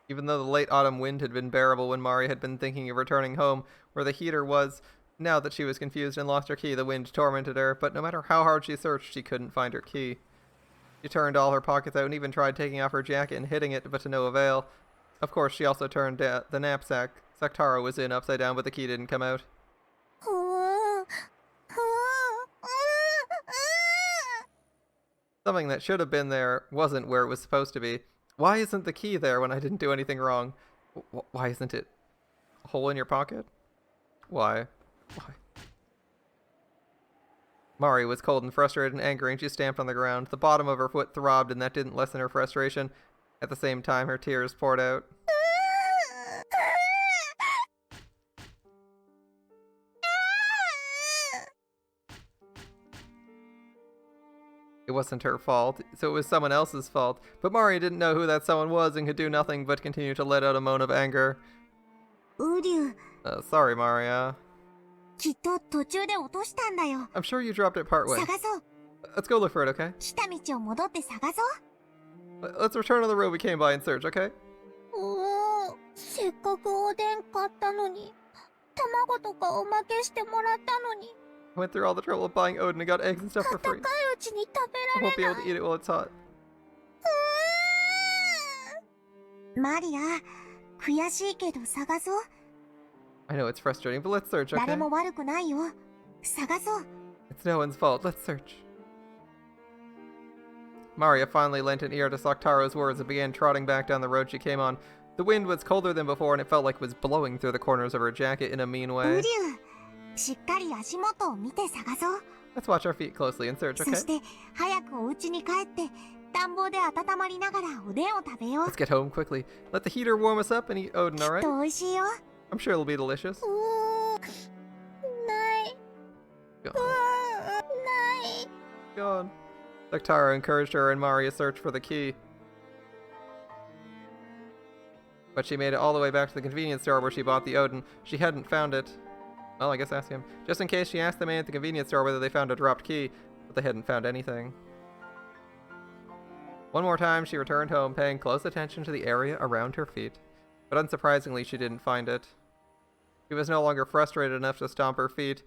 Even though the late autumn wind had been bearable when Mari had been thinking of returning home where the heater was, now that she was confused and lost her key, the wind tormented her, but no matter how hard she searched, she couldn't find her key. She turned all her pockets out and even tried taking off her jacket and hitting it, but to no avail. Of course, she also turned the knapsack Saktaro was in upside down, but the key didn't come out. Something that should have been there wasn't where it was supposed to be. Why isn't the key there when I didn't do anything wrong? Why isn't it a hole in your pocket? Why? Why? Mari was cold and frustrated and angry, and she stamped on the ground. The bottom of her foot throbbed, and that didn't lessen her frustration. At the same time, her tears poured out. It wasn't her fault, so it was someone else's fault. But Mari didn't know who that someone was and could do nothing but continue to let out a moan of anger. ウリュウ、 Sorry, Maria. きっと途中で落としたんだよ。 I'm sure you dropped it partway. 探そう。 Let's go look for it, okay? 来た道を戻って探そう。 Let's return on the road we came by and search, okay? せっかくおでん買ったのに、卵とかおまけしてもらったのに。 I went through all the trouble of buying Odin and got eggs and stuff for 高 free. いうちに食べ I ら won't be れ able な to い。 eat it while it's hot. マリア、悔しいけど探そう。 I know it's frustrating, but let's search, 誰 okay? も悪くないよ。探そう。 It's no one's fault. Let's search. Maria finally lent an ear to Saktaro's words and began trotting back down the road she came on. The wind was colder than before, and it felt like it was blowing through the corners of her jacket in a mean ウ way. リュウ、しっかり足元を見て探そう。 Let's watch our feet closely and search, そ okay? して早くお家に帰って暖房で温まりながらおでんを食べよう。 Let's get home quickly. Let the heater warm us up and eat Odin, きっ alright? と美味しいよ。 I'm sure it'll be delicious. ない。 Gone. ない。 Gone. Saktaro encouraged her and Maria searched for the key. But she made it all the way back to the convenience store where she bought the Odin. She hadn't found it. Well, I guess ask him. Just in case, she asked the man at the convenience store whether they found a dropped key, but they hadn't found anything. One more time, she returned home, paying close attention to the area around her feet. But unsurprisingly, she didn't find it. She was no longer frustrated enough to stomp her feet,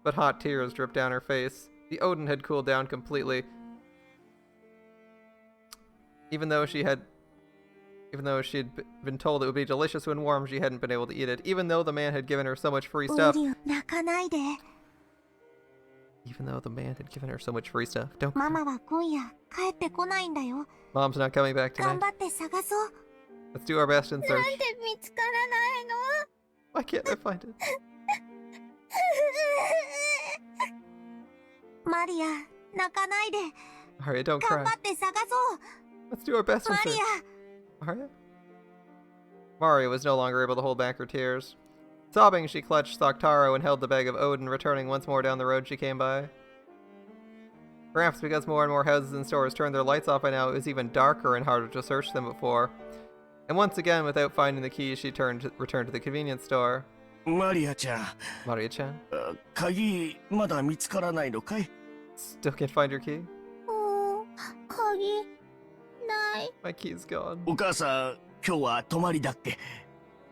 but hot tears dripped down her face. The Odin had cooled down completely. Even though she'd been told it would be delicious when warm, she hadn't been able to eat it. Even though the man had given her so much free ウ stuff. リュウ、泣かないで。 Even though the man had given her so much free stuff. Don't マ cry. マは今夜帰ってこないんだよ。 Mom's not coming back 頑 tonight. 張って探そう。 Let's do our best and な search. んで見つからないの？ Why can't I find it? マリア、泣かないで。 Arya, don't 頑 cry. 張って探そう。 Let's do our best and マリ search. ア。 Arya? Maria was no longer able to hold back her tears. Sobbing, she clutched Saktaro and held the bag of Odin, returning once more down the road she came by. Perhaps because more and more houses and stores turned their lights off by now, it was even darker and harder to search than before. And once again, without finding the key, she returned to the convenience store. マリアちゃん、 Maria-chan, 鍵まだ見つからないのかい？ still can't find your key? 鍵ない。 My key's gone. お母さん、今日は泊まりだっけ？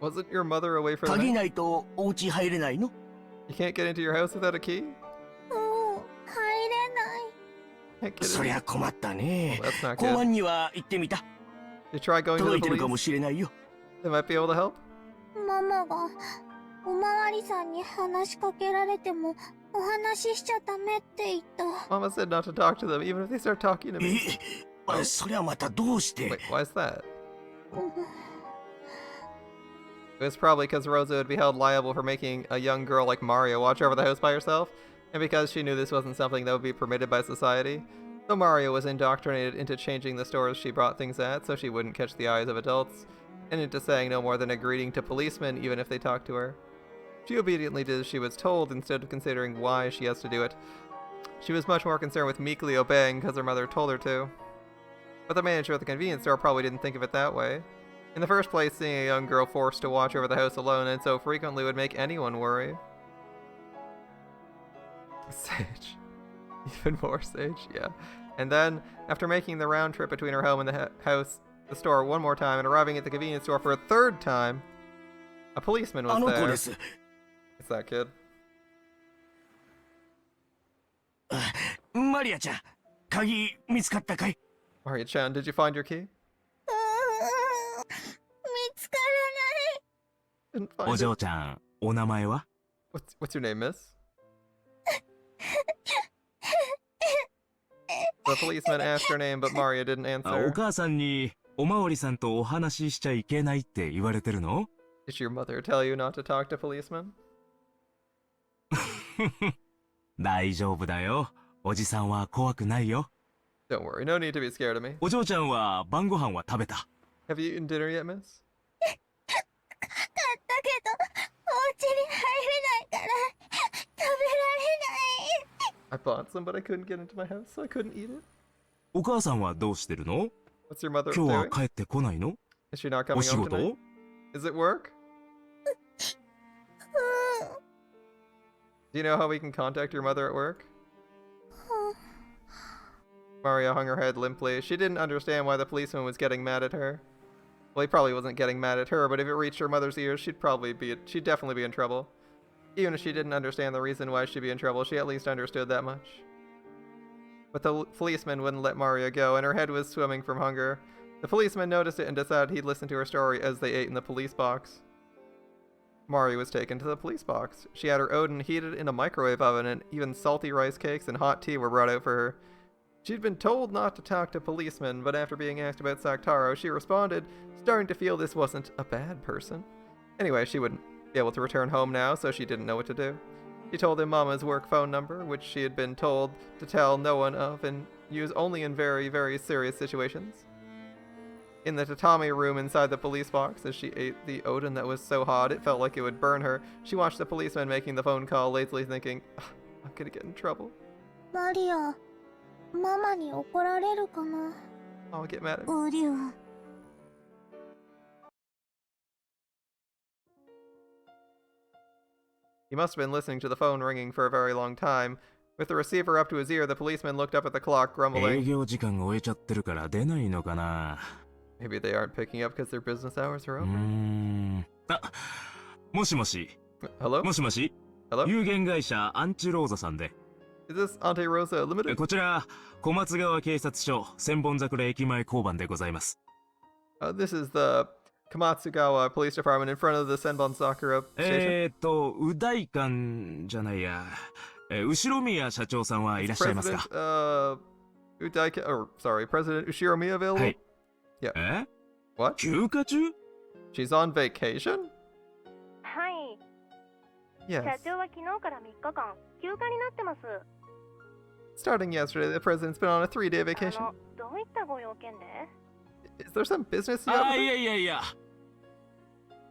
Wasn't your mother away for the 鍵 night? ないとお家入れないの？ You can't get into your house without a key? 入れない。 Can't get そり in. ゃ困ったね Well,。that's not 公 good. 安には行ってみた。 You try going to 届 the いてるかも police? しれないよ。 They might be able to help. ママがおまわりさんに話しかけられてもお話ししちゃダメって言った。 Mama said not to talk to them, even if they start talking to me. そりゃまたどうして？ Wait, why is that? It was probably because Rosa would be held liable for making a young girl like Mario watch over the house by herself, and because she knew this wasn't something that would be permitted by society. So Mario was indoctrinated into changing the stores she brought things at so she wouldn't catch the eyes of adults, and into saying no more than a greeting to policemen even if they talked to her. She obediently did as she was told instead of considering why she has to do it. She was much more concerned with meekly obeying because her mother told her to. But the manager of the convenience store probably didn't think of it that way. In the first place, seeing a young girl forced to watch over the house alone and so frequently would make anyone worry. Sage. Even more Sage, yeah. And then, after making the round trip between her home and the store one more time and arriving at the convenience store for a third time, a policeman was there. It's that kid. マリアちゃん、鍵見つかったかい？ Maria-chan, did you find your key? 見つから Didn't find お it. 嬢ちゃん、お名前は？ What's your name, miss? The policeman asked her name, but Maria didn't お answer. 母さんにおまわりさんとお話ししちゃいけないって言われてるの？ Did your mother tell you not to talk to policemen? 大丈夫だよ。おじさんは怖くないよ。 Don't worry, no need to be scared of me. お嬢ちゃんは晩ご飯は食べた？ Have you eaten dinner yet, miss? 買ったけどお家に入れないから食べられない。 I bought some, but I couldn't get into my house, so I couldn't eat it. お母さんはどうしてるの？ What's your mother 今日は doing? 帰ってこないの？ Is she not お coming 仕 home 事？ tonight? Is it work? Do you know how we can contact your mother at work? Maria hung her head limply. She didn't understand why the policeman was getting mad at her. Well, he probably wasn't getting mad at her, but if it reached her mother's ears, she'd definitely be in trouble. Even if she didn't understand the reason why she'd be in trouble, she at least understood that much. But the policeman wouldn't let Maria go, and her head was swimming from hunger. The policeman noticed it and decided he'd listen to her story as they ate in the police box. Maria was taken to the police box. She had her Odin heated in a microwave oven, and even salty rice cakes and hot tea were brought out for her. She'd been told not to talk to policemen, but after being asked about Saktaro, she responded, starting to feel this wasn't a bad person. Anyway, she wouldn't be able to return home now, so she didn't know what to do. She told him Mama's work phone number, which she had been told to tell no one of and use only in very, very serious situations. In the tatami room inside the police box, as she ate the Odin that was so hot it felt like it would burn her, she watched the policeman making the phone call, lazily thinking, I'm gonna get in trouble. マリア、ママに怒られるかな。 I'll get mad at me. マリア。He must have been listening to the phone ringing for a very long time. With the receiver up to his ear, the policeman looked up at the clock, 営 grumbling. 業時間が終えちゃってるから出ないのかな。 Maybe they aren't picking up because their business hours are うー over. ん。あ、もしもし。 Hello? もしもし。 Hello? 有限会社アンチローザさんで。 Is this Auntie Rosa Limited? こちら、小松川警察署千本桜駅前交番でございます。This is the Kamatsugawa Police Department in front of the Senbon Sakura station. う大館じゃないや。後宮社長さんはいらっしゃいますか？ President Ushiromiya available? はい。 Yeah. え？ What? 休暇中？ She's on vacation? はい。 Yes. 社長は昨日から3日間休暇になってます。 Starting yesterday, the president's been on a 3-day あ vacation. の、どういったご用件で？ Is there some business you あ、 have? いやいやいや。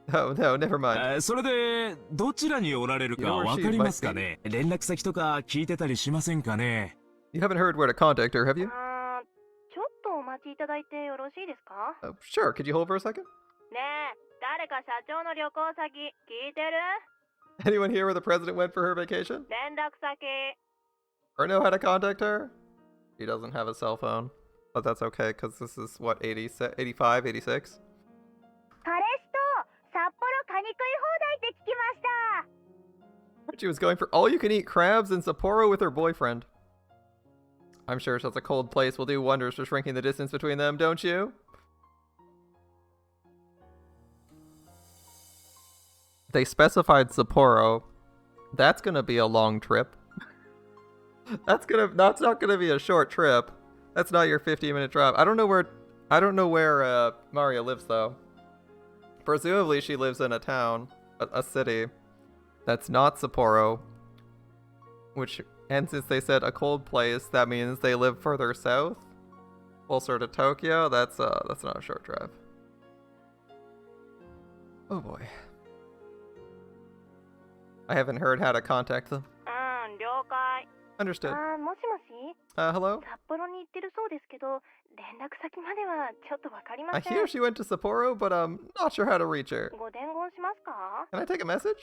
No, never mind. それで、どちらにおられるかわかりますかね？連絡先とか聞いてたりしませんかね？ You haven't heard where to contact her, have you? ちょっとお待ちいただいてよろしいですか？ Sure. Could you hold for a second? ねえ、誰か社長の旅行先聞いてる？ Anyone here where the president went for her vacation? 連絡先。 Or know how to contact her? He doesn't have a cell phone. But that's okay, because this is, what, 85, 86? 彼氏と札幌カニ食い放題って聞きました。 She was going for all-you-can-eat crabs in Sapporo with her boyfriend. I'm sure such a cold place will do wonders for shrinking the distance between them, don't you? They specified Sapporo. That's gonna be a long trip. That's not gonna be a short trip. That's not your 15-minute drive. I don't know where Maria lives though. Presumably she lives in a town, a city that's not Sapporo. And since they said a cold place, that means they live further south, closer to Tokyo. That's not a short drive. Oh boy. I haven't heard how to contact them. 了解。 Understood. もしもし？ Hello? 札幌に行ってるそうですけど、連絡先まではちょっとわかりま I せん。 hear she went to Sapporo, but not sure how to reach her. ご伝言しますか？ Can I take a message?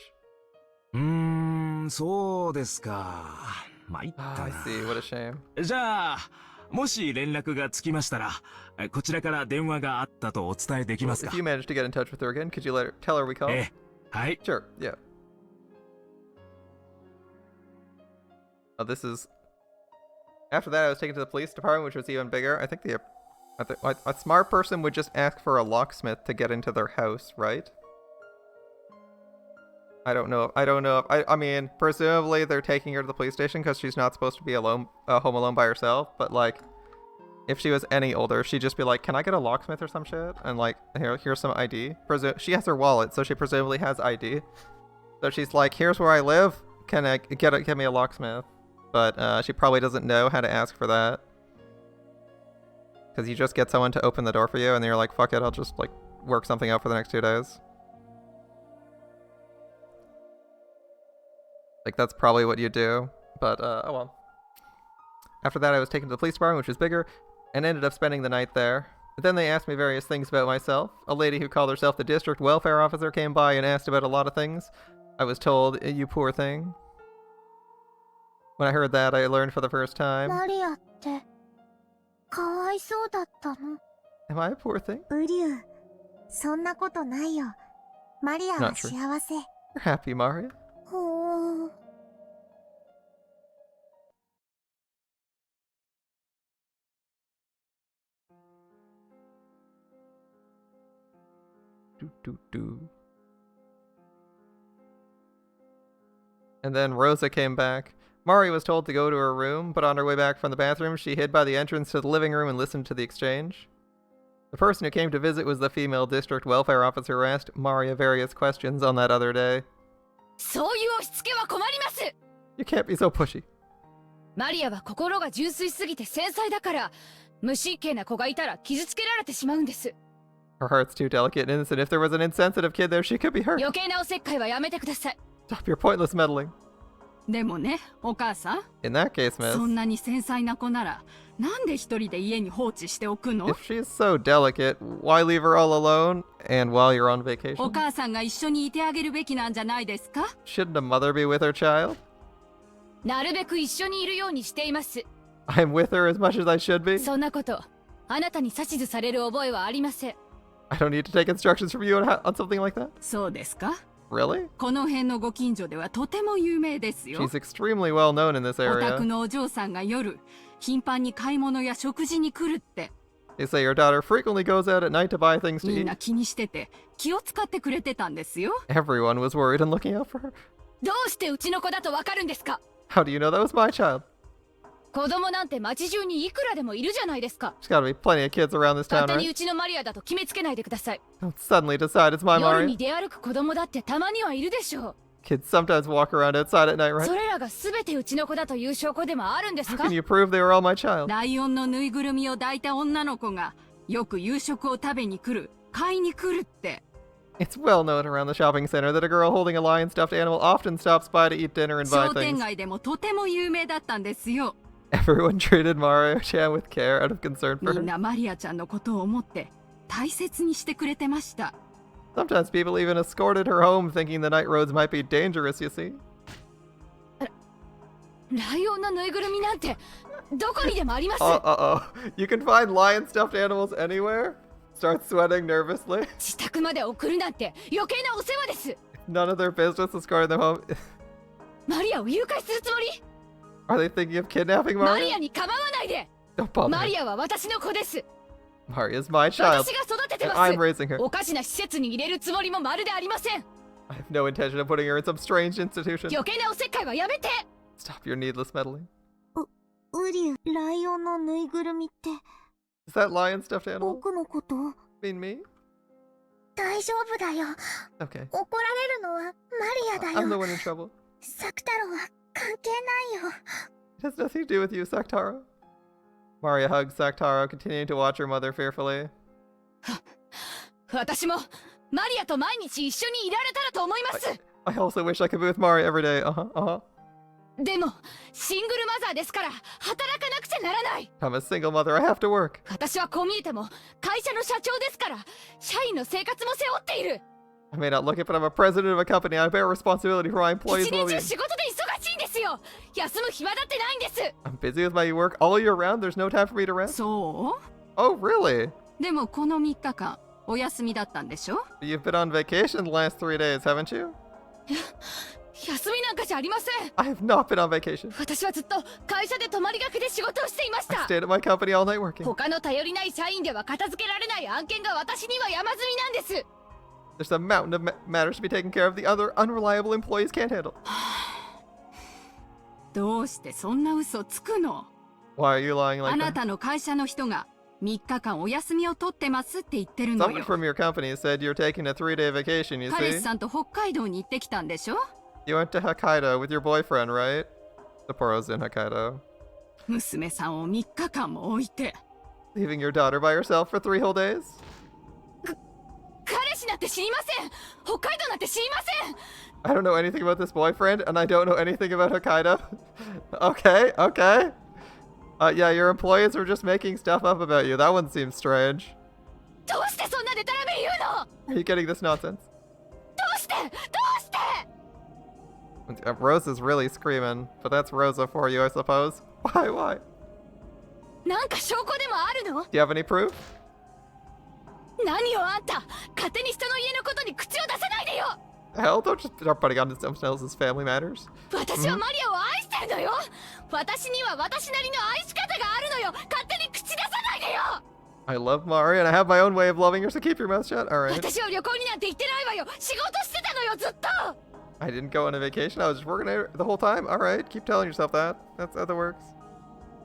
そうですか。参ったな。 I see. What a shame. じゃあ、もし連絡がつきましたら、こちらから電話があったとお伝えできますか？ If you manage to get in touch with her again, could you tell her we called? はい。 Sure, yeah. This is... After that, I was taken to the police department, which was even bigger. I think a smart person would just ask for a locksmith to get into their house, right? I don't know. I mean, presumably they're taking her to the police station because she's not supposed to be alone, home alone by herself. But like, if she was any older, she'd just be like, "Can I get a locksmith or some shit?" And like, here's some ID. She has her wallet, so she presumably has ID. So she's like, "Here's where I live. Can I get me a locksmith?" But she probably doesn't know how to ask for that. Because you just get someone to open the door for you, and then you're like, "Fuck it, I'll just like work something out for the next 2 days." Like, that's probably what you do, but, oh well. After that, I was taken to the police department, which was bigger, and ended up spending the night there. Then they asked me various things about myself. A lady who called herself the district welfare officer came by and asked about a lot of things. I was told, "You poor thing." When I heard that, I learned for the first time. マリアって、かわいそうだったの？ Am I a poor thing? ウリュウ、そんなことないよ。マリアは Not true. 幸せ。 You're happy, Mario. ほー。And then Rosa came back. Mari was told to go to her room, but on her way back from the bathroom, she hid by the entrance to the living room and listened to the exchange. The person who came to visit was the female district welfare officer who asked Maria various questions on that other day. そういう押し付けは困ります。 You can't be so pushy. マリアは心が純粋すぎて繊細だから、無神経な子がいたら傷つけられてしまうんです。 Her heart's too delicate and innocent. If there was an insensitive kid there, she could be hurt. 余計なおせっかいはやめてください。 Stop your pointless meddling. でもね、お母さん。 In that case, そん miss, なに繊細な子なら、なんで一人で家に放置しておくの？ if she's so delicate, why leave her all alone? And while you're on お vacation? 母さんが一緒にいてあげるべきなんじゃないですか？ Shouldn't a mother be with her child? なるべく一緒にいるようにしています。 I'm with her as much as I should be. そんなこと、あなたに指図される覚えはありません。 I don't need to take instructions from you on something like that? そうですか？ Really? この辺のご近所ではとても有名ですよ。 She's extremely well known in this お area. 宅のお嬢さんが夜、頻繁に買い物や食事に来るって。 They say your daughter frequently goes out at night to buy things to みん eat. な気にしてて、気を使ってくれてたんですよ。 Everyone was worried and looking out for her. どうしてうちの子だとわかるんですか？ How do you know that was my child? 子供なんて街中にいくらでもいるじゃないですか。 There's gotta be plenty of kids around this 勝 town, 手に right? うちのマリアだと決めつけないでください。 Don't suddenly decide it's my 夜 Mario. に出歩く子供だってたまにはいるでしょう。 Kids sometimes walk around outside at night, そ right? れらが全てうちの子だという証拠でもあるんです How か？ can you prove they were all my child? ライオンのぬいぐるみを抱いた女の子が、よく夕食を食べに来る、買いに来るって。 It's well known around the shopping center that a girl holding a lion stuffed animal often stops by to eat dinner and buy 商店 things. 街でもとても有名だったんですよ。 Everyone treated Mario-chan with care out of concern for みん her. なマリアちゃんのことを思って大切にしてくれてました。 Sometimes people even escorted her home thinking the night roads might be dangerous, you see. ライオンのぬいぐるみなんてどこにでもあります。 Uh-oh. You can find lion stuffed animals anywhere? Start sweating nervously. 自宅まで送るなんて余計なお世話です。 None of their business escorting them home. マリアを誘拐するつもり？ Are they thinking of kidnapping マリ Mario? アに構わないで。 Don't bother マ me. リアは私の子です。 Maria's my child. 私が育てて And ま I'm す。 raising her. おかしな施設に入れるつもりもまるでありません。 I have no intention of putting her in some strange institution. 余計なおせっかいはやめて。 Stop your needless meddling. ウリュウ、ライオンのぬいぐるみって Is that lion stuffed animal? 僕のこと？ Mean me? 大丈夫だよ。 Okay. 怒られるのはマリアだ I'm the よ。 one in trouble. サクタロは関係ないよ。 It has nothing to do with you, Saktaro. Maria hugs Saktaro, continuing to watch her mother fearfully. 私もマリアと毎日一緒にいられたらと思います。 I also wish I could be with Maria every day. Uh-huh, uh-huh. でもシングルマザーですから働かなくちゃならない。 I'm a single mother, I have to work. 私はこう見えても会社の社長ですから社員の生活も背負っている。 I may not look it, but I'm a president of a company. I bear responsibility for my 一 employees' 日 well-being. 中仕事で忙しいんですよ。休む暇だってないんです。 I'm busy with my work all year round. There's no time for me to rest. そう Oh, really? でもこの3日間お休みだったんでしょ。 You've been on vacation the last 3 days, haven't you? 休みなんかじゃありません。 I have not been on vacation. 私はずっと会社で泊まりがけで仕事をしていまし I た。 stayed at my company all night working. 他の頼りない社員では片付けられない案件が私には山積みなんです。 There's a mountain of matters to be taken care of the other unreliable employees can't handle. どうしてそんな嘘つくの。 Why are you lying あ like な that? たの会社の人が3日間お休みを取ってますって言ってるの Someone よ。 from your company said you're taking a 3-day vacation, you 彼氏 see? さんと北海道に行ってきたんでしょ。 You went to Hokkaido with your boyfriend, right? Sapporo's in Hokkaido. 娘さんを3日間も置いて。 Leaving your daughter by herself for 3 whole days? 彼氏なんて知りません。北海道なんて知りません。 I don't know anything about this boyfriend, and I don't know anything about Hokkaido. Okay, okay. Yeah, your employees were just making stuff up about you. That one seems strange. どうしてそんなデタラメ言うの。 Are you getting this nonsense? どうして Rosa's really screaming, but that's Rosa for you, I suppose. Why? なんか証拠でもあるの。 Do you have any proof? 何よあんた、勝手に人の家のことに口を出さないでよ。 Hell, don't just start putting on someone else's family matters. 私はマリアを愛してるのよ。私には私なりの愛し方があるのよ。勝手に口出さないでよ。 I love Mari, and I have my own way of loving her, so keep your mouth shut. Alright. 私は旅行になんて行ってないわよ。仕事してたのよ、ずっと。 I didn't go on a vacation, I was just working the whole time. Alright, keep telling yourself that. That's how that works.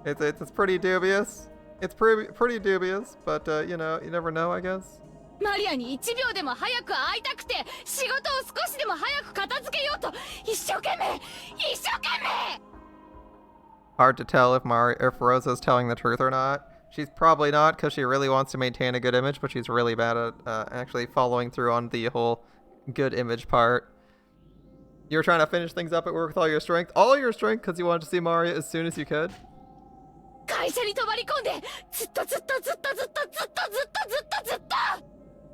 It's pretty dubious. It's pretty dubious, but, you know, you never know, I guess. マリアに1秒でも早く会いたくて、仕事を少しでも早く片付けようと、一生懸命。 Hard to tell if Rosa's telling the truth or not. She's probably not, because she really wants to maintain a good image, but she's really bad at actually following through on the whole good image part. You were trying to finish things up at work with all your strength, because you wanted to see Maria as soon as you could. 会社に泊まり込んで、ずっと。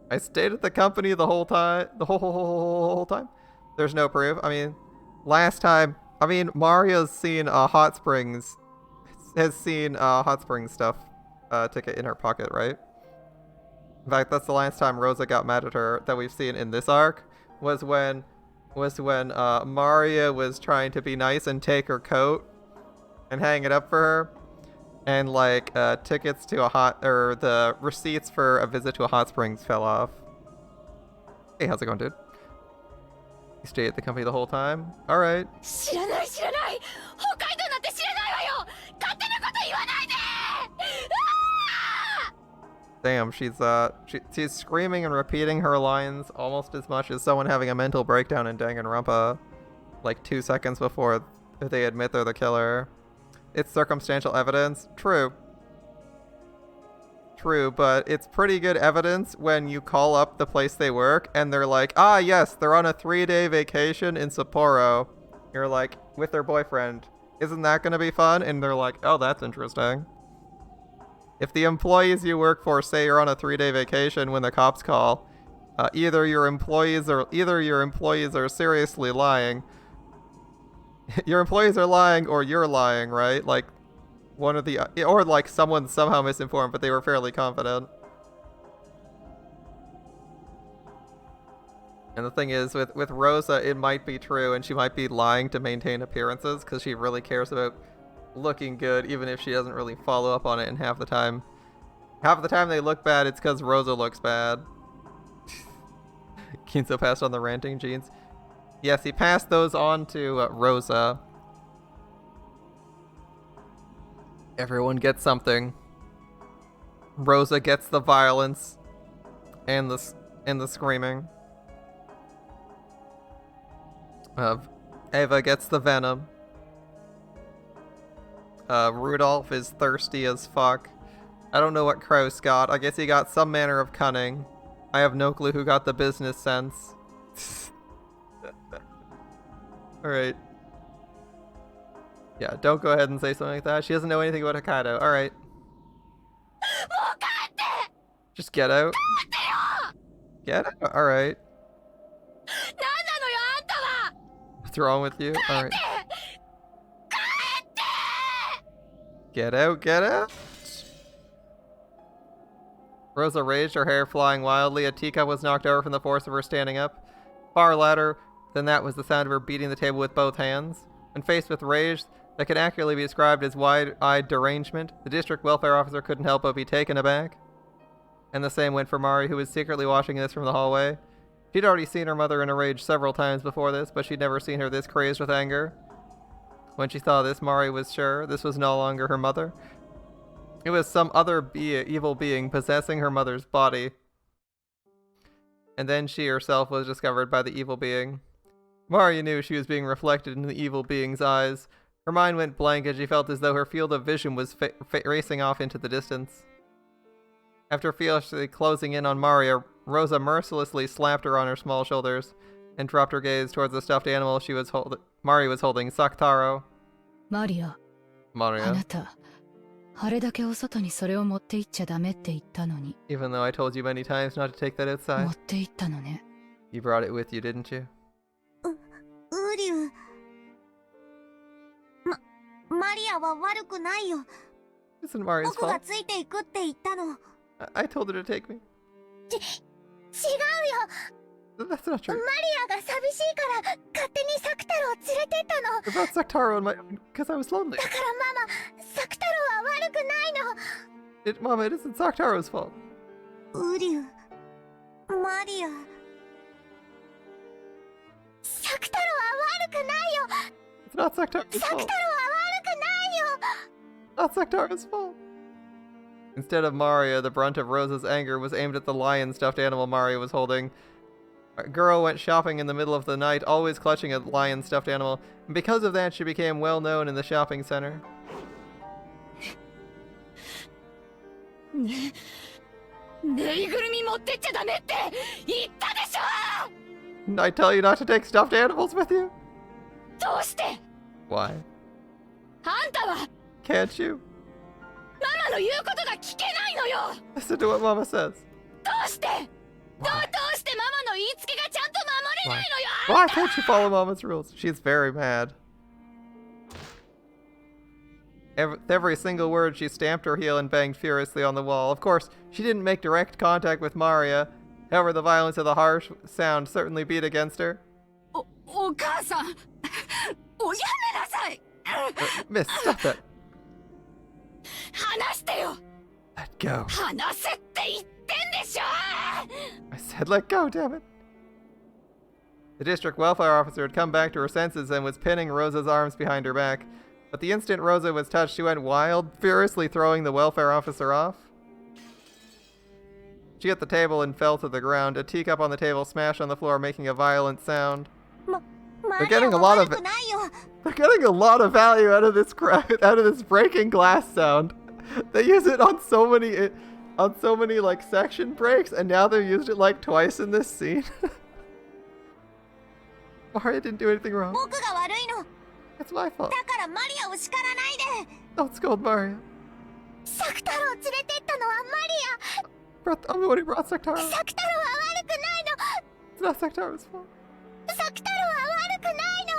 I stayed at the company the whole time. The whole time. There's no proof. I mean, last time. I mean, Maria's seen Hot Springs. Has seen Hot Springs stuff ticket in her pocket, right? In fact, that's the last time Rosa got mad at her that we've seen in this arc. Was when Maria was trying to be nice and take her coat and hang it up for her. And like tickets to the receipts for a visit to a hot springs fell off. Hey, how's it going, dude? You stayed at the company the whole time? All right. 知らない。北海道なんて知らないわよ。勝手なこと言わないで。 Damn, she's screaming and repeating her lines almost as much as someone having a mental breakdown in Danganronpa, like 2 seconds before they admit they're the killer. It's circumstantial evidence. True, but it's pretty good evidence when you call up the place they work and they're like, ah, yes, they're on a 3-day vacation in Sapporo. You're like, with their boyfriend. Isn't that going to be fun? And they're like, oh, that's interesting. If the employees you work for say you're on a 3-day vacation when the cops call, either your employees are seriously lying. Your employees are lying or you're lying, right? Like one of the or like someone's somehow misinformed, but they were fairly confident. And the thing is, with Rosa, it might be true, and she might be lying to maintain appearances because she really cares about looking good, even if she doesn't really follow up on it. And half the time they look bad, it's because Rosa looks bad. Kinzo passed on the ranting genes. Yes, he passed those on to Rosa. Everyone gets something. Rosa gets the violence and the screaming. Eva gets the venom. Rudolph is thirsty as fuck. I don't know what Kraus got. I guess he got some manner of cunning. I have no clue who got the business sense. Alright. Yeah, don't go ahead and say something like that. She doesn't know anything about Hokkaido. Alright. Just get out. Get out. Alright. What's wrong with you? Alright. Get out, get out. Rosa raged, her hair flying wildly. A teacup was knocked over from the force of her standing up. Far louder than that was the sound of her beating the table with both hands. When faced with rage that could accurately be described as wide-eyed derangement, the district welfare officer couldn't help but be taken aback. And the same went for Mari, who was secretly watching this from the hallway. She'd already seen her mother in a rage several times before this, but she'd never seen her this crazed with anger. When she saw this, Mari was sure this was no longer her mother. It was some other evil being possessing her mother's body. And then she herself was discovered by the evil being. Mari knew she was being reflected in the evil being's eyes. Her mind went blank as she felt as though her field of vision was racing off into the distance. After fiercely closing in on Maria, Rosa mercilessly slapped her on her small shoulders and dropped her gaze towards the stuffed animal Mari was holding, Saktaro. Maria. あなた、あれだけお外にそれを持って行っちゃダメって言ったのに。 Even though I told you many times not to take that outside. 持って行ったのね。 You brought it with you, didn't you? ウリュウ。マリアは悪くないよ。 Isn't Maria's 僕が fault? ついていくって言ったの。I told her to take me. 違うよ。 That's not true. マリアが寂しいから勝手にサクタロを連れてったの。 I brought Saktaro because I was lonely. だからママ、サクタロは悪くないの。 Mama, it isn't Saktaro's fault. ウリュウ、マリア。サクタロは悪くないよ。 It's not Saktaro's サクタロは悪 fault. くないよ。 Not Saktaro's fault. Instead of Maria, the brunt of Rosa's anger was aimed at the lion stuffed animal Maria was holding. A girl went shopping in the middle of the night, always clutching a lion stuffed animal, and because of that she became well known in the shopping center. ねいぐるみ持ってっちゃダメって言ったでしょ。 Didn't I tell you not to take stuffed animals with you? どうして？ Why? あんたは Can't you? ママの言うことが聞けないのよ。 Listen to what Mama says. どうして？どうしてママの言いつけがちゃんと守れないのよ。 Why can't you follow Mama's rules? She's very mad. Every single word, she stamped her heel and banged furiously on the wall. Of course, she didn't make direct contact with Maria. However, the violence of the harsh sound certainly beat against her. お母さん、おやめなさい。Miss, stop that. 話してよ。 Let go. 話せって言ってんでしょ。 I said let go, damn it. The district welfare officer had come back to her senses and was pinning Rosa's arms behind her back. But the instant Rosa was touched, she went wild, furiously throwing the welfare officer off. She hit the table and fell to the ground. A teacup on the table smashed on the floor, making a violent sound. They're getting a lot of value out of this breaking glass sound. They use it on so many like section breaks, and now they've used it like twice in this scene. Maria didn't do anything wrong. 僕が悪いの。 It's my fault. だからマリアを叱らないで。 Don't scold Maria. サクタロを連れてったのはマリア。 I'm the one who brought Saktaro. サクタロは悪くないの。 It's not Saktaro's fault. サクタロは悪くないの。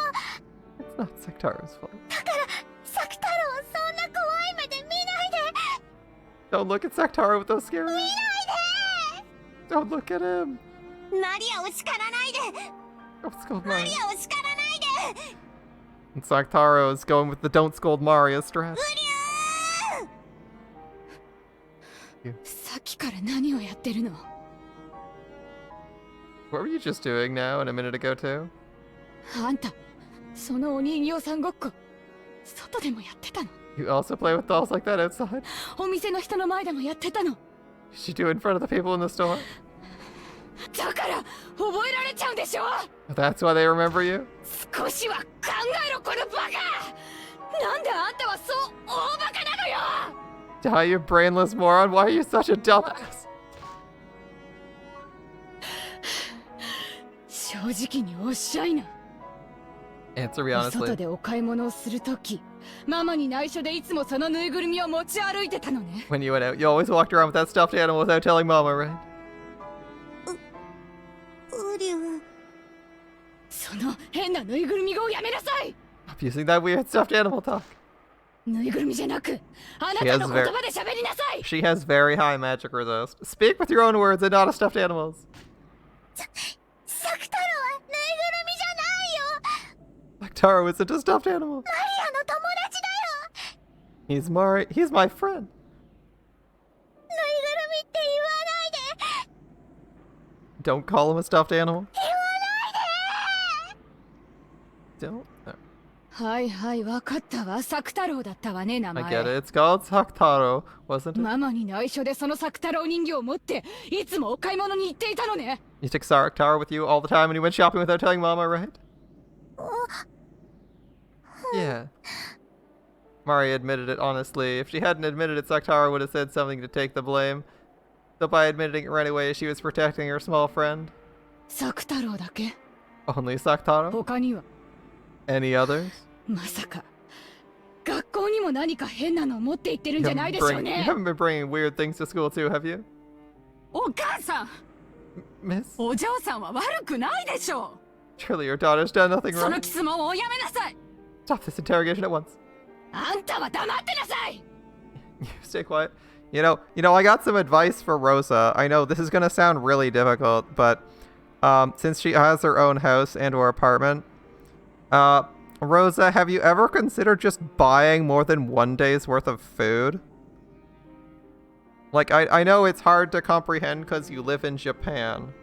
It's not Saktaro's fault. だからサクタロをそんな怖い目で見ないで。 Don't look at Saktaro with those scary 見ない eyes. で。 Don't look at him. マリアを叱らないで。 Don't scold マ Maria. リアを叱らないで。 And Saktaro is going with the don't scold Maria stress. さっきから何をやってるの？ What were you just doing now and a minute ago too? あんた、そのお人形さんごっこ、外でもやってたの？ You also play with dolls like that outside? お店の人の前でもやってたの？ Did you do it in front of the people in the store? だから覚えられちゃうんでしょ。 That's why they remember you? 少しは考えろこのバカ。なんであんたはそう大バカなのよ。 Die, you brainless moron. Why are you such a dumbass? 正直におっしゃいな。 Answer me お honestly. 外でお買い物をするとき、ママに内緒でいつもそのぬいぐるみを持ち歩いてたのね。 When you went out, you always walked around with that stuffed animal without telling Mama, right? ウリュウ。その変なぬいぐるみ語をやめなさい。 Stop using that weird stuffed animal talk. ぬいぐるみじゃなく、あなたの言葉で喋りなさい。 She has very high magic resist. Speak with your own words and not a stuffed animals. サク太郎はぬいぐるみじゃないよ。 Taro isn't a stuffed animal. マリアの友達だよ。 He's my friend. ぬいぐるみって言わないで。 Don't call him a stuffed animal. 言わないで。 Don't. はいはい、わかったわ。サク太郎だったわね、名 I 前。 get it. It's called Saktaro, wasn't it? ママに内緒でそのサク太郎人形を持っていつもお買い物に行っていたのね。 You took Saktaro with you all the time when you went shopping without telling Mama, right? Yeah. Mari admitted it honestly. If she hadn't admitted it, Saktaro would have said something to take the blame. So by admitting it right away, she was protecting her small friend. サク太郎だけ？ Only Saktaro? 他には？ Any others? まさか学校にも何か変なのを持って行ってるん You じゃないでしょう you ね。 haven't been bringing weird things to school too, have you? お母さん、 Miss? お嬢さんは悪くないでしょ Surely your daughter's done nothing う。その wrong. 質問をやめなさい。 Stop this interrogation at once. あんたは黙ってなさい。 You stay quiet. You know, I got some advice for Rosa. I know this is gonna sound really difficult, but since she has her own house and or apartment, Rosa, have you ever considered just buying more than one day's worth of food? Like, I know it's hard to comprehend because you live in Japan,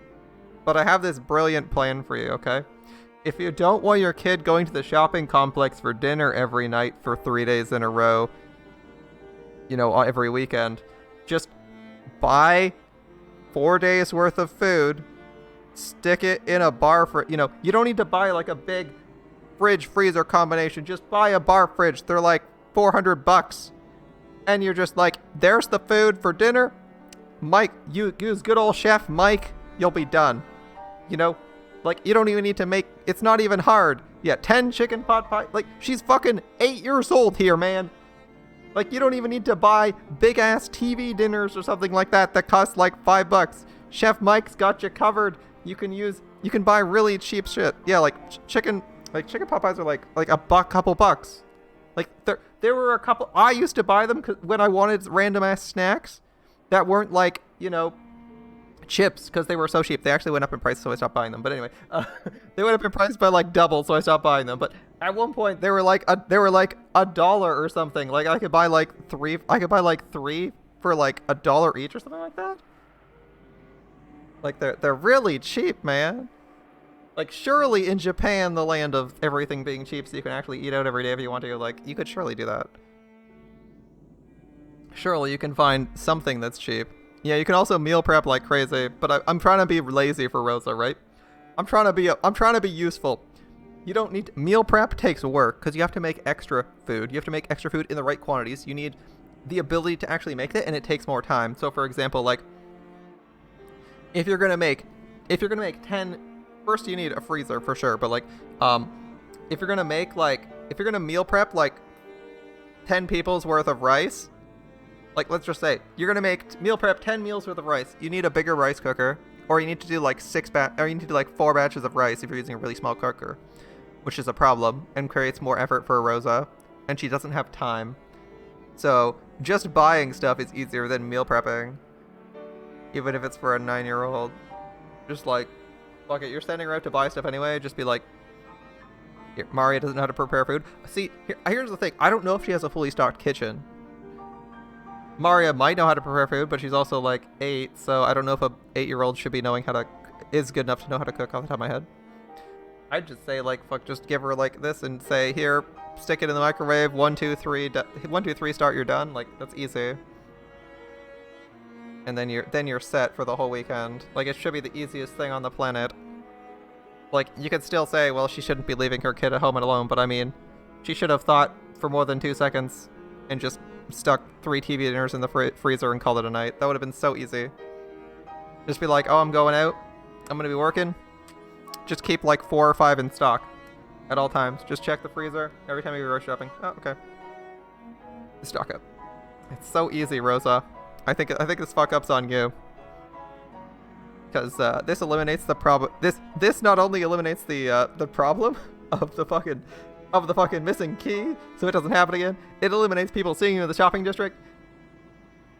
but I have this brilliant plan for you, okay? If you don't want your kid going to the shopping complex for dinner every night for 3 days in a row, you know, every weekend, just buy 4 days worth of food, stick it in a bar for, you know, you don't need to buy like a big fridge freezer combination. Just buy a bar fridge. They're like $400. And you're just like, there's the food for dinner. Mike, you use good old chef Mike, you'll be done. You know, like you don't even need to make, it's not even hard. Yeah, 10 chicken pot pie. Like she's fucking 8 years old here, man. Like you don't even need to buy big ass TV dinners or something like that cost like $5. Chef Mike's got you covered. You can buy really cheap shit. Yeah, like chicken pot pies are like a couple bucks. Like there were a couple, I used to buy them when I wanted random ass snacks that weren't like, you know, chips, because they were so cheap. They actually went up in price, so I stopped buying them. But anyway, they went up in price by like double, so I stopped buying them. But at one point they were like $1 or something. Like I could buy like three for like $1 each or something like that. Like they're really cheap, man. Like surely in Japan, the land of everything being cheap, so you can actually eat out every day if you want to, like you could surely do that. Surely you can find something that's cheap. Yeah, you can also meal prep like crazy, but I'm trying to be lazy for Rosa, right? I'm trying to be useful. You don't need meal prep takes work because you have to make extra food. You have to make extra food in the right quantities. You need the ability to actually make it, and it takes more time. So for example, like if you're gonna make 10, first you need a freezer for sure. But like if you're gonna meal prep like 10 people's worth of rice. Like, let's just say, you're gonna meal prep 10 meals worth of rice. You need a bigger rice cooker, or you need to do like 4 batches of rice if you're using a really small cooker, which is a problem and creates more effort for Rosa, and she doesn't have time. So, just buying stuff is easier than meal prepping, even if it's for a 9-year-old. Just like, fuck it, you're sending her out to buy stuff anyway, just be like, here, Maria doesn't know how to prepare food. See, here's the thing, I don't know if she has a fully stocked kitchen. Maria might know how to prepare food, but she's also like 8, so I don't know if a 8-year-old should be is good enough to know how to cook off the top of my head. I'd just say like, fuck, just give her like this and say, here, stick it in the microwave, 1, 2, 3, 1, 2, 3, start, you're done. Like, that's easy. And then you're set for the whole weekend. Like, it should be the easiest thing on the planet. Like, you could still say, well, she shouldn't be leaving her kid at home and alone, but I mean, she should have thought for more than 2 seconds and just stuck 3 TV dinners in the freezer and called it a night. That would have been so easy. Just be like, oh, I'm going out. I'm going to be working. Just keep like 4 or 5 in stock at all times. Just check the freezer every time you go grocery shopping. Oh, okay. Stock up. It's so easy, Rosa. I think this fuck up's on you. Because this eliminates the problem. This not only eliminates the problem of the fucking missing key, so it doesn't happen again. It eliminates people seeing you in the shopping district,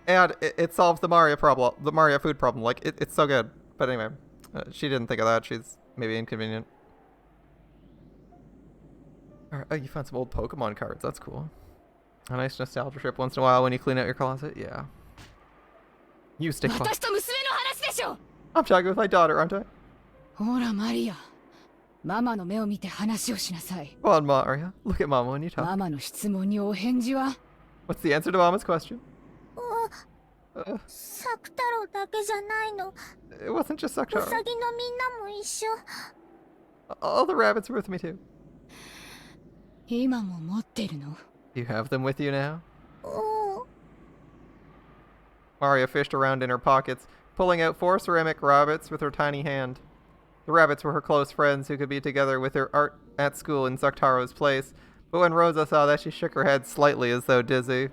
and it solves the Mario problem, the Mario food problem. Like it's so good. But anyway, she didn't think of that. She's maybe inconvenient. Alright, oh, you found some old Pokemon cards. That's cool. A nice nostalgia trip once in a while when you clean out your closet. Yeah. You stick close. I'm talking with my daughter, aren't I? ほらマリア、ママの目を見て話をしなさい。 Come on, Maria. Look at Mama when you talk. ママの質問にお返事は？ What's the answer to Mama's question? サク太郎だけじゃないの。 It wasn't just ウ Saktaro. サギのみんなも一緒。 All the rabbits were with me too. 今も持ってるの？ You have them with you now? うん。 Maria fished around in her pockets, pulling out 4 ceramic rabbits with her tiny hand. The rabbits were her close friends who could be together with her art at school in Saktaro's place, but when Rosa saw that, she shook her head slightly as though dizzy.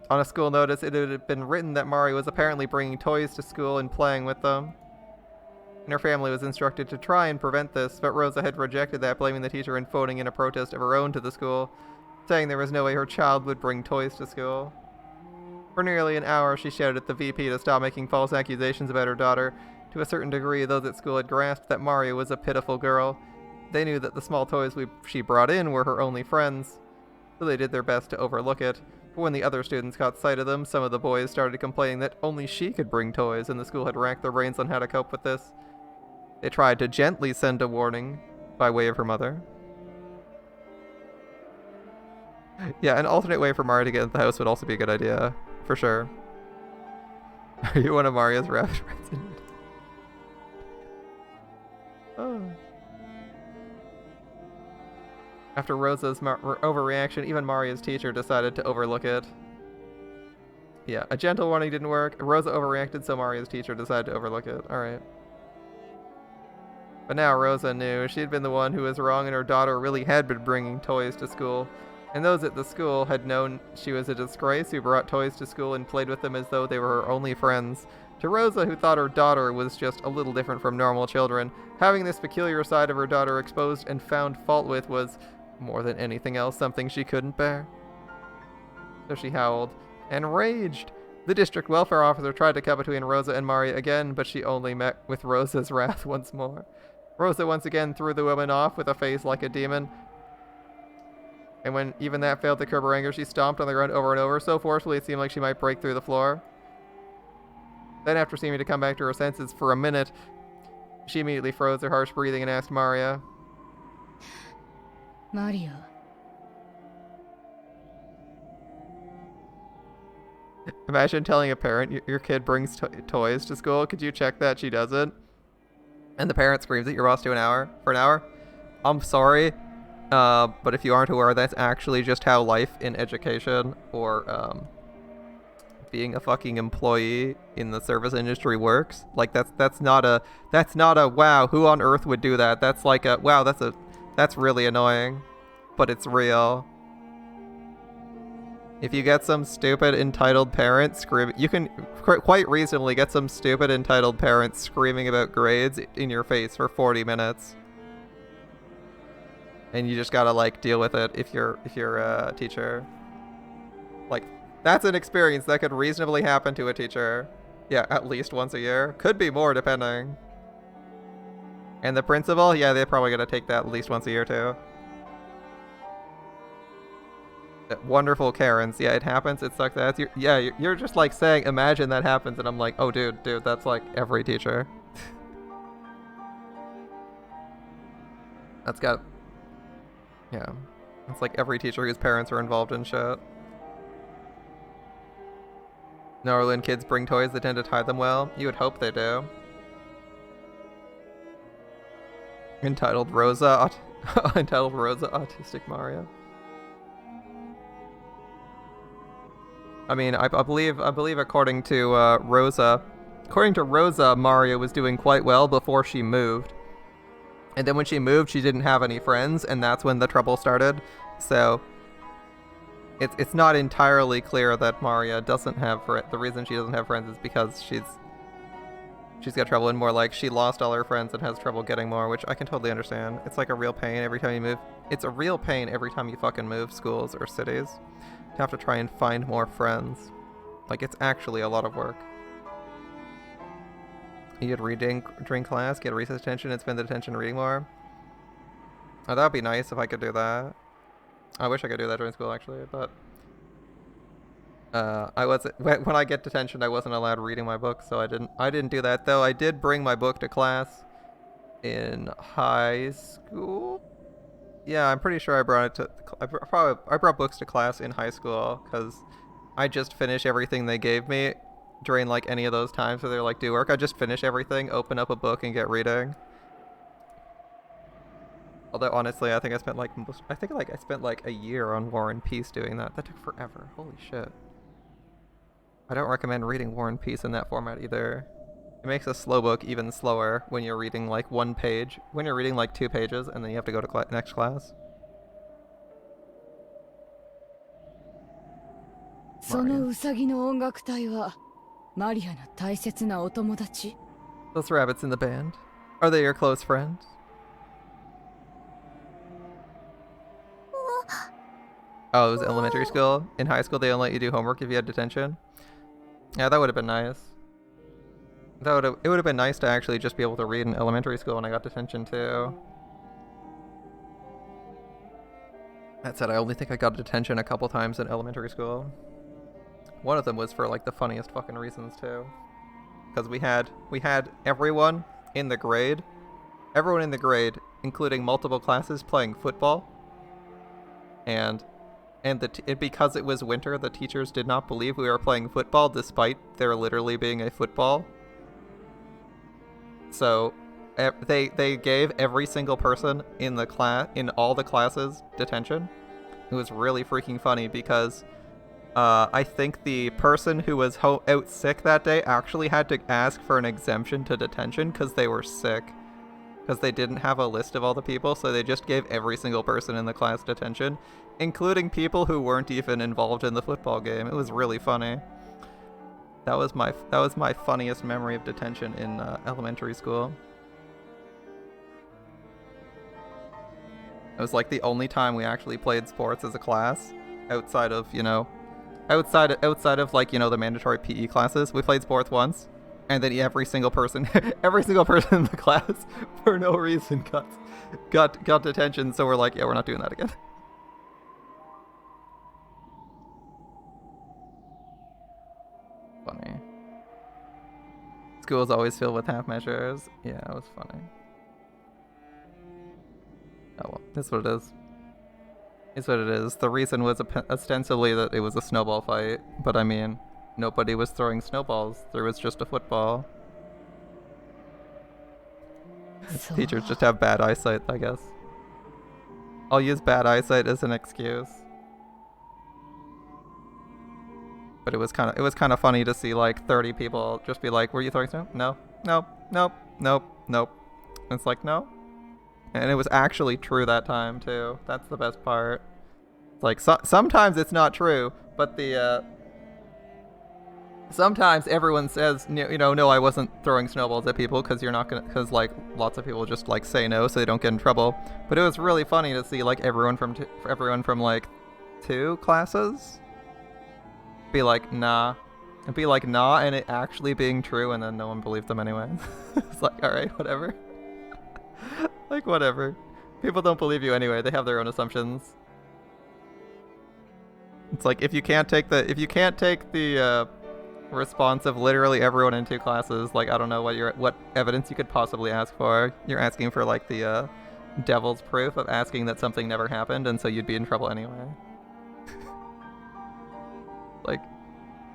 On a school notice, it had been written that Mari was apparently bringing toys to school and playing with them. And her family was instructed to try and prevent this, but Rosa had rejected that, blaming the teacher and phoning in a protest of her own to the school, saying there was no way her child would bring toys to school. For nearly an hour, she shouted at the VP to stop making false accusations about her daughter. To a certain degree, those at school had grasped that Maria was a pitiful girl. They knew that the small toys she brought in were her only friends, so they did their best to overlook it. But when the other students caught sight of them, some of the boys started complaining that only she could bring toys, and the school had racked their brains on how to cope with this. They tried to gently send a warning by way of her mother. Yeah, an alternate way for Maria to get into the house would also be a good idea, for sure. Are you one of Maria's rabbit friends? Oh. After Rosa's overreaction, even Maria's teacher decided to overlook it. Yeah, a gentle warning didn't work. Rosa overreacted, so Maria's teacher decided to overlook it. Alright. But now Rosa knew she had been the one who was wrong, and her daughter really had been bringing toys to school. And those at the school had known she was a disgrace who brought toys to school and played with them as though they were her only friends. To Rosa, who thought her daughter was just a little different from normal children, having this peculiar side of her daughter exposed and found fault with was, more than anything else, something she couldn't bear. So she howled and raged. The district welfare officer tried to come between Rosa and Maria again, but she only met with Rosa's wrath once more. Rosa once again threw the woman off with a face like a demon. And when even that failed to curb her anger, she stomped on the ground over and over, so forcefully it seemed like she might break through the floor. Then, after seeming to come back to her senses for a minute, she immediately froze her harsh breathing and asked Maria, Mario. Imagine telling a parent your kid brings toys to school. Could you check that she doesn't? And the parent screams at your boss for an hour. I'm sorry, but if you aren't aware, that's actually just how life in education or being a fucking employee in the service industry works. Like that's not a wow, who on earth would do that? That's like a wow, that's really annoying, but it's real. If you get some stupid entitled parent screaming, you can quite reasonably get some stupid entitled parent screaming about grades in your face for 40 minutes. And you just gotta like deal with it if you're a teacher. Like, that's an experience that could reasonably happen to a teacher. Yeah, at least once a year. Could be more, depending. And the principal, yeah, they're probably gonna take that at least once a year too. Wonderful Karens. Yeah, it happens. It sucks ass. You're just like saying, imagine that happens, and I'm like, oh, dude, that's like every teacher. That's got... Yeah. It's like every teacher whose parents are involved in shit. Norland kids bring toys that tend to tie them well. You would hope they do. Entitled Rosa Autistic Mario. I mean, I believe according to Rosa, Mario was doing quite well before she moved. And then when she moved, she didn't have any friends, and that's when the trouble started. So, it's not entirely clear that Maria doesn't have the reason she doesn't have friends is because she's got trouble, and more like she lost all her friends and has trouble getting more, which I can totally understand. It's like a real pain every time you move. It's a real pain every time you fucking move schools or cities to have to try and find more friends. Like, it's actually a lot of work. You get reading during class, get recess attention, and spend the attention reading more. Oh, that would be nice if I could do that. I wish I could do that during school, actually, but I wasn't, when I get detention, I wasn't allowed reading my book, so I didn't do that. Though I did bring my book to class in high school. Yeah, I'm pretty sure I brought it to. I brought books to class in high school because I just finish everything they gave me during like any of those times where they're like, do work. I just finish everything, open up a book, and get reading. Although honestly, I think I spent like a year on War and Peace doing that. That took forever. Holy shit. I don't recommend reading War and Peace in that format either. It makes a slow book even slower when you're reading like one page. When you're reading like 2 pages and then you have to go to next class. そのウサギの音楽隊はマリアの大切なお友達? Those rabbits in the band. Are they your close friends? Oh, it was elementary school? In high school they don't let you do homework if you had detention? Yeah, that would have been nice. It would have been nice to actually just be able to read in elementary school when I got detention too. That said, I only think I got detention a couple times in elementary school. One of them was for like the funniest fucking reasons too. Because we had everyone in the grade, including multiple classes, playing football. And because it was winter, the teachers did not believe we were playing football despite there literally being a football. So they gave every single person in all the classes detention. It was really freaking funny because I think the person who was out sick that day actually had to ask for an exemption to detention because they were sick. Because they didn't have a list of all the people, so they just gave every single person in the class detention, including people who weren't even involved in the football game. It was really funny. That was my funniest memory of detention in elementary school. It was like the only time we actually played sports as a class, outside of like, the mandatory PE classes. We played sports once. And then every single person in the class, for no reason, got detention. So we're like, yeah, we're not doing that again. Funny. School's always filled with half measures. Yeah, it was funny. Oh well, that's what it is. It's what it is. The reason was ostensibly that it was a snowball fight, but I mean, nobody was throwing snowballs. There was just a football. Teachers just have bad eyesight, I guess. I'll use bad eyesight as an excuse. But it was kind of funny to see like 30 people just be like, "Were you throwing snow?" No, no, nope, nope, nope. And it's like, no. And it was actually true that time too. That's the best part. It's like sometimes it's not true, but sometimes everyone says, no, I wasn't throwing snowballs at people because like lots of people just like say no so they don't get in trouble. But it was really funny to see like everyone from like 2 classes be like, nah, and it actually being true, and then no one believed them anyway. It's like, all right, whatever. Like, whatever. People don't believe you anyway. They have their own assumptions. It's like, if you can't take the response of literally everyone in 2 classes, like, I don't know what evidence you could possibly ask for. You're asking for like the devil's proof of asking that something never happened, and so you'd be in trouble anyway.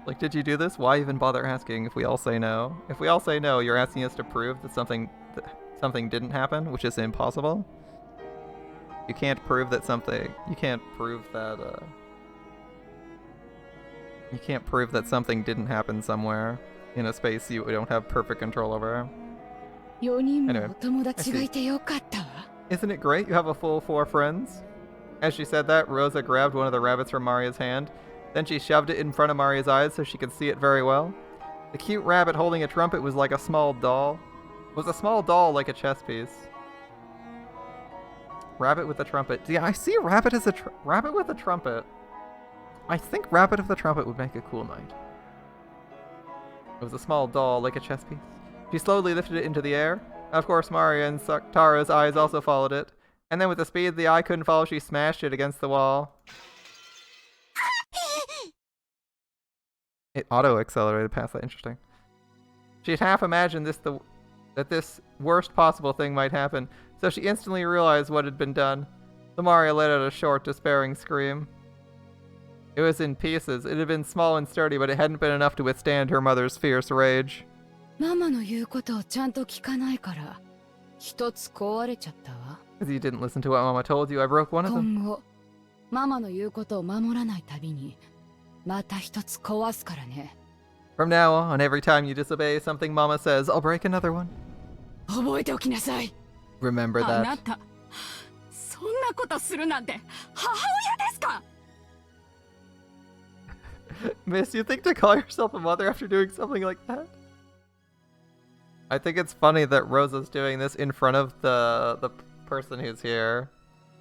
Like, did you do this? Why even bother asking if we all say no? If we all say no, you're asking us to prove that something didn't happen, which is impossible. You can't prove that something didn't happen somewhere in a space you don't have perfect control over. Anyway, isn't it great? You have a full 4 friends? As she said that, Rosa grabbed one of the rabbits from Maria's hand. Then she shoved it in front of Maria's eyes so she could see it very well. The cute rabbit holding a trumpet was like a small doll. Was a small doll like a chess piece. Rabbit with a trumpet. Yeah, I see rabbit as a rabbit with a trumpet. I think rabbit with a trumpet would make a cool knight. It was a small doll like a chess piece. She slowly lifted it into the air. Of course, Maria and Tara's eyes also followed it. And then with the speed the eye couldn't follow, she smashed it against the wall. It auto-accelerated past that. Interesting. She'd half imagined that this worst possible thing might happen, so she instantly realized what had been done. So Maria let out a short, despairing scream. It was in pieces. It had been small and sturdy, but it hadn't been enough to withstand her mother's fierce rage. ママの言うことをちゃんと聞かないから、一つ壊れちゃったわ。Because you didn't listen to what Mama told you, I broke one of them. 今後、ママの言うことを守らないたびに、また一つ壊すからね。From now on, every time you disobey something Mama says, I'll break another one. 覚えておきなさい。 Remember あ that. なた、そんなことするなんて母親ですか？ Miss, you think to call yourself a mother after doing something like that? I think it's funny that Rosa's doing this in front of the person who's here.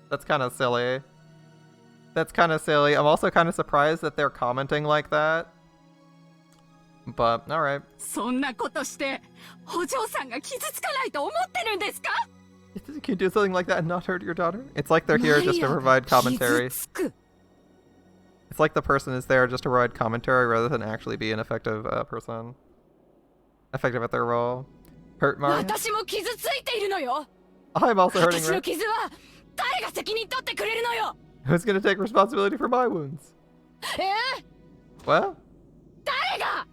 That's kind of silly. That's kind of silly. I'm also kind of surprised that they're commenting like that. But, alright. そんなことしてお嬢さんが傷つかないと思ってるんですか？ You can do something like that and not hurt your daughter? It's like they're here just to provide commentary. It's like the person is there just to provide commentary rather than actually be an effective person. Effective at their role. Hurt Mario? 私も傷ついているのよ。 I'm also hurting 私の her. 傷は誰が責任取ってくれるのよ。 Who's gonna take responsibility for my wounds? Well? 誰が？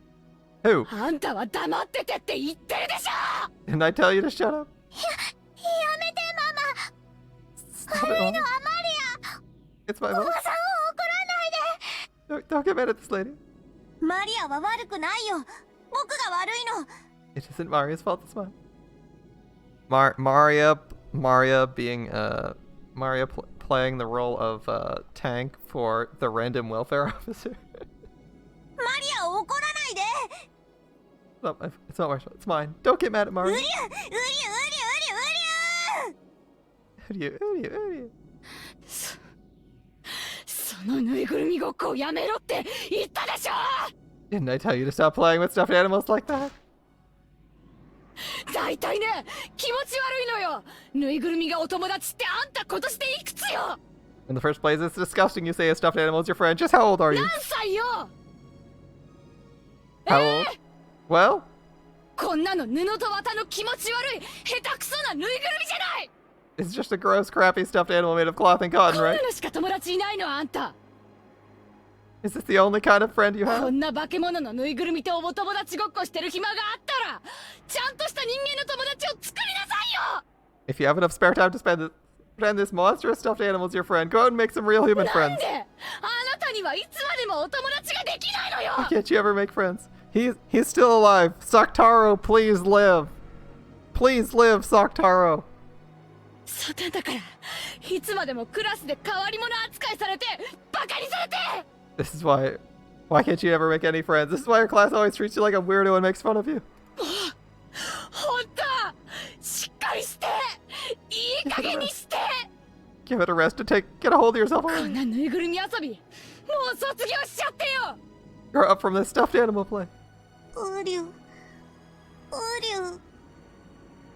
Who? あんたは黙っててって言ってるでしょ。 Didn't I tell you to shut up? やめてママ。 Stop it, 悪いの Mama. はマリ It's my ア。お fault. ばさんを怒らないで。 Don't get mad at this lady. マリアは悪くないよ。僕が悪いの。 It isn't Maria's fault, it's mine. Maria being, playing the role of, tank for the random welfare officer. マリアを怒らないで。 It's not my fault, it's mine. Don't get mad at う Maria. りゃうりゃうりゃうりゃうりゃ。 Udia. そのぬいぐるみごっこをやめろって言ったでしょ。 Didn't I tell you to stop playing with stuffed animals like that? だいたいね、気持ち悪いのよ。ぬいぐるみがお友達ってあんた今年でいくつよ。 In the first place, it's disgusting you say a stuffed animal is your friend. Just how old are you? 何歳よ。 How old? Well? こんなの布と綿の気持ち悪い下手くそなぬいぐるみじゃない。 It's just a gross, crappy stuffed animal made of cloth and cotton, こん right? なのしか友達いないのあんた。 Is this the only kind of friend you こ have? んな化け物のぬいぐるみとお友達ごっこしてる暇があったらちゃんとした人間の友達を作りなさいよ。 If you have enough spare time to pretend this monstrous stuffed animal is your friend, go out and make some real human なん friends. であなたにはいつまでもお友達ができないのよ。 Why can't you ever make friends? He's still alive. Soktaro, please live. Please live, Soktaro. そうなんだからいつまでもクラスで変わり者扱いされてバカにされて。 This is why can't you ever make any friends? This is why your class always treats you like a weirdo and makes fun of you. ほんとしっかりしていい加減にして。 Give it a rest and get a hold of yourself こん already. なぬいぐるみ遊びもう卒業しちゃってよ。 Grow up from this stuffed animal play. うりゅうりゅう。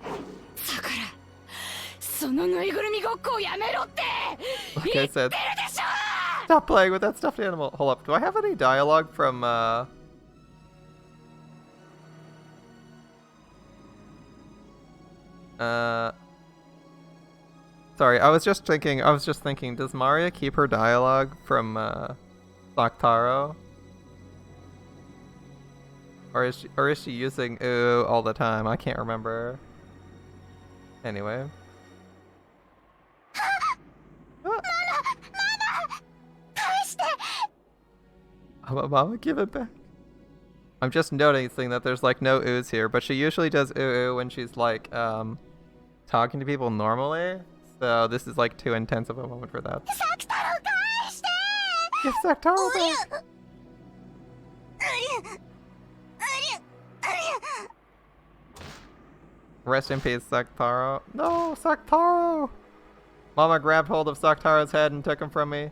だからそのぬいぐるみごっこをやめろって Like 言 I ってる said, でしょ。 stop playing with that stuffed animal. Hold up. Do I have any dialogue from, Sorry, I was just thinking, does Maria keep her dialogue from, Soktaro? Or is she using ooh all the time? I can't remember. Anyway. Mama, give it back. I'm just noticing that there's like no oohs here, but she usually does ooh when she's like talking to people normally. So this is like too intense of a moment for that. Give Saktaro back! Rest in peace, Saktaro. No, Saktaro! Mama grabbed hold of Saktaro's head and took him from me.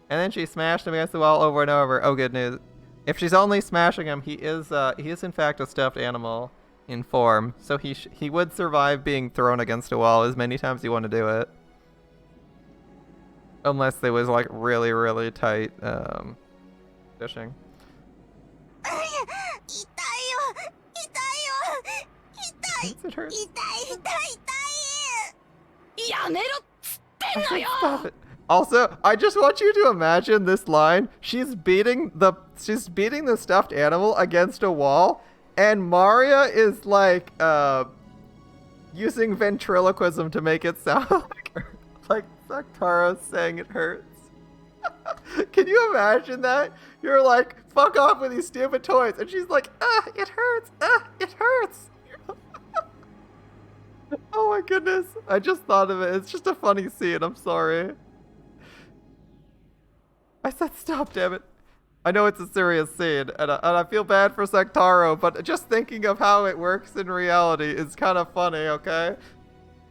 And then she smashed him against the wall over and over. Oh, good news. If she's only smashing him, he is in fact a stuffed animal in form. So he would survive being thrown against a wall as many times as you want to do it. Unless there was like really, really tight fishing. It hurts. Stop it. Also, I just want you to imagine this line. She's beating the stuffed animal against a wall, and Maria is like using ventriloquism to make it sound like Saktaro saying it hurts. Can you imagine that? You're like, fuck off with these stupid toys, and she's like, it hurts, it hurts. Oh my goodness, I just thought of it. It's just a funny scene, I'm sorry. I said stop, damn it. I know it's a serious scene, and I feel bad for Saktaro, but just thinking of how it works in reality is kind of funny, okay?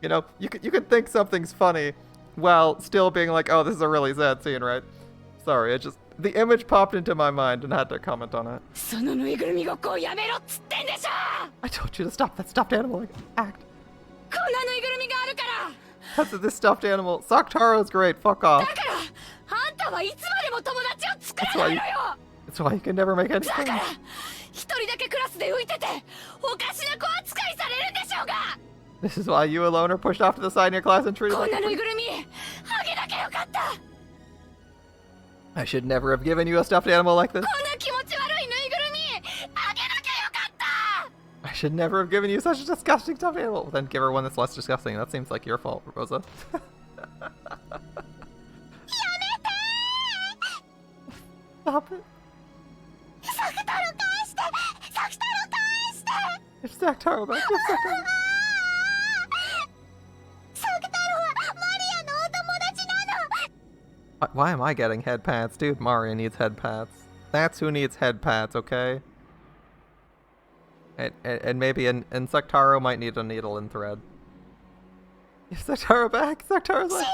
You know, you can think something's funny while still being like, oh, this is a really sad scene, right? Sorry, the image popped into my mind and I had to comment on it. I told you to stop that stuffed animal act. That's this stuffed animal. Saktaro's great, fuck off. That's why you can never make any friends. This is why you alone are pushed off to the side in your class and treated like a freak. I should never have given you a stuffed animal like this. I should never have given you such a disgusting stuffed animal. Well, then give her one that's less disgusting. That seems like your fault, Rosa. Stop it. It's Saktaro back. It's Saktaro. Why am I getting head pats? Dude, Maria needs head pats. That's who needs head pats, okay? And maybe Saktaro might need a needle and thread. Is Saktaro back? Saktaro's like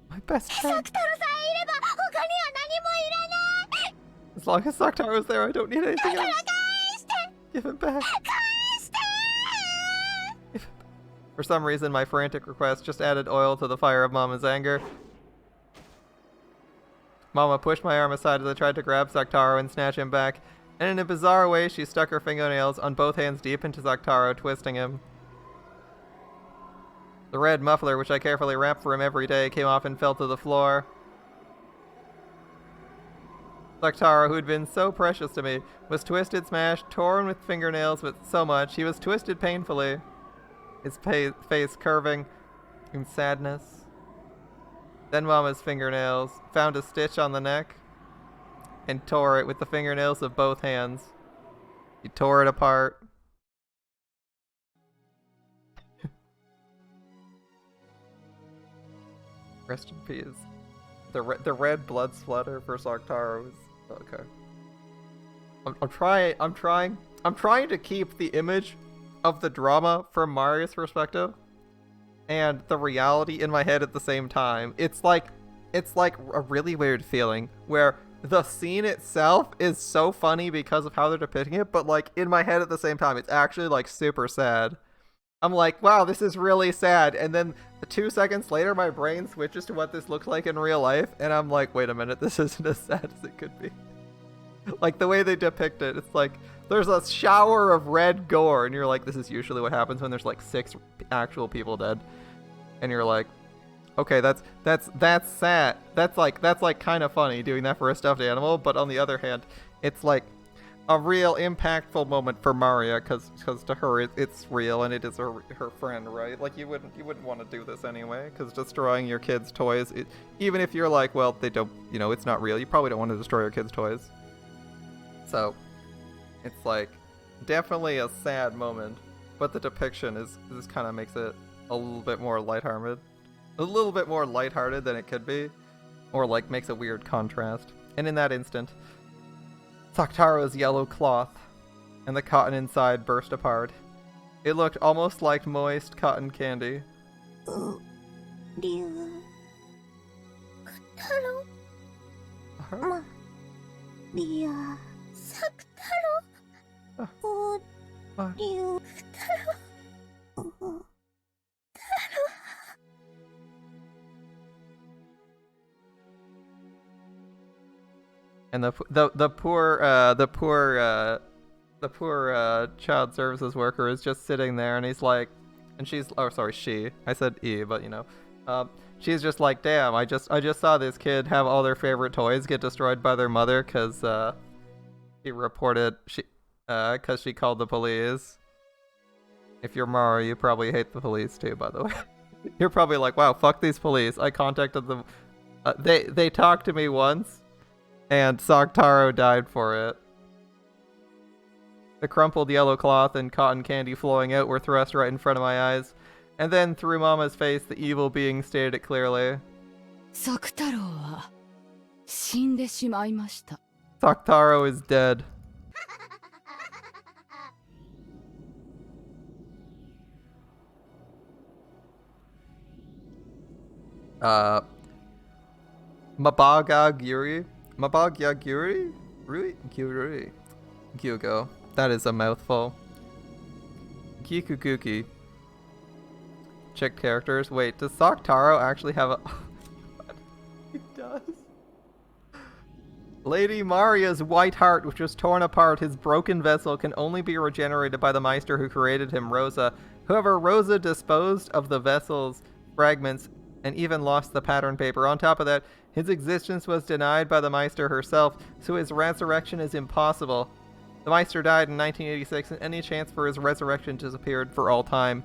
my best friend. As long as Saktaro's there, I don't need anything else. Give him back. For some reason, my frantic request just added oil to the fire of Mama's anger. Mama pushed my arm aside as I tried to grab Saktaro and snatch him back, and in a bizarre way, she stuck her fingernails on both hands deep into Saktaro, twisting him. The red muffler, which I carefully wrapped for him every day, came off and fell to the floor. Saktaro, who had been so precious to me, was twisted, smashed, torn with fingernails with so much. He was twisted painfully, his face curving in sadness. Then Mama's fingernails found a stitch on the neck and tore it with the fingernails of both hands. He tore it apart. Rest in peace. The red blood splatter for Saktaro is okay. I'm trying to keep the image of the drama from Maria's perspective and the reality in my head at the same time. It's like a really weird feeling where the scene itself is so funny because of how they're depicting it, but like in my head at the same time, it's actually like super sad. I'm like, wow, this is really sad. And then 2 seconds later, my brain switches to what this looks like in real life. And I'm like, wait a minute, this isn't as sad as it could be. Like the way they depict it, it's like there's a shower of red gore. And you're like, this is usually what happens when there's like 6 actual people dead. And you're like, okay, that's sad. That's like kind of funny doing that for a stuffed animal. But on the other hand, it's like a real impactful moment for Maria because to her it's real and it is her friend, right? Like you wouldn't want to do this anyway because destroying your kids' toys, even if you're like, well, they don't, it's not real. You probably don't want to destroy your kids' toys. So it's like definitely a sad moment, but the depiction is kind of makes it a little bit more lighthearted, than it could be. Or like makes a weird contrast. And in that instant, Saktaro's yellow cloth and the cotton inside burst apart. It looked almost like moist cotton candy. And the poor child services worker is just sitting there, and he's like, and she's, oh sorry, she. I said E, but you know, she's just like, damn, I just saw this kid have all their favorite toys get destroyed by their mother because because she called the police. If you're Mara, you probably hate the police too, by the way. You're probably like, wow, fuck these police. I contacted them. They talked to me once. And Saktaro died for it. The crumpled yellow cloth and cotton candy flowing out were thrust right in front of my eyes. And then through Mama's face, the evil being stated it clearly. Saktaro is dead. Mabagaguri? Mabagyaguri? Gyuri? Gyugo. That is a mouthful. Gikukuki. Check characters. Wait, does Saktaro actually have a... He does. Lady Maria's white heart, which was torn apart, his broken vessel, can only be regenerated by the Meister who created him, Rosa. However, Rosa disposed of the vessel's fragments and even lost the pattern paper. On top of that, his existence was denied by the Meister herself, so his resurrection is impossible. The Meister died in 1986, and any chance for his resurrection disappeared for all time.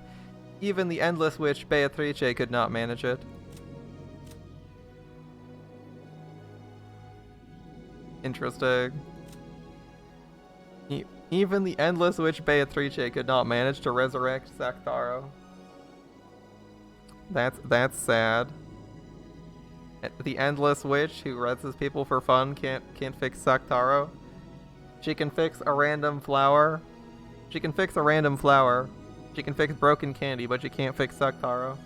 Even the endless witch Beatrice could not manage it. Interesting. Even the endless witch Beatrice could not manage to resurrect Saktaro. That's sad. The endless witch who raises people for fun can't fix Saktaro. She can fix a random flower. She can fix broken candy, but she can't fix Saktaro.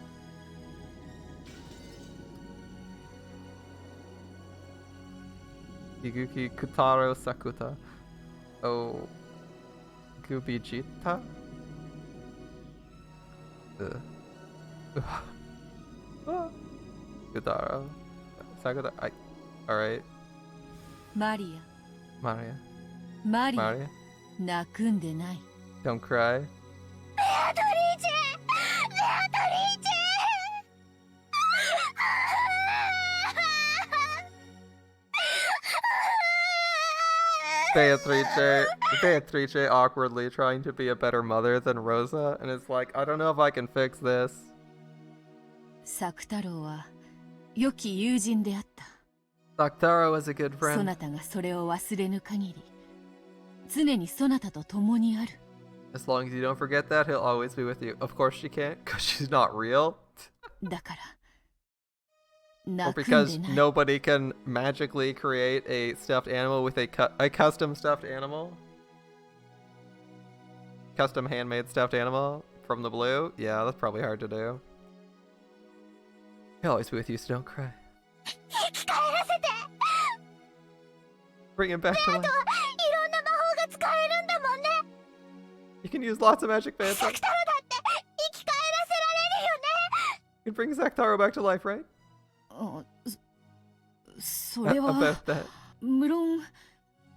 Higuki Kutaro Sakuta. Oh. Gubijita? Kutaro. Sakuta. Alright. Maria. Maria. Nakunde. Don't cry. Beatrice awkwardly trying to be a better mother than Rosa, and it's like, I don't know if I can fix this. Saktaro 良き友人であった。 Saktaro was a good friend. そなたがそれを忘れぬ限り、常にそなたと共にある。 As long as you don't forget that, he'll always be with you. Of course she can't, because she's not real. だから、 Or because nobody can magically create a stuffed animal with a custom stuffed animal? Custom handmade stuffed animal from the blue? Yeah, that's probably hard to do. He'll always be with you, so don't cry. Bring him back to life. You can use lots of magic bands. You can bring Saktaro back to life, right? それは About that. 無論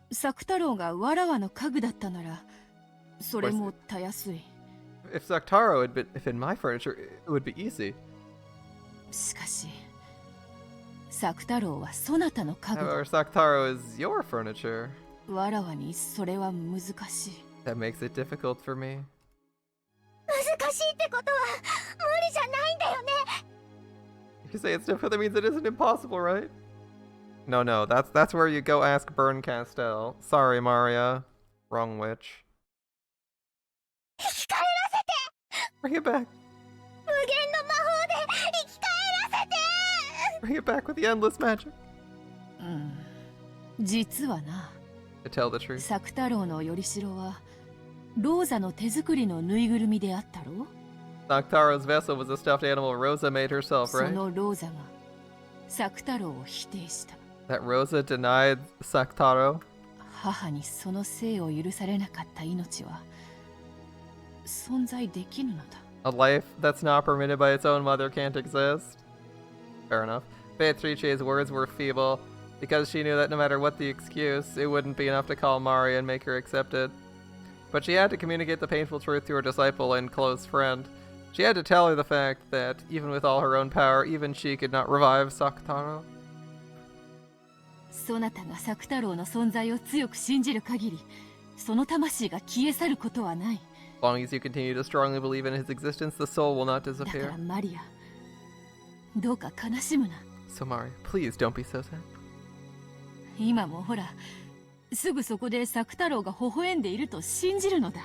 サクタロウがわらわの家具だったならそれもたやすい。 If Saktaro had been my furniture, it would be easy. しかしサクタロウはそなたの家具。 However, Saktaro is your furniture. わらわにそれは難しい。 That makes it difficult for me. 難しいってことは無理じゃないんだよね。 You say it's difficult, that means it isn't impossible, right? No, that's where you go ask Burn Castell. Sorry, Maria. Wrong witch. Bring it back. 無限の魔法で生き返らせて。Bring it back with the endless magic. 実はな、 To tell the truth. 作太郎のよりしろはローザの手作りのぬいぐるみであったろ。 Saktaro's vessel was a stuffed animal Rosa made herself, そ right? のローザが作太郎を否定した。 That Rosa denied Saktaro. 母にその生を許されなかった命は存在できぬのだ。 A life that's not permitted by its own mother can't exist. Fair enough. Beatrice's words were feeble, because she knew that no matter what the excuse, it wouldn't be enough to call Mari and make her accept it. But she had to communicate the painful truth to her disciple and close friend. She had to tell her the fact that, even with all her own power, even she could not revive Saktaro. そなたが作太郎の存在を強く信じる限り、その魂が消え去ることはない。 As long as you continue to strongly believe in his existence, the soul will not だか disappear. らマリア、どうか悲しむな。 So Mari, please don't be so sad. 今もほら、すぐそこで作太郎が微笑んでいると信じるのだ。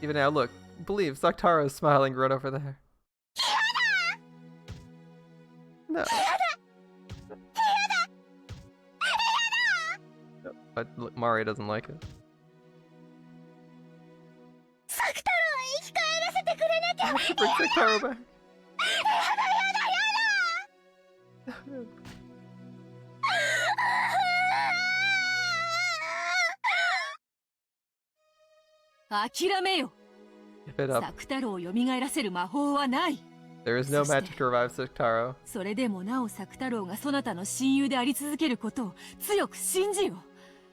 Even now, look, believe Saktaro is smiling right over there. No. No, but look, Mari doesn't like it. 作太郎生き返らせてくれなきゃ。 I have to bring Saktaro back. 諦めよ。 Give it up. 作太郎を蘇らせる魔法はない。 There is no magic to revive Saktaro. それでもなお作太郎がそなたの親友であり続けることを強く信じよ。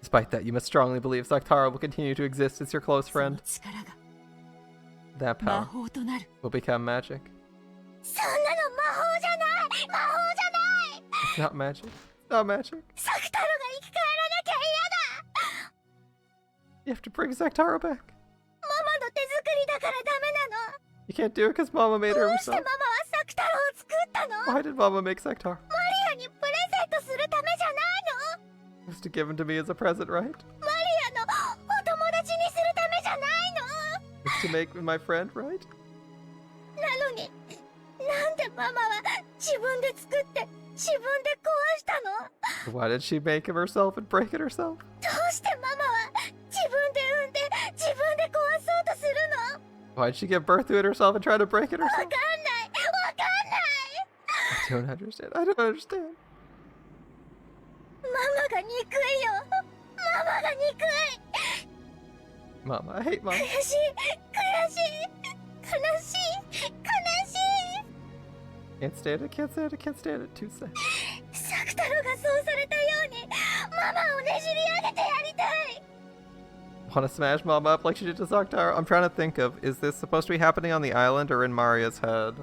Despite that, you must strongly believe Saktaro will continue to exist as your close その friend. 力が That 魔 power 法となる。 will become magic. そんなの魔法じゃない。魔法じゃない。 It's not magic. It's not magic. 作太郎が生き返らなきゃ嫌だ。 You have to bring Saktaro baback. ママの手作りだからダメなの。 You can't do it because Mama made her どうしてマ herself. マは作太郎を作ったの？ Why did Mama make Saktaro? マリアにプレゼントするためじゃないの？ It was to give him to me as a present, right? マリアのお友達にするためじゃないの？ It was to make me my friend, right? なのに、なんでママは自分で作って自分で壊したの？ Why did she make him herself and break it herself? どうしてママは自分で産んで自分で壊そうとするの？ Why'd she give birth to it herself and try to break it わ herself? かんない。わかんない。 I don't understand. I don't understand. ママが憎いよ。ママが憎い。 Mama, I hate Mama. 悔しい。悔しい。悲しい。悲しい。 Can't stand it, can't stand it, can't stand it. Too sad. 作太郎がそうされたようにママをねじり上げてやりたい。 Want to smash Mama up like she did to Saktaro? I'm trying to think of, is this supposed to be happening on the island or in Maria's head?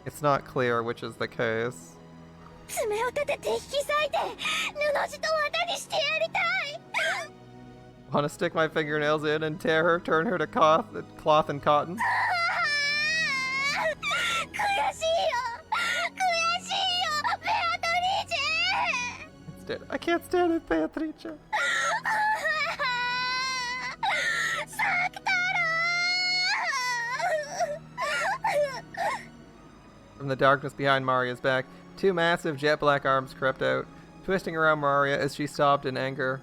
It's not clear which is the case. 爪を立てて引き裂いて布地と綿にしてやりたい。 Want to stick my fingernails in and tear her, turn her to cloth and cotton? 悔しいよ。悔しいよ。ベアトリーチェ。 I can't stand it, Beatrice. 作太郎。 From the darkness behind Maria's back, two massive jet black arms crept out, twisting around Maria as she sobbed in anger.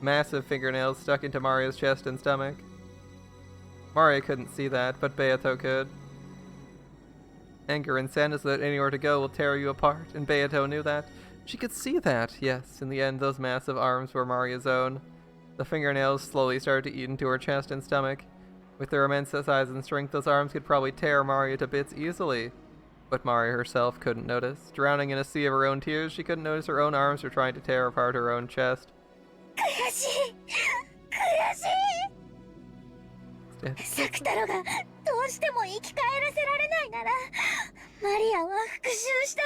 Massive fingernails stuck into Maria's chest and stomach. Maria couldn't see that, but Beato could. Anger and sadness without anywhere to go will tear you apart, and Beato knew that. She could see that, yes. In the end, those massive arms were Maria's own. The fingernails slowly started to eat into her chest and stomach. With their immense size and strength, those arms could probably tear Maria to bits easily. But Maria herself couldn't notice. Drowning in a sea of her own tears, she couldn't notice her own arms were trying to tear apart her own chest. 悔しい。悔しい。作太郎がどうしても生き返らせられないならマリアは復讐したい。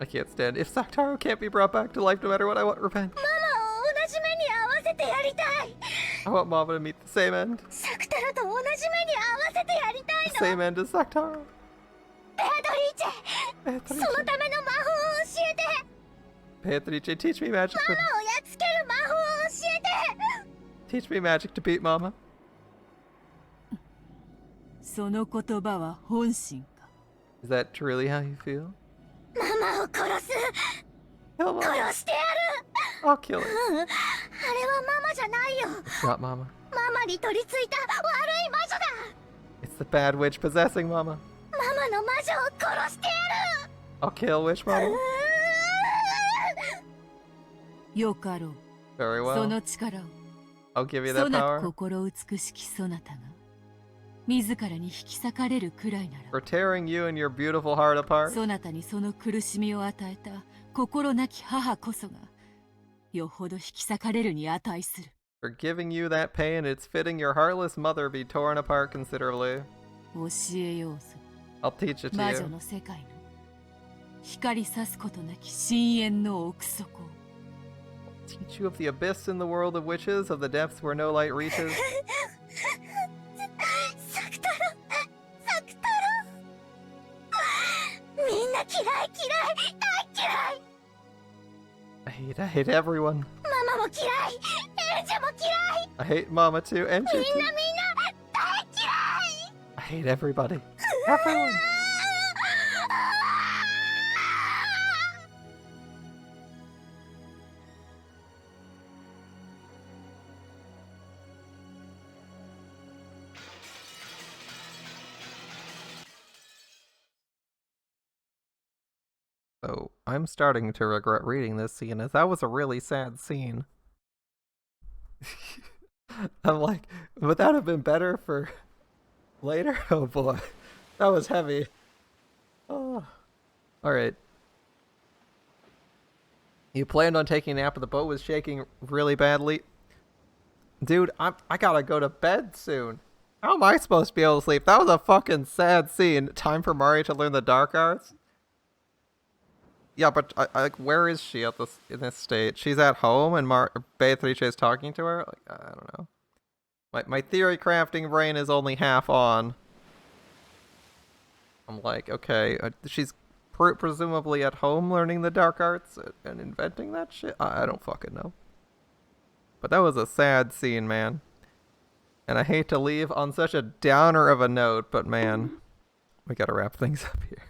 I can't stand it. If Saktaro can't be brought back to life no matter what, I want revenge. ママを同じ目に遭わせてやりたい。 I want Mama to meet the same end. 作太郎と同じ目に遭わせてやりたい The の。 same end as Saktaro. ベアトリーチェ、そのための魔法を教えて。 Beatrice, teach me magic. ママをやっつける魔法を教えて。 Teach me magic to beat Mama. その言葉は本心か。 Is that truly how you feel? マを殺す。 Kill Mama. 殺してやる。 I'll kill it. あれはママじゃないよ。 It's not Mama. ママに取り付いた悪い魔女だ。 It's the bad witch possessing Mama. ママの魔女を殺してやる。 I'll kill witch Mama. よかろう。 Very そ well. の力を I'll give you そ that な power. く心美しきそなたが自らに引き裂かれるくらいな For ら tearing you and your beautiful heart apart. そなたにその苦しみを与えた心なき母こそがよほど引き裂かれるに値する。 For giving you that pain, it's fitting your heartless mother be torn apart considerably. 教えようぞ I'll teach it 魔 to 女 you. の世界の光さすことなき深淵の奥底を Teach you of the abyss in the world of witches, of the depths where no light reaches. サクタロ、サクタロ。みんな嫌い嫌い、大嫌い。 I hate everyone. ママも嫌い、エンジェも嫌い。 I hate Mama too, and み you ん too. な大嫌い。 I hate everybody. Everyone. So, I'm starting to regret reading this scene, as that was a really sad scene. I'm like, would that have been better for later? Oh boy, that was heavy. Oh. Alright. You planned on taking a nap, but the boat was shaking really badly. Dude, I gotta go to bed soon. How am I supposed to be able to sleep? That was a fucking sad scene. Time for Mari to learn the dark arts? Yeah, but like, where is she at this in this state? She's at home, and Beatrice is talking to her. Like, I don't know. My theory crafting brain is only half on. I'm like, okay, she's presumably at home learning the dark arts and inventing that shit. I don't fucking know. But that was a sad scene, man. And I hate to leave on such a downer of a note, but man, we gotta wrap things up here.